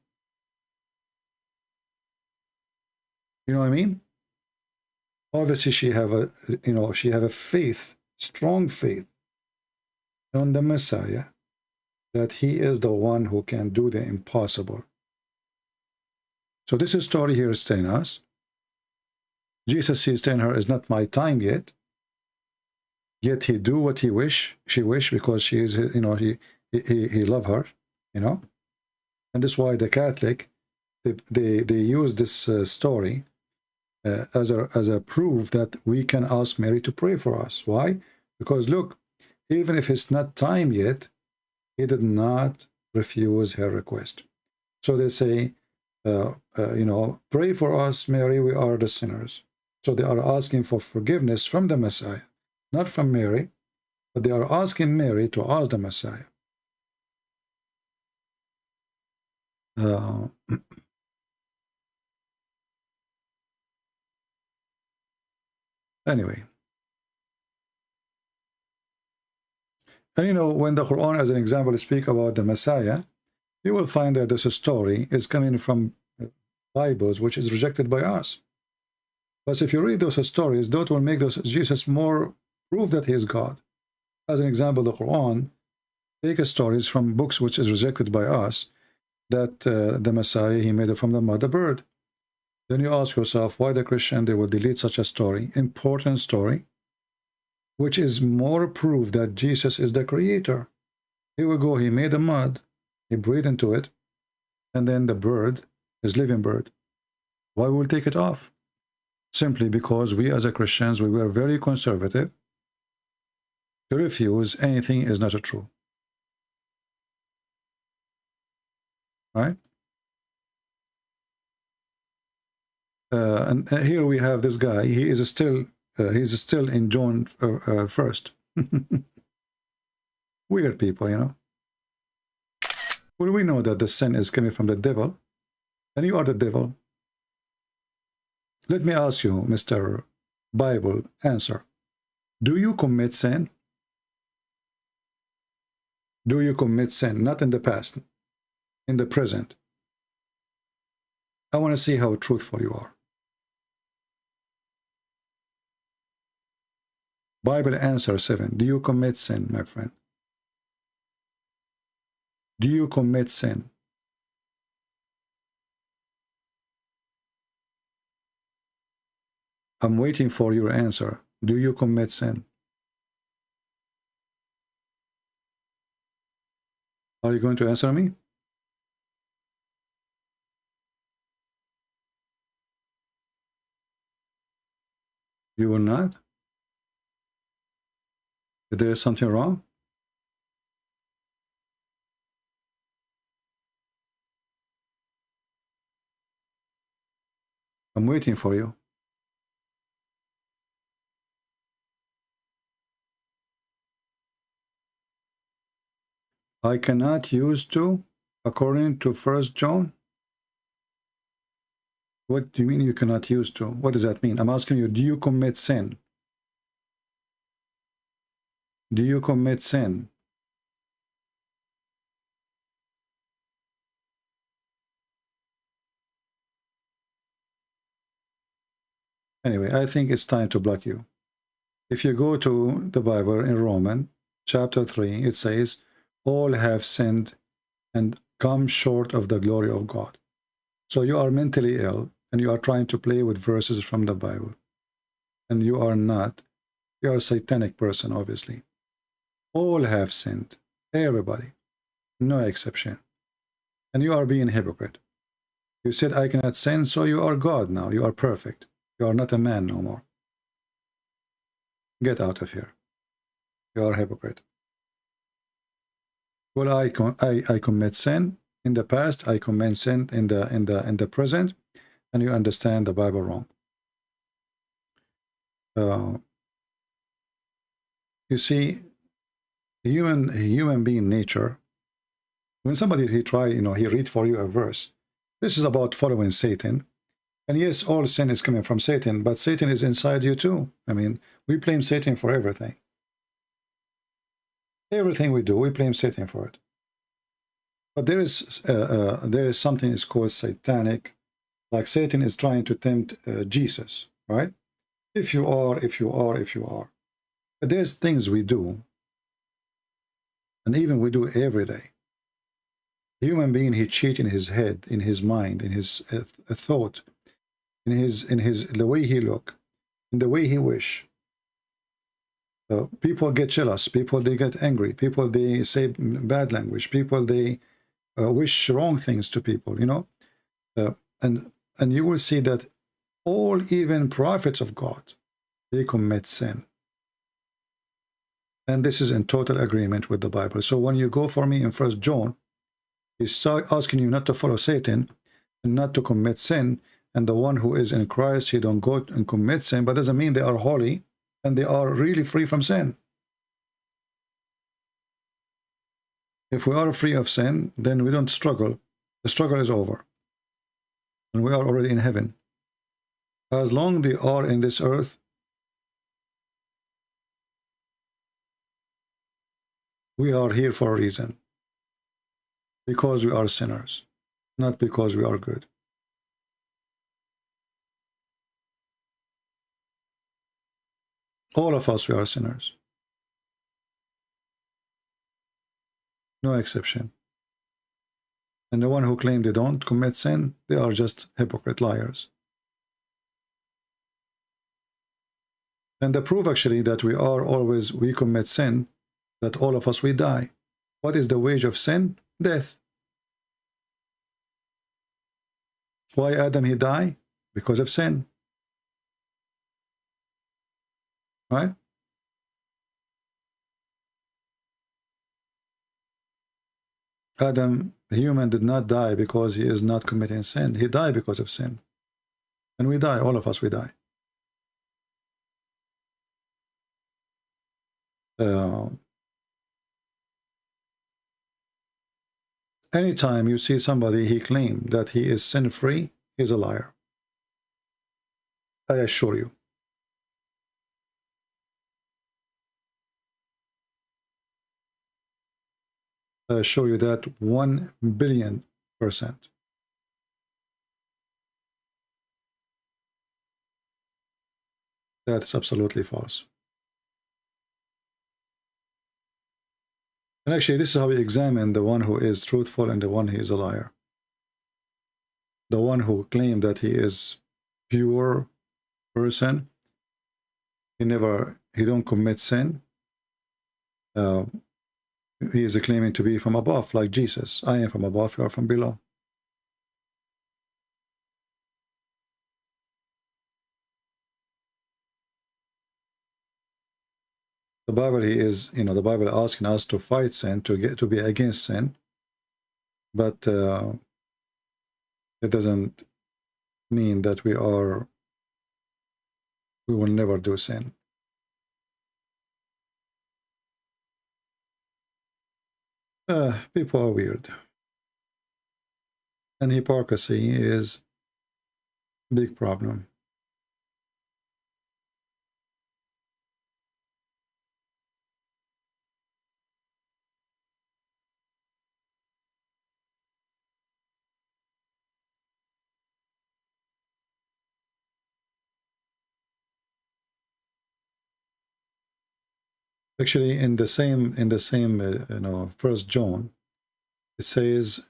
You know what I mean? Obviously, she have a faith, strong faith on the Messiah, that he is the one who can do the impossible. So this story here is telling us, Jesus is telling her, it's not my time yet. Yet he do what she wish, because she is, he love her, you know. And that's why the Catholic, they use this story as a proof that we can ask Mary to pray for us. Why? Because look, even if it's not time yet, he did not refuse her request. So they say, pray for us, Mary, we are the sinners. So they are asking for forgiveness from the Messiah, not from Mary, but they are asking Mary to ask the Messiah. Anyway. And when the Quran, as an example, speak about the Messiah, you will find that this story is coming from Bibles, which is rejected by us. But if you read those stories, that will make Jesus more proof that he is God. As an example, the Quran take stories from books which is rejected by us, that the Messiah, he made it from the mother bird. Then you ask yourself, why the Christian, they will delete such a story, important story, which is more proof that Jesus is the creator. Here we go, he made the mud, he breathed into it, and then the bird is living bird. Why will we take it off? Simply because we as a Christians, we were very conservative to refuse anything is not true. Right? And here we have this guy. He is still he's still in John 1st. Weird people, you know. Well, we know that the sin is coming from the devil, and you are the devil. Let me ask you, Mr. Bible, answer. Do you commit sin? Do you commit sin? Not in the past, in the present. I want to see how truthful you are. Bible answer 7. Do you commit sin, my friend? Do you commit sin? I'm waiting for your answer. Do you commit sin? Are you going to answer me? You will not? Is there something wrong? I'm waiting for you. I cannot use to, according to 1 John. What do you mean you cannot use to? What does that mean? I'm asking you, do you commit sin? Do you commit sin? Anyway, I think it's time to block you. If you go to the Bible in Romans chapter 3, it says, all have sinned and come short of the glory of God. So you are mentally ill and you are trying to play with verses from the Bible. And you are not. You are a satanic person, obviously. All have sinned. Everybody. No exception. And you are being a hypocrite. You said, I cannot sin, so you are God now. You are perfect. You are not a man no more. Get out of here. You are a hypocrite. Well, I commit sin in the past. I commit sin in the present, and you understand the Bible wrong. You see, human being nature. When somebody he read for you a verse. This is about following Satan. And yes, all sin is coming from Satan, but Satan is inside you too. I mean, we blame Satan for everything. Everything we do, we blame Satan for it. But there is something is called satanic, like Satan is trying to tempt Jesus, right? If you are. But there's things we do, and even we do every day. The human being, he cheats in his head, in his mind, in his thought, in the way he look, in the way he wish. People get jealous. People they get angry. People they say bad language. People they wish wrong things to people. You know, and you will see that all even prophets of God, they commit sin. And this is in total agreement with the Bible. So when you go for me in 1 John, he's asking you not to follow Satan and not to commit sin. And the one who is in Christ, he don't go and commit sin, but doesn't mean they are holy and they are really free from sin. If we are free of sin, then we don't struggle. The struggle is over. And we are already in heaven. As long as they are in this earth, we are here for a reason. Because we are sinners, not because we are good. All of us, we are sinners. No exception. And the one who claim they don't commit sin, they are just hypocrite liars. And the proof actually that we commit sin, that all of us, we die. What is the wage of sin? Death. Why Adam he died? Because of sin. Right? Adam, the human, did not die because he is not committing sin. He died because of sin. And we die, all of us, we die. Anytime you see somebody, he claims that he is sin-free, he's a liar. I assure you. I assure you that 1,000,000,000%. That's absolutely false. And actually, this is how we examine the one who is truthful and the one who is a liar. The one who claims that he is pure person, he don't commit sin. He is claiming to be from above, like Jesus. I am from above, you are from below. The Bible the Bible asking us to fight sin, to be against sin, but it doesn't mean that we will never do sin. People are weird, and hypocrisy is a big problem. Actually, in the same 1 John, it says,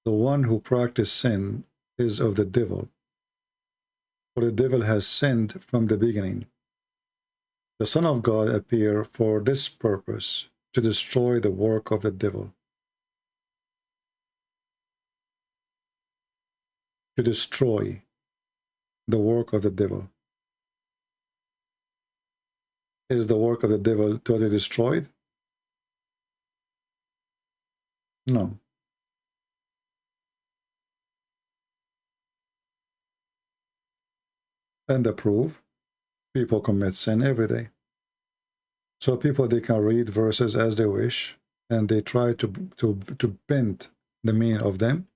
the one who practices sin is of the devil, for the devil has sinned from the beginning. The Son of God appeared for this purpose, to destroy the work of the devil. To destroy the work of the devil. Is the work of the devil totally destroyed? No. And the proof, people commit sin every day. So people, they can read verses as they wish, and they try to bend the meaning of them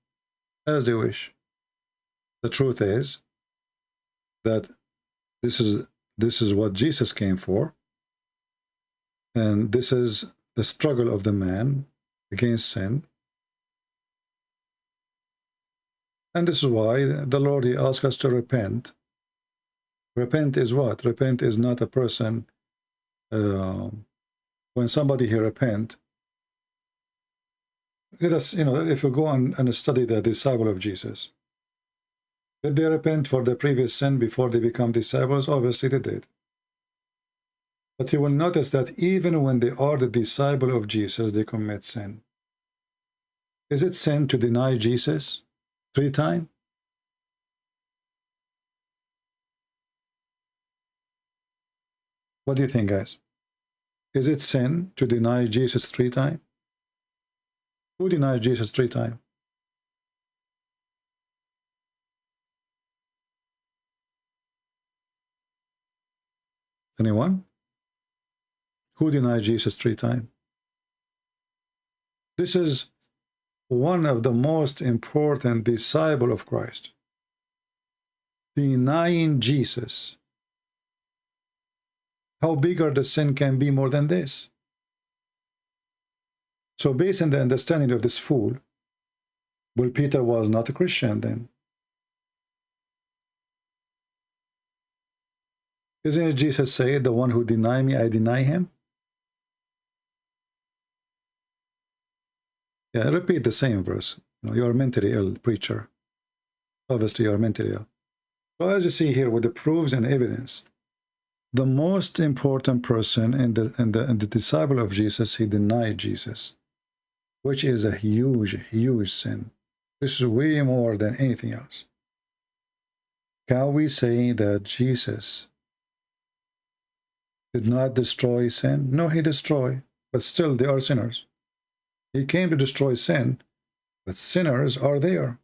as they wish. The truth is that this is what Jesus came for, and this is the struggle of the man against sin. And this is why the Lord, he asks us to repent. Repent is what? Repent is not a person. When somebody here repent, let us, if you go and study the disciple of Jesus, did they repent for the previous sin before they become disciples? Obviously they did. But you will notice that even when they are the disciple of Jesus, they commit sin. Is it sin to deny Jesus 3 times? What do you think, guys? Is it sin to deny Jesus 3 times? Who denied Jesus 3 times? Anyone? Who denied Jesus 3 times? This is one of the most important disciples of Christ. Denying Jesus. How bigger the sin can be more than this? So based on the understanding of this fool, well, Peter was not a Christian then. Isn't it Jesus say, the one who deny me, I deny him? Yeah, repeat the same verse. You are mentally ill, preacher. Obviously, you are mentally ill. So as you see here with the proofs and evidence, the most important person in the disciple of Jesus, he denied Jesus, which is a huge, huge sin. This is way more than anything else. Can we say that Jesus did not destroy sin? No, he destroyed, but still they are sinners. He came to destroy sin, but sinners are there.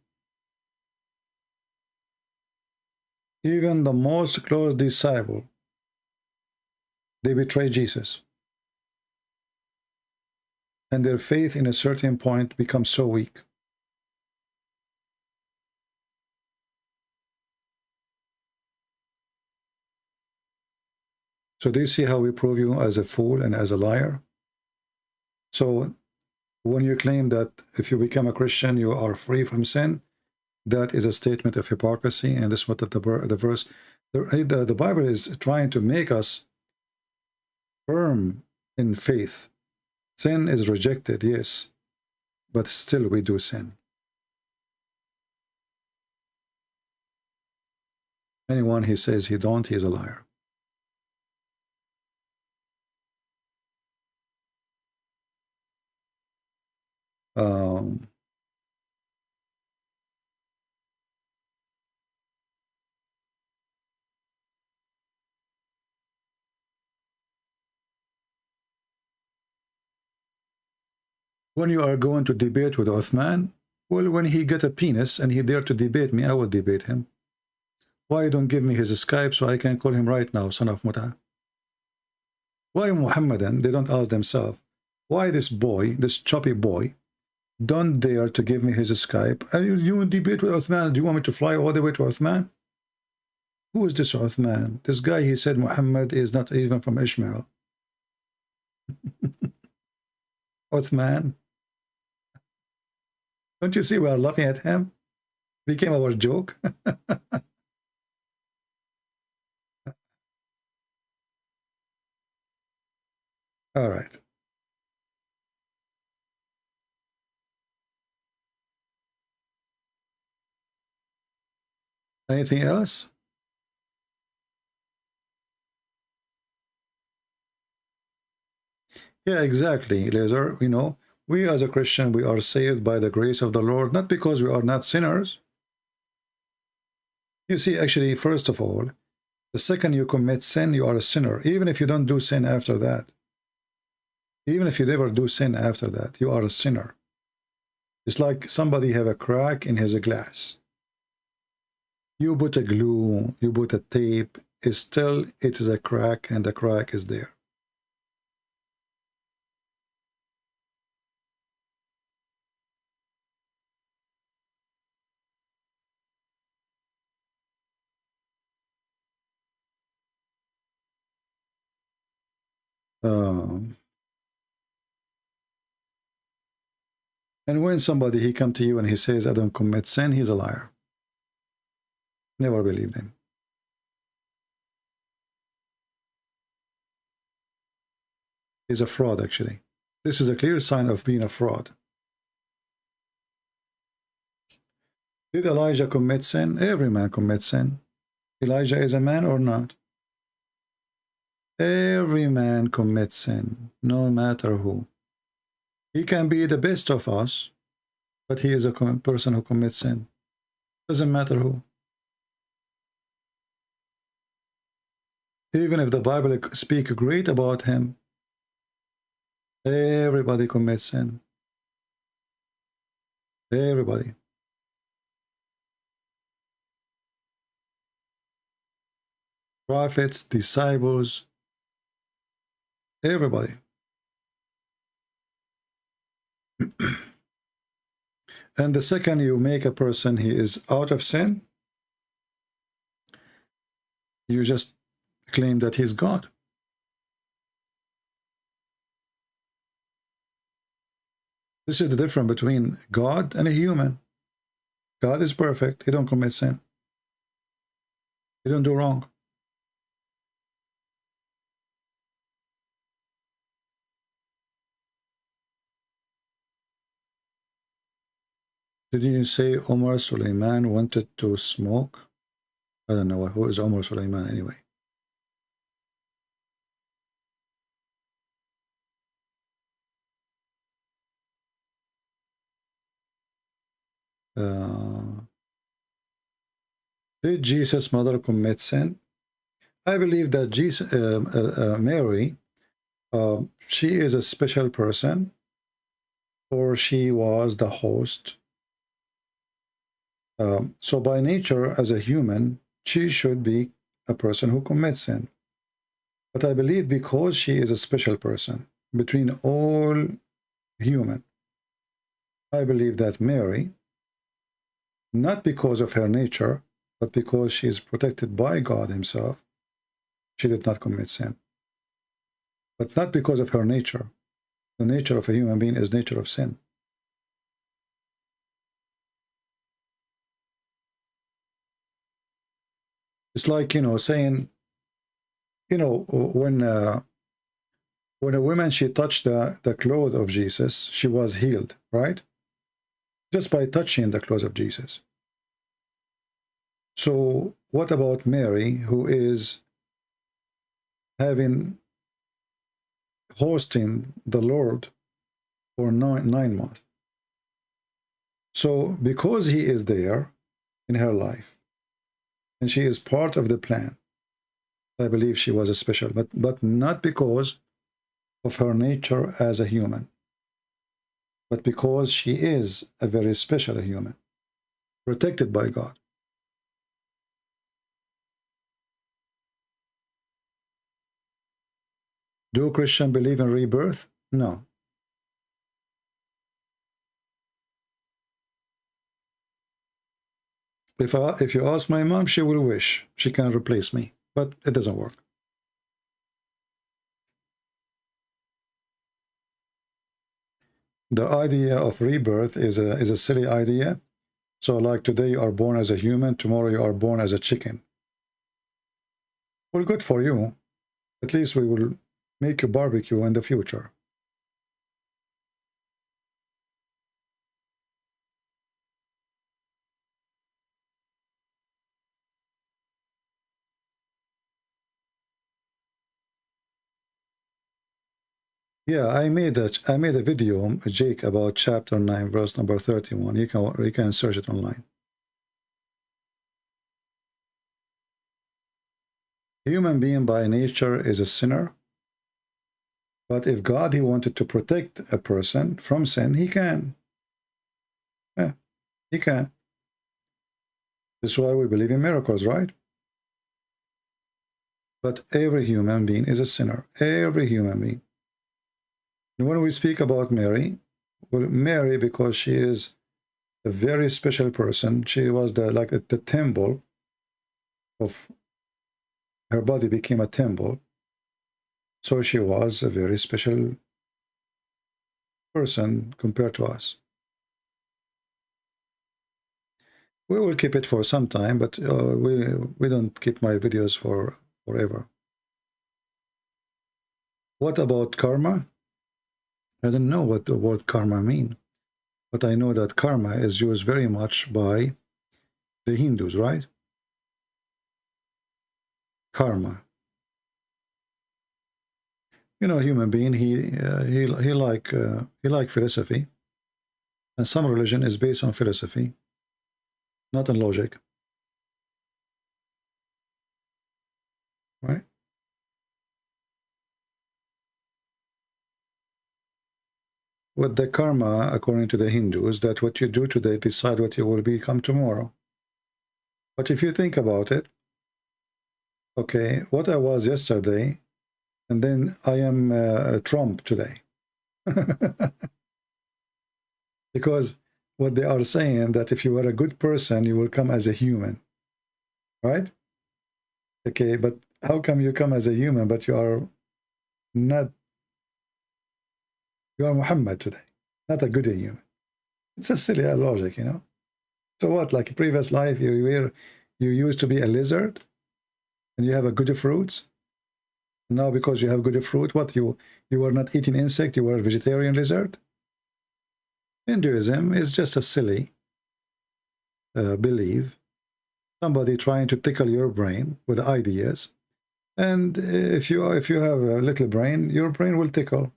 Even the most close disciple, they betray Jesus. And their faith in a certain point becomes so weak. So do you see how we prove you as a fool and as a liar? So when you claim that if you become a Christian, you are free from sin, that is a statement of hypocrisy. And this is what the Bible is trying to make us firm in faith. Sin is rejected, yes, but still we do sin. Anyone he says he don't, he is a liar. When you are going to debate with Uthman, well, when he get a penis and he dare to debate me, I will debate him. Why you don't give me his Skype so I can call him right now, son of Muta? Why Muhammadan, they don't ask themselves, why this boy, this choppy boy, don't dare to give me his Skype? You debate with Uthman, do you want me to fly all the way to Uthman? Who is this Uthman? This guy, he said Muhammad is not even from Ishmael. Uthman. Don't you see we are laughing at him? Became our joke. All right. Anything else? Yeah, exactly, Laser. You know, we as a Christian, we are saved by the grace of the Lord, not because we are not sinners. You see, actually, first of all, the second you commit sin, you are a sinner, even if you don't do sin after that. Even if you never do sin after that, you are a sinner. It's like somebody have a crack in his glass. You put a glue, you put a tape, it is a crack, and the crack is there. And when somebody, he come to you and he says, I don't commit sin, he's a liar. Never believe him. He's a fraud, actually. This is a clear sign of being a fraud. Did Elijah commit sin? Every man commits sin. Elijah is a man or not? Every man commits sin, no matter who. He can be the best of us, but he is a person who commits sin. Doesn't matter who. Even if the Bible speaks great about him, everybody commits sin. Everybody. Prophets, disciples, everybody. And the second you make a person, he is out of sin, you just claim that he's God. This is the difference between God and a human. God is perfect. He don't commit sin. He don't do wrong. Did you say Omar Suleiman wanted to smoke? I don't know. Who is Omar Suleiman anyway? Did Jesus' mother commit sin? I believe that Jesus, Mary, she is a special person, or she was the host. So by nature, as a human, she should be a person who commits sin. But I believe because she is a special person between all human, I believe that Mary, not because of her nature, but because she is protected by God himself, she did not commit sin. But not because of her nature. The nature of a human being is nature of sin. It's like, saying, when a woman, she touched the clothes of Jesus, she was healed, right? Just by touching the clothes of Jesus. So what about Mary, who is hosting the Lord for 9 months? So because he is there in her life, and she is part of the plan, I believe she was a special, but not because of her nature as a human, but because she is a very special human, protected by God. Do Christians believe in rebirth? No. If you ask my mom, she will wish she can replace me, but it doesn't work. The idea of rebirth is a silly idea. So like today you are born as a human, tomorrow you are born as a chicken. Well, good for you. At least we will make a barbecue in the future. Yeah, I made a video, Jake, about chapter 9, verse number 31. You can search it online. Human being by nature is a sinner. But if God, he wanted to protect a person from sin, he can. Yeah, he can. That's why we believe in miracles, right? But every human being is a sinner. Every human being. And when we speak about Mary, well, Mary, because she is a very special person, she was the temple of, her body became a temple. So she was a very special person compared to us. We will keep it for some time, but we don't keep my videos for forever. What about karma? I don't know what the word karma means, but I know that karma is used very much by the Hindus, right? Karma. Human being, he like philosophy, and some religion is based on philosophy, not on logic, right? What the karma, according to the Hindus, that what you do today decide what you will become tomorrow. But if you think about it, okay, what I was yesterday, and then I am Trump today. Because what they are saying, that if you are a good person, you will come as a human, right? Okay, but how come you come as a human, but you are not, you are Muhammad today, not a good human? It's a silly logic, So what, like previous life, you used to be a lizard, and you have a good fruits. Now because you have good fruit, what, you were not eating insect, you were a vegetarian lizard? Hinduism is just a silly belief. Somebody trying to tickle your brain with ideas, and if you have a little brain, your brain will tickle.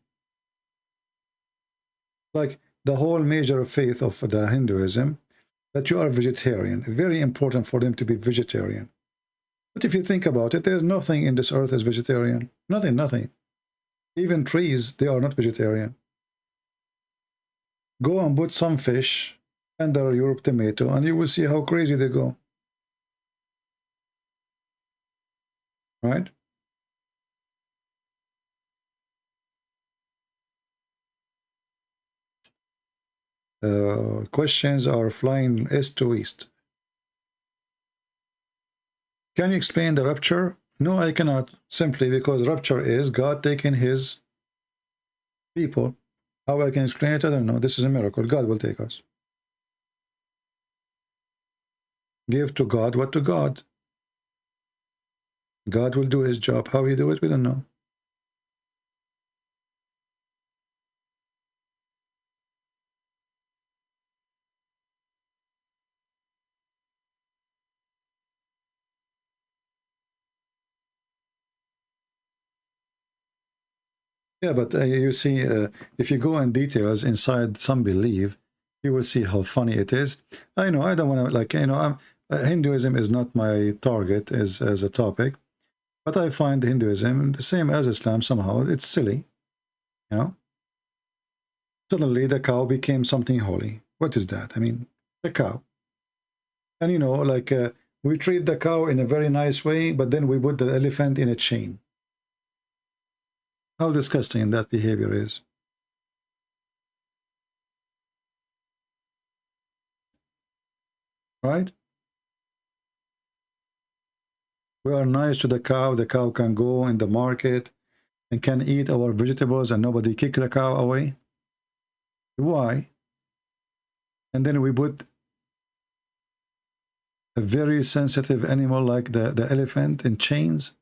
Like the whole major faith of the Hinduism, that you are vegetarian. Very important for them to be vegetarian. But if you think about it, there's nothing in this earth is vegetarian. Nothing. Even trees, they are not vegetarian. Go and put some fish under your tomato, and you will see how crazy they go. right? Questions are flying east to east. Can you explain the rapture? No, I cannot, simply because rapture is God taking his people. How I can explain it, I don't know. This is a miracle. God will take us. Give to God what to God. God will do his job. How he do it, we don't know. Yeah, but you see, if you go in details inside some belief, you will see how funny it is. I know, I don't want to, like, you know, Hinduism is not my target as a topic, but I find Hinduism the same as Islam somehow. It's silly, you know. Suddenly the cow became something holy. What is that? I mean, the cow. And, you know, like, we treat the cow in a very nice way, but then we put the elephant in a chain. How disgusting that behavior is. Right? We are nice to the cow can go in the market and can eat our vegetables and nobody kick the cow away. Why? And then we put a very sensitive animal like the elephant in chains.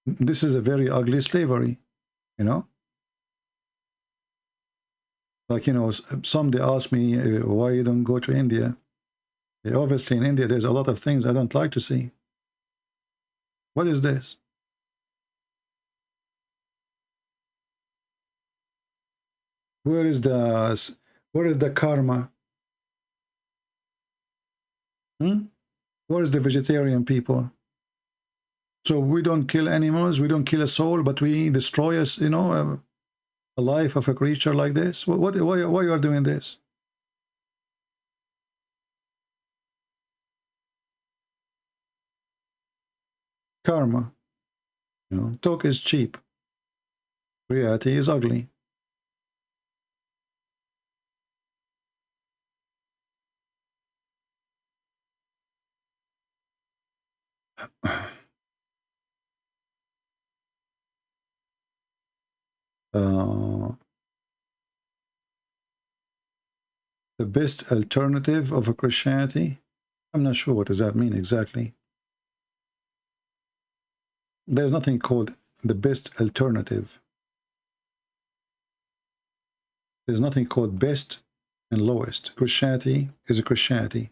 This is a very ugly slavery, you know. Like, you know, somebody asked me why you don't go to India. Obviously in India there's a lot of things I don't like to see. What is this? Where is the karma? Where is the vegetarian people? So we don't kill animals, we don't kill a soul, but we destroy us, you know, a life of a creature like this. Why you are doing this? Karma, you know, talk is cheap. Reality is ugly. The best alternative of a Christianity? I'm not sure what does that mean exactly. There's nothing called the best alternative. There's nothing called best and lowest. Christianity is a Christianity.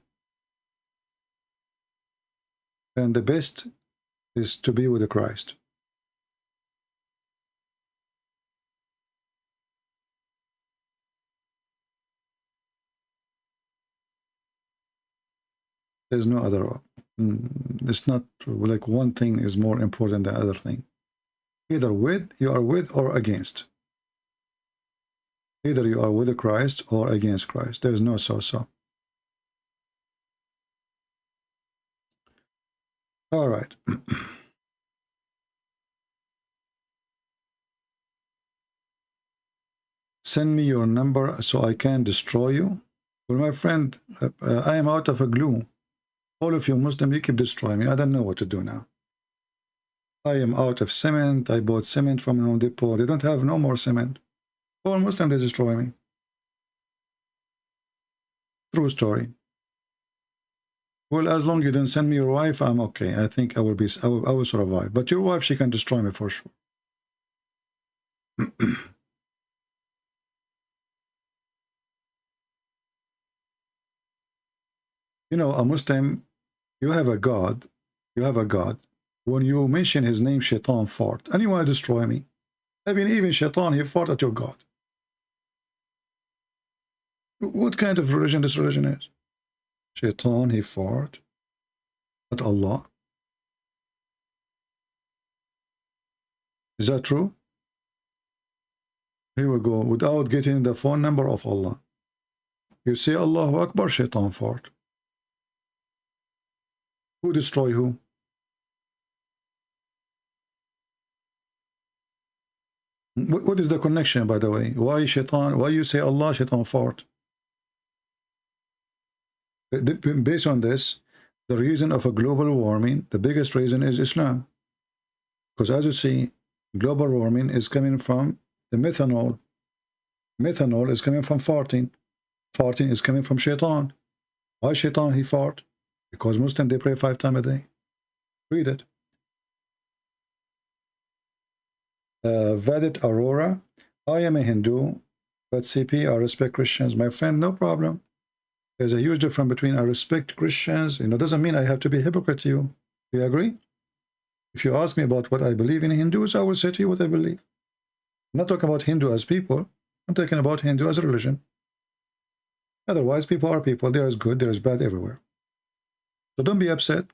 And the best is to be with Christ. There's no other. It's not like one thing is more important than the other thing. Either you are with or against. Either you are with Christ or against Christ. There's no so-so. All right. Send me your number so I can destroy you. Well, my friend, I am out of a glue. All of you Muslims, you keep destroying me. I don't know what to do now. I am out of cement. I bought cement from Home Depot. They don't have no more cement. All Muslims, they destroy me. True story. Well, as long as you don't send me your wife, I'm okay. I think I will survive. But your wife, she can destroy me for sure. You know, a Muslim, you have a God. You have a God. When you mention his name, Shaitan fought. And you want to destroy me. I mean, even Shaitan, he fought at your God. What kind of religion this religion is? Shaitan, he fought at Allah. Is that true? Here we go. Without getting the phone number of Allah. You say Allahu Akbar, Shaitan fought. Who destroy who? What is the connection, by the way? Why shaitan? Why you say Allah, shaitan fought? Based on this, the reason of a global warming, the biggest reason is Islam. Because as you see, global warming is coming from the methanol. Methanol is coming from farting. Farting is coming from shaitan. Why shaitan he fought? Because Muslims, they pray 5 times a day. Read it. Vedit Aurora, I am a Hindu, but CP, I respect Christians. My friend, no problem. There's a huge difference between I respect Christians. Doesn't mean I have to be a hypocrite to you. Do you agree? If you ask me about what I believe in Hindus, I will say to you what I believe. I'm not talking about Hindu as people. I'm talking about Hindu as a religion. Otherwise, people are people. There is good, there is bad everywhere. So don't be upset.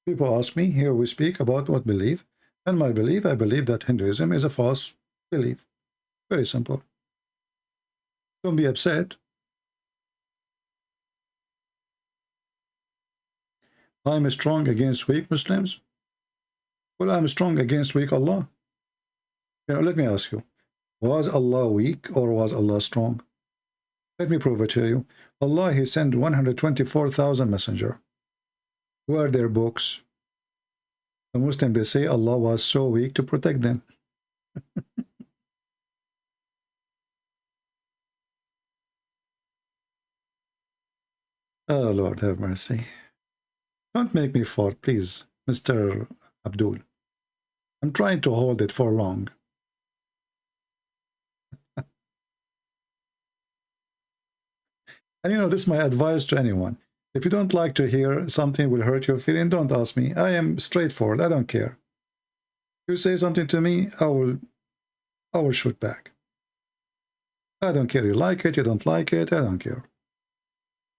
People ask me, here we speak about what belief. And my belief, I believe that Hinduism is a false belief. Very simple. Don't be upset. I'm strong against weak Muslims. Well, I'm strong against weak Allah. Let me ask you, was Allah weak or was Allah strong? Let me prove it to you. Allah, he sent 124,000 messengers. Where are their books? The Muslims, they say Allah was so weak to protect them. Oh, Lord, have mercy. Don't make me fart, please, Mr. Abdul. I'm trying to hold it for long. And this is my advice to anyone. If you don't like to hear something will hurt your feeling, don't ask me. I am straightforward. I don't care. You say something to me, I will shoot back. I don't care. You like it, you don't like it, I don't care.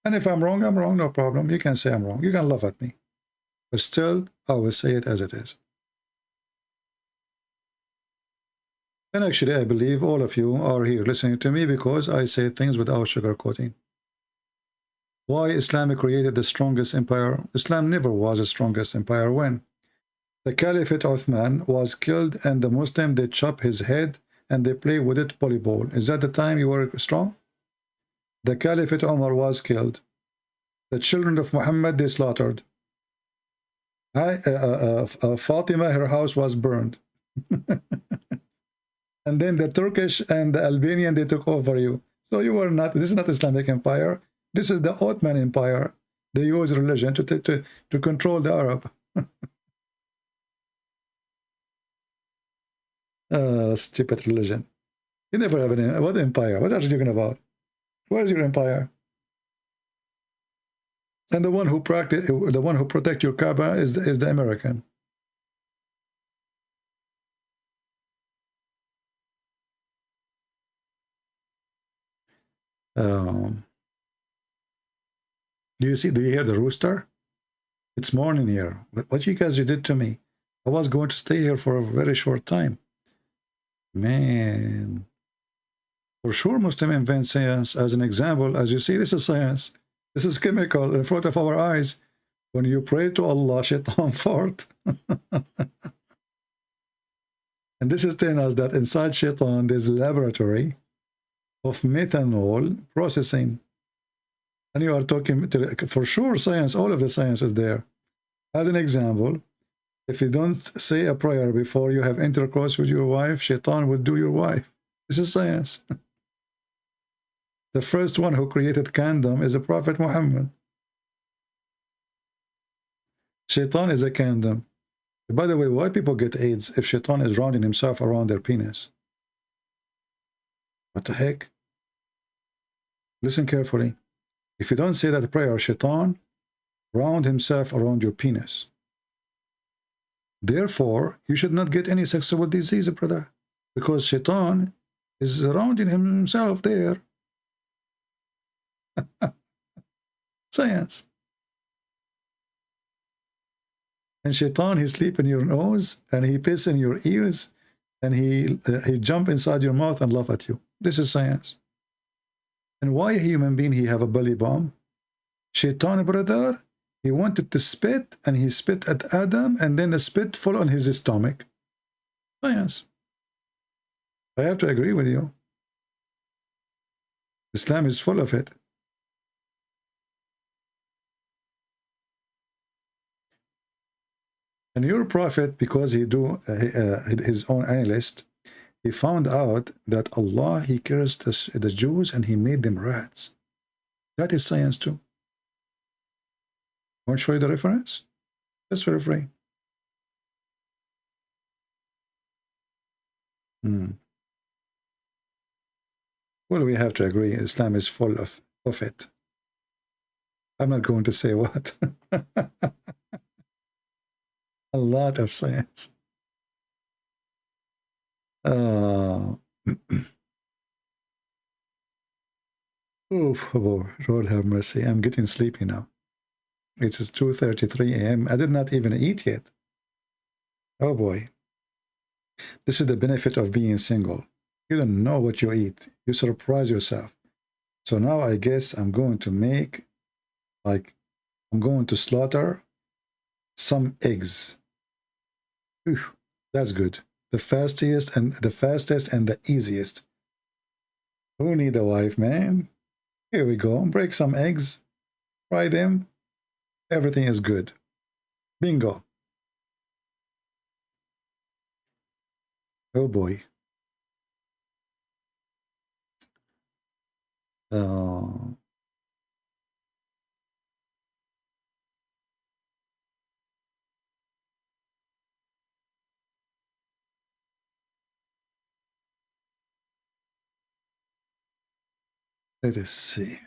And if I'm wrong, no problem. You can say I'm wrong. You can laugh at me. But still, I will say it as it is. And actually, I believe all of you are here listening to me because I say things without sugarcoating. Why Islam created the strongest empire? Islam never was the strongest empire. When? The Caliphate Uthman was killed and the Muslim, they chop his head and they play with it volleyball. Is that the time you were strong? The Caliphate Umar was killed. The children of Muhammad, they slaughtered. Fatima, her house was burned. And then the Turkish and the Albanian, they took over you. So you were not, this is not Islamic empire. This is the Ottoman Empire. They use religion to control the Arab. Stupid religion. You never have an what empire? What are you talking about? Where is your empire? And the one who protect your Kaaba is the American. Do you hear the rooster? It's morning here. What you guys did to me? I was going to stay here for a very short time. Man. For sure, Muslim invent science. As an example, as you see, this is science. This is chemical in front of our eyes. When you pray to Allah, shaitan fart. And this is telling us that inside shaitan, there's a laboratory of methanol processing. And you are talking, for sure, science, all of the science is there. As an example, if you don't say a prayer before you have intercourse with your wife, shaitan will do your wife. This is science. The first one who created condom is the Prophet Muhammad. Shaitan is a condom. By the way, why people get AIDS if shaitan is rounding himself around their penis? What the heck? Listen carefully. If you don't say that prayer, shaitan round himself around your penis. Therefore, you should not get any sexual disease, brother, because shaitan is surrounding himself there. Science. And shaitan, he sleep in your nose, and he piss in your ears, and he jump inside your mouth and laugh at you. This is science. And why a human being he have a belly bomb? Shaitan, brother, He wanted to spit, and he spit at Adam, and then the spit fell on his stomach. Science. I have to agree with you. Islam is full of it. And your prophet, because he do his own analyst, he found out that Allah, he cursed the Jews and he made them rats. That is science too. Want to show you the reference? Just for free. Well, we have to agree, Islam is full of it. I'm not going to say what. A lot of science. Oh, Lord have mercy. I'm getting sleepy now. It is 2:33 a.m. I did not even eat yet. Oh boy. This is the benefit of being single. You don't know what you eat. You surprise yourself. So now I guess I'm going to make, like, I'm going to slaughter some eggs. Whew, that's good. The fastest and the easiest. Who need a wife, man? Here we go. Break some eggs. Fry them. Everything is good. Bingo. Oh boy. Let us see.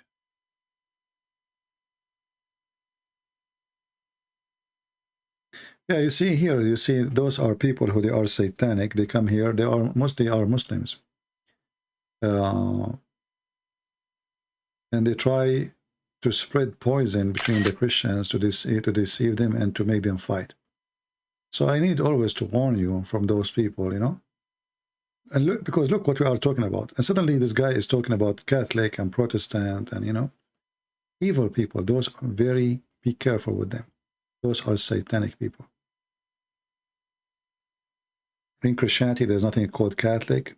Yeah, you see here, you see those are people who they are satanic. They come here, they are mostly Muslims. And they try to spread poison between the Christians to deceive them and to make them fight. So I need always to warn you from those people, you know. And look, because look what we are talking about. And suddenly this guy is talking about Catholic and Protestant and, you know, evil people. Those are very, be careful with them. Those are satanic people. In Christianity, there's nothing called Catholic,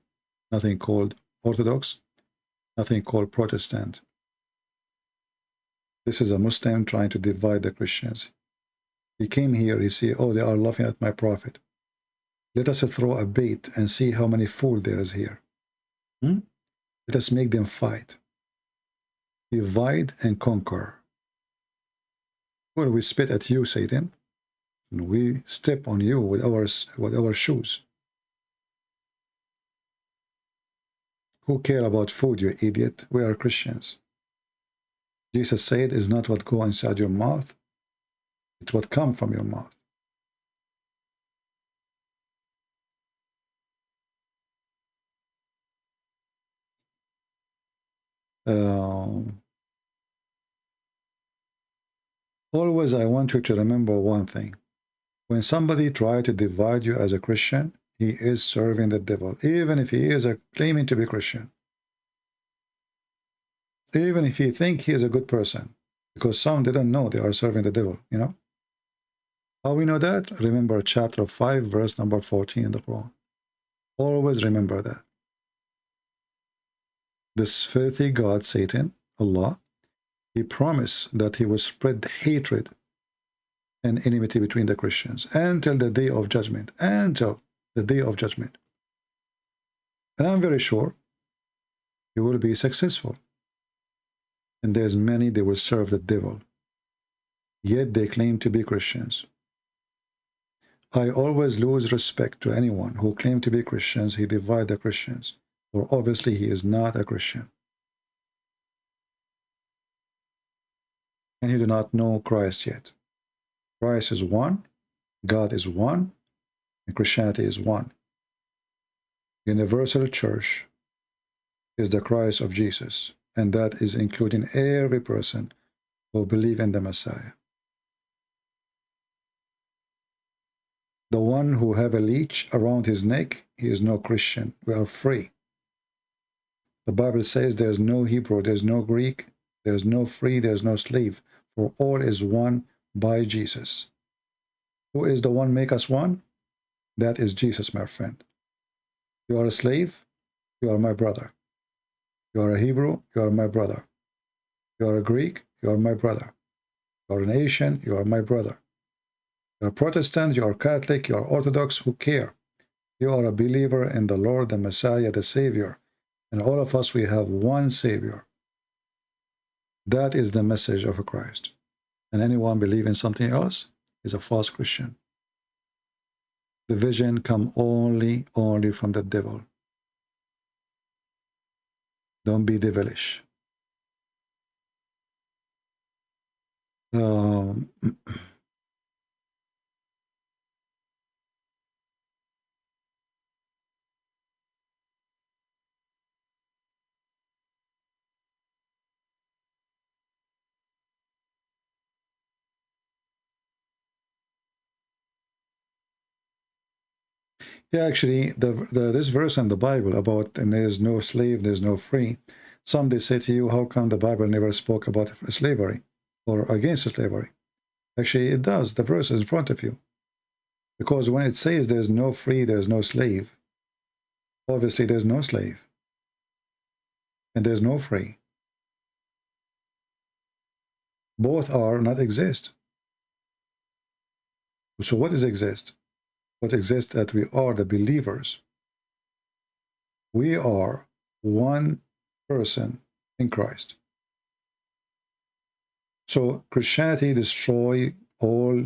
nothing called Orthodox, nothing called Protestant. This is a Muslim trying to divide the Christians. He came here, he said, oh, they are laughing at my prophet. Let us throw a bait and see how many fools there is here. Let us make them fight. Divide and conquer. Well, we spit at you, Satan, and we step on you with our shoes. Who care about food, you idiot? We are Christians. Jesus said, "Is not what go inside your mouth, it's what come from your mouth." Always I want you to remember one thing. When somebody tries to divide you as a Christian, he is serving the devil, even if he is claiming to be Christian. Even if he think he is a good person, because some didn't know they are serving the devil, you know. How we know that? Remember chapter 5, verse number 14 in the Quran. Always remember that. This filthy God, Satan, Allah, he promised that he will spread hatred and enmity between the Christians until the day of judgment, until the day of judgment. And I'm very sure he will be successful. And there's many, they will serve the devil, yet they claim to be Christians. I always lose respect to anyone who claims to be Christians. He divides the Christians, or obviously he is not a Christian. And you do not know Christ yet. Christ is one, God is one, and Christianity is one. Universal Church is the Christ of Jesus, and that is including every person who believes in the Messiah. The one who have a leech around his neck, he is no Christian. We are free. The Bible says there's no Hebrew, there's no Greek, there's no free, there's no slave, for all is one by Jesus. Who is the one make us one? That is Jesus, my friend. You are a slave, you are my brother. You are a Hebrew, you are my brother. You are a Greek, you are my brother. You are an Asian, you are my brother. You are Protestant, you are Catholic, you are Orthodox, who care? You are a believer in the Lord, the Messiah, the Savior. And all of us, we have one Savior. That is the message of Christ. And anyone believing something else is a false Christian. The vision come only from the devil. Don't be devilish. Yeah, actually, this verse in the Bible about and there's no slave, there's no free. Some they say to you, how come the Bible never spoke about slavery or against slavery? Actually, it does. The verse is in front of you. Because when it says there's no free, there's no slave, obviously there's no slave. And there's no free. Both are not exist. So what does exist? What exists that we are the believers. We are one person in Christ. So Christianity destroys all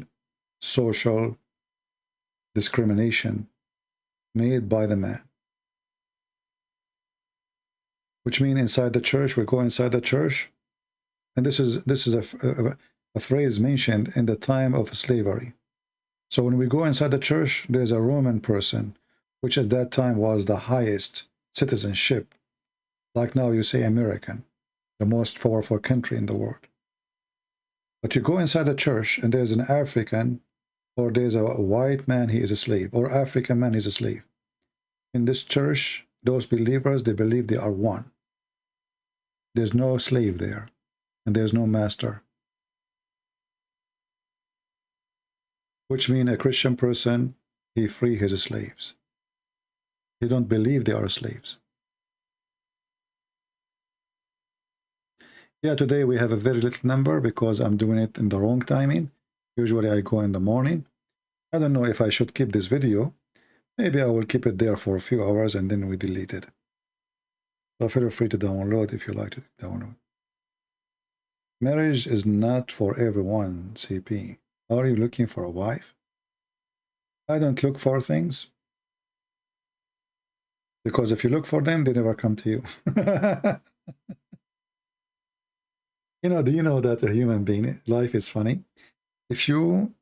social discrimination made by the man. Which means inside the church, we go inside the church, and this is a phrase mentioned in the time of slavery. So when we go inside the church, there's a Roman person, which at that time was the highest citizenship. Like now you say American, the most powerful country in the world. But you go inside the church and there's an African, or there's a white man, he is a slave, or African man, he's a slave. In this church, those believers, they believe they are one. There's no slave there, and there's no master. Which means a Christian person, he free his slaves. They don't believe they are slaves. Yeah, today we have a very little number because I'm doing it in the wrong timing. Usually I go in the morning. I don't know if I should keep this video. Maybe I will keep it there for a few hours and then we delete it. So feel free to download if you like to download. Marriage is not for everyone, CP. Are you looking for a wife? I don't look for things. Because if you look for them, they never come to you. Do you know that a human being, life is funny? If you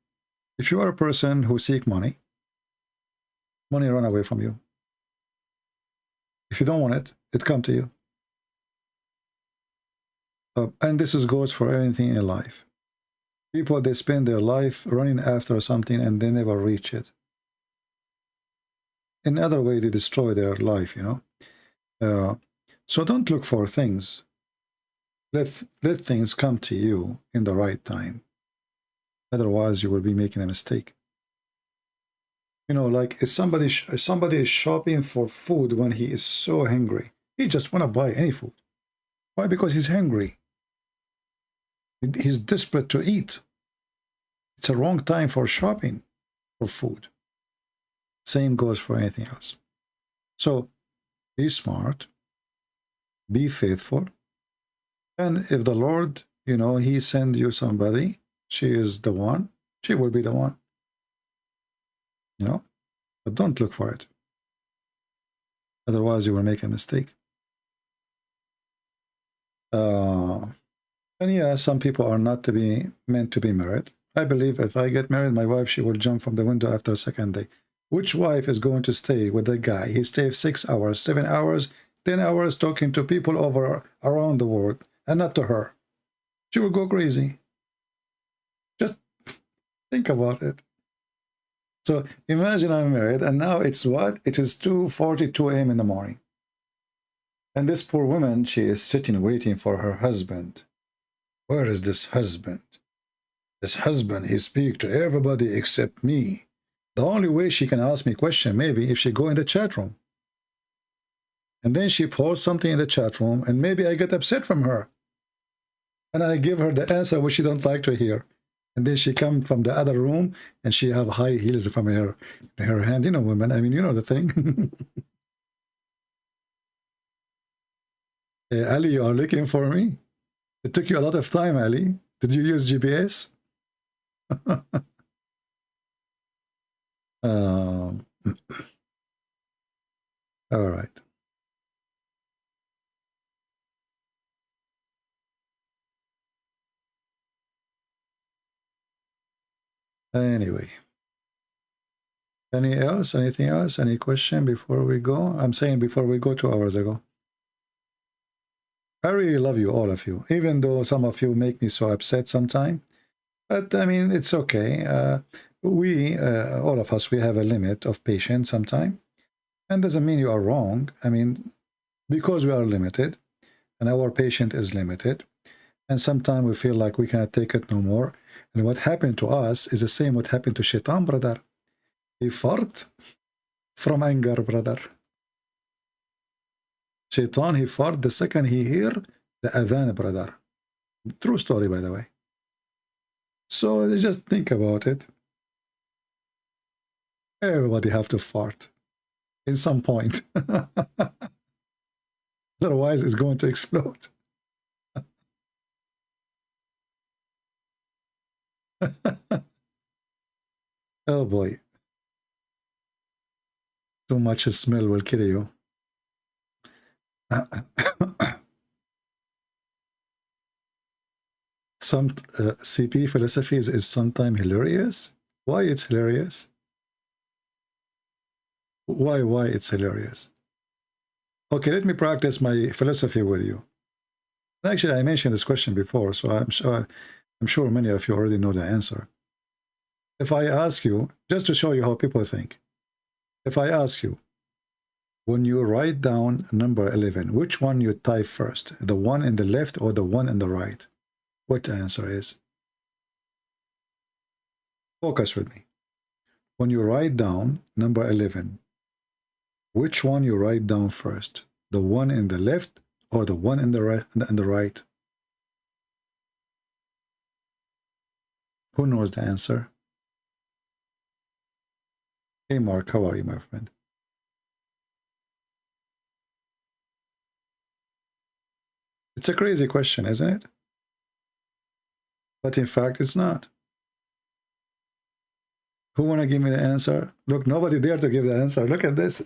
are a person who seek money, money run away from you. If you don't want it, it comes to you. And this goes for anything in life. People, they spend their life running after something and they never reach it. In other way, they destroy their life, So don't look for things. Let things come to you in the right time. Otherwise, you will be making a mistake. Like if somebody is shopping for food when he is so hungry, he just want to buy any food. Why? Because he's hungry. He's desperate to eat. It's a wrong time for shopping for food. Same goes for anything else. So be smart, be faithful, and if the Lord, he send you somebody, she is the one, she will be the one. But don't look for it. Otherwise, you will make a mistake. And yeah, some people are not meant to be married. I believe if I get married, my wife, she will jump from the window after a second day. Which wife is going to stay with a guy? He stays 6 hours, 7 hours, 10 hours talking to people around the world, and not to her. She will go crazy. Just think about it. So imagine I'm married, and now it's what? It is 2:42 a.m. in the morning. And this poor woman, she is sitting waiting for her husband. Where is this husband? This husband, he speak to everybody except me. The only way she can ask me question maybe if she go in the chat room. And then she posts something in the chat room, and maybe I get upset from her. And I give her the answer which she don't like to hear. And then she come from the other room, and she have high heels from her hand. You know, women, I mean, you know the thing. Hey, Ali, you are looking for me? It took you a lot of time, Ali. Did you use GPS? All right. Anyway. Anything else? Any question before we go? I'm saying before we go 2 hours ago. I really love you, all of you, even though some of you make me so upset sometimes. But I mean, it's okay. All of us, we have a limit of patience sometimes. And doesn't mean you are wrong. I mean, because we are limited and our patience is limited. And sometimes we feel like we cannot take it no more. And what happened to us is the same what happened to Shaitan, brother. He fought from anger, brother. Shaitan, he fought the second he heard the adhan, brother. True story, by the way. So just think about it. Everybody have to fart in some point. Otherwise, it's going to explode. Oh boy. Too much smell will kill you. Some CP philosophies is sometimes hilarious. Why it's hilarious? Why it's hilarious? Okay, let me practice my philosophy with you. Actually, I mentioned this question before, so I'm sure many of you already know the answer. If I ask you, just to show you how people think, if I ask you, when you write down number 11, which one you type first, the one in the left or the one in the right? What the answer is? Focus with me. When you write down number 11, which one you write down first, the one in the left or the one in the right? Who knows the answer? Hey Mark, how are you, my friend? It's a crazy question, isn't it? But in fact, it's not. Who want to give me the answer? Look, nobody dare to give the answer. Look at this.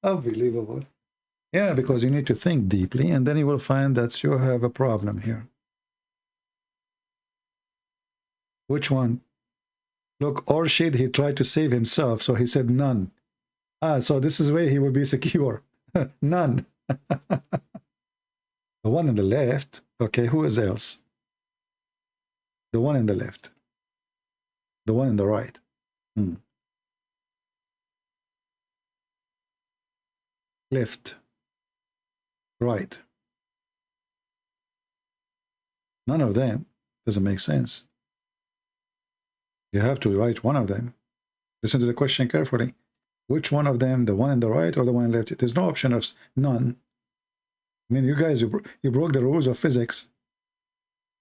Unbelievable. Yeah, because you need to think deeply, and then you will find that you have a problem here. Which one? Look, Orshid, he tried to save himself, so he said none. So this is where he will be secure. None. The one on the left. Okay, who is else? The one in the left. The one in the right. Left. Right. None of them. Doesn't make sense. You have to write one of them. Listen to the question carefully. Which one of them, the one in the right or the one in the left? There's no option of none. I mean, you guys, you broke the rules of physics.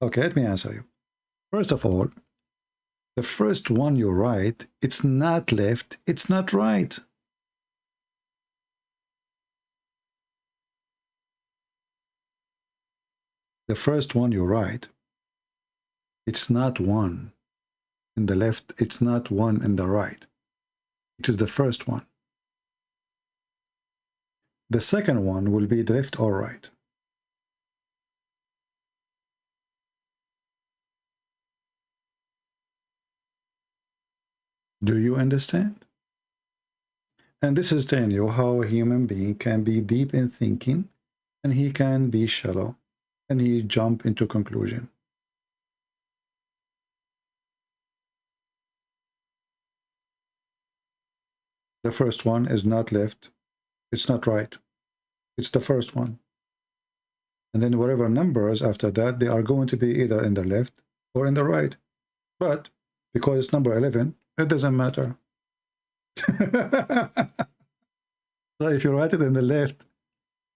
Okay, let me answer you. First of all, the first one you write, it's not left, it's not right. The first one you write, it's not one in the left, it's not one in the right. It is the first one. The second one will be left or right. Do you understand? And this is telling you how a human being can be deep in thinking, and he can be shallow, and he jump into conclusion. The first one is not left. It's not right. It's the first one. And then whatever numbers after that, they are going to be either in the left or in the right. But because it's number 11, it doesn't matter. So if you write it in the left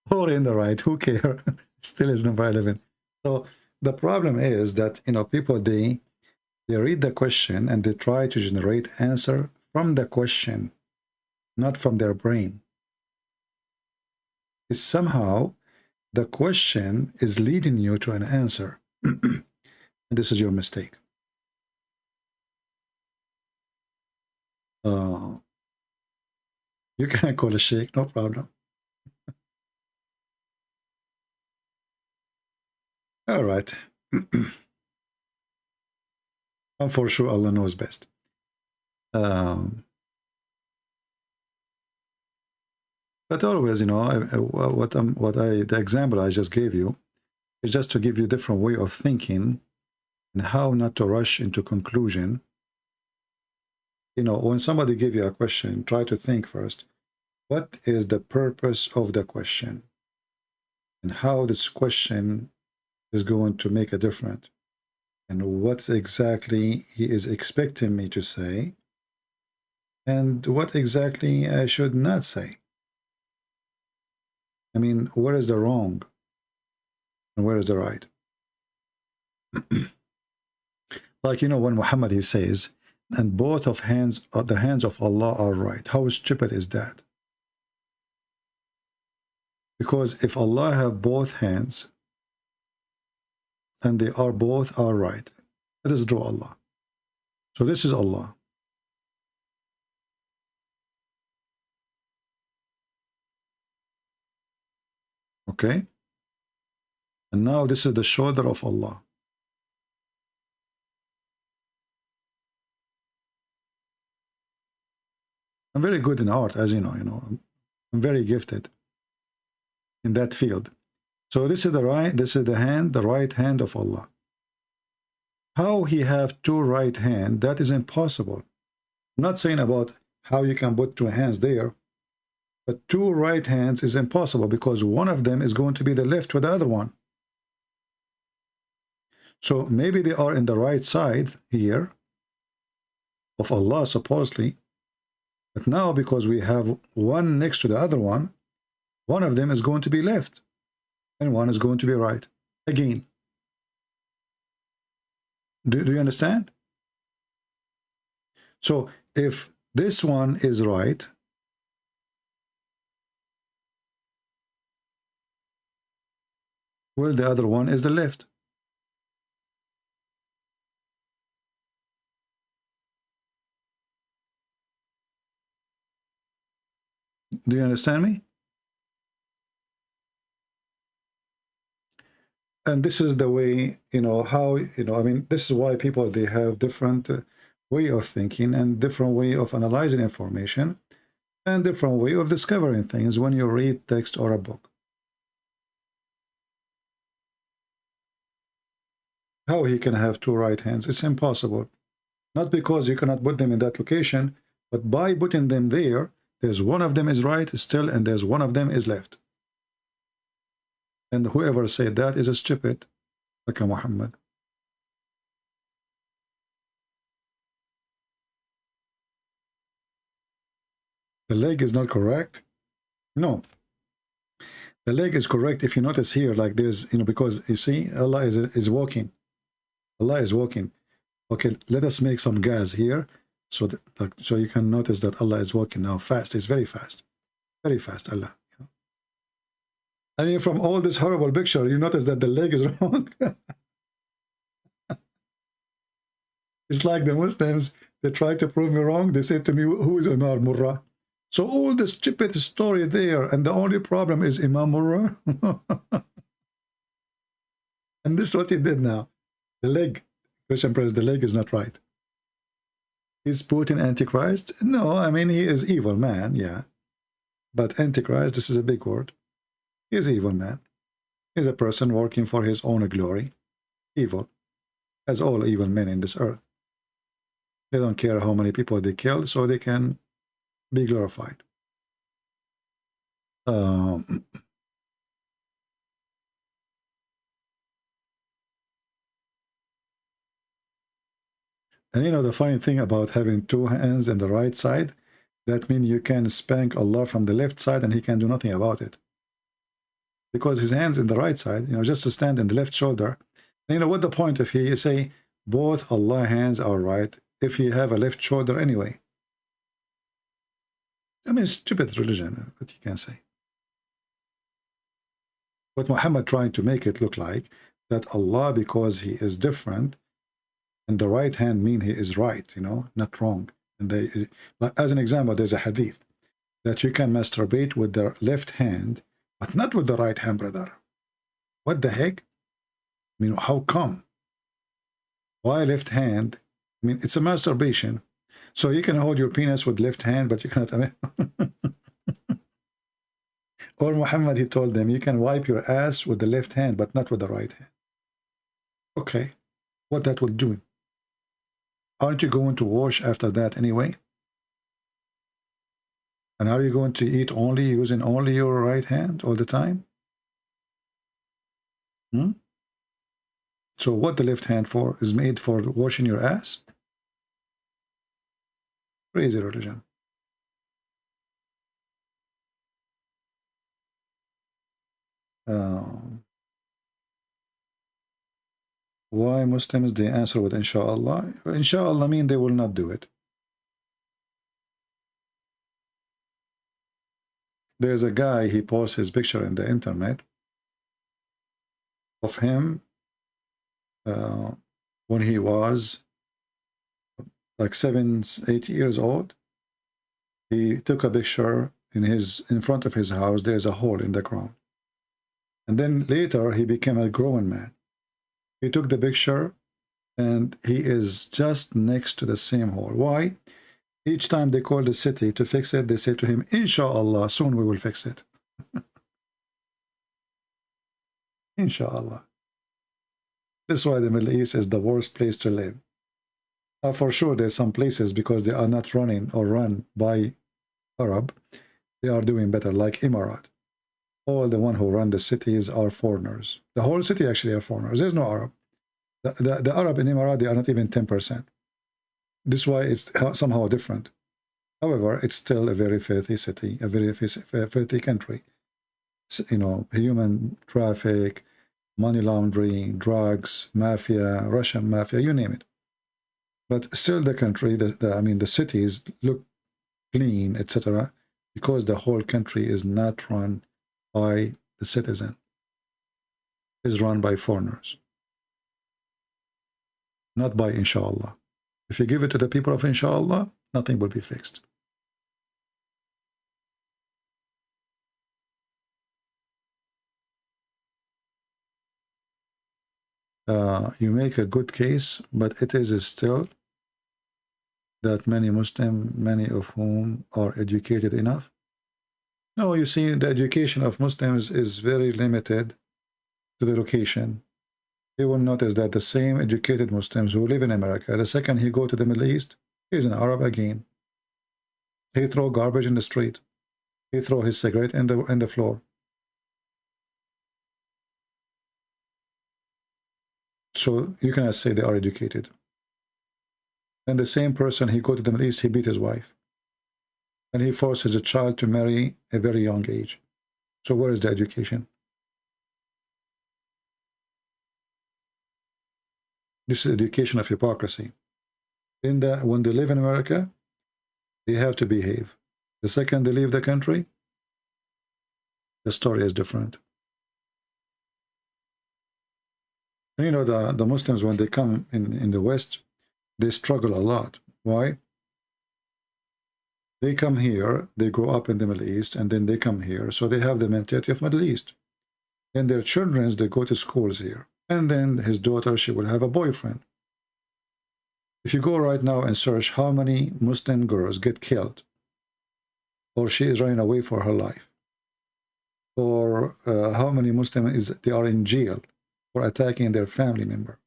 or in the right, who cares? Still is number 11. So the problem is that, you know, people, they read the question and they try to generate answer from the question, not from their brain. It's somehow the question is leading you to an answer. And this is your mistake. You can call a sheikh, no problem. All right. And for sure, Allah knows best. But always, you know, the example I just gave you is just to give you a different way of thinking and how not to rush into conclusion. You know, when somebody give you a question, try to think first, what is the purpose of the question? And how this question is going to make a difference? And what exactly he is expecting me to say? And what exactly I should not say? I mean, where is the wrong? And where is the right? Like, you know, when Muhammad, he says, and both of hands, the hands of Allah are right. How stupid is that? Because if Allah have both hands and they are both are right, let us draw Allah. So this is Allah. Okay? And now this is the shoulder of Allah. I'm very good in art, as you know, I'm very gifted in that field. So this is the right, this is the hand, the right hand of Allah. How he have two right hand, that is impossible. I'm not saying about how you can put two hands there, but two right hands is impossible because one of them is going to be the left with the other one. So maybe they are in the right side here of Allah, supposedly. But now, because we have one next to the other one of them is going to be left and one is going to be right again. Do you understand? So if this one is right, well, the other one is the left. Do you understand me? And this is the way, you know, how, you know, I mean, this is why people, they have different way of thinking and different way of analyzing information and different way of discovering things when you read text or a book. How he can have two right hands? It's impossible. Not because you cannot put them in that location, but by putting them there, there's one of them is right still and there's one of them is left. And whoever said that is a stupid, like Muhammad. The leg is not correct? No. The leg is correct if you notice here, like there's, you know, because you see, Allah is walking. Allah is walking. Okay, let us make some gas here so that, like, so you can notice that Allah is walking now fast. It's very fast. Very fast, Allah. You know? I mean, from all this horrible picture, you notice that the leg is wrong. It's like the Muslims, they try to prove me wrong. They say to me, who is Imam Murrah? So all the stupid story there, and the only problem is Imam Murrah. And this is what he did now. The leg, Christian Press, the leg is not right. Is Putin Antichrist? No, I mean, he is evil man, yeah. But Antichrist, this is a big word. He is evil man. He's a person working for his own glory. Evil. As all evil men in this earth. They don't care how many people they kill, so they can be glorified. And you know the funny thing about having two hands in the right side, that means you can spank Allah from the left side and he can do nothing about it. Because his hands in the right side, you know, just to stand in the left shoulder. And you know what the point if you say both Allah hands are right if you have a left shoulder anyway? I mean, stupid religion, what you can say. But Muhammad trying to make it look like that Allah, because he is different, and the right hand mean he is right, you know, not wrong. And they, as an example, there's a hadith that you can masturbate with the left hand, but not with the right hand, brother. What the heck? I mean, how come? Why left hand? I mean, it's a masturbation. So you can hold your penis with left hand, but you cannot. I mean, or Muhammad, he told them, you can wipe your ass with the left hand, but not with the right hand. Okay, what that will do? Aren't you going to wash after that anyway? And are you going to eat only using only your right hand all the time? So what the left hand for is made for washing your ass? Crazy religion. Why Muslims, they answer with inshallah. Inshallah mean they will not do it. There's a guy, he posts his picture in the internet of him when he was like 7, 8 years old. He took a picture in front of his house. There's a hole in the ground. And then later he became a grown man. He took the picture and he is just next to the same hole. Why? Each time they call the city to fix it, they say to him, inshallah, soon we will fix it. Inshallah. This is why the Middle East is the worst place to live. For sure, there's some places, because they are not running or run by Arab, they are doing better, like Emirat. All the one who run the cities are foreigners. The whole city actually are foreigners. There's no Arab. The Arab in Emirat, they are not even 10%. This is why it's somehow different. However, it's still a very filthy city, a very filthy country. You know, human traffic, money laundering, drugs, mafia, Russian mafia, you name it. But still the country, I mean, the cities look clean, etc., because the whole country is not run by the citizen. Is run by foreigners. Not by inshallah. If you give it to the people of inshallah, nothing will be fixed. You make a good case, but it is still that many Muslims, many of whom are educated enough. No, you see, the education of Muslims is very limited to the location. You will notice that the same educated Muslims who live in America, the second he go to the Middle East, he's an Arab again. He throw garbage in the street. He throw his cigarette in the floor. So you cannot say they are educated. And the same person, he go to the Middle East, he beat his wife. And he forces a child to marry a very young age. So where is the education? This is education of hypocrisy. When they live in America, they have to behave. The second they leave the country, the story is different. And you know, the Muslims, when they come in the West, they struggle a lot. Why? They come here, they grow up in the Middle East, and then they come here, so they have the mentality of Middle East. And their children, they go to schools here. And then his daughter, she will have a boyfriend. If you go right now and search how many Muslim girls get killed, or she is running away for her life, or how many Muslims they are in jail for attacking their family member,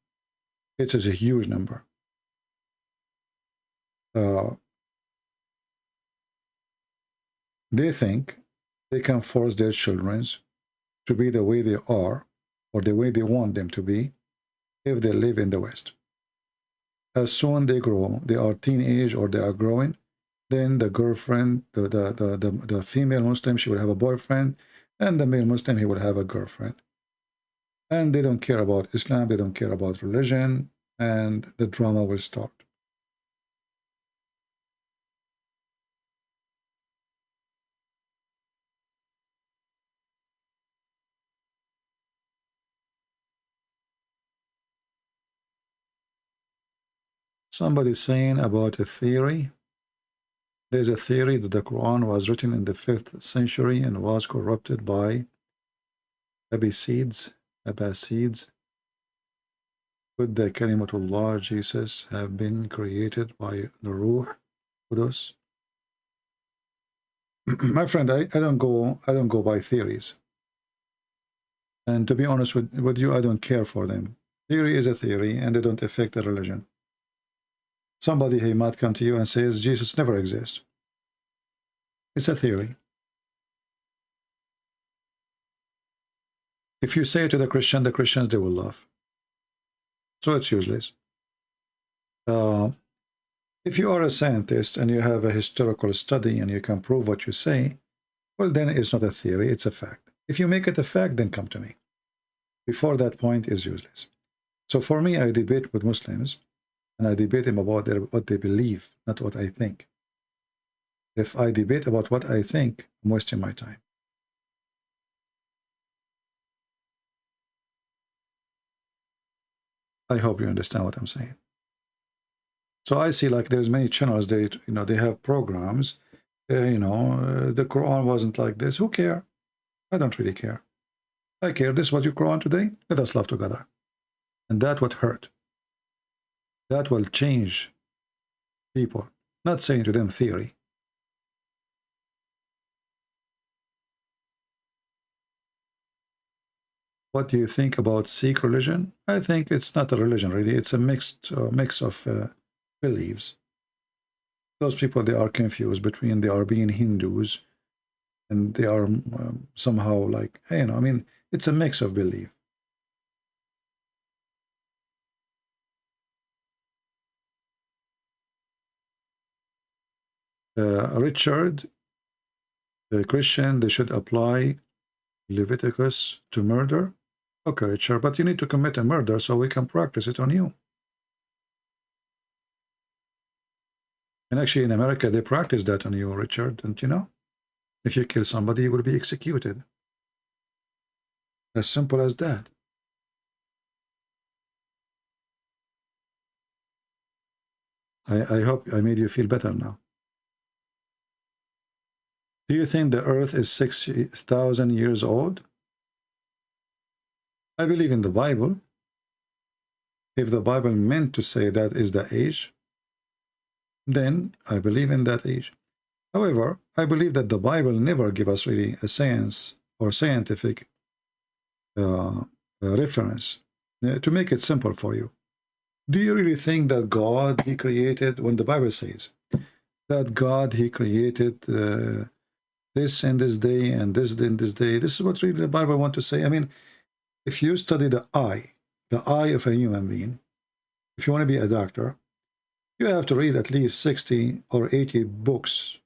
it is a huge number. They think they can force their children to be the way they are, or the way they want them to be, if they live in the West. as soon they grow, they are teenage or they are growing, then the girlfriend, the female Muslim, she will have a boyfriend, and the male Muslim, he will have a girlfriend. And they don't care about Islam, they don't care about religion, and the drama will start. Somebody saying about a theory. There's a theory that the Quran was written in the 5th century and was corrupted by Abbasids. Could the Kalimatullah, Jesus, have been created by the Ruh Qudus? My friend, I don't go by theories. And to be honest with you, I don't care for them. Theory is a theory, and they don't affect the religion. Somebody, he might come to you and says Jesus never exists. It's a theory. If you say it to the Christians, they will laugh. So it's useless. If you are a scientist and you have a historical study and you can prove what you say, well, then it's not a theory, it's a fact. If you make it a fact, then come to me. Before that point is useless. So for me, I debate with Muslims, and I debate them about what they believe, not what I think. If I debate about what I think, I'm wasting my time. I hope you understand what I'm saying. So I see like there's many channels, they have programs, the Quran wasn't like this. Who care? I don't really care. I care. This was your Quran today. Let us love together. And that would hurt. That will change people. Not saying to them theory. What do you think about Sikh religion? I think it's not a religion really. It's a mix of beliefs. Those people, they are confused between they are being Hindus and they are somehow like, I mean, it's a mix of belief. Richard, Christian, they should apply Leviticus to murder. Okay, Richard, but you need to commit a murder so we can practice it on you. And actually in America, they practice that on you, Richard, don't you know? If you kill somebody, you will be executed. As simple as that. I hope I made you feel better now. Do you think the earth is 6,000 years old? I believe in the Bible. If the Bible meant to say that is the age, then I believe in that age. However, I believe that the Bible never give us really a science or scientific reference. To make it simple for you, do you really think that God, he created, when the Bible says that God, he created this and this day and this and this day, this is what really the Bible want to say? I mean, if you study the eye of a human being, if you want to be a doctor, you have to read at least 60 or 80 books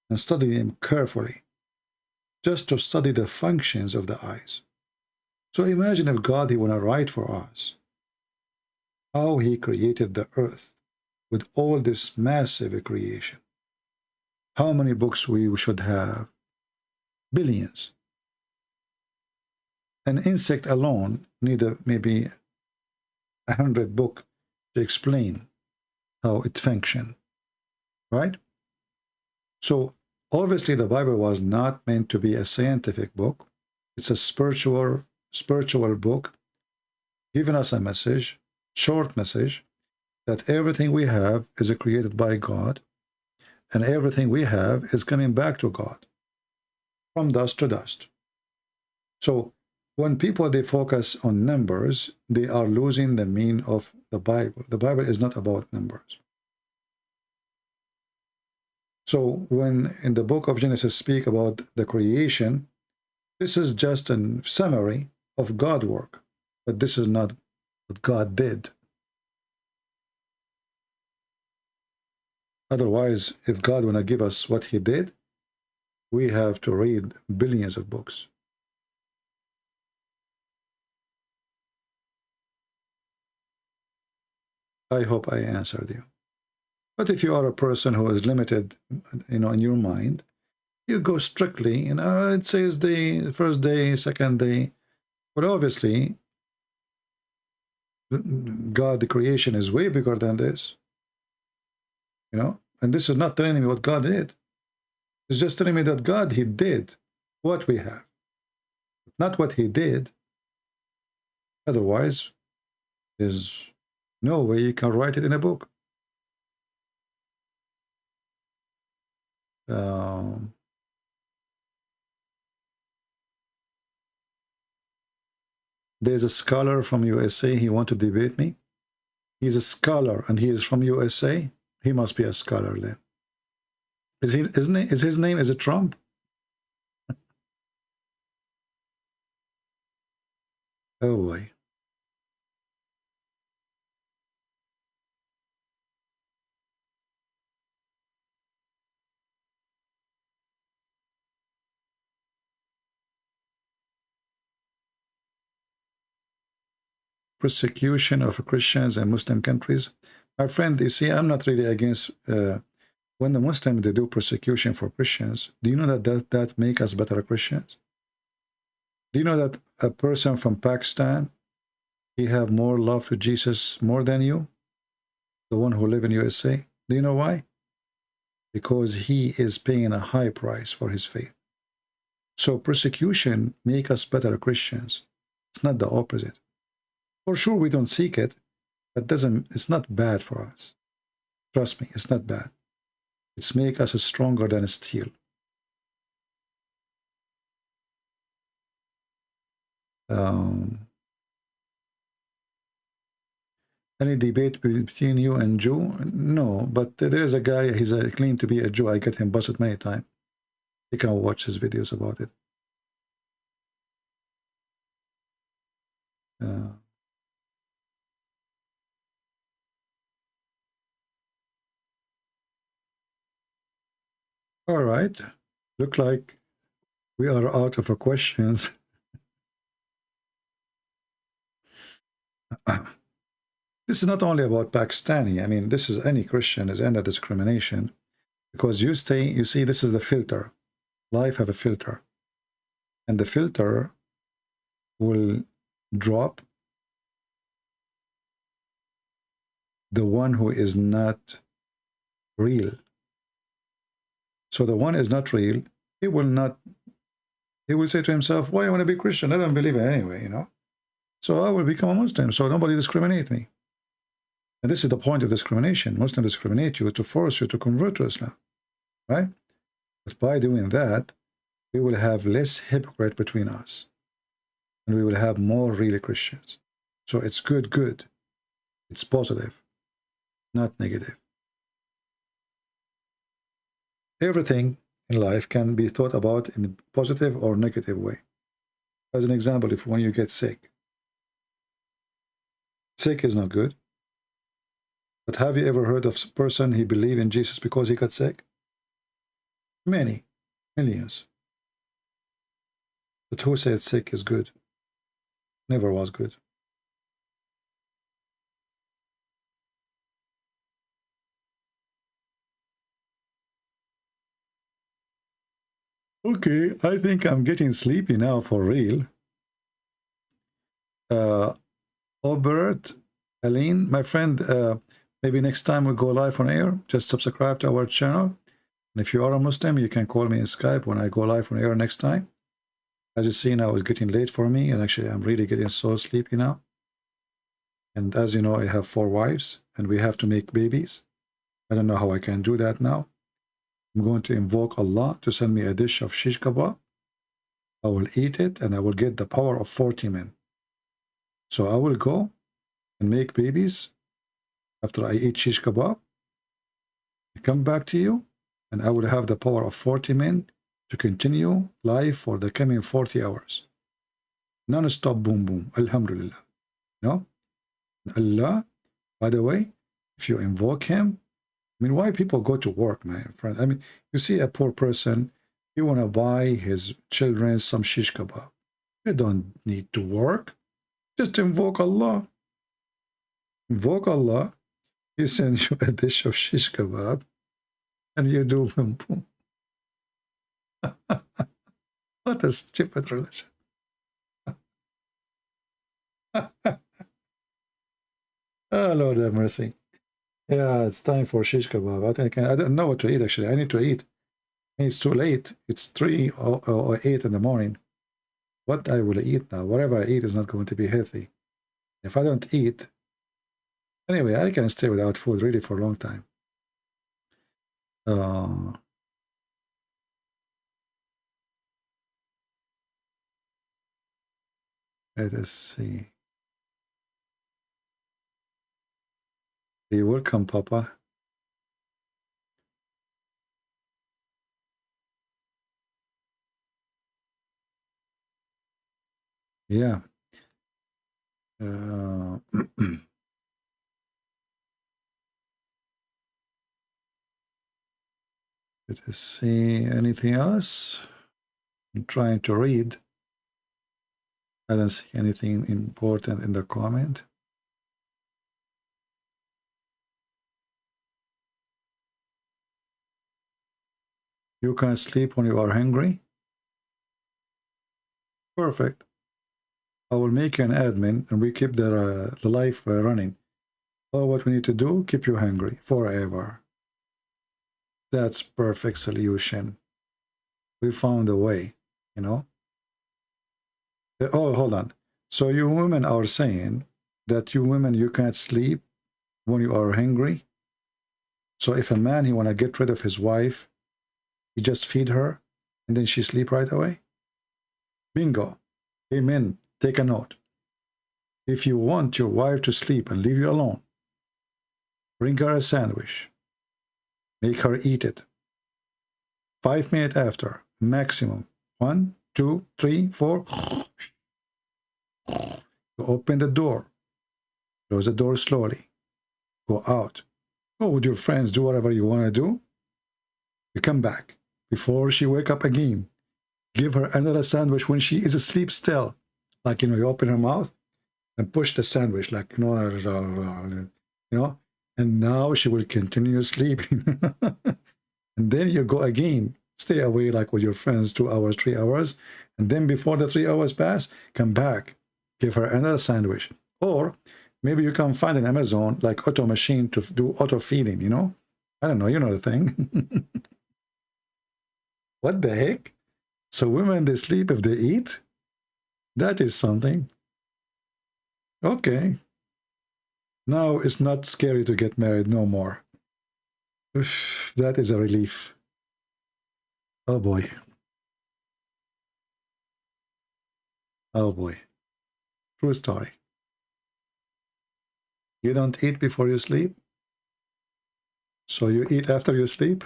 and study them carefully, just to study the functions of the eyes. So imagine if God, he want to write for us how he created the earth with all this massive creation. How many books we should have? Billions. An insect alone need maybe 100 books to explain how it functions, right? So obviously the Bible was not meant to be a scientific book. It's a spiritual book, giving us a message, short message, that everything we have is created by God, and everything we have is coming back to God, from dust to dust. So when people, they focus on numbers, they are losing the meaning of the Bible. The Bible is not about numbers. So when in the book of Genesis speak about the creation, this is just a summary of God's work, but this is not what God did. Otherwise, if God want to give us what he did, we have to read billions of books. I hope I answered you. But if you are a person who is limited, in your mind, you go strictly, it says the first day, second day. Well, obviously, God, the creation, is way bigger than this. And this is not telling me what God did. It's just telling me that God, he did what we have, not what he did. Otherwise, there's no way you can write it in a book. There's a scholar from USA. He wants to debate me. He's a scholar, and he is from USA. He must be a scholar then. Is his name? Is it Trump? Oh boy. Persecution of Christians in Muslim countries. My friend, you see, I'm not really against when the Muslims, they do persecution for Christians. Do you know that make us better Christians? Do you know that a person from Pakistan, he have more love to Jesus more than you, the one who live in USA? Do you know why? Because he is paying a high price for his faith. So persecution make us better Christians. It's not the opposite. For sure, we don't seek it, but it's not bad for us. Trust me, it's not bad. It's make us stronger than steel. Any debate between you and Jew? No, but there is a guy, he's claimed to be a Jew. I get him busted many times. You can watch his videos about it. All right. Look like we are out of questions. This is not only about Pakistani. I mean, this is any Christian is under discrimination because you see, this is the filter. Life have a filter. And the filter will drop the one who is not real. So the one is not real. He will say to himself, why I want to be Christian? I don't believe it anyway, So I will become a Muslim, so nobody discriminate me. And this is the point of discrimination. Muslims discriminate you to force you to convert to Islam, right? But by doing that, we will have less hypocrite between us. And we will have more really Christians. So it's good. It's positive, not negative. Everything in life can be thought about in a positive or negative way. As an example, when you get sick. Sick is not good. But have you ever heard of a person he believed in Jesus because he got sick? Many, millions. But who said sick is good? Never was good. Okay, I think I'm getting sleepy now for real. Obert, Aline, my friend, maybe next time we go live on air, just subscribe to our channel. And if you are a Muslim, you can call me in Skype when I go live on air next time. As you see now, it's getting late for me, and actually I'm really getting so sleepy now. And as you know, I have 4 wives, and we have to make babies. I don't know how I can do that now. I'm going to invoke Allah to send me a dish of shish kebab. I will eat it, and I will get the power of 40 men. So I will go and make babies after I eat shish kebab. I come back to you, and I will have the power of 40 men to continue life for the coming 40 hours. Non-stop boom boom. Alhamdulillah. Allah, by the way, if you invoke him, I mean, why people go to work, my friend? I mean, you see a poor person, you want to buy his children some shish kebab. You don't need to work. Just invoke Allah. Invoke Allah. He sends you a dish of shish kebab, and you do boom boom. What a stupid religion. Oh, Lord have mercy. Yeah, it's time for shish kebab. I don't know what to eat, actually. I need to eat. It's too late. It's 3 or 8 in the morning. What I will eat now, whatever I eat is not going to be healthy. If I don't eat, anyway, I can stay without food really for a long time. Let us see. You're welcome, Papa. Yeah. Let us see. Anything else? I'm trying to read. I don't see anything important in the comment. You can't sleep when you are hungry? Perfect. I will make you an admin and we keep the life running. All what we need to do, keep you hungry forever. That's perfect solution. We found a way, you know. Oh, hold on. So you women are saying that you women, you can't sleep when you are hungry? So if a man, he want to get rid of his wife, he just feed her and then she sleep right away? Bingo. Amen. Take a note. If you want your wife to sleep and leave you alone, bring her a sandwich. Make her eat it. 5 minutes after, maximum. 1, 2, 3, 4. You open the door. Close the door slowly. Go out. Go with your friends. Do whatever you want to do. You come back. Before she wake up again, give her another sandwich when she is asleep still. Like, you know, you open her mouth and push the sandwich, like, you know, and now she will continue sleeping. And then you go again, stay away like with your friends 2 hours, 3 hours, and then before the 3 hours pass, come back, give her another sandwich. Or maybe you can find an Amazon like auto machine to do auto feeding, you know? I don't know, you know the thing. What the heck? So women, they sleep if they eat? That is something. Okay. Now it's not scary to get married no more. Oof, that is a relief. Oh boy. Oh boy. True story. You don't eat before you sleep? So you eat after you sleep?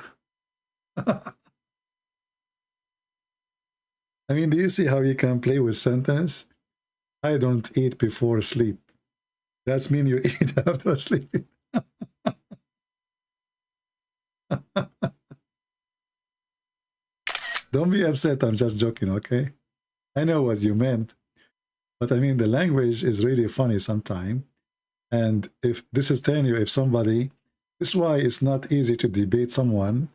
I mean, do you see how you can play with sentence? I don't eat before sleep. That's mean you eat after sleeping. Don't be upset, I'm just joking, okay? I know what you meant. But I mean, the language is really funny sometimes. And if this is telling you, if somebody, this is why it's not easy to debate someone.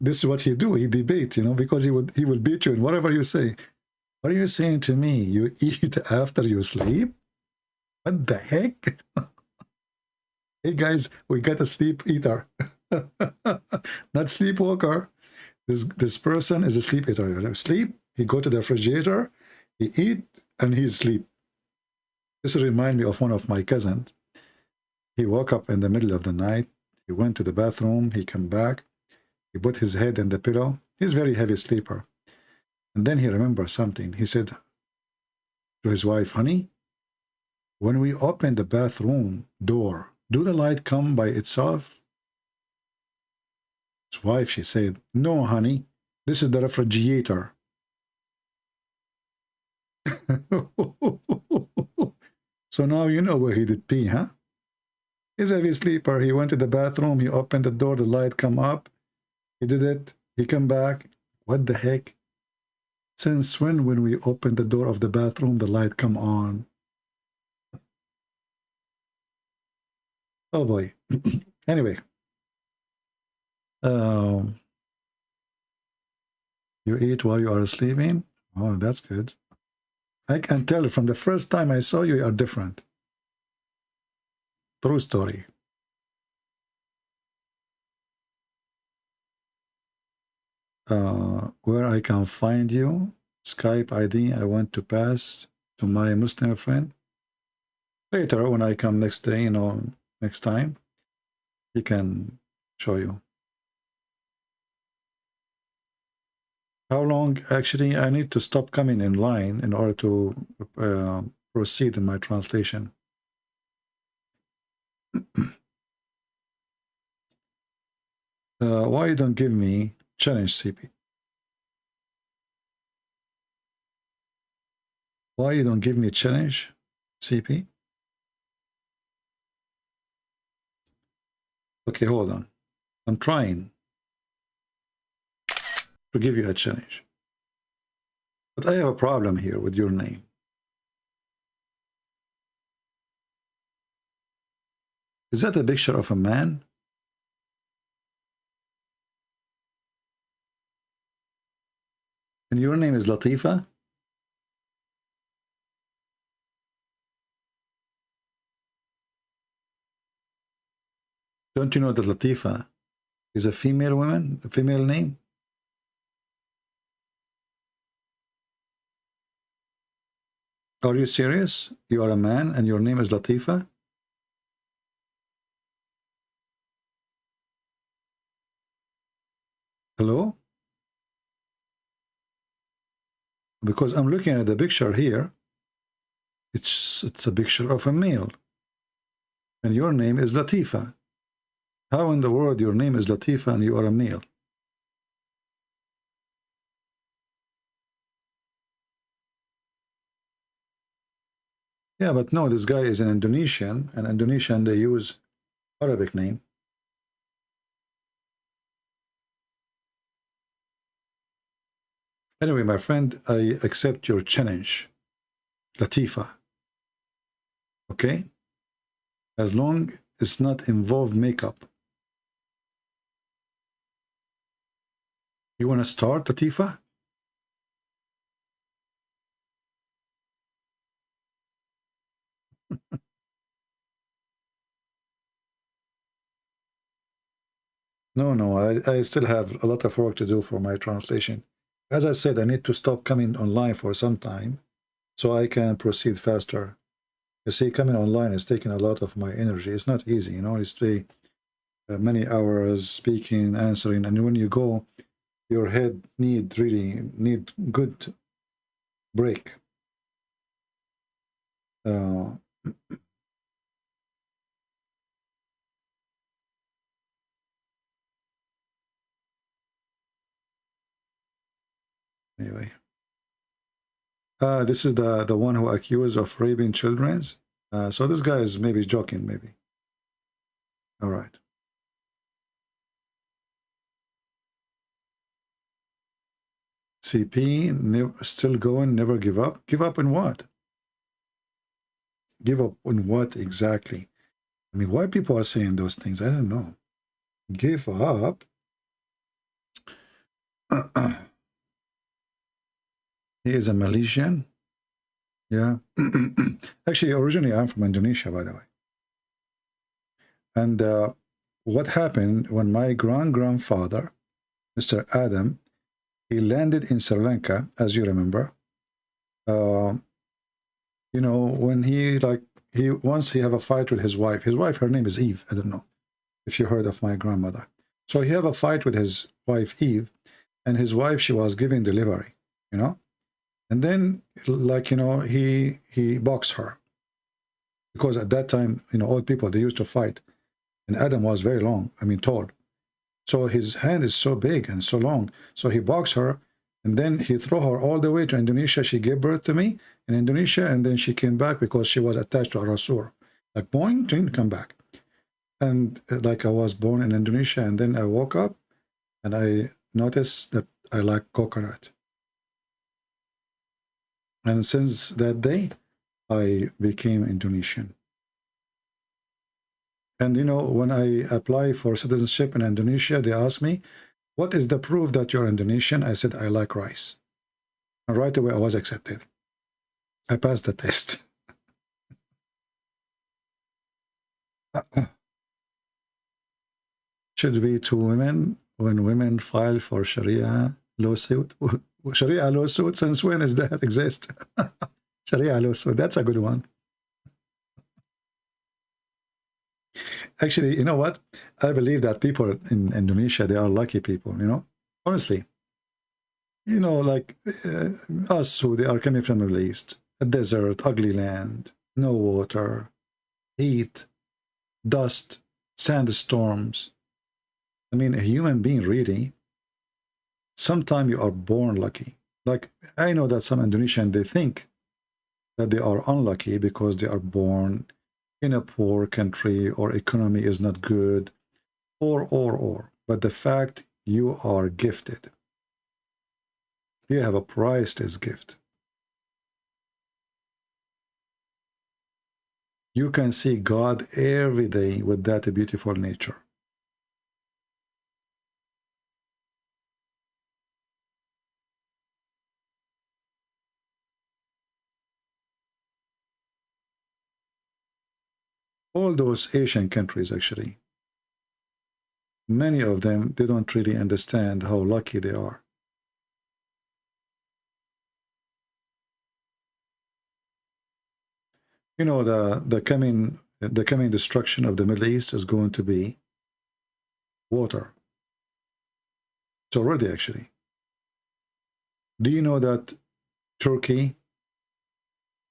This is what he do. He debate, you know, because he will beat you in whatever you say. What are you saying to me? You eat after you sleep? What the heck? Hey guys, we got a sleep eater, not sleepwalker. This person is a sleep eater. Sleep. He go to the refrigerator, he eat, and he sleep. This reminds me of one of my cousins. He woke up in the middle of the night. He went to the bathroom. He came back. He put his head in the pillow. He's a very heavy sleeper. And then he remembered something. He said to his wife, honey, when we open the bathroom door, do the light come by itself? His wife, she said, no, honey, this is the refrigerator. So now you know where he did pee, huh? He's a heavy sleeper. He went to the bathroom. He opened the door. The light come up. He did it. He come back. What the heck? Since when we open the door of the bathroom, the light come on? Oh boy. Anyway. You eat while you are sleeping? Oh, that's good. I can tell from the first time I saw you, you are different. True story. Where I can find you? Skype ID I want to pass to my Muslim friend. Later, when I come next day, next time, he can show you. How long? Actually, I need to stop coming in line in order to proceed in my translation. Why you don't give me challenge, CP? Why you don't give me challenge, CP? Okay, hold on. I'm trying to give you a challenge. But I have a problem here with your name. Is that a picture of a man? And your name is Latifa? Don't you know that Latifa is a female woman, a female name? Are you serious? You are a man and your name is Latifa? Hello? Because I'm looking at the picture here. It's a picture of a male. And your name is Latifa. How in the world your name is Latifa and you are a male? Yeah, but no, this guy is an Indonesian, and Indonesian, they use Arabic name. Anyway, my friend, I accept your challenge, Latifa. Okay? As long as not involve makeup. You want to start, Latifa? No, I still have a lot of work to do for my translation. As I said, I need to stop coming online for some time so I can proceed faster. You see, coming online is taking a lot of my energy. It's not easy, it's many hours speaking, answering, and when you go, your head really need good break. Anyway, this is the one who accused of raping children. So this guy is maybe joking, maybe. All right. CP, still going, never give up. Give up on what? Give up on what exactly? I mean, why people are saying those things? I don't know. Give up. He is a Malaysian. Yeah. Actually, originally, I'm from Indonesia, by the way. And what happened when my grandfather, Mr. Adam, he landed in Sri Lanka, as you remember. When once he have a fight with his wife. His wife, her name is Eve. I don't know if you heard of my grandmother. So he have a fight with his wife, Eve, and his wife, she was giving delivery, And then, he boxed her. Because at that time, old people, they used to fight. And Adam was very long, tall. So his hand is so big and so long. So he boxed her, and then he threw her all the way to Indonesia. She gave birth to me in Indonesia, and then she came back because she was attached to a Rasul. Like, boing, come back. And like I was born in Indonesia, and then I woke up and I noticed that I like coconut. And since that day, I became Indonesian. And you know, when I apply for citizenship in Indonesia, they ask me, what is the proof that you're Indonesian? I said, I like rice. And right away, I was accepted. I passed the test. Should be to women when women file for Sharia lawsuit. Sharia lawsuit, since when does that exist? Sharia lawsuit, that's a good one. Actually, you know what? I believe that people in Indonesia, they are lucky people, you know? Honestly. You know, like us who they are coming from the Middle East, a desert, ugly land, no water, heat, dust, sandstorms. I mean, a human being really, sometimes you are born lucky. Like, I know that some Indonesians, they think that they are unlucky because they are born in a poor country or economy is not good, or. But the fact you are gifted, you have a priceless gift. You can see God every day with that beautiful nature. All those Asian countries, actually, many of them, they don't really understand how lucky they are. You know, the coming destruction of the Middle East is going to be water. It's already, actually. Do you know that Turkey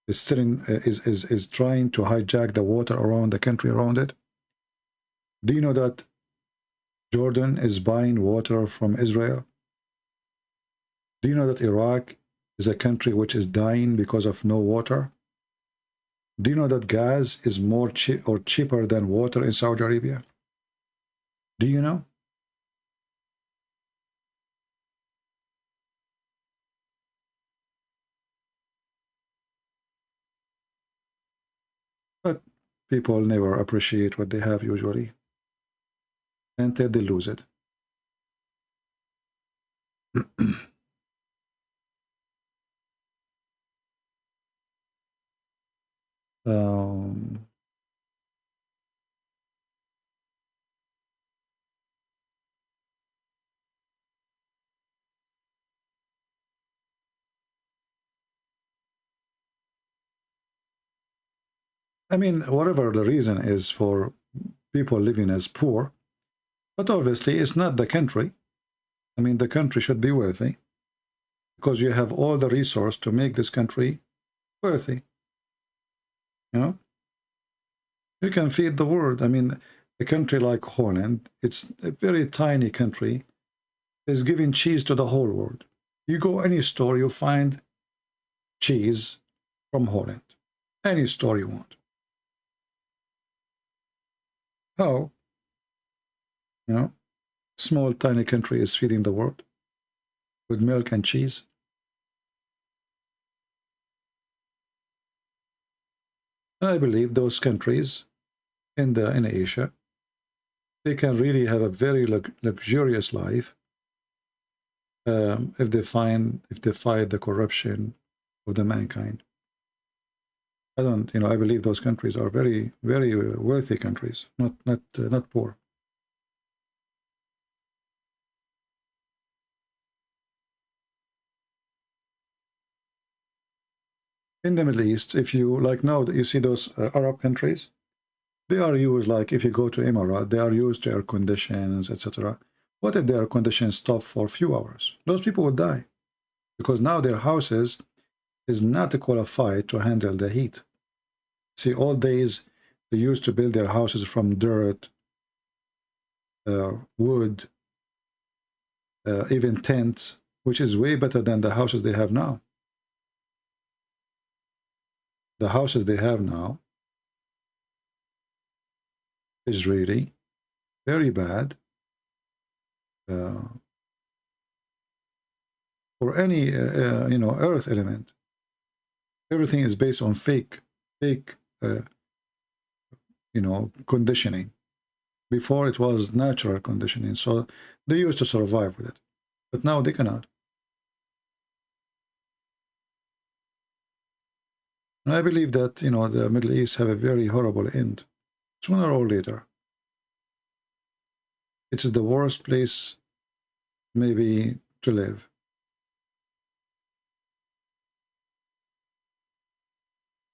is trying to hijack the water around the country around it? Do you know that Jordan is buying water from Israel? Do you know that Iraq is a country which is dying because of no water? Do you know that gas is more cheaper than water in Saudi Arabia? Do you know? But people never appreciate what they have usually until they lose it. I mean, whatever the reason is for people living as poor, but obviously it's not the country. I mean, the country should be worthy because you have all the resource to make this country worthy. You know, you can feed the world. I mean, a country like Holland, it's a very tiny country, is giving cheese to the whole world. You go any store, you find cheese from Holland. Any store you want. How? You know, small tiny country is feeding the world with milk and cheese. And I believe those countries in Asia, they can really have a very luxurious life if they fight the corruption of the mankind. I believe those countries are very, very wealthy countries, not poor. In the Middle East, if you like now, you see those Arab countries, they are used, like if you go to Emirates, they are used to air conditions, etc. What if the air conditions stop for a few hours? Those people will die because now their houses is not qualified to handle the heat. See, all days they used to build their houses from dirt, wood, even tents, which is way better than the houses they have now. The houses they have now, is really very bad for any you know, earth element. Everything is based on fake you know, conditioning. Before it was natural conditioning, so they used to survive with it, but now they cannot. And I believe that, you know, the Middle East have a very horrible end, sooner or later. It is the worst place maybe to live.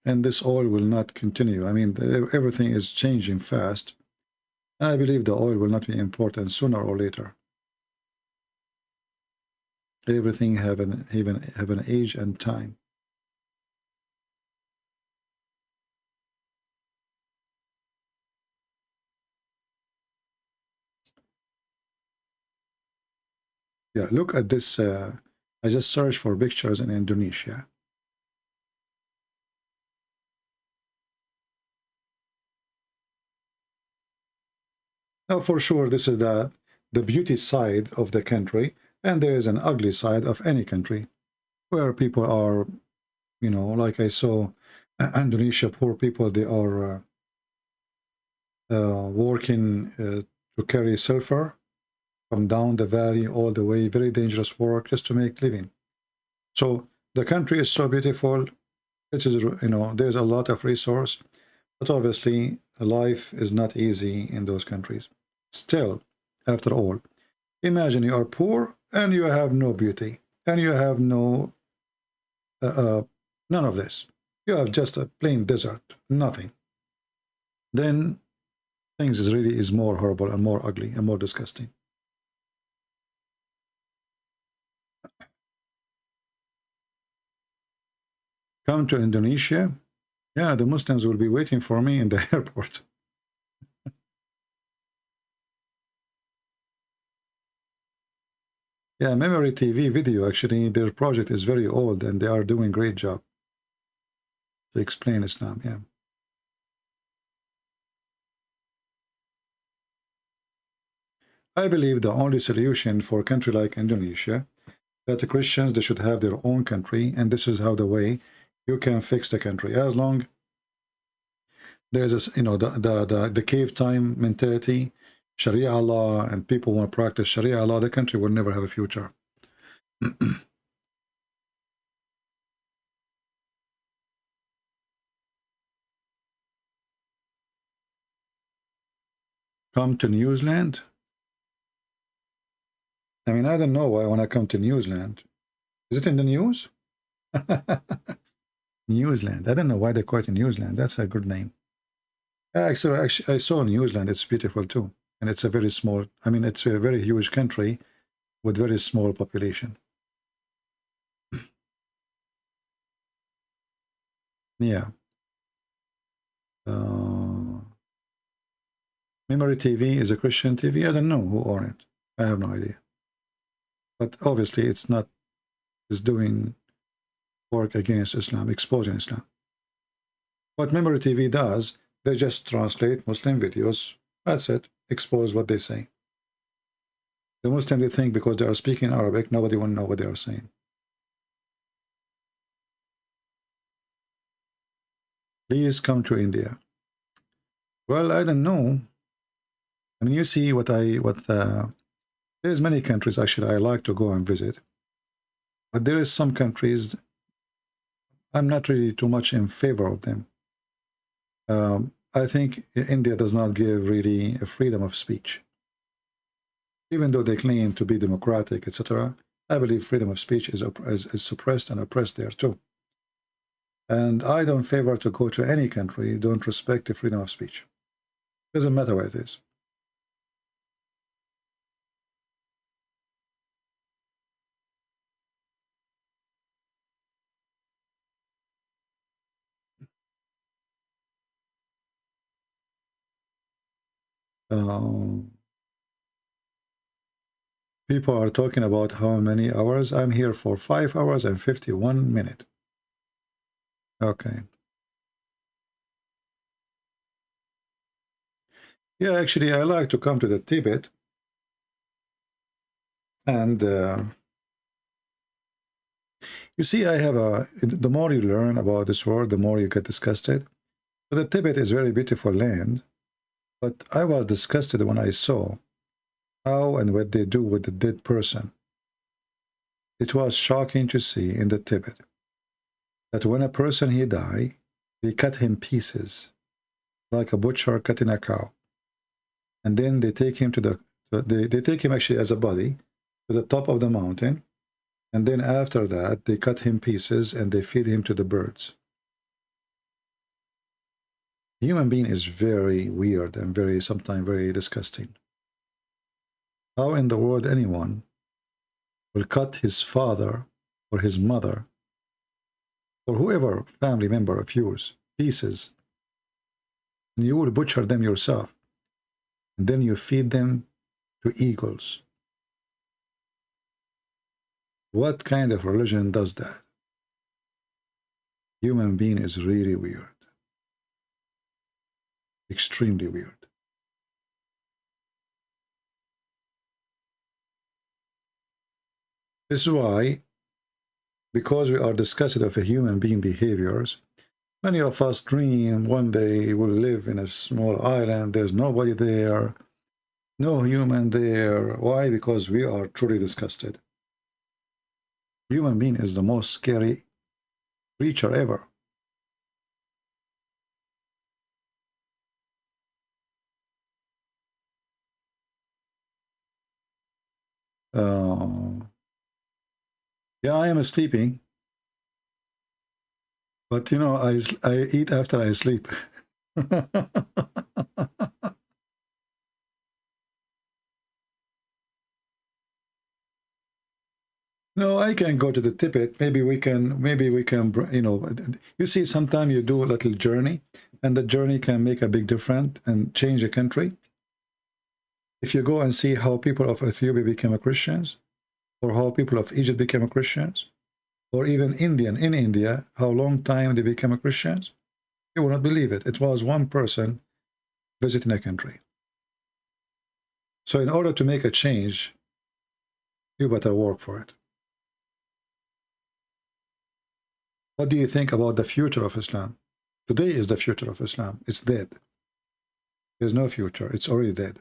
And this oil will not continue. I mean, everything is changing fast. And I believe the oil will not be important sooner or later. Everything have an age and time. Yeah, look at this. I just searched for pictures in Indonesia. Now, for sure, this is the beauty side of the country, and there is an ugly side of any country, where people are, you know, like I saw Indonesia, poor people, they are working to carry sulfur from down the valley all the way, very dangerous work just to make living. So the country is so beautiful. It is, you know, there's a lot of resource, but obviously life is not easy in those countries. Still, after all, imagine you are poor and you have no beauty and you have no none of this. You have just a plain desert, nothing. Then things is more horrible and more ugly and more disgusting. Come to Indonesia, yeah, the Muslims will be waiting for me in the airport. Yeah, Memory TV video, actually, their project is very old and they are doing a great job to explain Islam, yeah. I believe the only solution for a country like Indonesia, that the Christians, they should have their own country, and this is how the way you can fix the country. As long there's a, you know, the cave time mentality, Sharia law, and people want to practice Sharia law, the country will never have a future. Come to New Zealand? I mean, I don't know why I want to come to New Zealand. Is it in the news? New Zealand. I don't know why they call it New Zealand. That's a good name. Actually, I saw New Zealand. It's beautiful too. And it's a very small, I mean, it's a very huge country with very small population. Yeah. Memory TV is a Christian TV. I don't know who owns it. I have no idea. But obviously it's not, it's doing work against Islam, exposing Islam. What Memory TV does, they just translate Muslim videos. That's it. Expose what they say. The Muslims, they think because they are speaking Arabic, nobody will know what they are saying. Please come to India. Well, I don't know. I mean, you see there's many countries actually I like to go and visit. But there is some countries I'm not really too much in favor of them. I think India does not give really a freedom of speech. Even though they claim to be democratic, etc., I believe freedom of speech is suppressed and oppressed there too. And I don't favor to go to any country who don't respect the freedom of speech. Doesn't matter where it is. People are talking about how many hours. I'm here for 5 hours and 51 minutes. Okay. Yeah, actually, I like to come to the Tibet. And you see, the more you learn about this world, the more you get disgusted. But the Tibet is very beautiful land. But I was disgusted when I saw how and what they do with the dead person. It was shocking to see in the Tibet that when a person he die, they cut him pieces, like a butcher cutting a cow. And then they take him they take him actually as a body to the top of the mountain. And then after that, they cut him pieces and they feed him to the birds. Human being is very weird and sometimes very disgusting. How in the world anyone will cut his father or his mother or whoever family member of yours pieces, and you will butcher them yourself, and then you feed them to eagles? What kind of religion does that? Human being is really weird. Extremely weird. This is why, because we are disgusted of a human being behaviors, many of us dream one day we'll live in a small island, there's nobody there, no human there. Why? Because we are truly disgusted. Human being is the most scary creature ever. Yeah, I am sleeping, but you know, I eat after I sleep. No, I can go to the Tibet. Maybe we can, you know, you see, sometimes you do a little journey, and the journey can make a big difference and change a country. If you go and see how people of Ethiopia became Christians, or how people of Egypt became Christians, or even in India, how long time they became Christians, you will not believe it. It was one person visiting a country. So in order to make a change, you better work for it. What do you think about the future of Islam? Today is the future of Islam. It's dead. There's no future. It's already dead.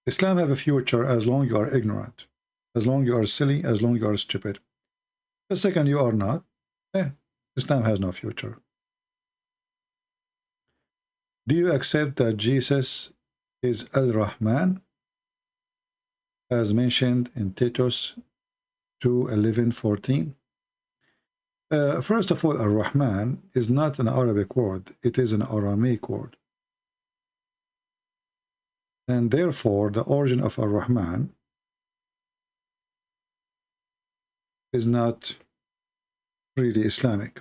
Islam have a future as long you are ignorant, as long you are silly, as long you are stupid. The second you are not, Islam has no future. Do you accept that Jesus is Al-Rahman, as mentioned in Titus 2:11-14? First of all, Ar-Rahman is not an Arabic word. It is an Aramaic word. And therefore, the origin of Ar-Rahman is not really Islamic.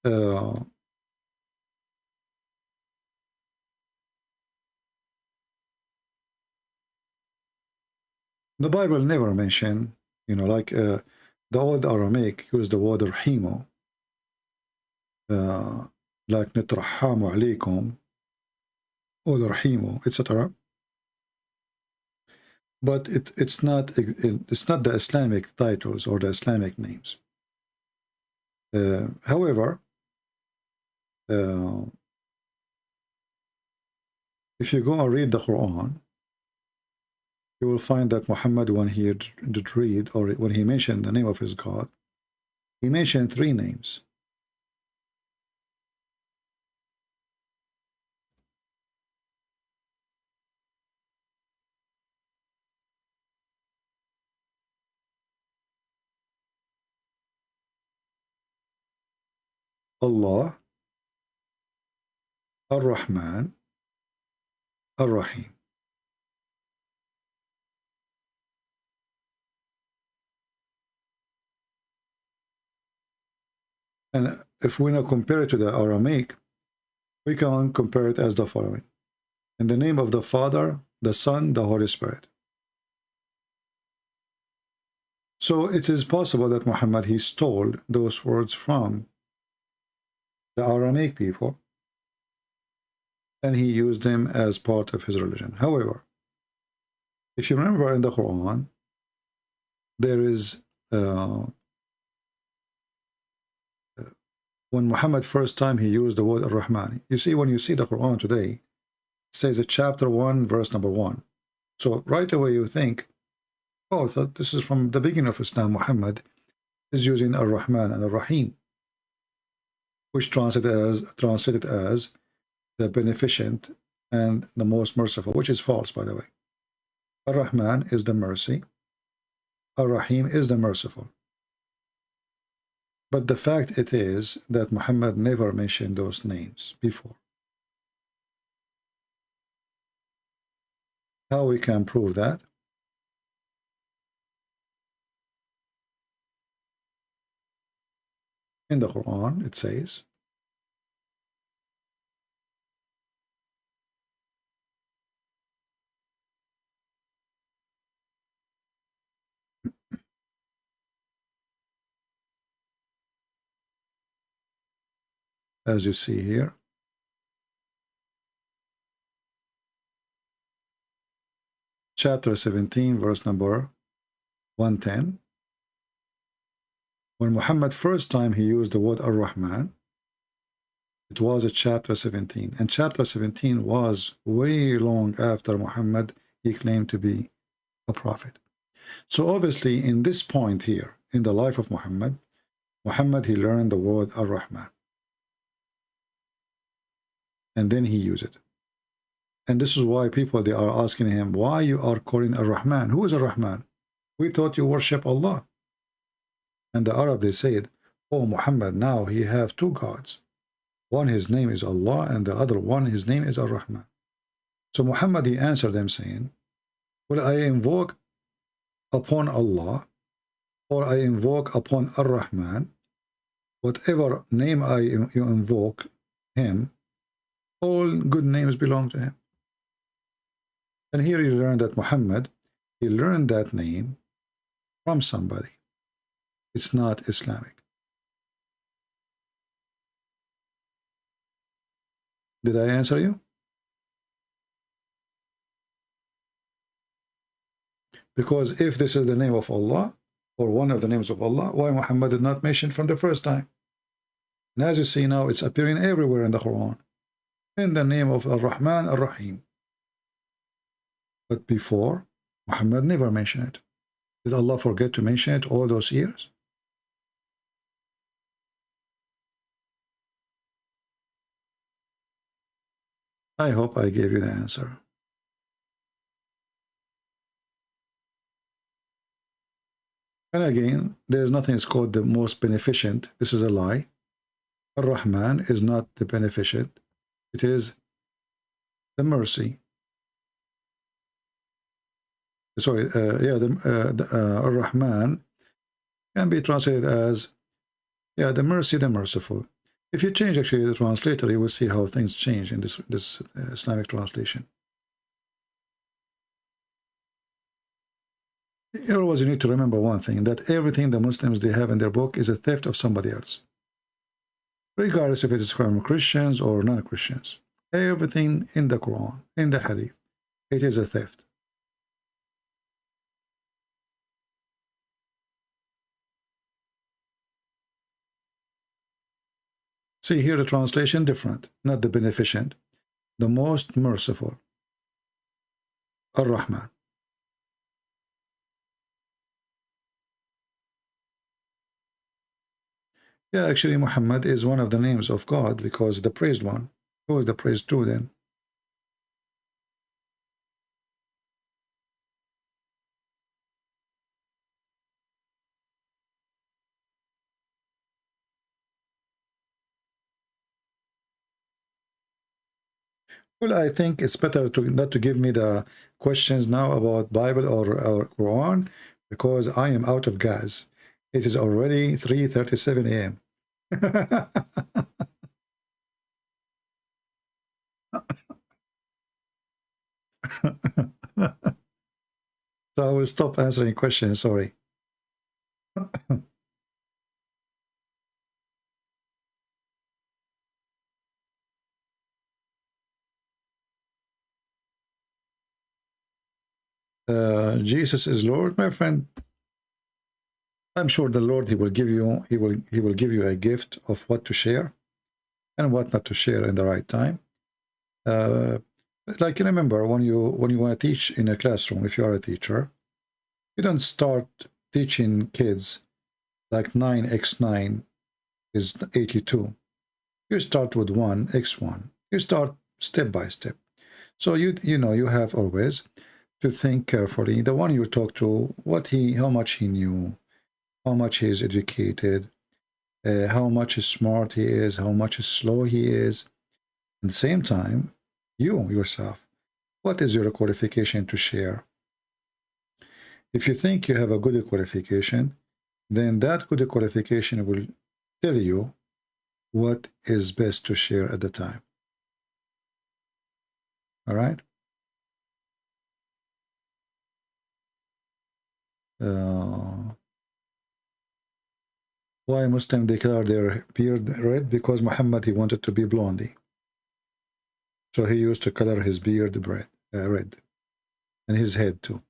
The Bible never mentioned, you know, like the old Aramaic used the word Rahimu, like Nitrahamu alaykum, or Rahimu, etc. But it's not the Islamic titles or the Islamic names. However, if you go and read the Quran, you will find that Muhammad, when he did read, or when he mentioned the name of his God, he mentioned 3 names. Allah, Ar-Rahman, Ar-Rahim. And if we now compare it to the Aramaic, we can compare it as the following. In the name of the Father, the Son, the Holy Spirit. So it is possible that Muhammad, he stole those words from the Aramaic people, and he used them as part of his religion. However, if you remember in the Quran, there is when Muhammad first time he used the word Ar-Rahman. You see, when you see the Quran today, it says it chapter 1, verse number 1. So right away you think, oh, so this is from the beginning of Islam. Muhammad is using Ar-Rahman and Ar-Rahim, which translated as the beneficent and the most merciful, which is false, by the way. Ar-Rahman is the mercy. Ar-Rahim is the merciful. But the fact it is that Muhammad never mentioned those names before. How we can prove that? In the Quran, it says, as you see here, chapter 17, verse number 110. When Muhammad first time he used the word Ar-Rahman, it was at chapter 17. And chapter 17 was way long after Muhammad he claimed to be a prophet. So obviously in this point here, in the life of Muhammad, he learned the word Ar-Rahman. And then he used it. And this is why people, they are asking him, why you are calling Ar-Rahman? Who is Ar-Rahman? We thought you worship Allah. And the Arab, they said, oh, Muhammad, now he have two gods. One, his name is Allah, and the other one, his name is Ar-Rahman. So Muhammad, he answered them saying, well, I invoke upon Allah, or I invoke upon Ar-Rahman, whatever name you invoke him, all good names belong to him. And here you learn that Muhammad, he learned that name from somebody. It's not Islamic. Did I answer you? Because if this is the name of Allah, or one of the names of Allah, why Muhammad did not mention from the first time? And as you see now, it's appearing everywhere in the Quran, in the name of Ar-Rahman, Ar-Rahim. But before, Muhammad never mentioned it. Did Allah forget to mention it all those years? I hope I gave you the answer. And again, there's nothing that's called the most beneficent. This is a lie. Ar-Rahman is not the beneficent. It is the mercy. Sorry, Ar-Rahman can be translated as, the mercy, the merciful. If you change actually the translator, you will see how things change in this Islamic translation. Here always you need to remember one thing, that everything the Muslims they have in their book is a theft of somebody else. Regardless if it is from Christians or non-Christians. Everything in the Quran, in the Hadith, it is a theft. See here the translation different, not the beneficent, the most merciful, Ar-Rahman. Yeah, actually Muhammad is one of the names of God because the praised one. Who is the praised two then? Well, I think it's better not to give me the questions now about Bible or Quran because I am out of gas. It is already 3:37 a.m. So I will stop answering questions, sorry. Jesus is Lord, my friend. I'm sure the Lord, he will give you, he will give you a gift of what to share and what not to share in the right time. Like, remember, when you want to teach in a classroom, if you are a teacher, you don't start teaching kids like 9x9 is 82. You start with 1x1. You start step by step. So you know, you have always to think carefully. The one you talk to, how much he knew, how much he is educated, how much smart he is, how much slow he is. At the same time, you yourself, what is your qualification to share? If you think you have a good qualification, then that good qualification will tell you what is best to share at the time. All right? Why Muslims declare their beard red? Because Muhammad, he wanted to be blondie. So he used to color his beard red. And his head too.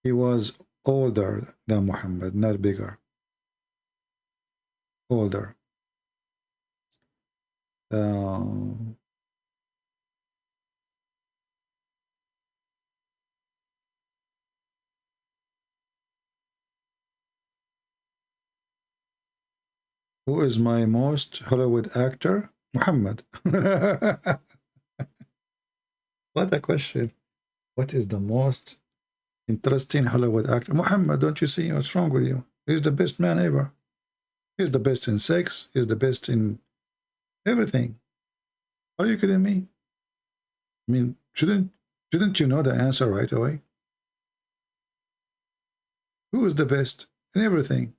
He was older than Muhammad, not bigger. Older. Who is my most Hollywood actor? Muhammad. What a question. What is the most interesting Hollywood actor? Muhammad, don't you see what's wrong with you? He's the best man ever. He's the best in sex. He's the best in everything. Are you kidding me? I mean, shouldn't you know the answer right away? Who is the best in everything?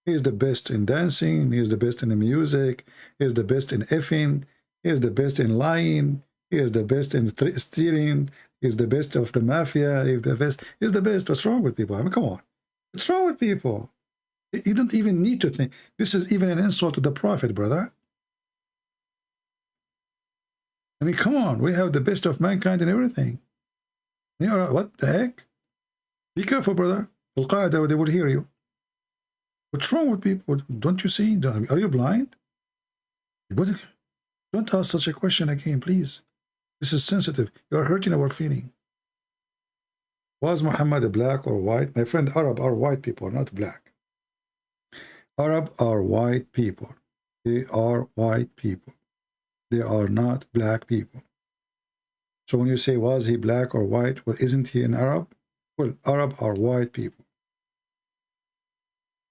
He is the best in dancing. He is the best in the music. He is the best in effing. He is the best in lying. He is the best in stealing. He is the best of the mafia. He is the best. He is the best. What's wrong with people? I mean, come on. What's wrong with people? You don't even need to think. This is even an insult to the Prophet, brother. I mean, come on. We have the best of mankind in everything. You know, what the heck? Be careful, brother. Al-Qaeda, they will hear you. What's wrong with people? Don't you see? Are you blind? Don't ask such a question again, please. This is sensitive. You are hurting our feeling. Was Muhammad black or white? My friend, Arab are white people, not black. Arab are white people. They are white people. They are not black people. So when you say, was he black or white? Well, isn't he an Arab? Well, Arab are white people.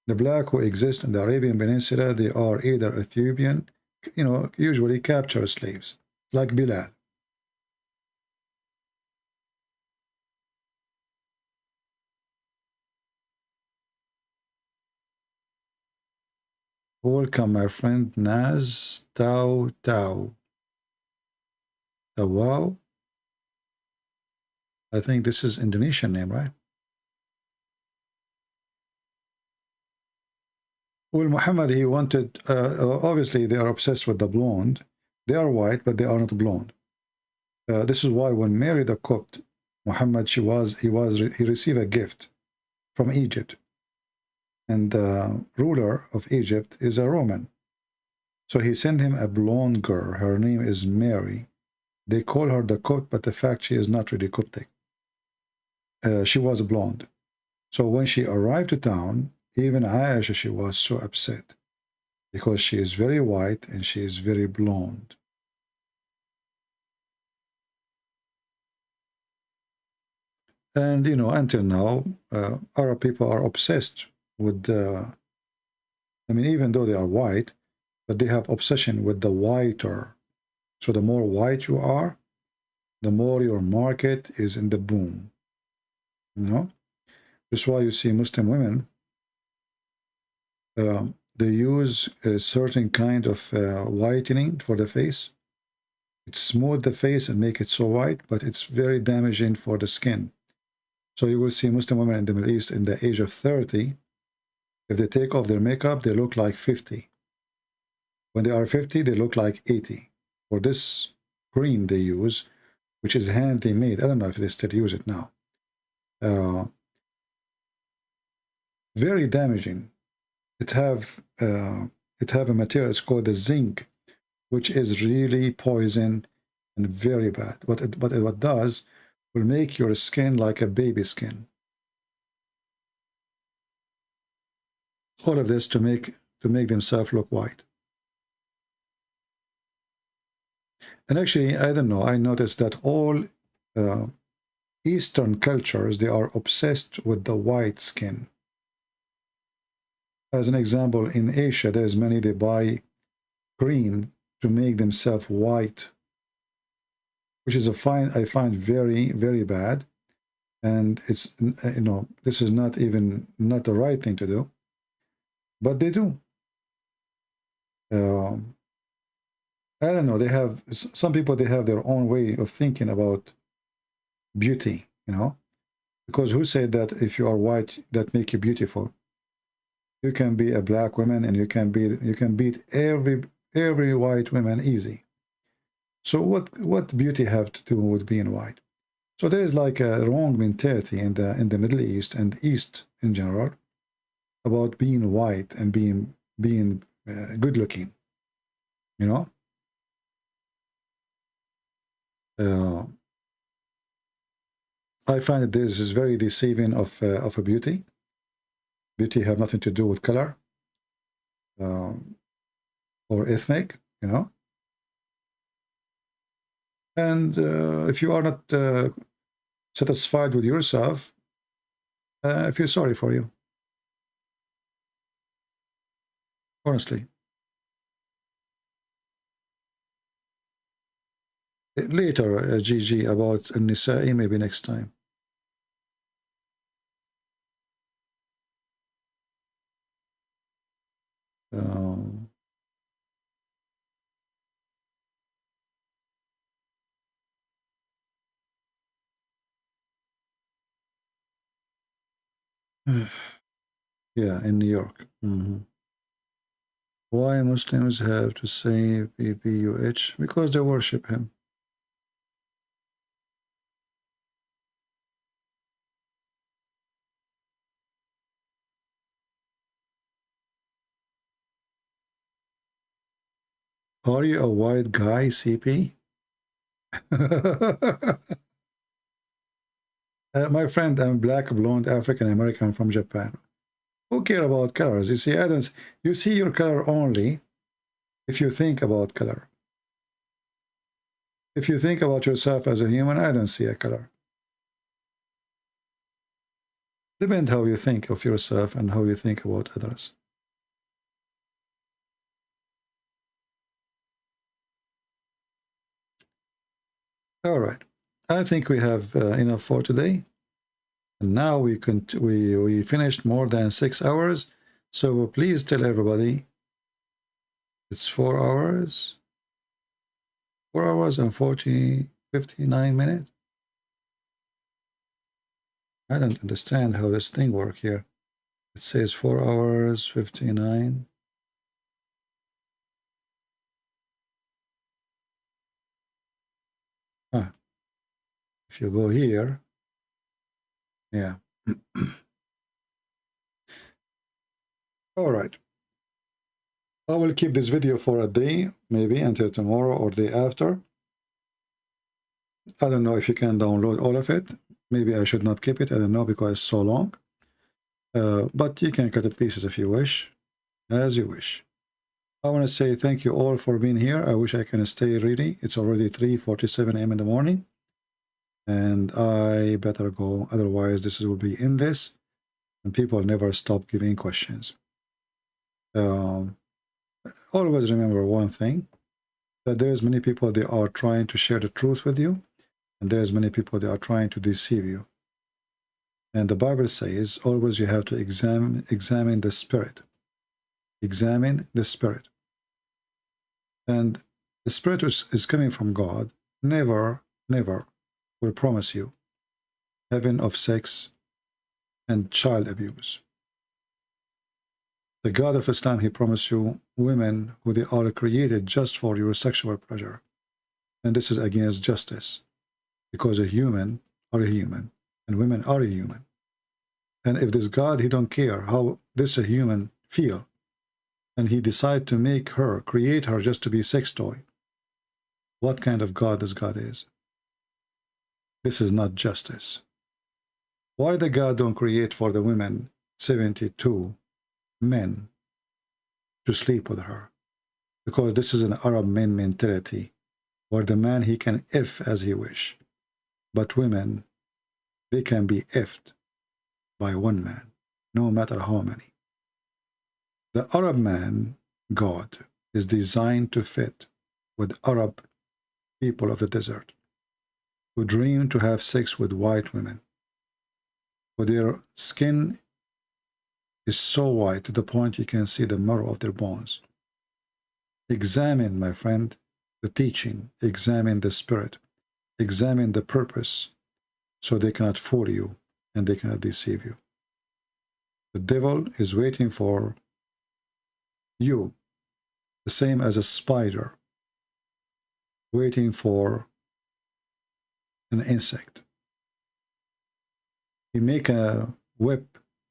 The black who exist in the Arabian Peninsula, they are either Ethiopian, you know, usually captured slaves, like Bilal. Welcome, my friend Naz Tau. Wow. I think this is Indonesian name, right? Well, Muhammad, he wanted, obviously they are obsessed with the blonde. They are white, but they are not blonde. This is why when Mary the Copt, Muhammad, he received a gift from Egypt. And the ruler of Egypt is a Roman. So he sent him a blonde girl. Her name is Mary. They call her the Copt, but the fact she is not really Coptic. She was blonde. So when she arrived to town, even Aisha, she was so upset because she is very white and she is very blonde. And, you know, until now, Arab people are obsessed with, I mean, even though they are white, but they have obsession with the whiter. So the more white you are, the more your market is in the boom. You know? That's why you see Muslim women, they use a certain kind of whitening for the face. It smooths the face and make it so white, but it's very damaging for the skin. So you will see Muslim women in the Middle East in the age of 30, if they take off their makeup, they look like 50. When they are 50, they look like 80 for this cream they use, which is handily made. I don't know if they still use it now. Very damaging. It have a material, it's called the zinc, which is really poison and very bad. What it does will make your skin like a baby skin. All of this to make themselves look white. And actually, I don't know, I noticed that all Eastern cultures, they are obsessed with the white skin. As an example, in Asia, there's many, they buy cream to make themselves white, which is I find very, very bad. And it's, you know, this is not the right thing to do, but they do. I don't know, they have, some people, they have their own way of thinking about beauty, you know, because who said that if you are white, that make you beautiful? You can be a black woman and you can beat every white woman easy. So what beauty have to do with being white? So there is like a wrong mentality in the Middle East and East in general about being white and being good looking, you know. I find that this is very deceiving of a beauty. Beauty have nothing to do with color or ethnic, you know. And if you are not satisfied with yourself, I feel sorry for you. Honestly. Later, GG, about Nisa'i, maybe next time. Yeah, in New York. Why Muslims have to say BBUH? Because they worship him. Are you a white guy, CP? My friend, I'm black, blonde, African American from Japan. Who care about colors? You see, you see your color only if you think about color. If you think about yourself as a human, I don't see a color. Depends how you think of yourself and how you think about others. All right, I think we have enough for today. And now we finished more than 6 hours. So please tell everybody it's 4 hours. 4 hours and 59 minutes. I don't understand how this thing works here. It says 4 hours 59. If you go here, yeah. All right. I will keep this video for a day, maybe until tomorrow or day after. I don't know if you can download all of it. Maybe I should not keep it. I don't know because it's so long. But you can cut it pieces if you wish, as you wish. I want to say thank you all for being here. I wish I can stay ready. It's already 3:47 a.m. in the morning. And I better go. Otherwise, this will be endless. And people never stop giving questions. Always remember one thing. That there's many people, they are trying to share the truth with you. And there's many people, they are trying to deceive you. And the Bible says, always you have to examine the spirit. Examine the spirit. And the spirit which is coming from God never will promise you heaven of sex and child abuse. The God of Islam, he promised you women who they are created just for your sexual pleasure. And this is against justice, because a human are a human, and women are a human. And if this God, he don't care how this a human feel, and he decide to make her, create her just to be a sex toy, what kind of God this God is? This is not justice. Why the God don't create for the women 72 men to sleep with her? Because this is an Arab men mentality, where the man, he can F as he wish, but women, they can be effed by one man, no matter how many. The Arab man, God, is designed to fit with Arab people of the desert, who dream to have sex with white women, for their skin is so white to the point you can see the marrow of their bones. Examine, my friend, the teaching, examine the spirit, examine the purpose, so they cannot fool you and they cannot deceive you. The devil is waiting for you, the same as a spider waiting for an insect. He make a web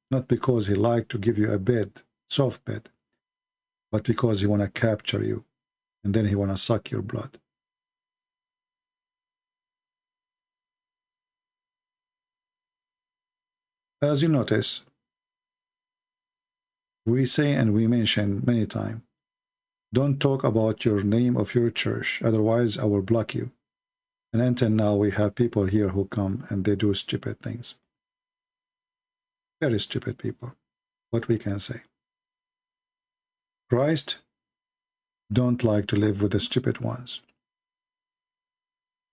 not because he like to give you a bed, soft bed, but because he want to capture you, and then he want to suck your blood. As you notice, we say and we mention many times, don't talk about your name of your church, otherwise I will block you. And until now, we have people here who come and they do stupid things. Very stupid people. What we can say. Christ don't like to live with the stupid ones.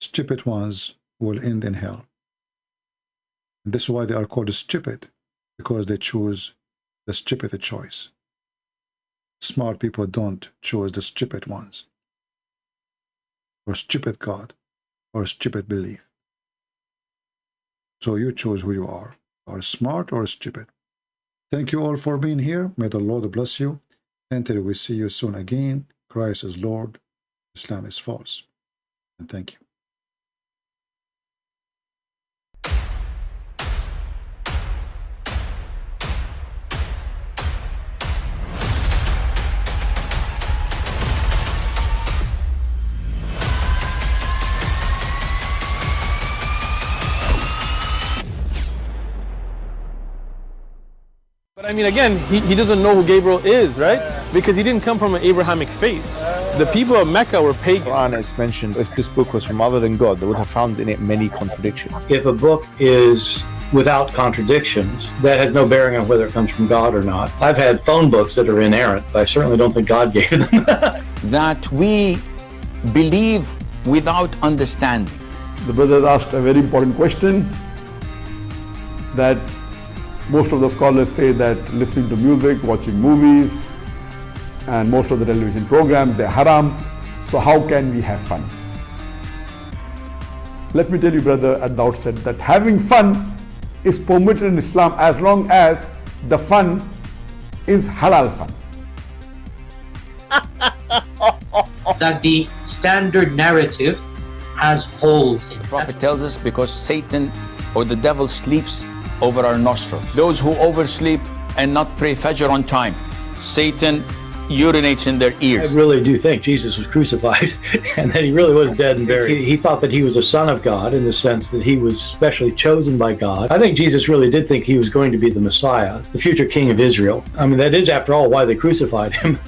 Stupid ones will end in hell. And this is why they are called stupid, because they choose the stupid choice. Smart people don't choose the stupid ones, or stupid God, or stupid belief. So you choose who you are smart or stupid. Thank you all for being here. May the Lord bless you. Until we see you soon again. Christ is Lord, Islam is false. And thank you. But I mean, again, he doesn't know who Gabriel is, right? Because he didn't come from an Abrahamic faith. The people of Mecca were pagan. The Quran is mentioned, if this book was from other than God, they would have found in it many contradictions. If a book is without contradictions, that has no bearing on whether it comes from God or not. I've had phone books that are inerrant, but I certainly don't think God gave them. That we believe without understanding. The brother asked a very important question, that most of the scholars say that listening to music, watching movies, and most of the television programs, they're haram. So how can we have fun? Let me tell you, brother, at the outset, that having fun is permitted in Islam as long as the fun is halal fun. That the standard narrative has holes in it. The Prophet tells us because Satan or the devil sleeps over our nostrils. Those who oversleep and not pray Fajr on time, Satan urinates in their ears. I really do think Jesus was crucified and that he really was dead and buried. He thought that he was a son of God in the sense that he was specially chosen by God. I think Jesus really did think he was going to be the Messiah, the future king of Israel. I mean, that is, after all, why they crucified him.